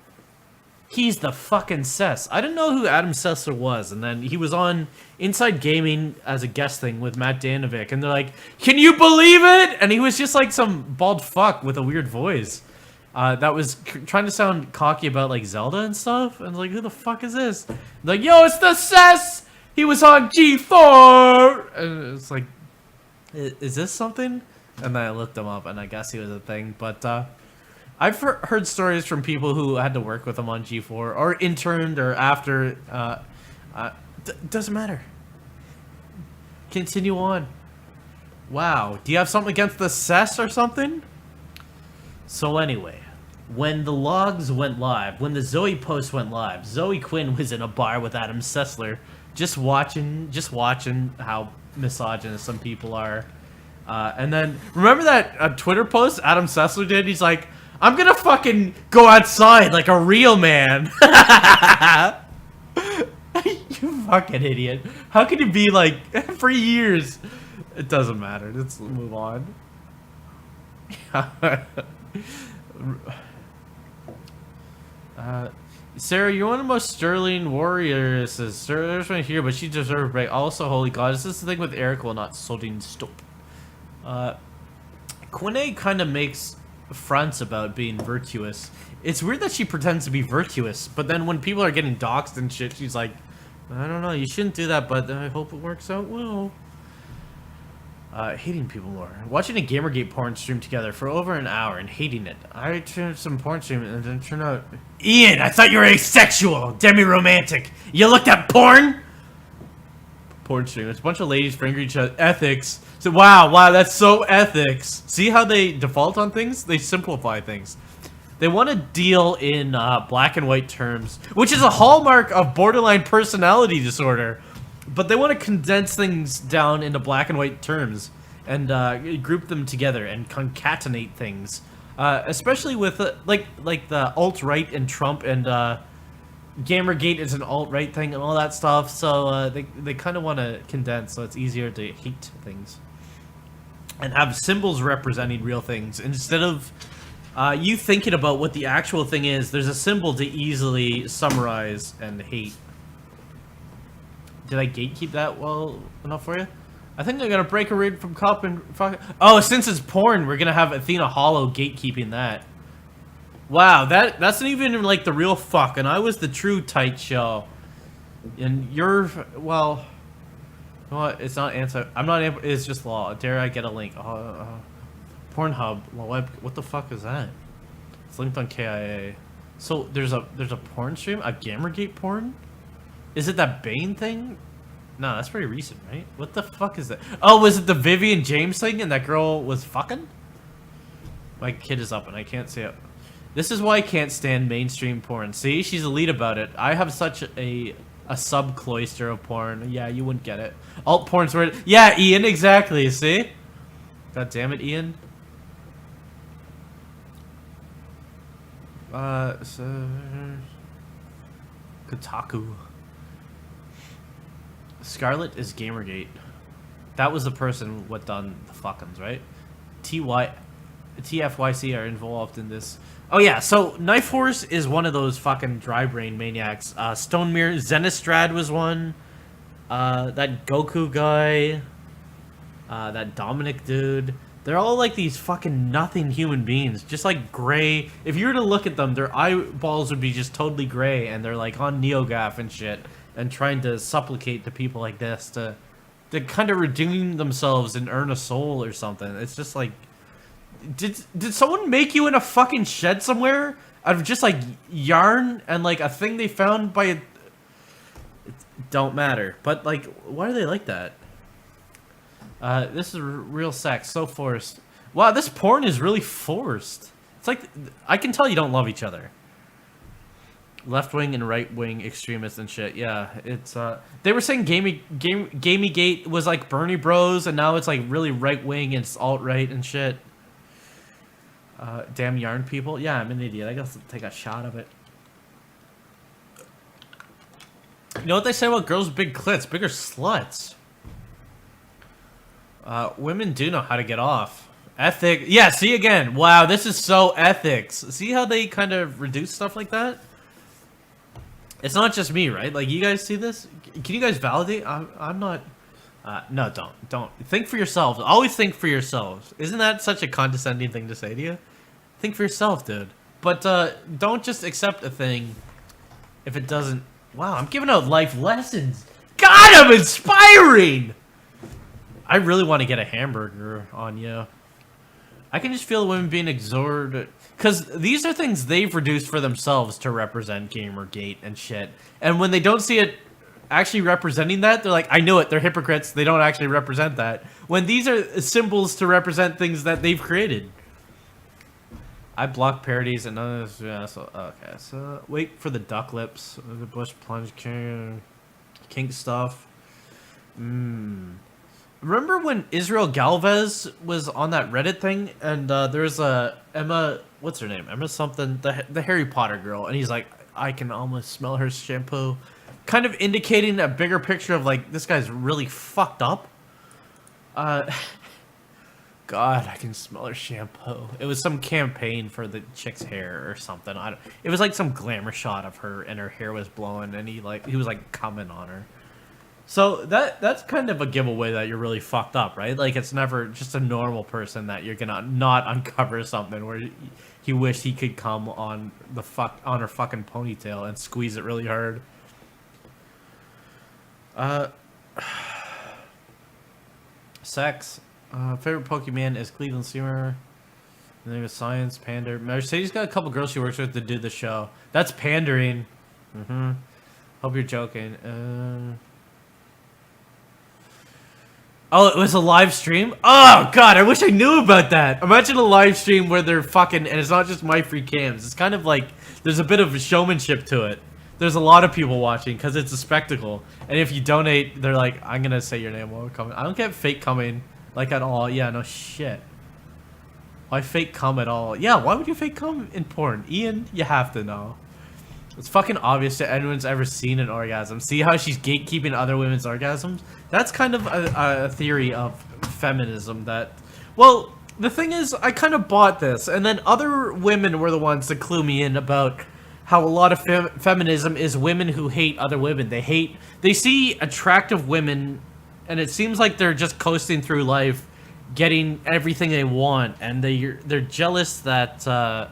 He's the fucking Cess. I didn't know who Adam Sessler was, and then he was on Inside Gaming as a guest thing with Matt Danovic, and they're like, "Can you believe it?" And he was just like some bald fuck with a weird voice. That was trying to sound cocky about like Zelda and stuff, and like, who the fuck is this? Like, yo, it's the Cess. He was on G4, and it's like, is this something? And then I looked him up, and I guess he was a thing. But I've heard stories from people who had to work with him on G4 or interned or after. Doesn't matter. Continue on. Wow, do you have something against the Cess or something? So anyway, when the logs went live, when the Zoe post went live, Zoe Quinn was in a bar with Adam Sessler, just watching how misogynist some people are. And then, remember that Twitter post Adam Sessler did? He's like, I'm gonna fucking go outside like a real man. You fucking idiot. How could you be like, for years? It doesn't matter. Let's move on. Sarah, you're one of the most sterling warriors. There's one here, but she deserves a break. Also, holy god, this is the thing with Eric will not solding stop. Quine kind of makes fronts about being virtuous. It's weird that she pretends to be virtuous, but then when people are getting doxxed and shit, she's like, I don't know, you shouldn't do that, but I hope it works out well. Hating people more. Watching a Gamergate porn stream together for over an hour and hating it. I turned some porn stream and then turned out... Ian, I thought you were asexual, demi-romantic. You looked at porn? Porn stream. It's a bunch of ladies fingering each other. Ethics. So, wow, that's so ethics. See how they default on things? They simplify things. They want to deal in black and white terms, which is a hallmark of borderline personality disorder. But they want to condense things down into black and white terms and group them together and concatenate things, especially with like the alt-right and Trump and Gamergate is an alt-right thing and all that stuff. So they kind of want to condense so it's easier to hate things and have symbols representing real things instead of you thinking about what the actual thing is. There's a symbol to easily summarize and hate. Did I gatekeep that well enough for you? I think they're gonna break a raid from cop and fuck. Oh, since it's porn, we're gonna have Athena Hollow gatekeeping that. Wow, that's not even like the real fuck, and I was the true tight show. And you're, well, you know what? It's not answer. I'm not. It's just law. Dare I get a link? Pornhub. Well, what the fuck is that? It's linked on KIA. So there's a porn stream, a Gamergate porn. Is it that Bane thing? No, that's pretty recent, right? What the fuck is that? Oh, was it the Vivian James thing and that girl was fucking? My kid is up and I can't see it. This is why I can't stand mainstream porn. See, she's elite about it. I have such a sub-cloister of porn. Yeah, you wouldn't get it. Alt porn's where... Yeah, Ian, exactly, see? God damn it, Ian. Kotaku. Scarlet is Gamergate. That was the person what done the fuckins, right? TY. TFYC are involved in this. Oh yeah, so Knife Horse is one of those fucking dry brain maniacs. Stone Mirror, Zenistrad was one. That Goku guy. That Dominic dude. They're all like these fucking nothing human beings. Just like gray. If you were to look at them, their eyeballs would be just totally gray. And they're like on NeoGAF and shit. And trying to supplicate to people like this to kind of redeem themselves and earn a soul or something. It's just like... Did someone make you in a fucking shed somewhere? Out of just like yarn and like a thing they found by a... It don't matter. But like, why are they like that? This is real sex, so forced. Wow, this porn is really forced. It's like, I can tell you don't love each other. Left-wing and right-wing extremists and shit, yeah. It's, they were saying Gamygate was like Bernie Bros, and now it's like really right-wing and it's alt-right and shit. Damn yarn people. Yeah, I'm an idiot. I gotta take a shot of it. You know what they say about girls with big clits? Bigger sluts. Women do know how to get off. Ethic. Yeah, see again. Wow, this is so ethics. See how they kind of reduce stuff like that? It's not just me, right? Like, you guys see this? Can you guys validate? I'm not... no, don't. Think for yourselves. Always think for yourselves. Isn't that such a condescending thing to say to you? Think for yourself, dude. But, don't just accept a thing if it doesn't... Wow, I'm giving out life lessons. God, I'm inspiring! I really want to get a hamburger on you. I can just feel women being exhorted. Because these are things they've reduced for themselves to represent Gamergate and shit. And when they don't see it actually representing that, they're like, I knew it, they're hypocrites, they don't actually represent that. When these are symbols to represent things that they've created. I block parodies and none of this, yeah, so, okay, so, wait for the duck lips, the bush plunge, kink stuff. Remember when Israel Galvez was on that Reddit thing, and there's a Emma, what's her name? Emma something, the Harry Potter girl, and he's like, I can almost smell her shampoo, kind of indicating a bigger picture of like, this guy's really fucked up. God, I can smell her shampoo. It was some campaign for the chick's hair or something. It was like some glamour shot of her, and her hair was blowing, and he was like coming on her. So that's kind of a giveaway that you're really fucked up, right? Like, it's never just a normal person that you're gonna not uncover something where he wished he could come on her fucking ponytail and squeeze it really hard. Sex. Favorite Pokemon is Cleveland Steamer. The name is Science Pander. Mercedes got a couple girls she works with to do the show. That's pandering. Hope you're joking. Oh, it was a live stream? Oh, God, I wish I knew about that. Imagine a live stream where they're fucking... And it's not just my free cams. It's kind of like... There's a bit of showmanship to it. There's a lot of people watching because it's a spectacle. And if you donate, they're like, I'm going to say your name while we're coming. I don't get fake coming, like, at all. Yeah, no shit. Why fake cum at all? Yeah, why would you fake cum in porn? Ian, you have to know. It's fucking obvious that anyone's ever seen an orgasm. See how she's gatekeeping other women's orgasms? That's kind of a theory of feminism that... Well, the thing is, I kind of bought this, and then other women were the ones to clue me in about how a lot of feminism is women who hate other women. They see attractive women, and it seems like they're just coasting through life, getting everything they want, and they're jealous that...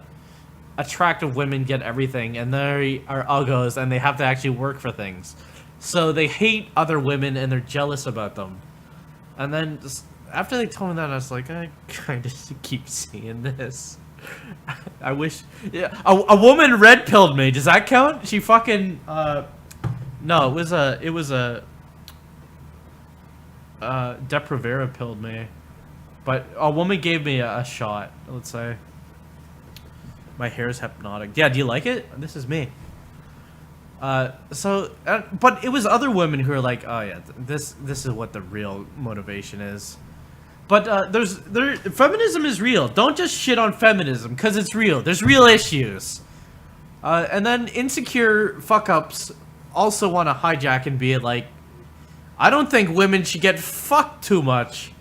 attractive women get everything, and they are uggos, and they have to actually work for things. So they hate other women, and they're jealous about them. And then, just after they told me that, I was like, I kind of keep seeing this. I wish... Yeah, a woman red-pilled me. Does that count? She fucking... No, it was a... Depravera pilled me. But a woman gave me a shot, let's say. My hair is hypnotic. Yeah, do you like it? This is me. But it was other women who are like, oh yeah, this is what the real motivation is. But feminism is real. Don't just shit on feminism, because it's real. There's real issues. And then insecure fuck-ups also want to hijack and be like, I don't think women should get fucked too much.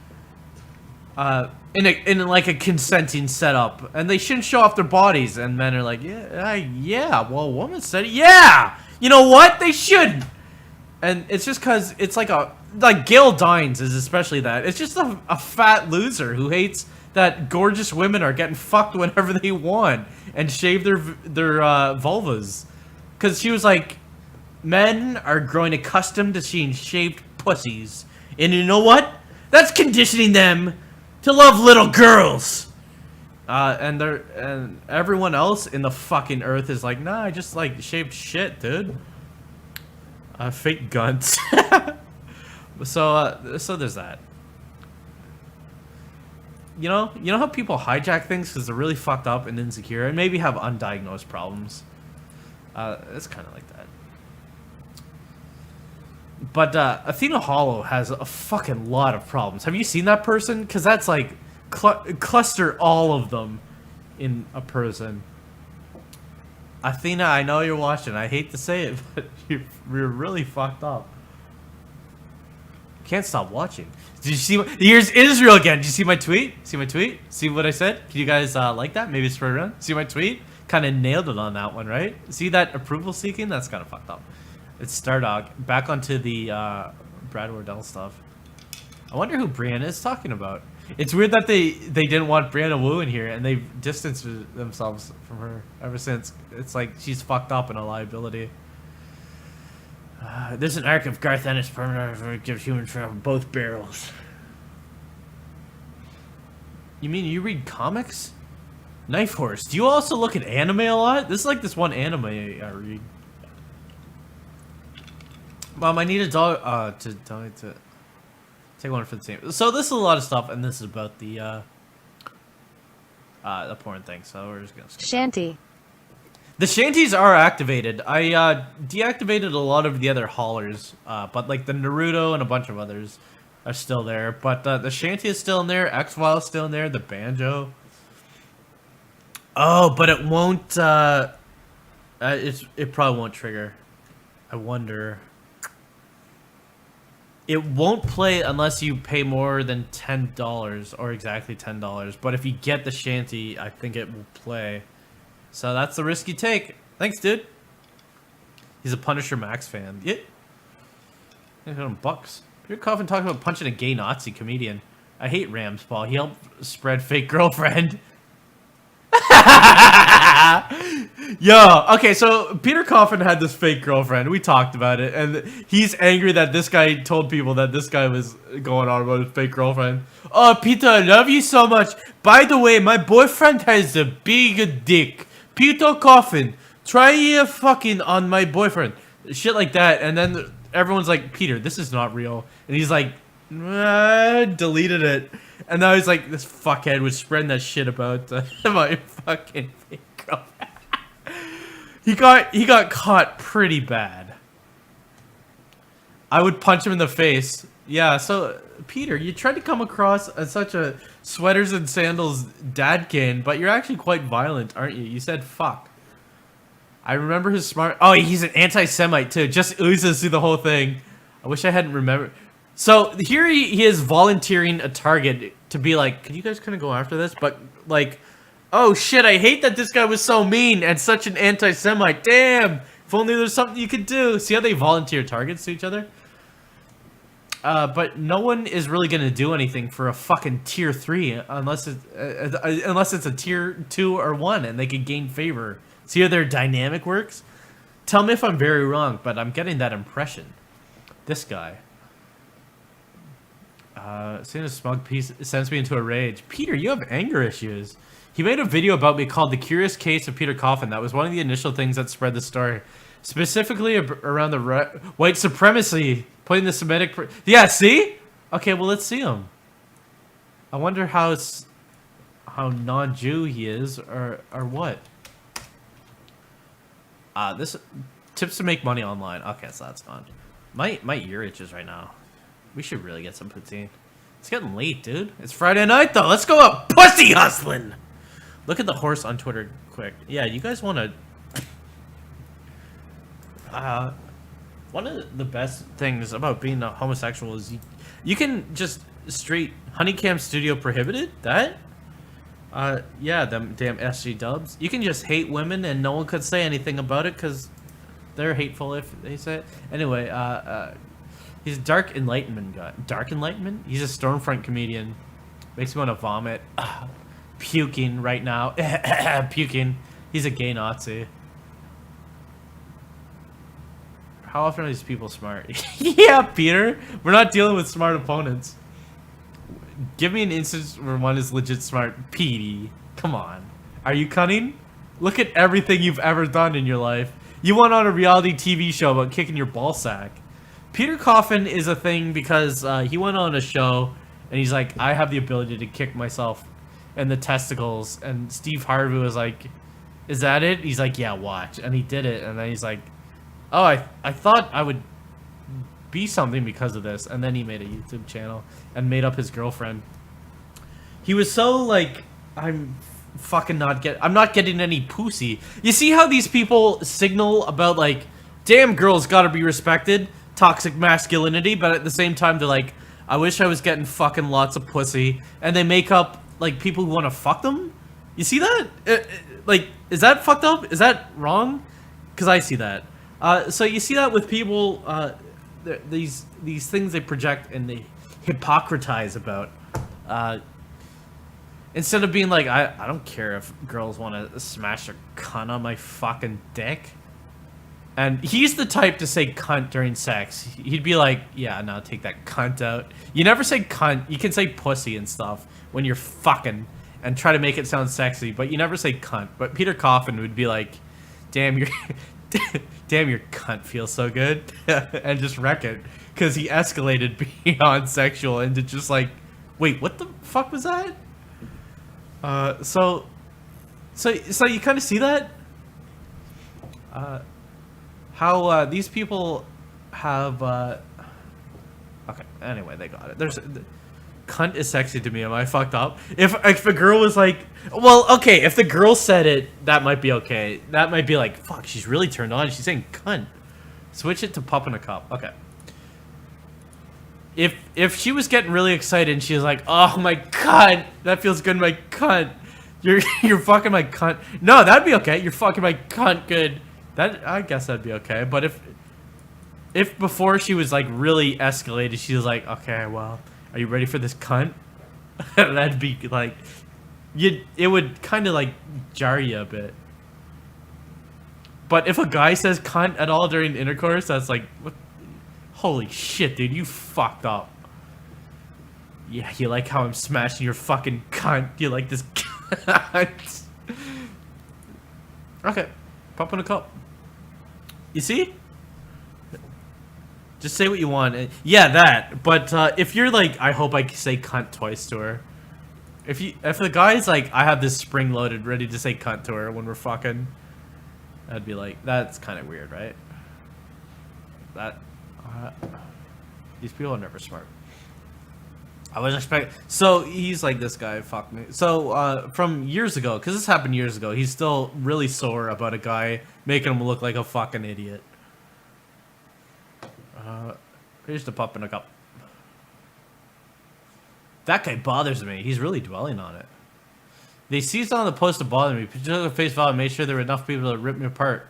in like a consenting setup, and they shouldn't show off their bodies. And men are like, yeah. Well, a woman said, yeah. You know what? They shouldn't. And it's just because it's like Gail Dines is especially that. It's just a fat loser who hates that gorgeous women are getting fucked whenever they want and shave their vulvas. Because she was like, men are growing accustomed to seeing shaved pussies, and you know what? That's conditioning them to love little girls. And everyone else in the fucking earth is like, nah, I just like shaved shit, dude. Fake guns. So there's that. You know how people hijack things because they're really fucked up and insecure and maybe have undiagnosed problems. It's kind of like that. But Athena Hollow has a fucking lot of problems. Have you seen that person? Because that's like cluster all of them in a person. Athena, I know you're watching. I hate to say it, but you're really fucked up. Can't stop watching. Did you see? Here's Israel again. Did you see my tweet? See my tweet? See what I said? Can you guys like that? Maybe spread around. See my tweet? Kind of nailed it on that one, right? See that approval seeking? That's kind of fucked up. It's Stardog. Back onto the Brad Wardell stuff. I wonder who Brianna is talking about. It's weird that they didn't want Brianna Wu in here, and they've distanced themselves from her ever since. It's like she's fucked up and a liability. There's an arc of Garth Ennis permanent gives human travel both barrels. You mean you read comics? Knife Horse. Do you also look at anime a lot? This is like this one anime I read. Mom, I need a dog to take one for the team. So this is a lot of stuff, and this is about the porn thing. So we're just gonna skip Shanty. The shanties are activated. I deactivated a lot of the other haulers, but like the Naruto and a bunch of others are still there. But the shanty is still in there. X-File is still in there. The banjo. Oh, but it won't. It probably won't trigger. I wonder. It won't play unless you pay more than $10 or exactly $10. But if you get the shanty, I think it will play. So that's the risk you take. Thanks, dude. He's a Punisher Max fan. Yeah. Bucks. Peter Coffin talking about punching a gay Nazi comedian. I hate Rams, Paul. He helped spread fake girlfriend. Yo, okay, so Peter Coffin had this fake girlfriend. We talked about it, and he's angry that this guy told people that this guy was going on about his fake girlfriend. Oh, Peter, I love you so much. By the way, my boyfriend has a big dick. Peter Coffin, try fucking on my boyfriend. Shit like that, and then everyone's like, Peter, this is not real. And he's like, deleted it. And now he's like, this fuckhead was spreading that shit about my fucking fake girlfriend. He got caught pretty bad. I would punch him in the face. Yeah, so Peter, you tried to come across as such a sweaters and sandals dadkin, but you're actually quite violent, aren't you? You said fuck. I remember his smart. Oh, he's an anti-Semite too. Just oozes through the whole thing. I wish I hadn't remembered. So here he is volunteering a target to be like, can you guys kind of go after this? But like, oh shit, I hate that this guy was so mean and such an anti-Semite. Damn, if only there's something you could do. See how they volunteer targets to each other? But no one is really gonna do anything for a fucking tier 3 unless it's a tier 2 or 1 and they could gain favor. See how their dynamic works? Tell me if I'm very wrong, but I'm getting that impression. This guy. Seeing a smug piece sends me into a rage. Peter, you have anger issues. He made a video about me called The Curious Case of Peter Coffin. That was one of the initial things that spread the story. Specifically around the white supremacy, putting the Semitic... Yeah, see? Okay, well, let's see him. I wonder how non-Jew he is, or what. This... Tips to make money online. Okay, so that's gone. My ear itches right now. We should really get some poutine. It's getting late, dude. It's Friday night, though. Let's go up pussy hustling. Look at the horse on Twitter quick. Yeah, you guys want to... one of the best things about being a homosexual is you can just straight Honeycam Studio prohibited? That? Yeah, them damn SG dubs. You can just hate women and no one could say anything about it because they're hateful if they say it. Anyway, he's a Dark Enlightenment guy. Dark Enlightenment? He's a Stormfront comedian. Makes me want to vomit. Puking right now. Puking. He's a gay Nazi. How often are these people smart? Yeah, Peter. We're not dealing with smart opponents. Give me an instance where one is legit smart. Petey. Come on. Are you cunning? Look at everything you've ever done in your life. You went on a reality TV show about kicking your ball sack. Peter Coffin is a thing because he went on a show and he's like, I have the ability to kick myself in the testicles. And Steve Harvey was like, is that it? He's like, yeah, watch. And he did it. And then he's like, oh, I thought I would be something because of this. And then he made a YouTube channel and made up his girlfriend. He was so like, I'm not getting any pussy. You see how these people signal about like, damn, girls gotta be respected, toxic masculinity, but at the same time they're like, I wish I was getting fucking lots of pussy, and they make up like people who want to fuck them. You see that? Like, is that fucked up? Is that wrong? Because I see that. So you see that with people, these things they project and they hypocritize about. Instead of being like, I don't care if girls want to smash a cunt on my fucking dick. And he's the type to say cunt during sex. He'd be like, yeah, no, take that cunt out. You never say cunt. You can say pussy and stuff when you're fucking and try to make it sound sexy, but you never say cunt. But Peter Coffin would be like, damn, damn, your cunt feels so good. And just wreck it. Because he escalated beyond sexual into just like, wait, what the fuck was that? So you kind of see that? How these people have okay, anyway, they got it. Cunt is sexy to me. Am I fucked up? If a girl was like, well, okay, if the girl said it, that might be okay. That might be like, fuck, she's really turned on. She's saying cunt. Switch it to pup in a cup. Okay. If she was getting really excited and she was like, oh my cunt, that feels good, my cunt. You're fucking my cunt. No, that'd be okay. You're fucking my cunt good. That, I guess that'd be okay. But if before she was like really escalated, she was like, okay, well, are you ready for this cunt? That'd be like, it would kind of like jar you a bit. But if a guy says cunt at all during intercourse, that's like, what? Holy shit, dude, you fucked up. Yeah, you like how I'm smashing your fucking cunt? You like this cunt? Okay, pop in a cup. You see? Just say what you want. Yeah, that. But if you're like, I hope I say cunt twice to her. If the guy's like, I have this spring loaded, ready to say cunt to her when we're fucking, I'd be like, that's kind of weird, right? That. These people are never smart. I was expecting. So he's like, this guy, fuck me. So from years ago, because this happened years ago, he's still really sore about a guy making him look like a fucking idiot. Here's the pup in a cup. That guy bothers me. He's really dwelling on it. They seized on the post to bother me. Just took a face value and made sure there were enough people to rip me apart.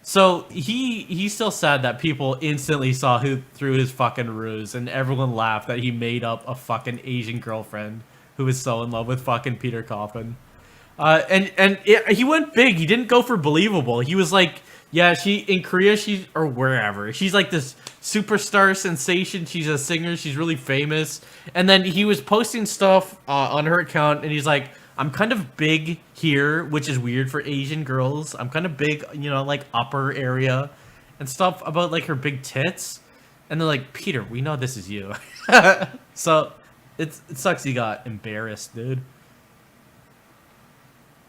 So he's still sad that people instantly saw through his fucking ruse, and everyone laughed that he made up a fucking Asian girlfriend who was so in love with fucking Peter Coffin. He went big. He didn't go for believable. He was like, yeah, in Korea, or wherever, she's like this superstar sensation. She's a singer. She's really famous. And then he was posting stuff on her account, and he's like, I'm kind of big here, which is weird for Asian girls. I'm kind of big, you know, like upper area and stuff about like her big tits. And they're like, Peter, we know this is you. So it sucks he got embarrassed, dude.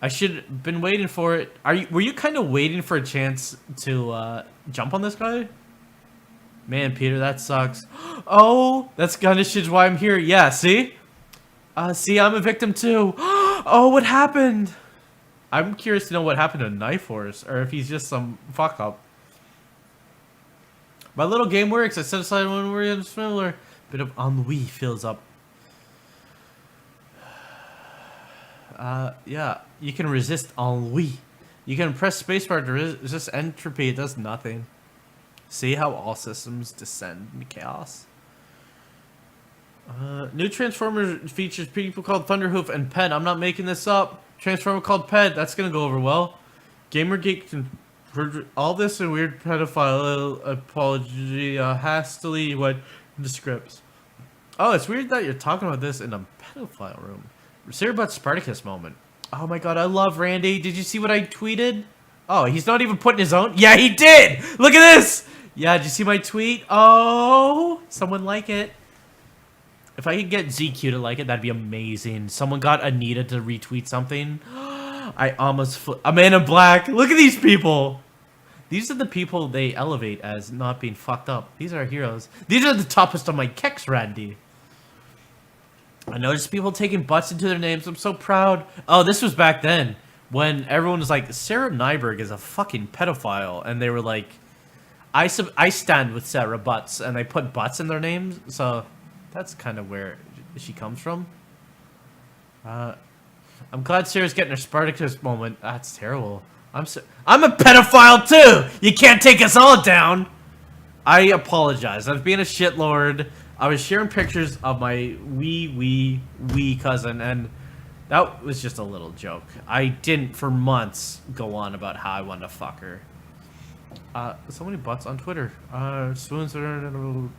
I should have been waiting for it. Were you kind of waiting for a chance to jump on this guy? Man, Peter, that sucks. Oh, that's kind of shit why I'm here. Yeah, see? See, I'm a victim too. Oh, what happened? I'm curious to know what happened to Knife Horse, or if he's just some fuck up. My little game works. I set aside one word similar. Bit of ennui fills up Yeah, you can resist ennui. You can press spacebar to resist entropy. It does nothing. See how all systems descend into chaos. New Transformer features people called Thunderhoof and Ped. I'm not making this up. Transformer called Ped. That's gonna go over well. Gamergate can all this in weird pedophile apology hastily went into scripts. Oh, it's weird that you're talking about this in a pedophile room. Sorry about Spartacus moment. Oh my god, I love Randy. Did you see what I tweeted? Oh, he's not even putting his own. Yeah, he did. Look at this. Yeah, did you see my tweet? Oh, someone like it. If I could get ZQ to like it, that'd be amazing. Someone got Anita to retweet something. I almost a man in black. Look at these people. These are the people they elevate as not being fucked up. These are heroes. These are the toppest of my keks, Randy. I noticed people taking butts into their names. I'm so proud. Oh, this was back then when everyone was like, Sarah Nyberg is a fucking pedophile. And they were like, I stand with Sarah Butts. And they put butts in their names. So that's kind of where she comes from. I'm glad Sarah's getting her Spartacus moment. That's terrible. I'm a pedophile too! You can't take us all down! I apologize. I was being a shitlord. I was sharing pictures of my wee cousin, and that was just a little joke. I didn't, for months, go on about how I wanted to fuck her. So many butts on Twitter. Swoons are...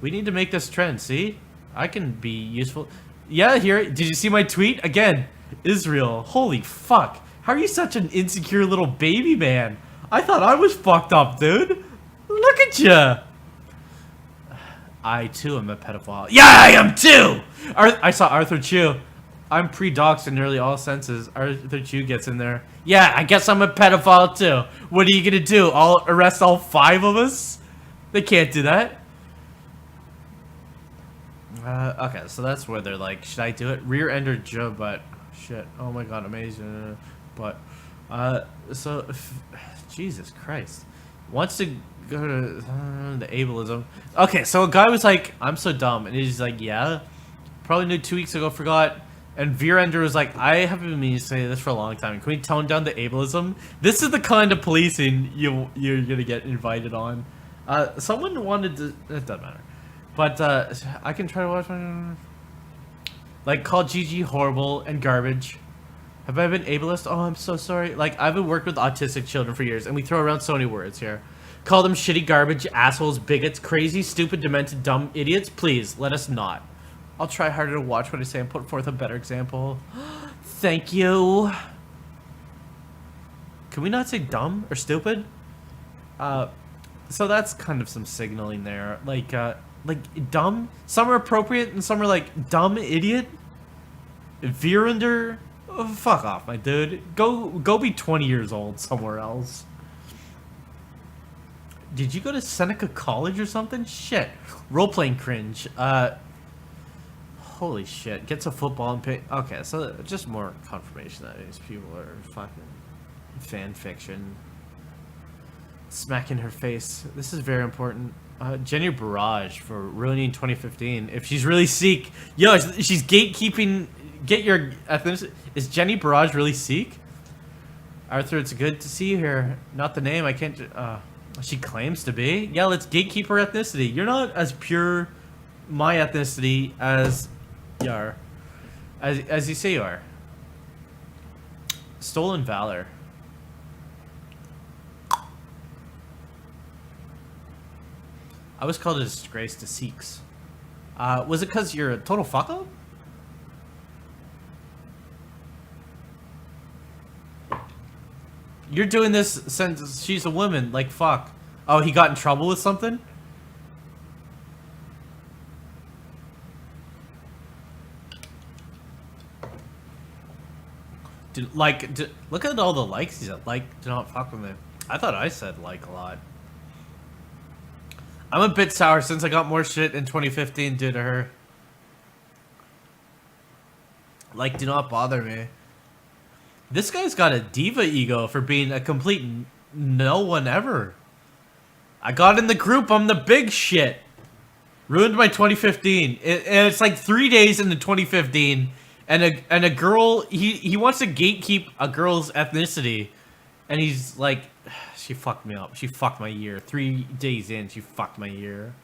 We need to make this trend, see? I can be useful. Yeah, here, did you see my tweet? Again, Israel. Holy fuck. How are you such an insecure little baby man? I thought I was fucked up, dude. Look at ya. I, too, am a pedophile. Yeah, I am, too! I saw Arthur Chu. I'm pre-doxed in nearly all senses. Arthur Chu gets in there. Yeah, I guess I'm a pedophile, too. What are you gonna do? I'll arrest all 5 of us? They can't do that. Okay, so that's where they're like, should I do it? Rear-ender Joe, but... Shit. Oh my god, amazing. But, so... Jesus Christ. Wants to go to the ableism. Okay, so a guy was like, I'm so dumb. And he's like, yeah. Probably knew 2 weeks ago, forgot. And Veerender was like, I have been meaning to say this for a long time. Can we tone down the ableism? This is the kind of policing you're gonna get invited on. Someone wanted to... It doesn't matter. But, I can try to watch my... Like, call Gigi horrible and garbage. Have I been ableist? Oh, I'm so sorry. Like, I've been working with autistic children for years, and we throw around so many words here. Call them shitty garbage, assholes, bigots, crazy, stupid, demented, dumb idiots. Please, let us not. I'll try harder to watch what I say and put forth a better example. Thank you. Can we not say dumb or stupid? So that's kind of some signaling there. Like dumb. Some are appropriate and some are like dumb idiot. Veerender. Oh, fuck off, my dude. Go be 20 years old somewhere else. Did you go to Seneca College or something? Shit. Role-playing cringe. Holy shit. Gets a football and pay. Okay, so just more confirmation that these people are fucking fan fiction. Smacking her face. This is very important. Jenny Barrage for ruining 2015. If she's really Sikh. Yo, she's gatekeeping. Get your ethnicity. Is Jenny Barrage really Sikh? Arthur, it's good to see you here. Not the name. I can't. She claims to be. Yeah, let's gatekeep her ethnicity. You're not as pure my ethnicity as you are. As you say you are. Stolen valor. I was called a disgrace to Sikhs. Was it because you're a total fuck up? You're doing this since she's a woman, like fuck. Oh, he got in trouble with something? Look at all the likes he's at. Like, do not fuck with me. I thought I said like a lot. I'm a bit sour since I got more shit in 2015 due to her. Like, do not bother me. This guy's got a diva ego for being a complete no one ever. I got in the group, I'm the big shit. Ruined my 2015. And it's like 3 days into 2015, and a girl, he wants to gatekeep a girl's ethnicity, and he's like, she fucked me up. She fucked my year. 3 days in, she fucked my year.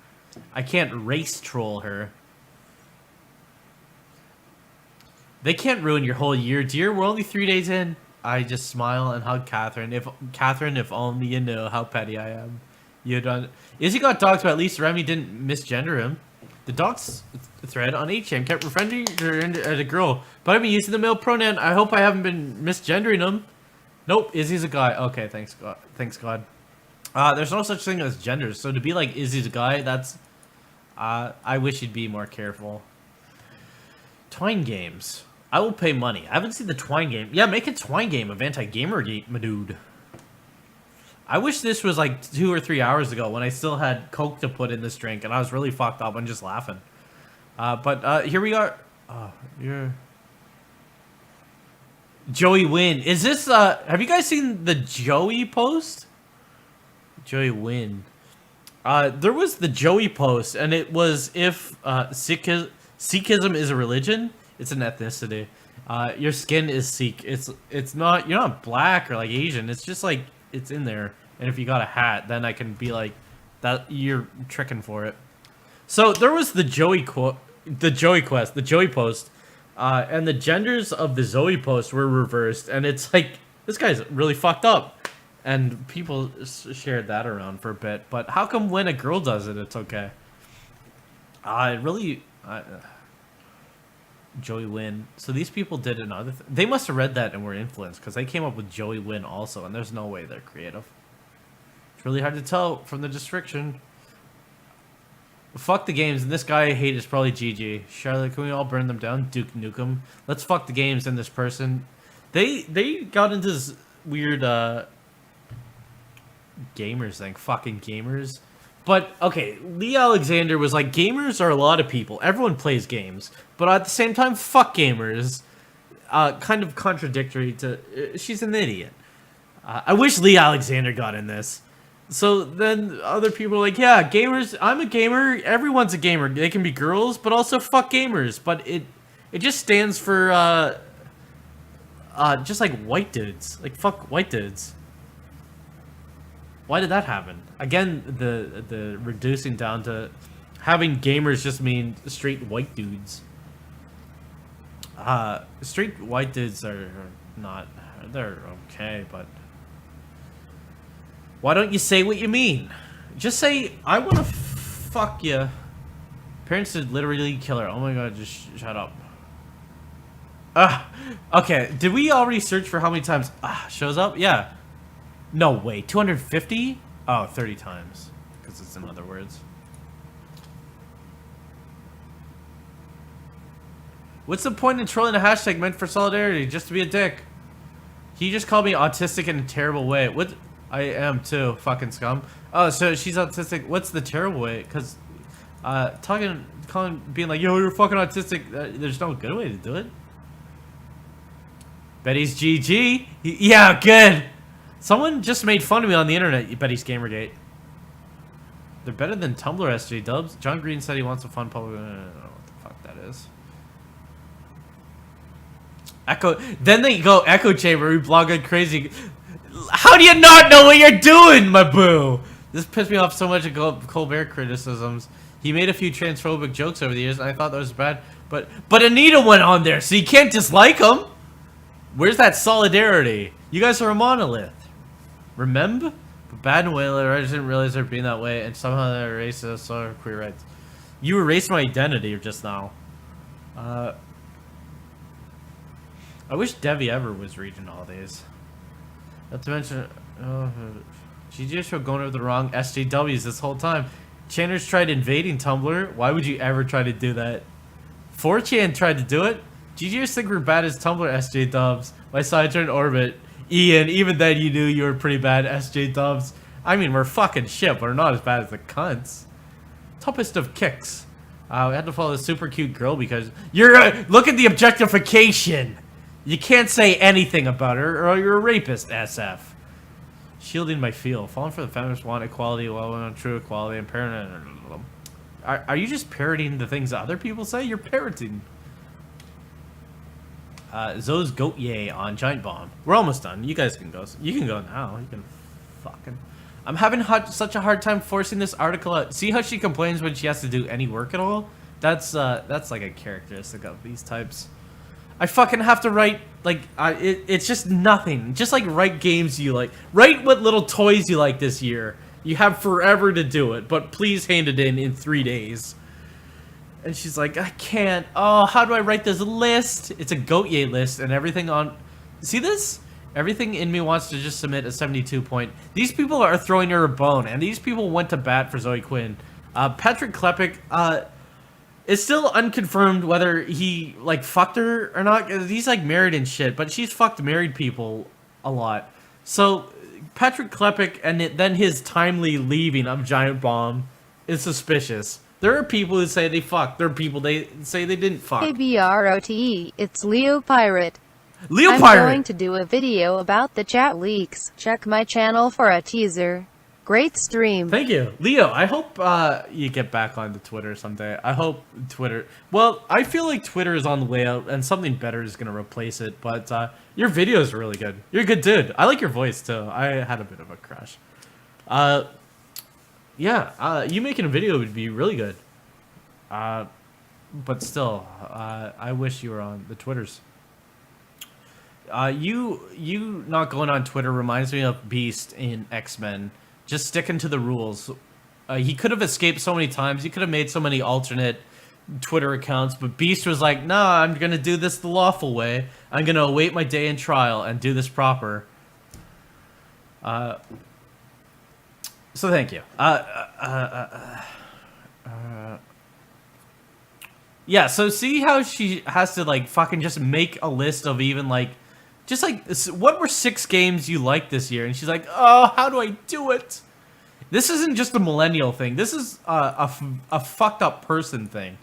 I can't race troll her. They can't ruin your whole year, dear. We're only 3 days in. I just smile and hug Catherine. If only you knew how petty I am. You done. Izzy got dogs, but at least Remy didn't misgender him. The dogs thread on 8chan kept referring to her as a girl, but I've been using the male pronoun. I hope I haven't been misgendering him. Nope, Izzy's a guy. Okay, thanks God. Thanks God. There's no such thing as genders, so to be like Izzy's a guy, that's. I wish you'd be more careful. Twine games. I will pay money. I haven't seen the Twine game. Yeah, make a Twine game of anti-gamergate, my dude. I wish this was like 2 or 3 hours ago when I still had Coke to put in this drink and I was really fucked up and just laughing. But here we are. You're... Joey Win. Is this, have you guys seen the Joey post? Joey Win. There was the Joey post and it was if, Sikhism is a religion. It's an ethnicity. Your skin is Sikh. It's not, you're not black or like Asian. It's just like, it's in there. And if you got a hat, then I can be like, that you're tricking for it. So there was the Joey quest, the Joey post, and the genders of the Zoe post were reversed. And it's like, this guy's really fucked up. And people shared that around for a bit. But how come when a girl does it, it's okay? Joey Win. So these people did another they must have read that and were influenced because they came up with Joey Win also, and there's no way they're creative. It's really hard to tell from the description. Fuck the games, and this guy I hate is probably GG. Charlotte, can we all burn them down? Duke Nukem. Let's fuck the games and this person. They got into this weird gamers thing. Fucking gamers. But, okay, Lee Alexander was like, gamers are a lot of people. Everyone plays games. But at the same time, fuck gamers. Kind of contradictory to... she's an idiot. I wish Lee Alexander got in this. So then other people are like, yeah, gamers... I'm a gamer. Everyone's a gamer. They can be girls, but also fuck gamers. But it just stands for... just like white dudes. Like, fuck white dudes. Why did that happen? Again, the reducing down to having gamers just mean straight white dudes. Straight white dudes are not... they're okay, but... why don't you say what you mean? Just say, I want to fuck you. Parents did literally kill her. Oh my god, just shut up. Okay, did we already search for how many times shows up? Yeah. No way, 250? Oh, 30 times. Because it's in other words. What's the point in trolling a hashtag meant for solidarity? Just to be a dick. He just called me autistic in a terrible way. What? I am too, fucking scum. Oh, so she's autistic. What's the terrible way? Because, being like, yo, you're fucking autistic. There's no good way to do it. Betty's GG. Yeah, good. Someone just made fun of me on the internet, Betty's Gamergate. They're better than Tumblr SJ dubs. John Green said he wants a fun public... I don't know what the fuck that is. Echo... Then they go Echo Chamber, we blog like crazy. How do you not know what you're doing, my boo? This pissed me off so much at Colbert criticisms. He made a few transphobic jokes over the years, and I thought that was bad. But Anita went on there, so you can't dislike him. Where's that solidarity? You guys are a monolith. Remember? But Bad and Whaler, I just didn't realize they're being that way, and somehow they're racist, so are queer rights. You erased my identity just now. I wish Debbie ever was reading all these. Not to mention, GG show going over the wrong SJWs this whole time. Channers tried invading Tumblr. Why would you ever try to do that? 4chan tried to do it. GGers think we're bad as Tumblr SJ dubs. My side turned orbit. Ian, even then you knew you were pretty bad SJ dubs. I mean, we're fucking shit, but we're not as bad as the cunts. Toughest of kicks. We had to follow a super cute girl because you're look at the objectification. You can't say anything about her or you're a rapist, SF. Shielding my feel. Falling for the feminists want equality while we want true equality and parroting. Are you just parroting the things that other people say? You're parroting. Zoe's goat yay on Giant Bomb. We're almost done. You guys can go. You can go now. You can fucking... I'm having such a hard time forcing this article out. See how she complains when she has to do any work at all? That's like a characteristic of these types. I fucking have to write, like, it's just nothing. Just, like, write games you like. Write what little toys you like this year. You have forever to do it, but please hand it in 3 days. And she's like, I can't. Oh, how do I write this list? It's a goat yay list, and everything on... See this? Everything in me wants to just submit a 72 point. These people are throwing her a bone, and these people went to bat for Zoe Quinn. Patrick Klepek, it's still unconfirmed whether he, like, fucked her or not. He's, like, married and shit, but she's fucked married people a lot. So, Patrick Klepek and then his timely leaving of Giant Bomb is suspicious. There are people who say they fucked. There are people they say they didn't fuck. KBROTE, it's Leo Pirate. Leo I'm Pirate! going to do a video about the chat leaks. Check my channel for a teaser. Great stream. Thank you. Leo, I hope you get back onto Twitter someday. I hope Twitter... Well, I feel like Twitter is on the way out, and something better is going to replace it, but your videos are really good. You're a good dude. I like your voice, too. I had a bit of a crush. Yeah, you making a video would be really good. But still, I wish you were on the Twitters. You not going on Twitter reminds me of Beast in X-Men. Just sticking to the rules. He could have escaped so many times. He could have made so many alternate Twitter accounts, but Beast was like, nah, I'm gonna do this the lawful way. I'm gonna await my day in trial and do this proper. So thank you. Yeah, so see how she has to, like, fucking just make a list of even, like, just, like, what were 6 games you liked this year? And she's like, oh, how do I do it? This isn't just a millennial thing. This is a fucked up person thing.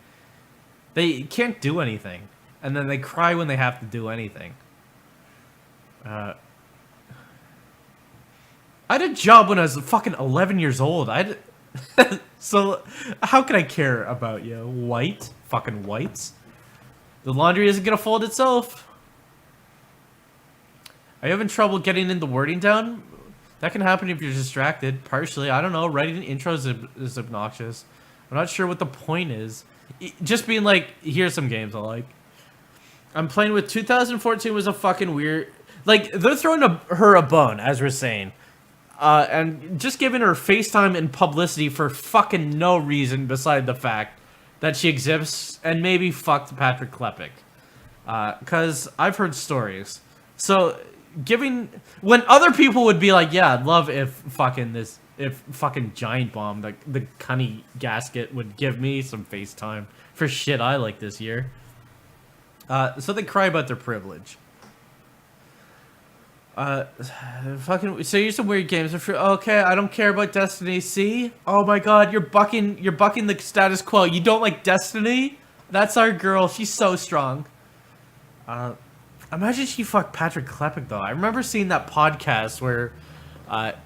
They can't do anything. And then they cry when they have to do anything. I had a job when I was fucking 11 years old. So, how can I care about you? White? Fucking whites? The laundry isn't gonna fold itself. Are you having trouble getting in the wording down? That can happen if you're distracted. Partially, I don't know. Writing intros is obnoxious. I'm not sure what the point is. Just being like, here's some games I like. I'm playing with 2014 was a fucking weird... Like, they're throwing her a bone, as we're saying. And just giving her FaceTime and publicity for fucking no reason beside the fact that she exists and maybe fucked Patrick Klepek. Because I've heard stories. So... when other people would be like, yeah, I'd love if fucking Giant Bomb, the cunny gasket, would give me some FaceTime for shit I like this year. So they cry about their privilege. Fucking, so you're some weird games. Okay, I don't care about Destiny. See? Oh my god, you're bucking the status quo. You don't like Destiny? That's our girl. She's so strong. Imagine she fucked Patrick Klepek, though. I remember seeing that podcast where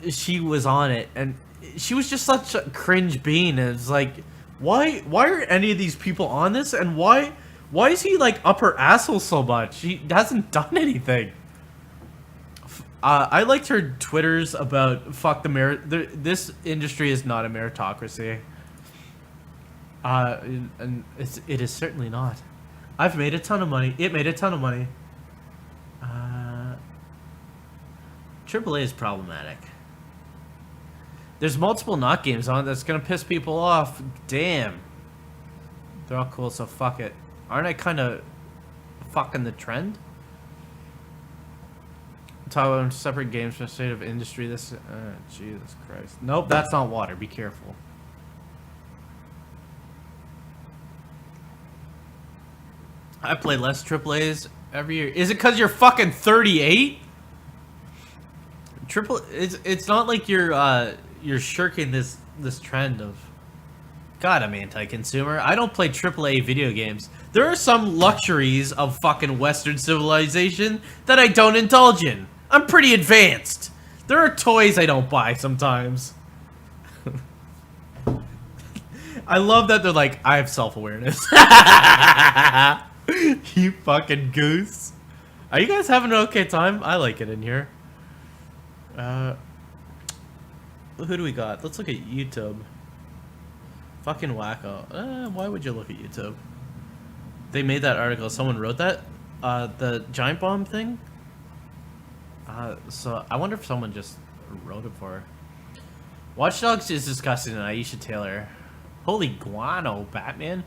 she was on it, and she was just such a cringe being. And it's like, why are any of these people on this? And why is he, like, up her asshole so much? She hasn't done anything. I liked her Twitters about fuck the this industry is not a meritocracy. And it is certainly not. I've made a ton of money. It made a ton of money. AAA is problematic. There's multiple not games on it that's gonna piss people off. Damn. They're all cool, so fuck it. Aren't I kind of fucking the trend? Talk about separate games from the state of industry. This, Jesus Christ. Nope, that's not water. Be careful. I play less AAAs every year. Is it because you're fucking 38? It's not like you're shirking this trend of... God, I'm anti-consumer. I don't play AAA video games. There are some luxuries of fucking Western civilization that I don't indulge in. I'm pretty advanced. There are toys I don't buy sometimes. I love that they're like, I have self-awareness. You fucking goose. Are you guys having an okay time? I like it in here. Who do we got? Let's look at YouTube. Fucking wacko. Why would you look at YouTube? They made that article. Someone wrote that? The giant bomb thing? So I wonder if someone just wrote it for her. Watch Dogs is disgusting and Aisha Taylor. Holy guano, Batman.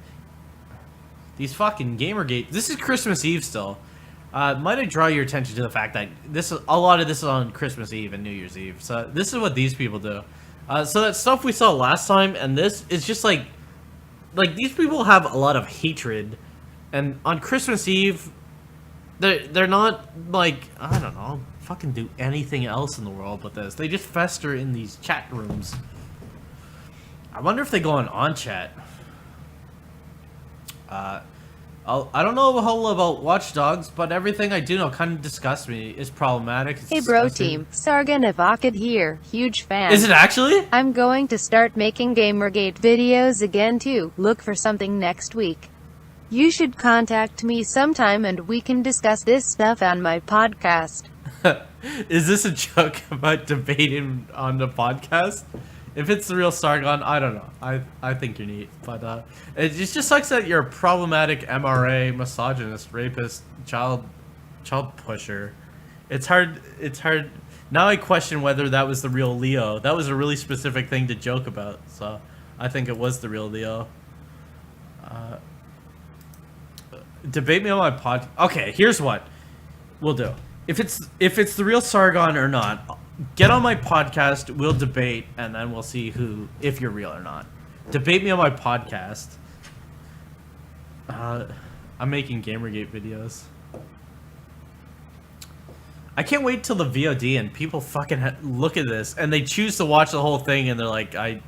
These fucking Gamergate. This is Christmas Eve still. Might I draw your attention to the fact that a lot of this is on Christmas Eve and New Year's Eve. So this is what these people do. So that stuff we saw last time and this is just like these people have a lot of hatred, and on Christmas Eve, they're not like, I don't know, fucking do anything else in the world but this. They just fester in these chat rooms. I wonder if they go on chat. I don't know a whole lot about Watch Dogs, but everything I do know kind of disgusts me. It's problematic. It's Hey bro disgusting. team, Sargon Avakad here, huge fan. Is it actually? I'm going to start making Gamergate videos again too. Look for something next week. You should contact me sometime and we can discuss this stuff on my podcast. Is this a joke about debating on the podcast? If it's the real Sargon, I don't know. I think you're neat, but it just sucks that you're a problematic MRA, misogynist, rapist, child pusher. It's hard. Now I question whether that was the real Leo. That was a really specific thing to joke about, so I think it was the real Leo. Debate me on my pod. Okay, here's what we'll do. If it's the real Sargon or not, get on my podcast, we'll debate, and then we'll see if you're real or not. Debate me on my podcast. I'm making Gamergate videos. I can't wait till the VOD and people fucking look at this and they choose to watch the whole thing and they're like, I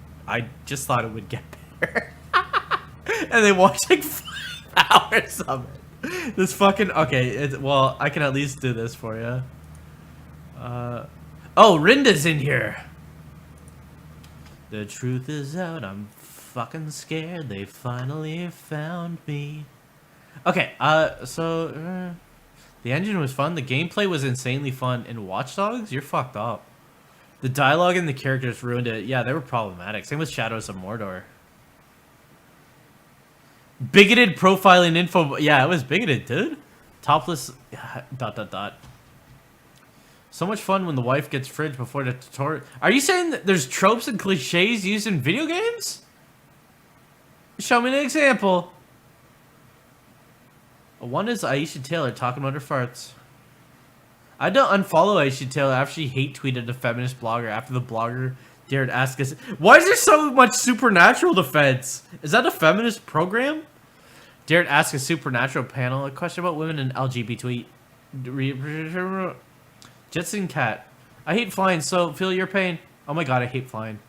just thought it would get better. And they watch like 5 hours of it. This fucking, okay, well, I can at least do this for you. Oh, Rinda's in here. The truth is out, I'm fucking scared. They finally found me. Okay, so the engine was fun. The gameplay was insanely fun. In Watch Dogs, you're fucked up. The dialogue and the characters ruined it. Yeah, they were problematic. Same with Shadows of Mordor. Bigoted profiling info. Yeah, it was bigoted, dude. Topless. ... So much fun when the wife gets fridge before the tutorial. Are you saying that there's tropes and cliches used in video games? Show me an example. One is Aisha Taylor talking about her farts. I don't unfollow Aisha Taylor after she hate tweeted a feminist blogger after the blogger dared ask us. Why is there so much supernatural defense? Is that a feminist program? Dared ask a supernatural panel a question about women in LGBT. Jetson Cat. I hate flying, so feel your pain. Oh my god, I hate flying.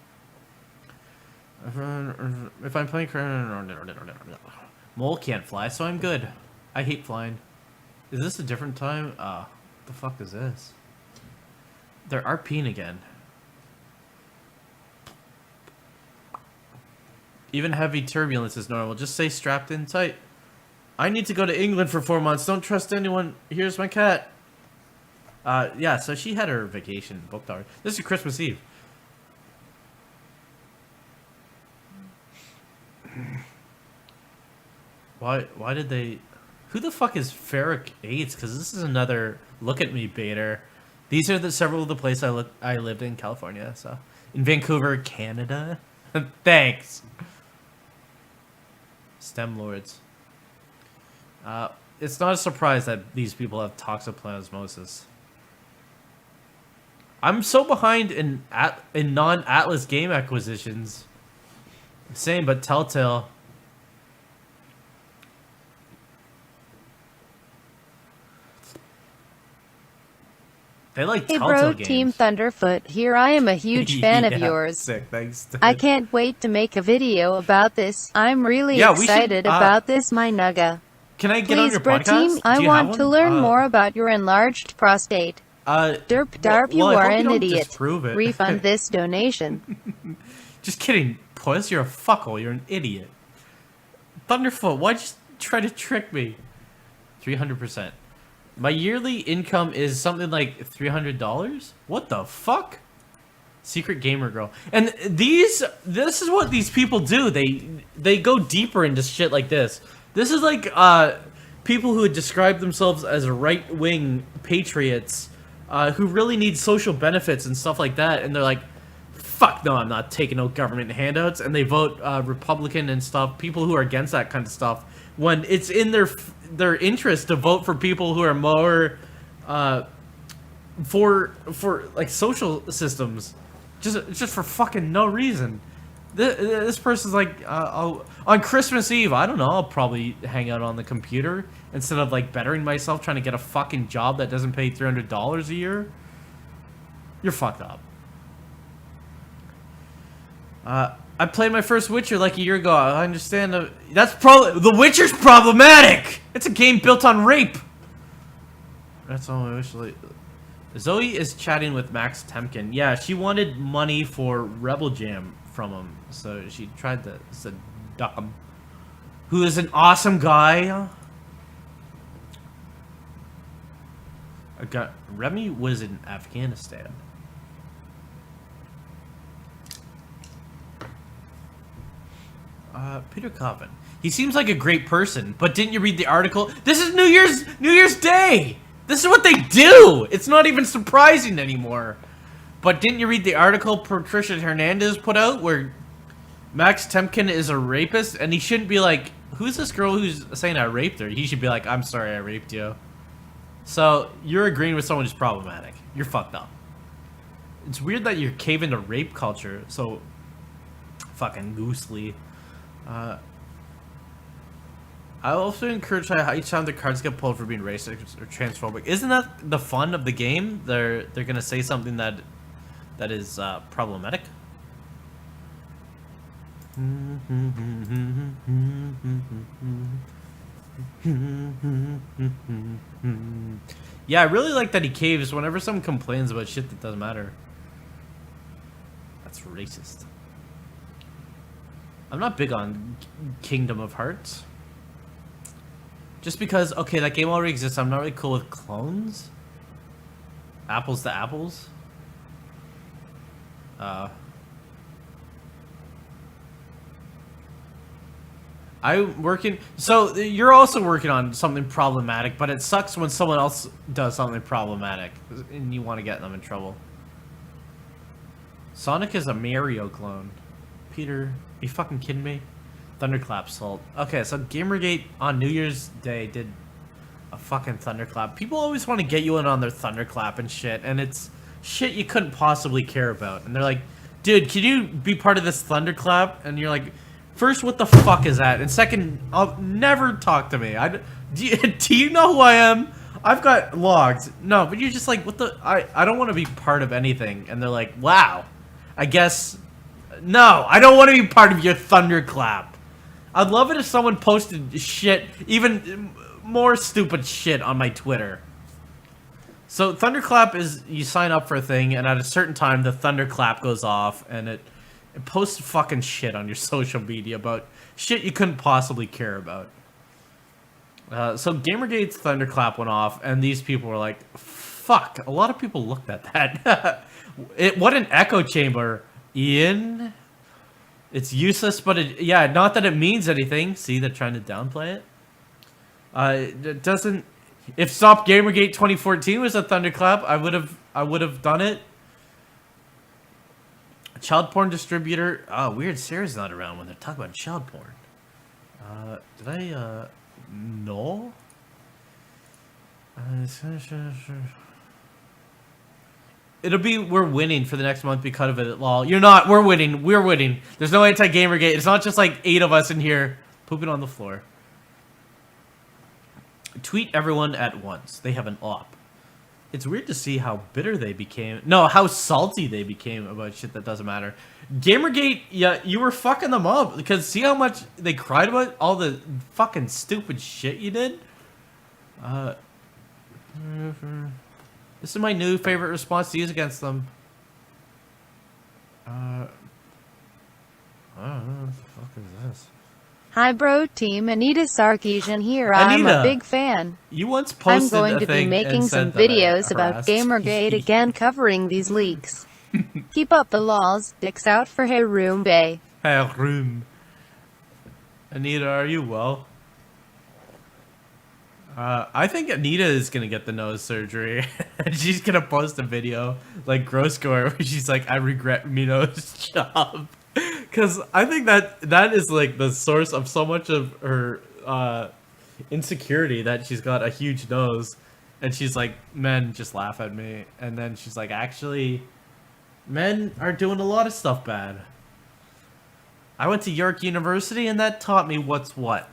If I'm playing... Mole can't fly, so I'm good. I hate flying. Is this a different time? What the fuck is this? They're RPing again. Even heavy turbulence is normal. Just stay strapped in tight. I need to go to England for 4 months. Don't trust anyone. Here's my cat. Yeah, so she had her vacation booked already. This is Christmas Eve. Why did they... Who the fuck is Ferric 8? Because this is another look at me baiter. These are several of the places I lived in California. So in Vancouver, Canada. Thanks. STEM Lords. It's not a surprise that these people have toxoplasmosis. I'm so behind in non-Atlas game acquisitions. Same, but Telltale. They like Hey Telltale bro, games. Team Thunderfoot, here I am a huge fan of Yeah, yours. Sick, thanks. I can't wait to make a video about this. I'm really Yeah, we should, excited about this, my nugga. Can I get on Please, your bro podcast? team, Do I you want have to one? learn more about your enlarged prostate. Derp darp, you well, I are hope you an don't idiot. disprove it. Refund this donation. Just kidding, Puss. You're a fuckhole. You're an idiot. Thunderfoot, why'd you try to trick me? 300%. My yearly income is something like $300. What the fuck? Secret gamer girl. And this is what these people do. They go deeper into shit like this. This is like people who would describe themselves as right-wing patriots who really need social benefits and stuff like that, and they're like, fuck no, I'm not taking no government handouts, and they vote Republican and stuff, people who are against that kind of stuff, when it's in their interest to vote for people who are more for like social systems, just for fucking no reason. This person's like, on Christmas Eve, I don't know, I'll probably hang out on the computer instead of like bettering myself trying to get a fucking job that doesn't pay $300 a year. You're fucked up. I played my first Witcher like a year ago. I understand The Witcher's problematic! It's a game built on rape! That's all I wish. Zoe is chatting with Max Temkin. Yeah, she wanted money for Rebel Jam from him, so she tried to seduce him. Who is an awesome guy. Remy was in Afghanistan. Peter Coffin. He seems like a great person, but didn't you read the article? This is New Year's Day! This is what they do! It's not even surprising anymore. But didn't you read the article Patricia Hernandez put out where Max Temkin is a rapist, and he shouldn't be like, who's this girl who's saying I raped her? He should be like, I'm sorry I raped you. So, you're agreeing with someone who's problematic. You're fucked up. It's weird that you're caving to rape culture so fucking goosely. I also encourage how each time the cards get pulled for being racist or transphobic. Isn't that the fun of the game? They're gonna say something that is problematic. Yeah, I really like that he caves whenever someone complains about shit that doesn't matter. That's racist. I'm not big on Kingdom of Hearts. Just because, okay, that game already exists, I'm not really cool with clones. Apples to apples. I'm working... So, you're also working on something problematic, but it sucks when someone else does something problematic, and you want to get them in trouble. Sonic is a Mario clone. Peter, are you fucking kidding me? Thunderclap Salt. Okay, so Gamergate on New Year's Day did a fucking thunderclap. People always want to get you in on their thunderclap and shit, and it's shit you couldn't possibly care about. And they're like, dude, can you be part of this thunderclap? And you're like, first, what the fuck is that? And second, I'll never talk to me. Do you know who I am? I've got logs. No, but you're just like, what the... I don't want to be part of anything. And they're like, wow, I guess... No, I don't want to be part of your thunderclap. I'd love it if someone posted shit, even more stupid shit on my Twitter. So thunderclap is you sign up for a thing, and at a certain time the thunderclap goes off, and it posts fucking shit on your social media about shit you couldn't possibly care about. So Gamergate's thunderclap went off, and these people were like, fuck, a lot of people looked at that. What an echo chamber. Ian, it's useless, but yeah, not that it means anything. See, they're trying to downplay it. It doesn't. If Stop Gamergate 2014 was a thunderclap, I would have done it. Child porn distributor. Oh, weird. Sarah's not around when they're talking about child porn. Did I? No. It'll be we're winning for the next month because of it. Lol. You're not. We're winning. We're winning. There's no anti-Gamergate. It's not just like 8 of us in here pooping on the floor. Tweet everyone at once. They have an op. It's weird to see how bitter they became. No, how salty they became about shit that doesn't matter. Gamergate, yeah, you were fucking them up. Because see how much they cried about all the fucking stupid shit you did? This is my new favorite response to use against them. I don't know what the fuck is this. Hi bro team, Anita Sarkeesian here. I'm Anita, a big fan. you once I'm posted going a to be thing making and some said that I videos about harassed Gamergate you. again covering these leaks. Keep up the laws, dicks out for Haroombe. Hey, room. Anita, are you well? I think Anita is gonna get the nose surgery. She's gonna post a video like gross gore where she's like, "I regret Mino's job," because I think that is like the source of so much of her insecurity, that she's got a huge nose, and she's like, "Men just laugh at me," and then she's like, "Actually, men are doing a lot of stuff bad. I went to York University, and that taught me what's what."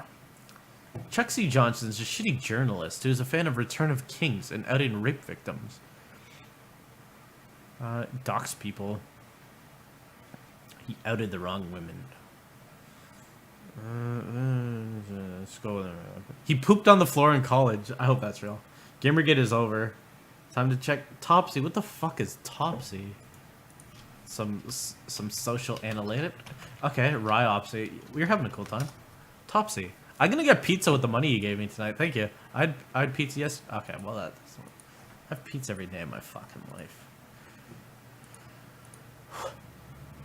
Chuck C. Johnson's a shitty journalist who's a fan of Return of Kings and outing rape victims. Dox people. He outed the wrong women. Let's go there. He pooped on the floor in college. I hope that's real. Gamergate is over. Time to check Topsy. What the fuck is Topsy? Some social analytic. Okay, Ryopsy. We're having a cool time. Topsy. I'm gonna get pizza with the money you gave me tonight. Thank you. I had pizza Okay, well that's. I have pizza every day of my fucking life.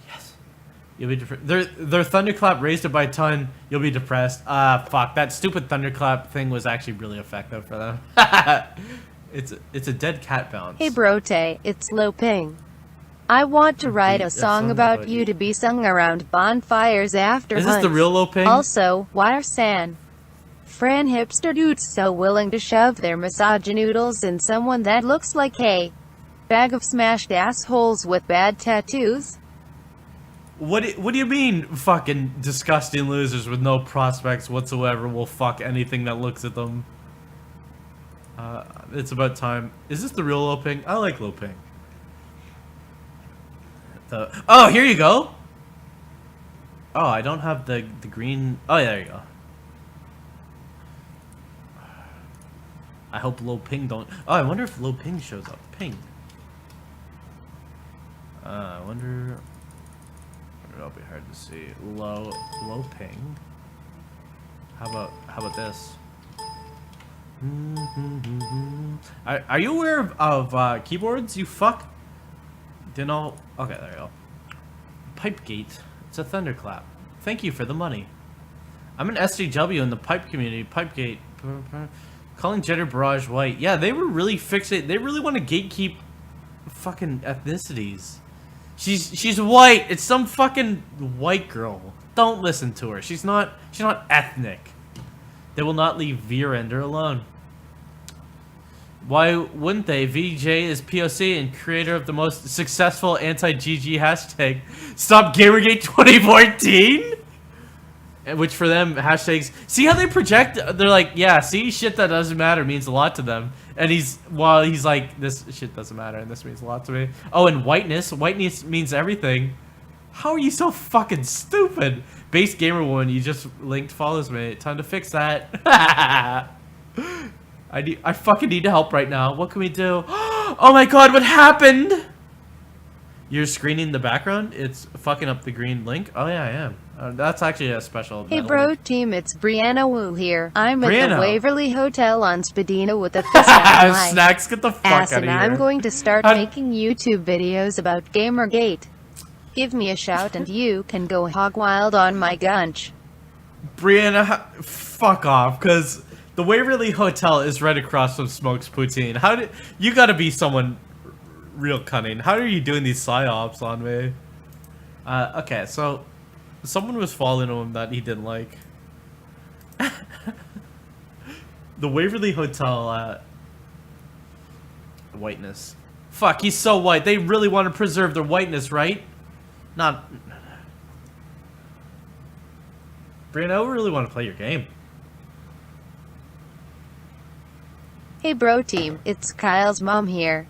Yes. You'll be depressed. Their thunderclap raised it by a ton. You'll be depressed. Fuck. That stupid thunderclap thing was actually really effective for them. It's a dead cat bounce. Hey brote, it's Lo Ping. I want to write a song about you to be sung around bonfires after Is this the real Lo Ping? Also, why are San Fran hipster dudes so willing to shove their misogynoodles in someone that looks like a bag of smashed assholes with bad tattoos? What do you mean, fucking disgusting losers with no prospects whatsoever will fuck anything that looks at them? It's about time. Is this the real Lo Ping? I like Lo Ping. Oh, here you go. Oh, I don't have the green. Oh, yeah, there you go. I hope Lo Ping don't. Oh, I wonder if Lo Ping shows up. Ping. I wonder. It'll be hard to see. Lo Ping. How about this? Are you aware of keyboards? You fuck. Didn't all. Okay, there you go. Pipegate. It's a thunderclap. Thank you for the money. I'm an SJW in the pipe community. Pipegate. Calling gender barrage white. Yeah, they were really fixated. They really want to gatekeep fucking ethnicities. She's white. It's some fucking white girl. Don't listen to her. She's not ethnic. They will not leave Virender alone. Why wouldn't they? VJ is POC and creator of the most successful anti-GG hashtag, Stop Gamergate 2014? Which for them, hashtags, see how they project? They're like, yeah, see, shit that doesn't matter means a lot to them. And he's like, this shit doesn't matter and this means a lot to me. Oh, and whiteness means everything. How are you so fucking stupid? Base gamer woman, you just linked follows me. Time to fix that. I fucking need help right now. What can we do? Oh my god, what happened? You're screening the background? It's fucking up the green link? Oh yeah, I am. That's actually a special. Hey bro link. team, it's Brianna Wu here. I'm Brianna. at the Waverly Hotel on Spadina with a fist on my Snacks, get the fuck ass, out of and here. I'm going to start making YouTube videos about Gamergate. Give me a shout and you can go hog wild on my gunch. Brianna, fuck off, because the Waverly Hotel is right across from Smokes Poutine. You gotta be someone real cunning. How are you doing these psyops on me? Okay, so someone was following him that he didn't like. The Waverly Hotel, whiteness. Fuck, he's so white. They really want to preserve their whiteness, right? Not. Brianna, I really want to play your game. Hey bro team, it's Kyle's mom here.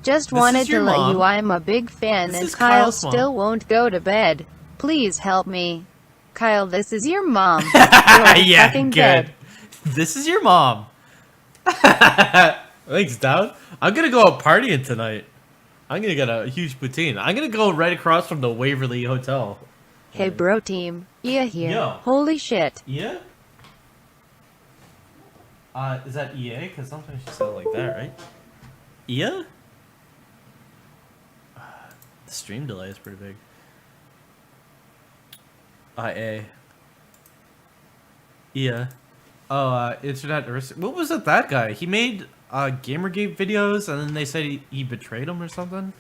Just This wanted is your to let mom? you I'm a big fan This and is Kyle Kyle's mom. still won't go to bed. Please help me. Kyle, this is your mom. You're Yeah, fucking good. dead. This is your mom. Thanks, Dad. I'm gonna go out partying tonight. I'm gonna get a huge poutine. I'm gonna go right across from the Waverly Hotel. Hey bro team, Yeah, here. Yo. Holy shit. Yeah? Is that EA? Because sometimes you say it like that, right? Yeah? The stream delay is pretty big. IA. Yeah. Oh, Internet What was it, that guy? He made Gamergate videos and then they said he betrayed him or something?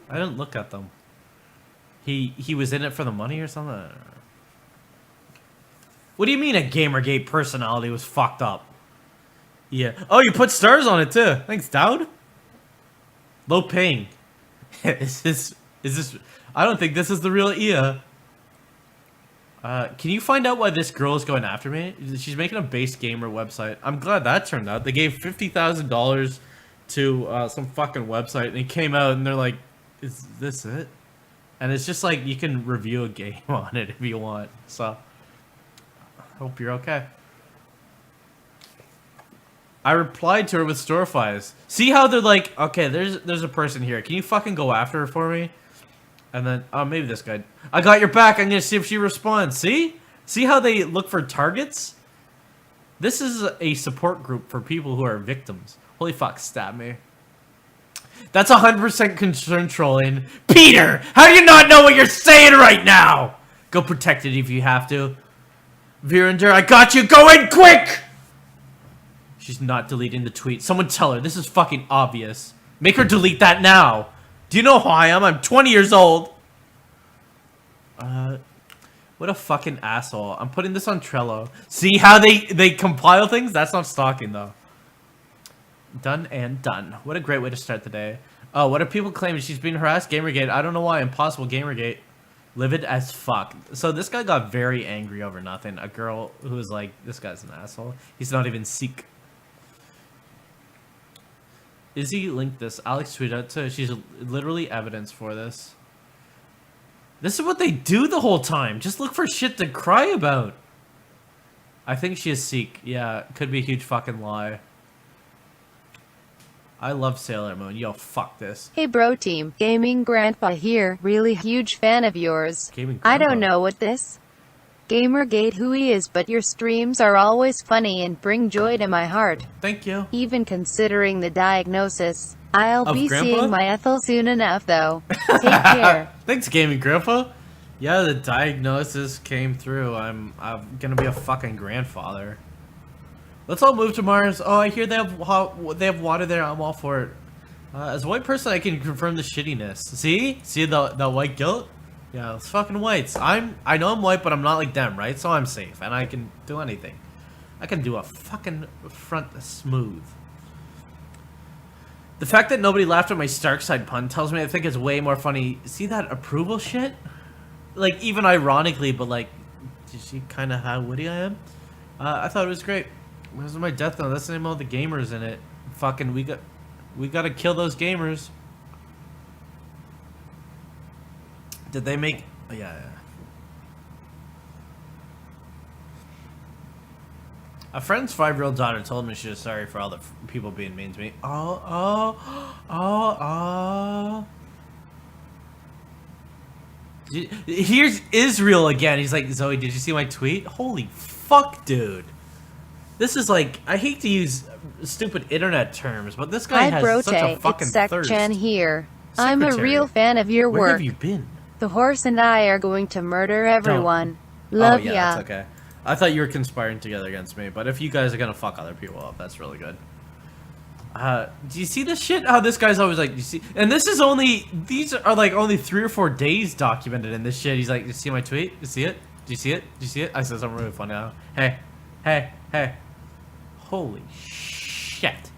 I didn't look at them. He was in it for the money or something? What do you mean a Gamergate personality was fucked up? Yeah. Oh, you put stars on it too. Thanks, Dowd. Low paying. Is this I don't think this is the real Ia. Can you find out why this girl is going after me? She's making a base gamer website. I'm glad that turned out. They gave $50,000 to some fucking website and it came out and they're like, is this it? And it's just like you can review a game on it if you want. So hope you're okay. I replied to her with storefies. See how they're like, okay, there's a person here. Can you fucking go after her for me? And then, oh, maybe this guy. I got your back. I'm gonna see if she responds. See? See how they look for targets? This is a support group for people who are victims. Holy fuck, stab me. That's 100% concern trolling. Peter, how do you not know what you're saying right now? Go protect it if you have to. Virander, I got you. Go in quick! She's not deleting the tweet. Someone tell her. This is fucking obvious. Make her delete that now. Do you know who I am? I'm 20 years old. What a fucking asshole. I'm putting this on Trello. See how they compile things? That's not stalking, though. Done and done. What a great way to start the day. Oh, what are people claiming? She's being harassed? Gamergate. I don't know why. Impossible Gamergate. Livid as fuck. So this guy got very angry over nothing. A girl who was like, this guy's an asshole. He's not even Sikh. Izzy linked this. Alex tweeted out to. She's literally evidence for this. This is what they do the whole time. Just look for shit to cry about. I think she is Sikh. Yeah, could be a huge fucking lie. I love Sailor Moon. Yo, fuck this. Hey bro team, Gaming Grandpa here. Really huge fan of yours. Gaming I Grandpa. don't know what this Gamergate who he is, but your streams are always funny and bring joy to my heart. Thank you. Even considering the diagnosis. I'll Of be Grandpa? seeing my Ethel soon enough though. Take care. Thanks, Gaming Grandpa. Yeah, the diagnosis came through. I'm gonna be a fucking grandfather. Let's all move to Mars. Oh, I hear they have water there. I'm all for it. As a white person, I can confirm the shittiness. See the white guilt? Yeah, it's fucking whites. I know I'm white, but I'm not like them, right? So I'm safe, and I can do anything. I can do a fucking front smooth. The fact that nobody laughed at my Starkside pun tells me I think it's way more funny. See that approval shit? Like, even ironically, but like, did you see kind of how witty I am? I thought it was great. This is my death note. That's the name of all the gamers in it. Fucking, we gotta kill those gamers. Did they make? Oh, yeah. A friend's 5-year-old daughter told me she was sorry for all the people being mean to me. Here's Israel again. He's like, Zoe, did you see my tweet? Holy fuck, dude. This is like, I hate to use stupid internet terms, but this guy has such a fucking it's thirst. Chan here. I'm a Secretary. real fan of your Where work. have you been? The horse and I are going to murder everyone. Love oh, yeah, ya. that's okay. I thought you were conspiring together against me, but if you guys are gonna fuck other people up, that's really good. Do you see this shit? How this guy's always like, you see, and this is only, these are like only 3 or 4 days documented in this shit. He's like, you see my tweet? You see it? Do you see it? Do you see it? I said something really funny now. Hey, hey, hey. Holy shit.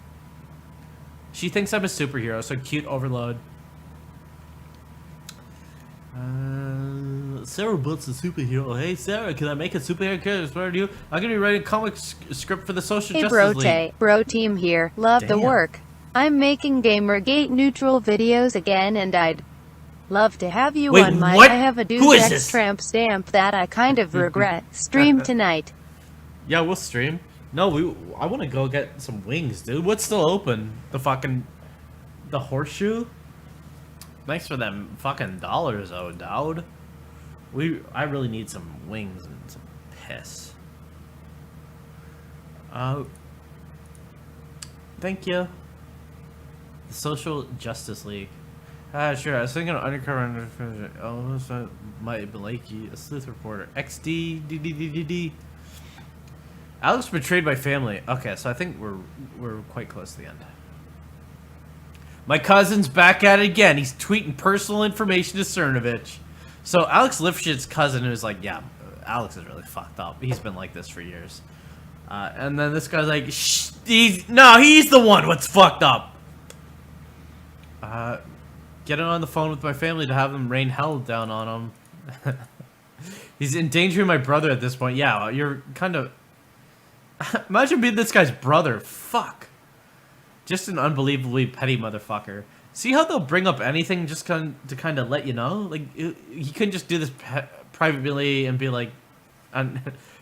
She thinks I'm a superhero, so cute overload. Sarah Butt's a superhero. Hey Sarah, can I make a superhero character inspired to you? I'm gonna be writing a comic script for the Social Hey Justice League. bro team here. Love the Damn. work. I'm making Gamergate neutral videos again and I'd love to have you Wait, on my what? I have a Who is deus this? tramp stamp that I kind of regret. Stream tonight. Yeah, we'll stream. No, I want to go get some wings, dude. What's still open? The horseshoe? Thanks for them fucking dollars, oh, dowd. I really need some wings and some piss. Thank you. The Social Justice League. Sure. I was thinking of undercover. Oh, so Mike Blakey, a sleuth reporter. XD. Alex betrayed my family. Okay, so I think we're quite close to the end. My cousin's back at it again. He's tweeting personal information to Cernovich. So Alex Lifshit's cousin is like, yeah, Alex is really fucked up. He's been like this for years. And then this guy's like, shh, he's the one what's fucked up. Getting on the phone with my family to have them rain hell down on him. He's endangering my brother at this point. Yeah, you're kind of... Imagine being this guy's brother. Fuck. Just an unbelievably petty motherfucker. See how they'll bring up anything just to kind of let you know? Like, he couldn't just do this privately and be like...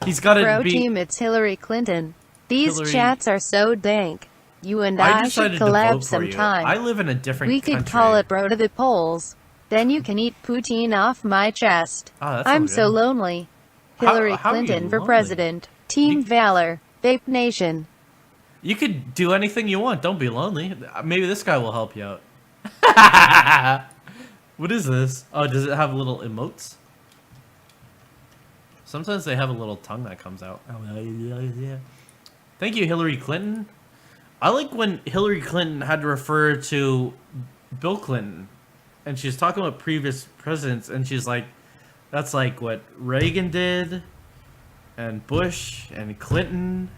he's got to Bro be... team, it's Hillary Clinton. These chats are so dank. You and I should decided collab to vote for you. sometime. I live in a different We country. could call it Bro to the Polls. Then you can eat poutine off my chest. Oh, that I'm sounds so good. lonely. Hillary how are you Clinton for lonely? president. Team Valor. Vape Nation. You could do anything you want. Don't be lonely. Maybe this guy will help you out. What is this? Oh, does it have little emotes? Sometimes they have a little tongue that comes out. Thank you, Hillary Clinton. I like when Hillary Clinton had to refer to Bill Clinton. And she's talking about previous presidents. And she's like, that's like what Reagan did. And Bush and Clinton.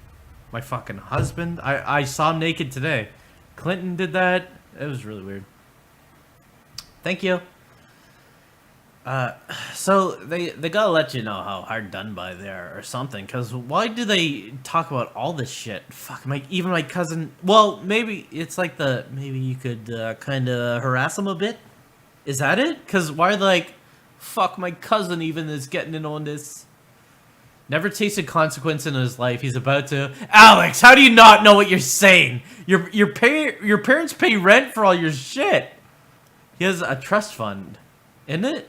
My fucking husband. I saw him naked today. Clinton did that. It was really weird. Thank you. So they gotta let you know how hard done by they are or something. Because why do they talk about all this shit? Fuck, even my cousin. Well, maybe it's like maybe you could kind of harass him a bit. Is that it? Because why are they like, fuck, my cousin even is getting in on this. Never tasted consequence in his life. He's about to. Alex, how do you not know what you're saying? Your parents pay rent for all your shit. He has a trust fund, isn't it?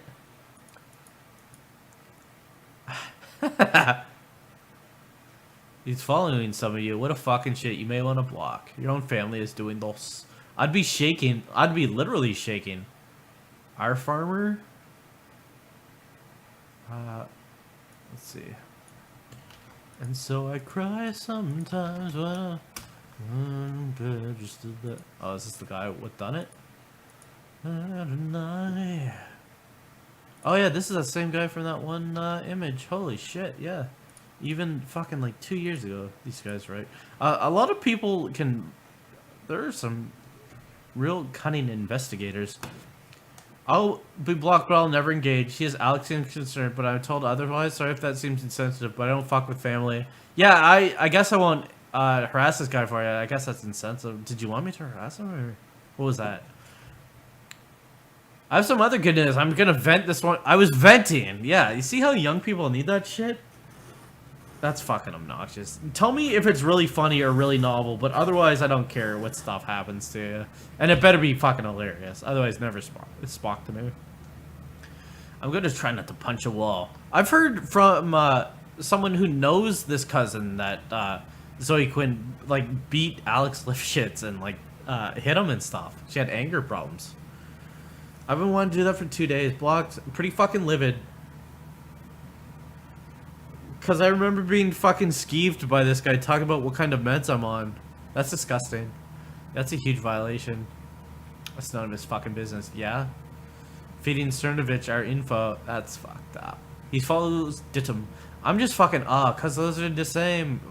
He's following some of you. What a fucking shit. You may want to block. Your own family is doing this. I'd be shaking. I'd be literally shaking. Our farmer. Let's see. And so I cry sometimes when I'm just did that. Oh, is this the guy what done it? Oh yeah, this is the same guy from that one image. Holy shit, yeah. Even fucking like 2 years ago, these guys, right? A lot of people can... There are some real cunning investigators. I'll be blocked, but I'll never engage. He has Alex seems concerned, but I'm told otherwise. Sorry if that seems insensitive, but I don't fuck with family. Yeah, I guess I won't harass this guy for you. I guess that's insensitive. Did you want me to harass him, or what was that? I have some other good news. I'm gonna vent this one. I was venting. Yeah, you see how young people need that shit? That's fucking obnoxious. Tell me if it's really funny or really novel, but otherwise I don't care what stuff happens to you. And it better be fucking hilarious. Otherwise, never Spock to me. I'm gonna try not to punch a wall. I've heard from someone who knows this cousin that Zoe Quinn like beat Alex Lifshitz and like hit him and stuff. She had anger problems. I've been wanting to do that for 2 days. Blocked. Pretty fucking livid. Because I remember being fucking skeeved by this guy talking about what kind of meds I'm on. That's disgusting. That's a huge violation. That's none of his fucking business. Yeah? Feeding Cernovich our info. That's fucked up. He follows Dittum. I'm just fucking because those are the same.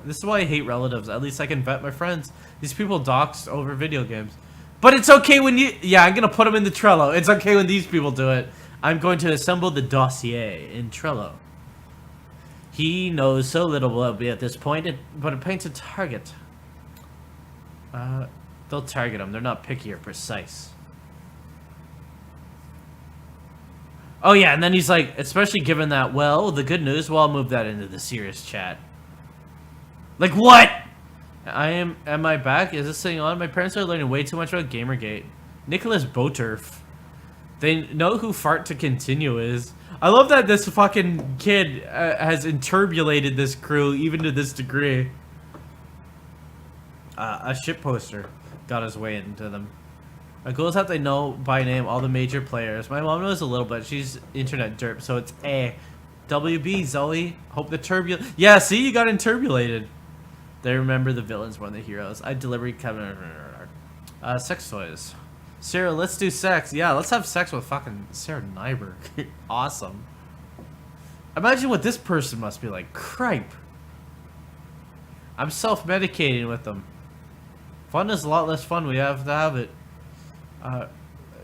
This is why I hate relatives. At least I can vet my friends. These people doxed over video games. But it's okay when you... Yeah, I'm going to put them in the Trello. It's okay when these people do it. I'm going to assemble the dossier in Trello. He knows so little about me at this point, but it paints a target. They'll target him. They're not picky or precise. Oh yeah, and then he's like, especially given that, well, the good news, well, I'll move that into the serious chat. Like what? Am I back? Is this thing on? My parents are learning way too much about Gamergate. Nicholas Boturf. They know who Fart to Continue is. I love that this fucking kid has interpolated this crew even to this degree. A ship poster got his way into them. My goal is that they know by name all the major players. My mom knows a little bit. She's internet derp, so it's A. WB, Zoe. Hope the turbulent. Yeah, see, you got interpolated. They remember the villains more than the heroes. I delivery Kevin. Sex toys. Sarah, let's do sex. Yeah, let's have sex with fucking Sarah Nyberg. Awesome. Imagine what this person must be like. Cripe. I'm self-medicating with them. Fun is a lot less fun. We have to have it.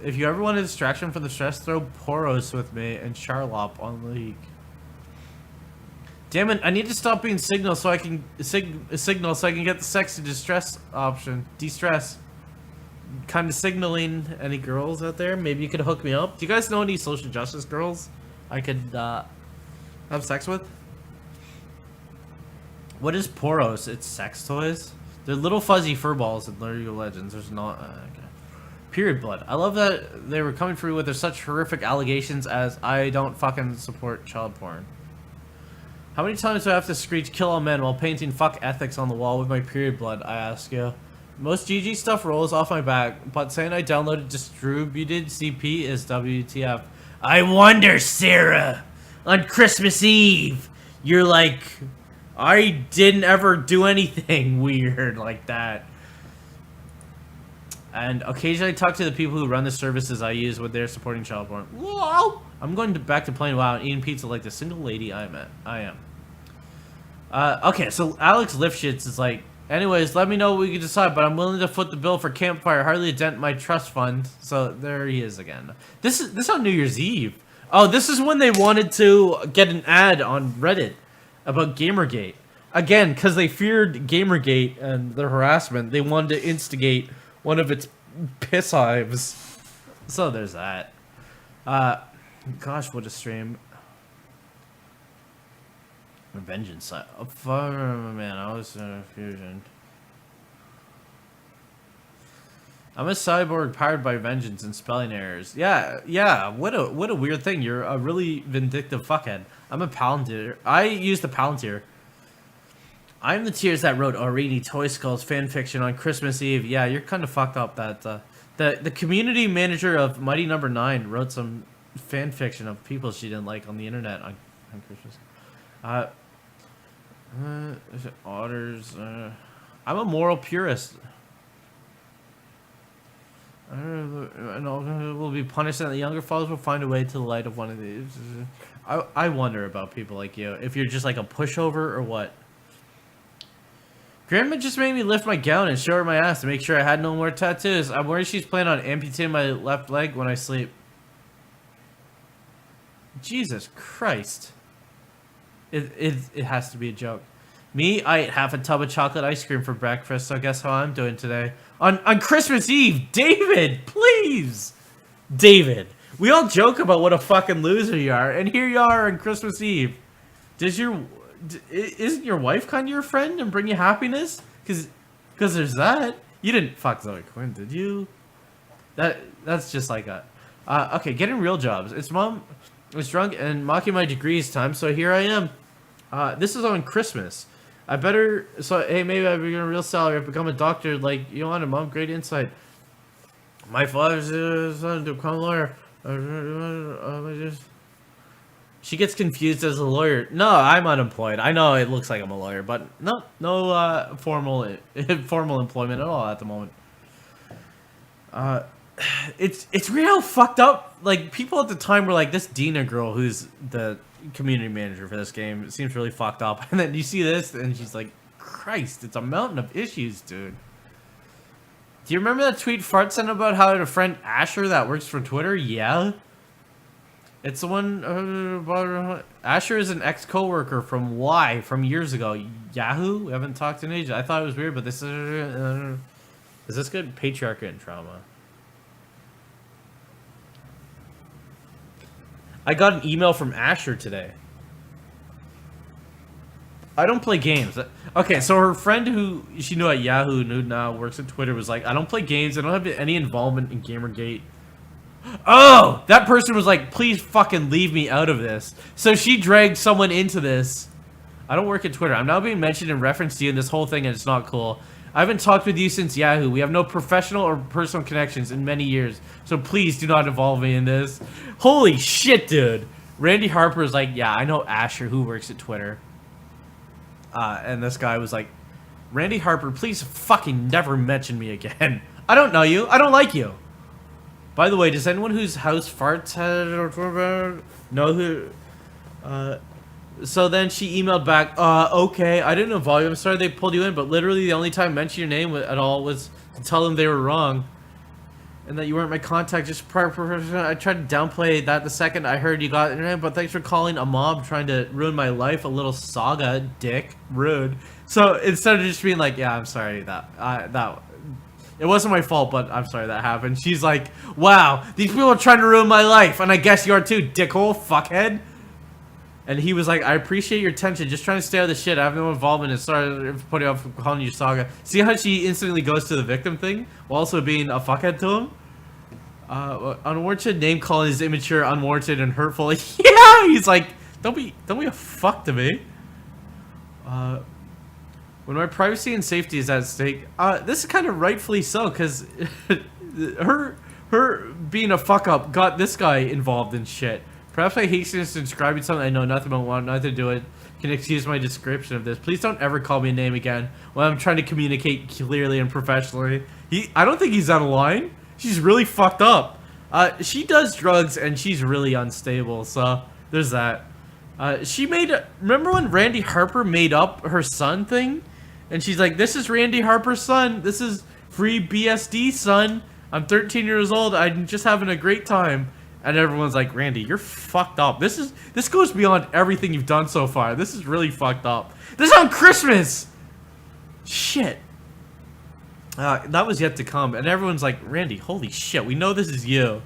If you ever want a distraction from the stress, throw Poros with me and Charlop on League. Damn it! I need to stop being signal so I can signal so I can get the sex to distress option. De-stress. Kind of signaling any girls out there. Maybe you could hook me up. Do you guys know any social justice girls I could have sex with? What is Poros? It's sex toys. They're little fuzzy fur balls in League of Legends. There's not. Okay. Period blood. I love that they were coming through with their such horrific allegations as I don't fucking support child porn. How many times do I have to screech kill all men while painting fuck ethics on the wall with my period blood, I ask you? Most GG stuff rolls off my back, but saying I downloaded distributed CP is WTF. I wonder, Sarah, on Christmas Eve, you're like, I didn't ever do anything weird like that. And occasionally talk to the people who run the services I use when they're supporting child porn. Whoa! I'm going back to playing WoW and eating pizza like the single lady I am. Okay, so Alex Lifshitz is like, anyways, let me know what we can decide, but I'm willing to foot the bill for campfire, hardly a dent in my trust fund. So there he is again. This is on New Year's Eve. Oh, this is when they wanted to get an ad on Reddit about Gamergate. Again, because they feared Gamergate and the harassment, they wanted to instigate one of its piss hives. So there's that. Gosh, what a stream. Vengeance. Man, I was in a fusion. I'm a cyborg powered by vengeance and spelling errors. Yeah. What a weird thing. You're a really vindictive fuckhead. I'm a Palantir. I use the Palantir. I'm the tears that wrote Aurini Toy Skulls fanfiction on Christmas Eve. Yeah, you're kind of fucked up that the community manager of Mighty Number 9 wrote some fanfiction of people she didn't like on the internet on Christmas. Is it otters? I'm a moral purist. And will be punished, and the younger fathers will find a way to the light of one of these. I wonder about people like you. If you're just like a pushover or what. Grandma just made me lift my gown and show her my ass to make sure I had no more tattoos. I'm worried she's planning on amputating my left leg when I sleep. Jesus Christ. It has to be a joke. Me, I ate half a tub of chocolate ice cream for breakfast, so guess how I'm doing today. On Christmas Eve, David, please! David, we all joke about what a fucking loser you are, and here you are on Christmas Eve. Isn't your wife kind of your friend and bring you happiness? Cause there's that. You didn't fuck Zoe Quinn, did you? That's just like a... okay, getting real jobs. It's mom was drunk and mocking my degrees time, so here I am. This is on Christmas. I better... So, hey, maybe I begin a real salary. I've become a doctor like you wanted, Mom. Great insight. My father's son to become a lawyer. She gets confused as a lawyer. No, I'm unemployed. I know it looks like I'm a lawyer, but no formal employment at all at the moment. It's weird how fucked up, like, people at the time were like, this Dina girl who's the community manager for this game seems really fucked up, and then you see this and she's like, Christ, it's a mountain of issues, dude. Do you remember that tweet Fart sent about how a friend Asher that works for Twitter? Yeah. It's the one, Asher is an ex-coworker from from years ago. Yahoo? We haven't talked in ages. I thought it was weird, but this is this good? Patriarchy and trauma. I got an email from Asher today. I don't play games. Okay, so her friend who she knew at Yahoo, who now works at Twitter, was like, I don't play games. I don't have any involvement in Gamergate. Oh, that person was like, please fucking leave me out of this. So she dragged someone into this. I don't work at Twitter. I'm now being mentioned in reference to you in this whole thing, and it's not cool. I haven't talked with you since Yahoo. We have no professional or personal connections in many years, so please do not involve me in this. Holy shit, dude. Randy Harper is like, yeah, I know Asher who works at Twitter. And this guy was like, Randy Harper, please fucking never mention me again. I don't know you. I don't like you. By the way, does anyone whose house farts know who... So then she emailed back, okay, I didn't know volume. I'm sorry they pulled you in, but literally the only time I mentioned your name at all was to tell them they were wrong. And that you weren't my contact, just I tried to downplay that the second I heard you got internet, but thanks for calling a mob trying to ruin my life, a little saga, dick, rude. So instead of just being like, yeah, I'm sorry that it wasn't my fault, but I'm sorry that happened. She's like, wow, these people are trying to ruin my life, and I guess you are too, dickhole, fuckhead. And he was like, I appreciate your attention, just trying to stay out of the shit. I have no involvement in sorry for putting off calling you saga. See how she instantly goes to the victim thing while also being a fuckhead to him? Unwarranted name calling is immature, unwarranted, and hurtful. Yeah, he's like, don't be a fuck to me. When my privacy and safety is at stake, this is kind of rightfully so, because her being a fuck up got this guy involved in shit. Perhaps my hastiness in describing something I know nothing about, want nothing to do it, can excuse my description of this. Please don't ever call me a name again when I'm trying to communicate clearly and professionally. I don't think he's out of line. She's really fucked up. She does drugs and she's really unstable, so there's that. Remember when Randy Harper made up her son thing? And she's like, this is Randy Harper's son. This is free BSD son. I'm 13 years old. I'm just having a great time. And everyone's like, Randy, you're fucked up. This goes beyond everything you've done so far. This is really fucked up. This is on Christmas! Shit. That was yet to come. And everyone's like, Randy, holy shit, we know this is you.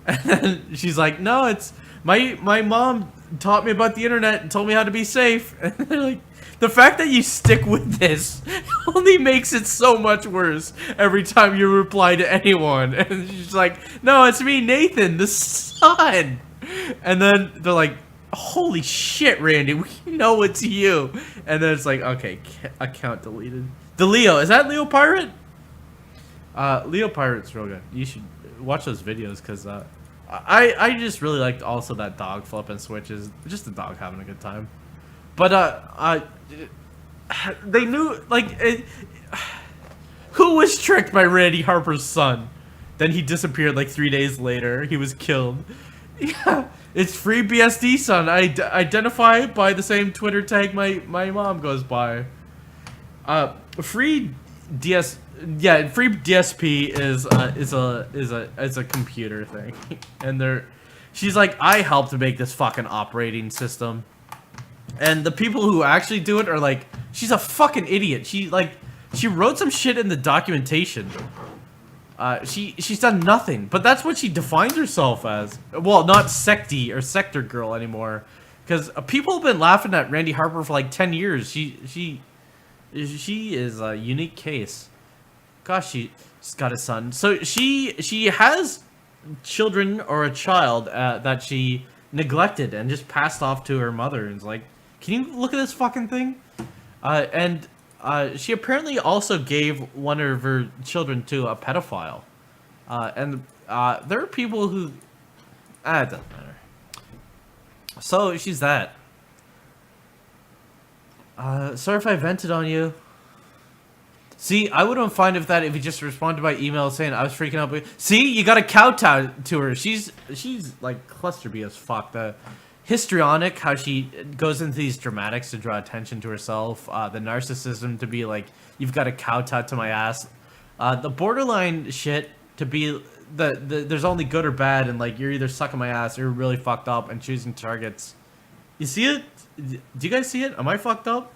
And then she's like, no, it's... My mom taught me about the internet and told me how to be safe. And they're like, the fact that you stick with this only makes it so much worse every time you reply to anyone. And she's like, no, it's me, Nathan, the son. And then they're like, holy shit, Randy, we know it's you. And then it's like, okay, account deleted. The Leo, is that Leo Pirate? Leo Pirate's real good. You should watch those videos, because I just really liked also that dog flipping switches. Just the dog having a good time. But they knew, like, who was tricked by Randy Harper's son? Then he disappeared like 3 days later. He was killed. Yeah, it's free BSD son. I identify by the same Twitter tag my mom goes by. Free DSP is a computer thing, and she's like, I helped to make this fucking operating system. And the people who actually do it are like, she's a fucking idiot. She wrote some shit in the documentation. She's done nothing, but that's what she defines herself as. Well, not secty or sector girl anymore, because people have been laughing at Randy Harper for like 10 years. She is a unique case. Gosh, she's got a son. So she has children or a child that she neglected and just passed off to her mother, and is like, can you look at this fucking thing? And she apparently also gave one of her children to a pedophile. And there are people who... it doesn't matter. So, she's that. Sorry if I vented on you. See, I would have been fine with that if you just responded by email saying I was freaking out. See, you got a kowtow to her. She's like cluster as fuck. The histrionic, how she goes into these dramatics to draw attention to herself. The narcissism to be like, you've got a kowtow to my ass. The borderline shit to be there's only good or bad, and like you're either sucking my ass or you're really fucked up and choosing targets. You see it? Do you guys see it? Am I fucked up?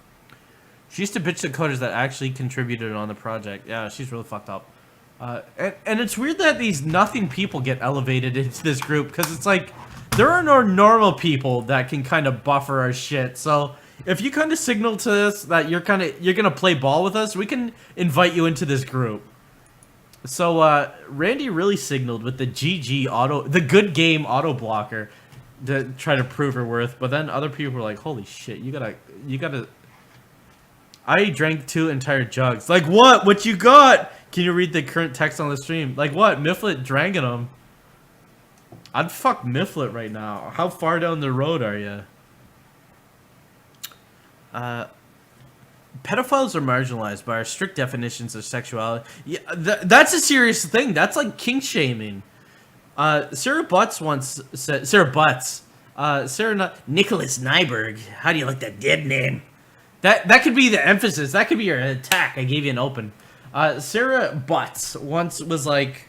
She used to bitch the coders that actually contributed on the project. Yeah, she's really fucked up. And it's weird that these nothing people get elevated into this group, because it's like, there are no normal people that can kind of buffer our shit. So if you kind of signal to us that you're gonna play ball with us, we can invite you into this group. So Randy really signaled with the the good game auto blocker to try to prove her worth, but then other people were like, "Holy shit, you gotta." I drank 2 entire jugs. Like what? What you got? Can you read the current text on the stream? Like what? Mifflet drank them. I'd fuck Mifflet right now. How far down the road are you? Pedophiles are marginalized by our strict definitions of sexuality. Yeah, that's a serious thing. That's like kink shaming. Sarah Butts once said, Nicholas Nyberg. How do you like that dead name? That could be the emphasis. That could be your attack. I gave you an open. Sarah Butts once was like,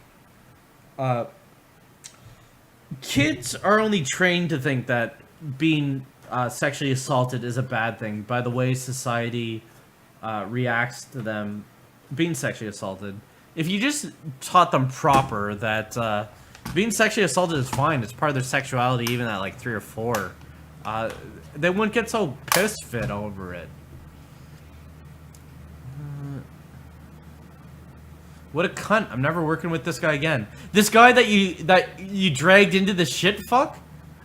kids are only trained to think that being sexually assaulted is a bad thing by the way society reacts to them being sexually assaulted. If you just taught them proper that being sexually assaulted is fine, it's part of their sexuality, even at like 3 or 4, they wouldn't get so piss fit over it. What a cunt. I'm never working with this guy again. This guy that you dragged into the shit fuck?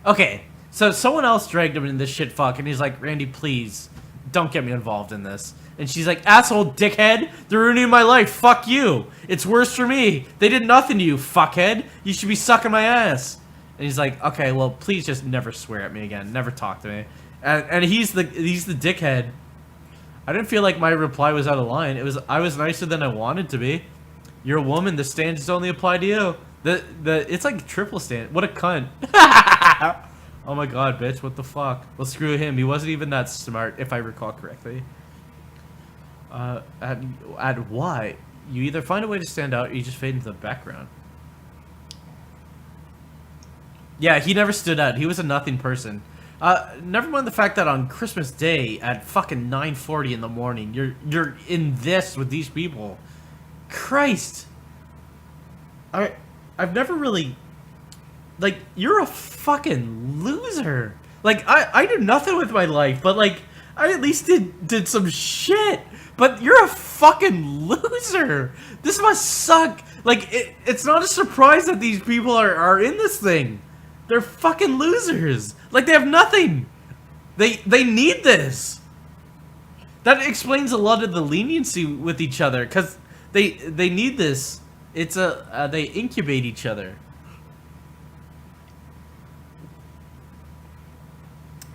Okay, so someone else dragged him into this shit fuck, and he's like, Randy, please, don't get me involved in this. And she's like, asshole, dickhead, they're ruining my life, fuck you. It's worse for me. They did nothing to you, fuckhead. You should be sucking my ass. And he's like, okay, well, please just never swear at me again. Never talk to me. And he's the dickhead. I didn't feel like my reply was out of line. I was nicer than I wanted to be. You're a woman. The standards only apply to you. It's like triple stand. What a cunt. Oh my god, bitch. What the fuck? Well, screw him. He wasn't even that smart, if I recall correctly. At why? You either find a way to stand out or you just fade into the background. Yeah, he never stood out. He was a nothing person. Never mind the fact that on Christmas Day at fucking 9:40 in the morning, you're in this with these people. Christ. I've never really, like, you're a fucking loser. Like, I did nothing with my life, but like, I at least did some shit. But you're a fucking loser. This must suck. Like, it's not a surprise that these people are in this thing. They're fucking losers. Like, they have nothing. They need this. That explains a lot of the leniency with each other, because they need this. It's they incubate each other.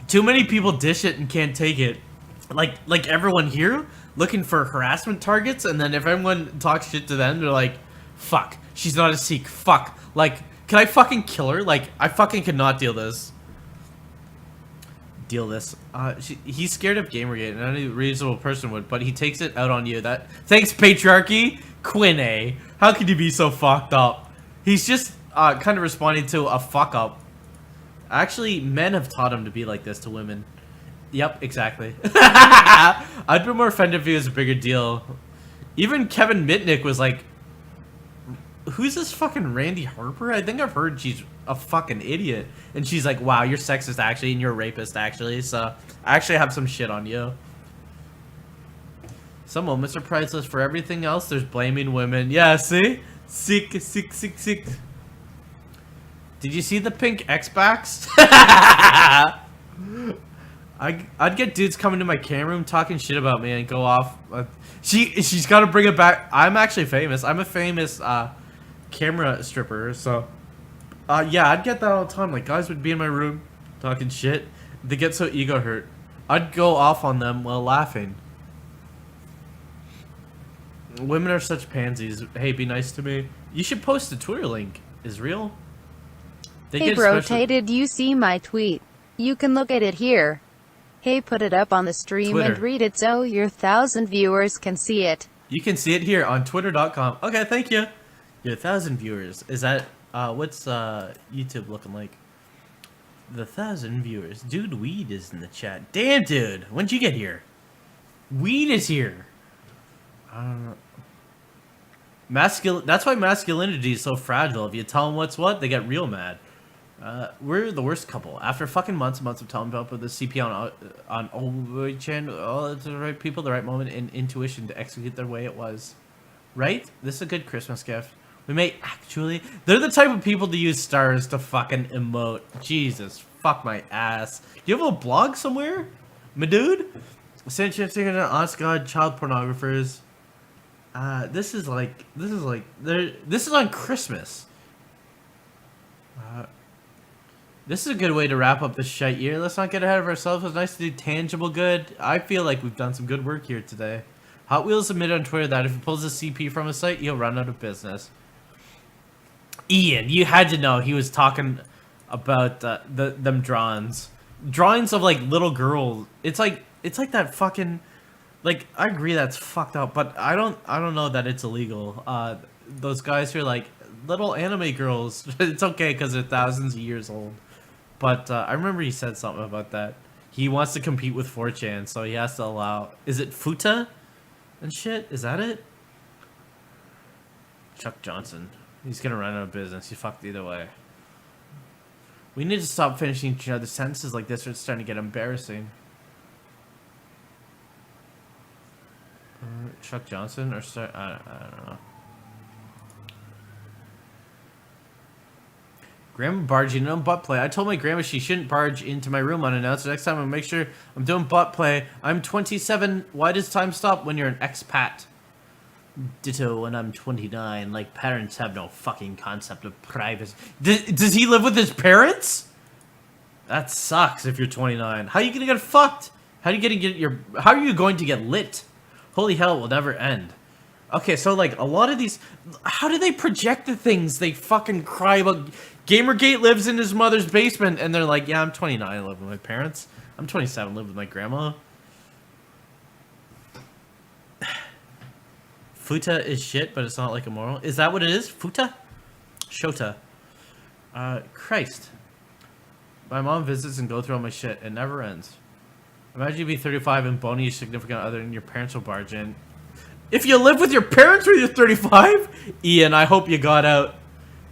Too many people dish it and can't take it. Like everyone here looking for harassment targets, and then if everyone talks shit to them, they're like, fuck, she's not a Sikh, fuck. Like, can I fucking kill her? Like, I fucking cannot deal this. He's scared of Gamergate, and any reasonable person would, but he takes it out on you. Thanks, patriarchy. Quinn A. How could you be so fucked up? He's just kind of responding to a fuck up. Actually, men have taught him to be like this to women. Yep, exactly. I'd be more offended if he was a bigger deal. Even Kevin Mitnick was like, who's this fucking Randy Harper? I think I've heard she's a fucking idiot. And she's like, wow, you're sexist actually, and you're a rapist actually, so I actually have some shit on you. Some moments are priceless. For everything else, there's blaming women. Yeah, see? Sick. Did you see the pink X-Backs? I'd get dudes coming to my camera room talking shit about me and go off. She's got to bring it back. I'm actually famous. I'm a famous camera stripper, so yeah, I'd get that all the time. Like, guys would be in my room talking shit. They get so ego hurt. I'd go off on them while laughing. Women are such pansies. Hey, be nice to me. You should post a Twitter link. Is real? Hey bro, did you see my tweet? You can look at it here. Hey, put it up on the stream Twitter. And read it so your 1,000 viewers can see it. You can see it here on twitter.com. Okay, thank you. Your 1,000 viewers. Is that, what's YouTube looking like? The 1,000 viewers. Dude, Weed is in the chat. Damn, dude. When'd you get here? Weed is here. I don't know. That's why masculinity is so fragile. If you tell them what's what, they get real mad. We're the worst couple. After fucking months and months of telling people the CP on channel, all the right people, the right moment, and intuition to execute their way, it was. Right? This is a good Christmas gift. We may actually... They're the type of people to use stars to fucking emote. Jesus, fuck my ass. Do you have a blog somewhere? My dude? Sanchez thinking honest god child pornographers. This is on Christmas. This is a good way to wrap up this shite year. Let's not get ahead of ourselves. It's nice to do tangible good. I feel like we've done some good work here today. Hot Wheels admitted on Twitter that if he pulls a CP from a site, he'll run out of business. Ian, you had to know he was talking about them drawings of like little girls. It's like that fucking, like, I agree that's fucked up, but I don't know that it's illegal. Those guys who are like little anime girls, it's okay because they're thousands of years old. But I remember he said something about that. He wants to compete with 4chan, so he has to allow. Is it Futa and shit? Is that it? Chuck Johnson. He's gonna run out of business. He's fucked either way. We need to stop finishing each other's sentences like this, or it's starting to get embarrassing. Chuck Johnson or start? I don't know. Grandma barging in butt play. I told my grandma she shouldn't barge into my room unannounced. So next time I'll make sure I'm doing butt play. I'm 27. Why does time stop when you're an expat? Ditto when I'm 29. Like, parents have no fucking concept of privacy. Does he live with his parents? That sucks if you're 29. How are you gonna get fucked? How are you going to get lit? Holy hell, it will never end. Okay, so like a lot of these, how do they project the things they fucking cry about? Gamergate lives in his mother's basement, and they're like, yeah, I'm 29, I live with my parents. I'm 27, live with my grandma. Futa is shit, but it's not like immoral. Is that what it is? Futa? Shota. Christ. My mom visits and go through all my shit. It never ends. Imagine you be 35 and bony your significant other and your parents will barge in. If you live with your parents when you're 35, Ian, I hope you got out.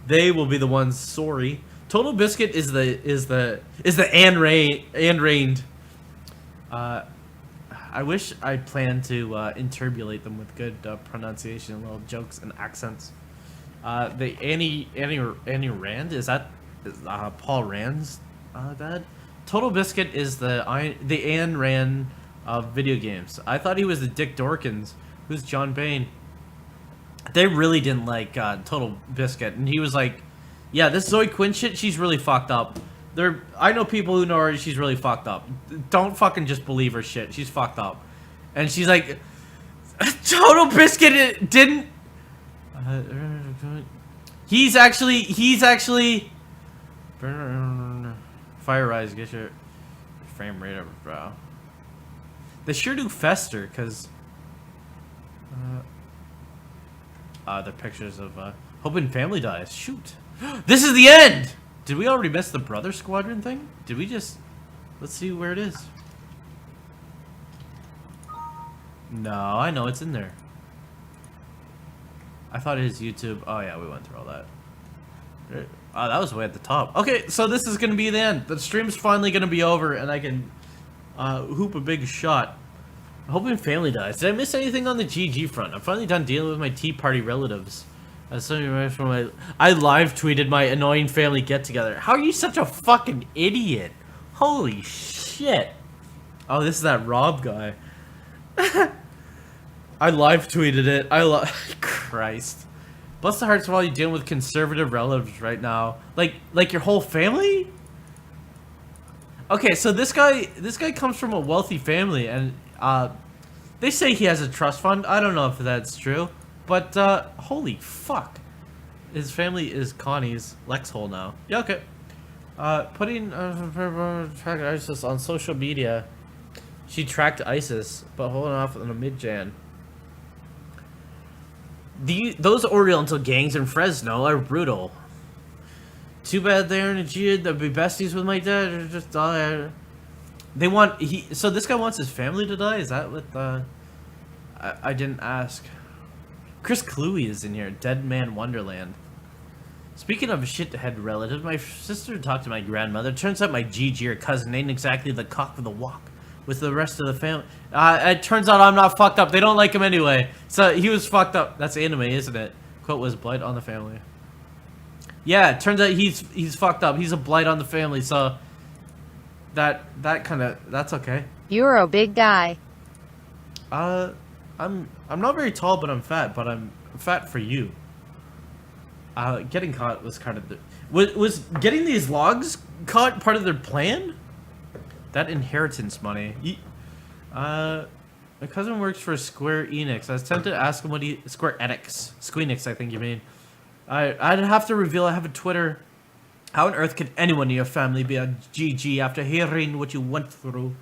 They will be the ones sorry. Total Biscuit is the Anne Rained. I wish I planned to interbulate them with good pronunciation, little jokes and accents. The Annie Rand, is that Paul Rand's dad? Total Biscuit is the Anne Rand of video games. I thought he was the Dick Dorkins. Who's John Bain? They really didn't like Total Biscuit, and he was like, "Yeah, this Zoe Quinn shit, she's really fucked up." I know people who know her. She's really fucked up. Don't fucking just believe her shit. She's fucked up, and she's like, "Total Biscuit didn't." He's actually. Fire Rise, get your frame rate over, bro. They sure do fester, cause. The pictures of hoping family dies. Shoot, this is the end. Did we already miss the Brother Squadron thing? Did we just? Let's see where it is. No, I know it's in there. I thought it was YouTube. Oh yeah, we went through all that. Oh, that was way at the top. Okay, so this is gonna be the end. The stream's finally gonna be over, and I can hoop a big shot. Hoping family dies. Did I miss anything on the GG front? I'm finally done dealing with my Tea Party relatives. I live tweeted my annoying family get together. How are you such a fucking idiot? Holy shit. Oh, this is that Rob guy. I live tweeted it. Christ. Bless the hearts of all you dealing with conservative relatives right now. Like your whole family? Okay, so this guy comes from a wealthy family, and they say he has a trust fund. I don't know if that's true, but holy fuck, his family is Connie's Lexhole now. Yeah, okay. Putting ISIS on social media. She tracked ISIS, but holding off on a mid-Jan. Those Oriental gangs in Fresno are brutal. Too bad they're in a G. They'll be besties with my dad or just die. So this guy wants his family to die? Is that what I didn't ask. Chris Cluey is in here. Dead Man Wonderland. Speaking of shithead relatives, my sister talked to my grandmother. Turns out my GG or cousin ain't exactly the cock of the walk. with the rest of the family. It turns out I'm not fucked up. They don't like him anyway. So he was fucked up. That's anime, isn't it? Quote was blight on the family. Yeah, it turns out he's fucked up. He's a blight on the family. So that kind of that's okay. You're a big guy. I'm not very tall, but I'm fat. But I'm fat for you. Getting caught was kind of was getting these logs caught part of their plan. That inheritance money. My cousin works for Square Enix. I was tempted to ask him what he Square Enix, Squeenix, I think you mean. I'd have to reveal I have a Twitter. How on earth could anyone in your family be a GG after hearing what you went through?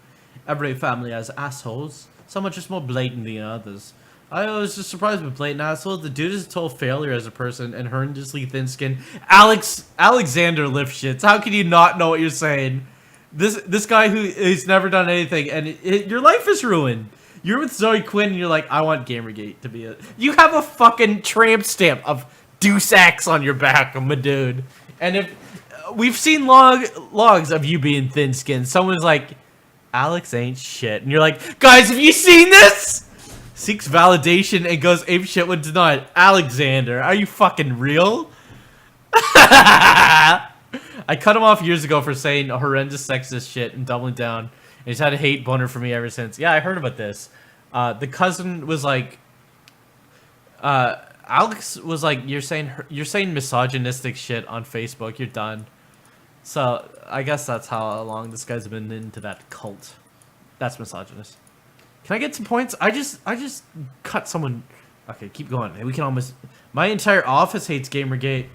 Every family has assholes. Some are just more blatant than others. I was just surprised with blatant assholes. The dude is a total failure as a person and horrendously thin-skinned. Alexander Lifshitz. How can you not know what you're saying? This guy who's never done anything, and your life is ruined. You're with Zoe Quinn, and you're like, I want Gamergate to be a... You have a fucking tramp stamp of Deus Ex on your back, my dude. And if... We've seen logs of you being thin-skinned. Someone's like, Alex ain't shit. And you're like, guys, have you seen this? Seeks validation and goes apeshit when denied. Alexander, are you fucking real? I cut him off years ago for saying horrendous sexist shit and doubling down. And he's had a hate boner for me ever since. Yeah, I heard about this. The cousin was like, Alex was like, you're saying misogynistic shit on Facebook. You're done. So I guess that's how long this guy's been into that cult. That's misogynist. Can I get some points? I just cut someone. Okay, keep going. We can almost. My entire office hates Gamergate.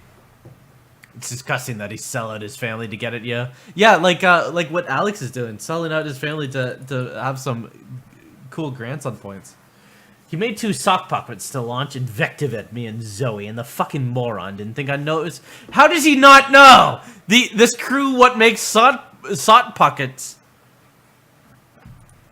It's disgusting that he's selling out his family to get it. Yeah, like what Alex is doing, selling out his family to have some cool grants on points. He made 2 sock puppets to launch invective at me and Zoe, and the fucking moron didn't think I noticed. How does he not know? This crew what makes sock puppets.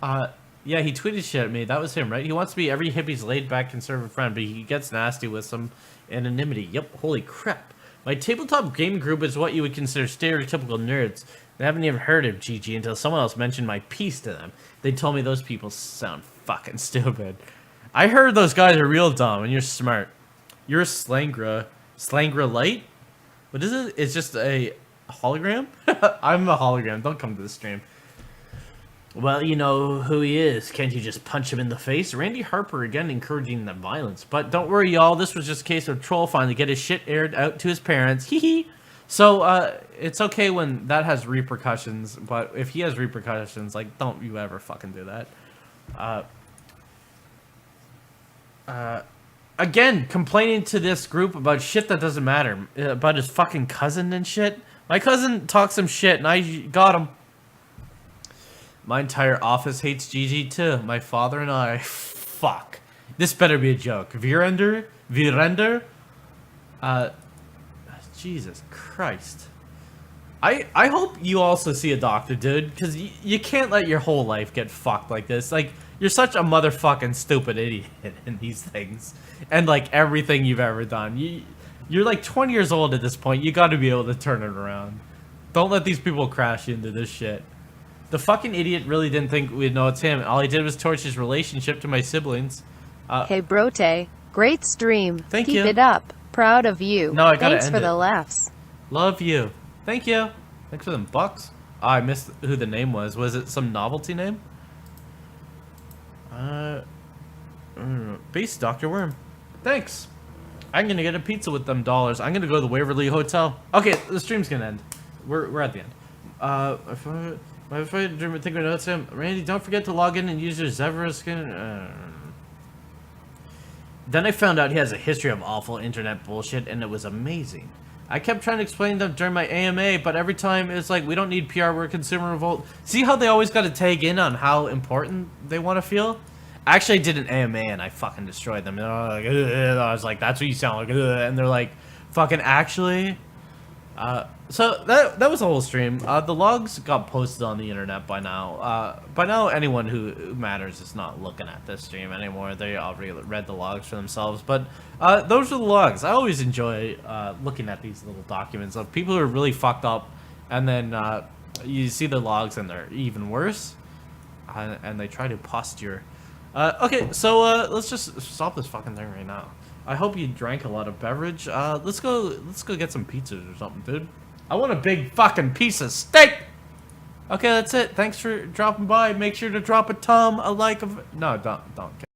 Yeah, he tweeted shit at me. That was him, right? He wants to be every hippie's laid-back conservative friend, but he gets nasty with some anonymity. Yep, holy crap. My tabletop gaming group is what you would consider stereotypical nerds. They haven't even heard of GG until someone else mentioned my piece to them. They told me those people sound fucking stupid. I heard those guys are real dumb, and you're smart. You're a Slangra. Slangra Light? What is it? It's just a hologram? I'm a hologram. Don't come to the stream. Well, you know who he is. Can't you just punch him in the face? Randy Harper again encouraging the violence. But don't worry, y'all. This was just a case of Troll finally get his shit aired out to his parents. Hee hee. So, it's okay when that has repercussions. But if he has repercussions, like, don't you ever fucking do that. Again, complaining to this group about shit that doesn't matter. About his fucking cousin and shit. My cousin talks some shit, and I got him. My entire office hates GG too. My father and I. Fuck. This better be a joke. Virender? Jesus Christ. I hope you also see a doctor, dude. Because you can't let your whole life get fucked like this. Like, you're such a motherfucking stupid idiot in these things. And, like, everything you've ever done. You're like 20 years old at this point. You gotta be able to turn it around. Don't let these people crash into this shit. The fucking idiot really didn't think we'd know it's him. All he did was torch his relationship to my siblings. Hey, Brote. Great stream. Thank you. Keep it up. Proud of you. No, I gotta Thanks end for it. the laughs. Love you. Thank you. Thanks for them bucks. Oh, I missed who the name was. Was it some novelty name? Peace, Dr. Worm. Thanks. I'm gonna get a pizza with them dollars. I'm gonna go to the Waverly Hotel. Okay, the stream's gonna end. We're at the end. If I think we know it's him. Randy, don't forget to log in and use your Zevra skin. Then I found out he has a history of awful internet bullshit, and it was amazing. I kept trying to explain them during my AMA, but every time it's like, we don't need PR, we're consumer revolt. See how they always got to tag in on how important they want to feel? Actually, I did an AMA, and I fucking destroyed them. And I was like, that's what you sound like. And they're like, fucking actually? So that was the whole stream. The logs got posted on the internet by now. By now, anyone who matters is not looking at this stream anymore. They already read the logs for themselves. But those are the logs. I always enjoy looking at these little documents of people who are really fucked up, and then you see the logs and they're even worse. and they try to posture. Okay, so let's just stop this fucking thing right now. I hope you drank a lot of beverage. Let's go get some pizzas or something, dude. I want a big fucking piece of steak. Okay, that's it. Thanks for dropping by. Make sure to drop a like of no, don't.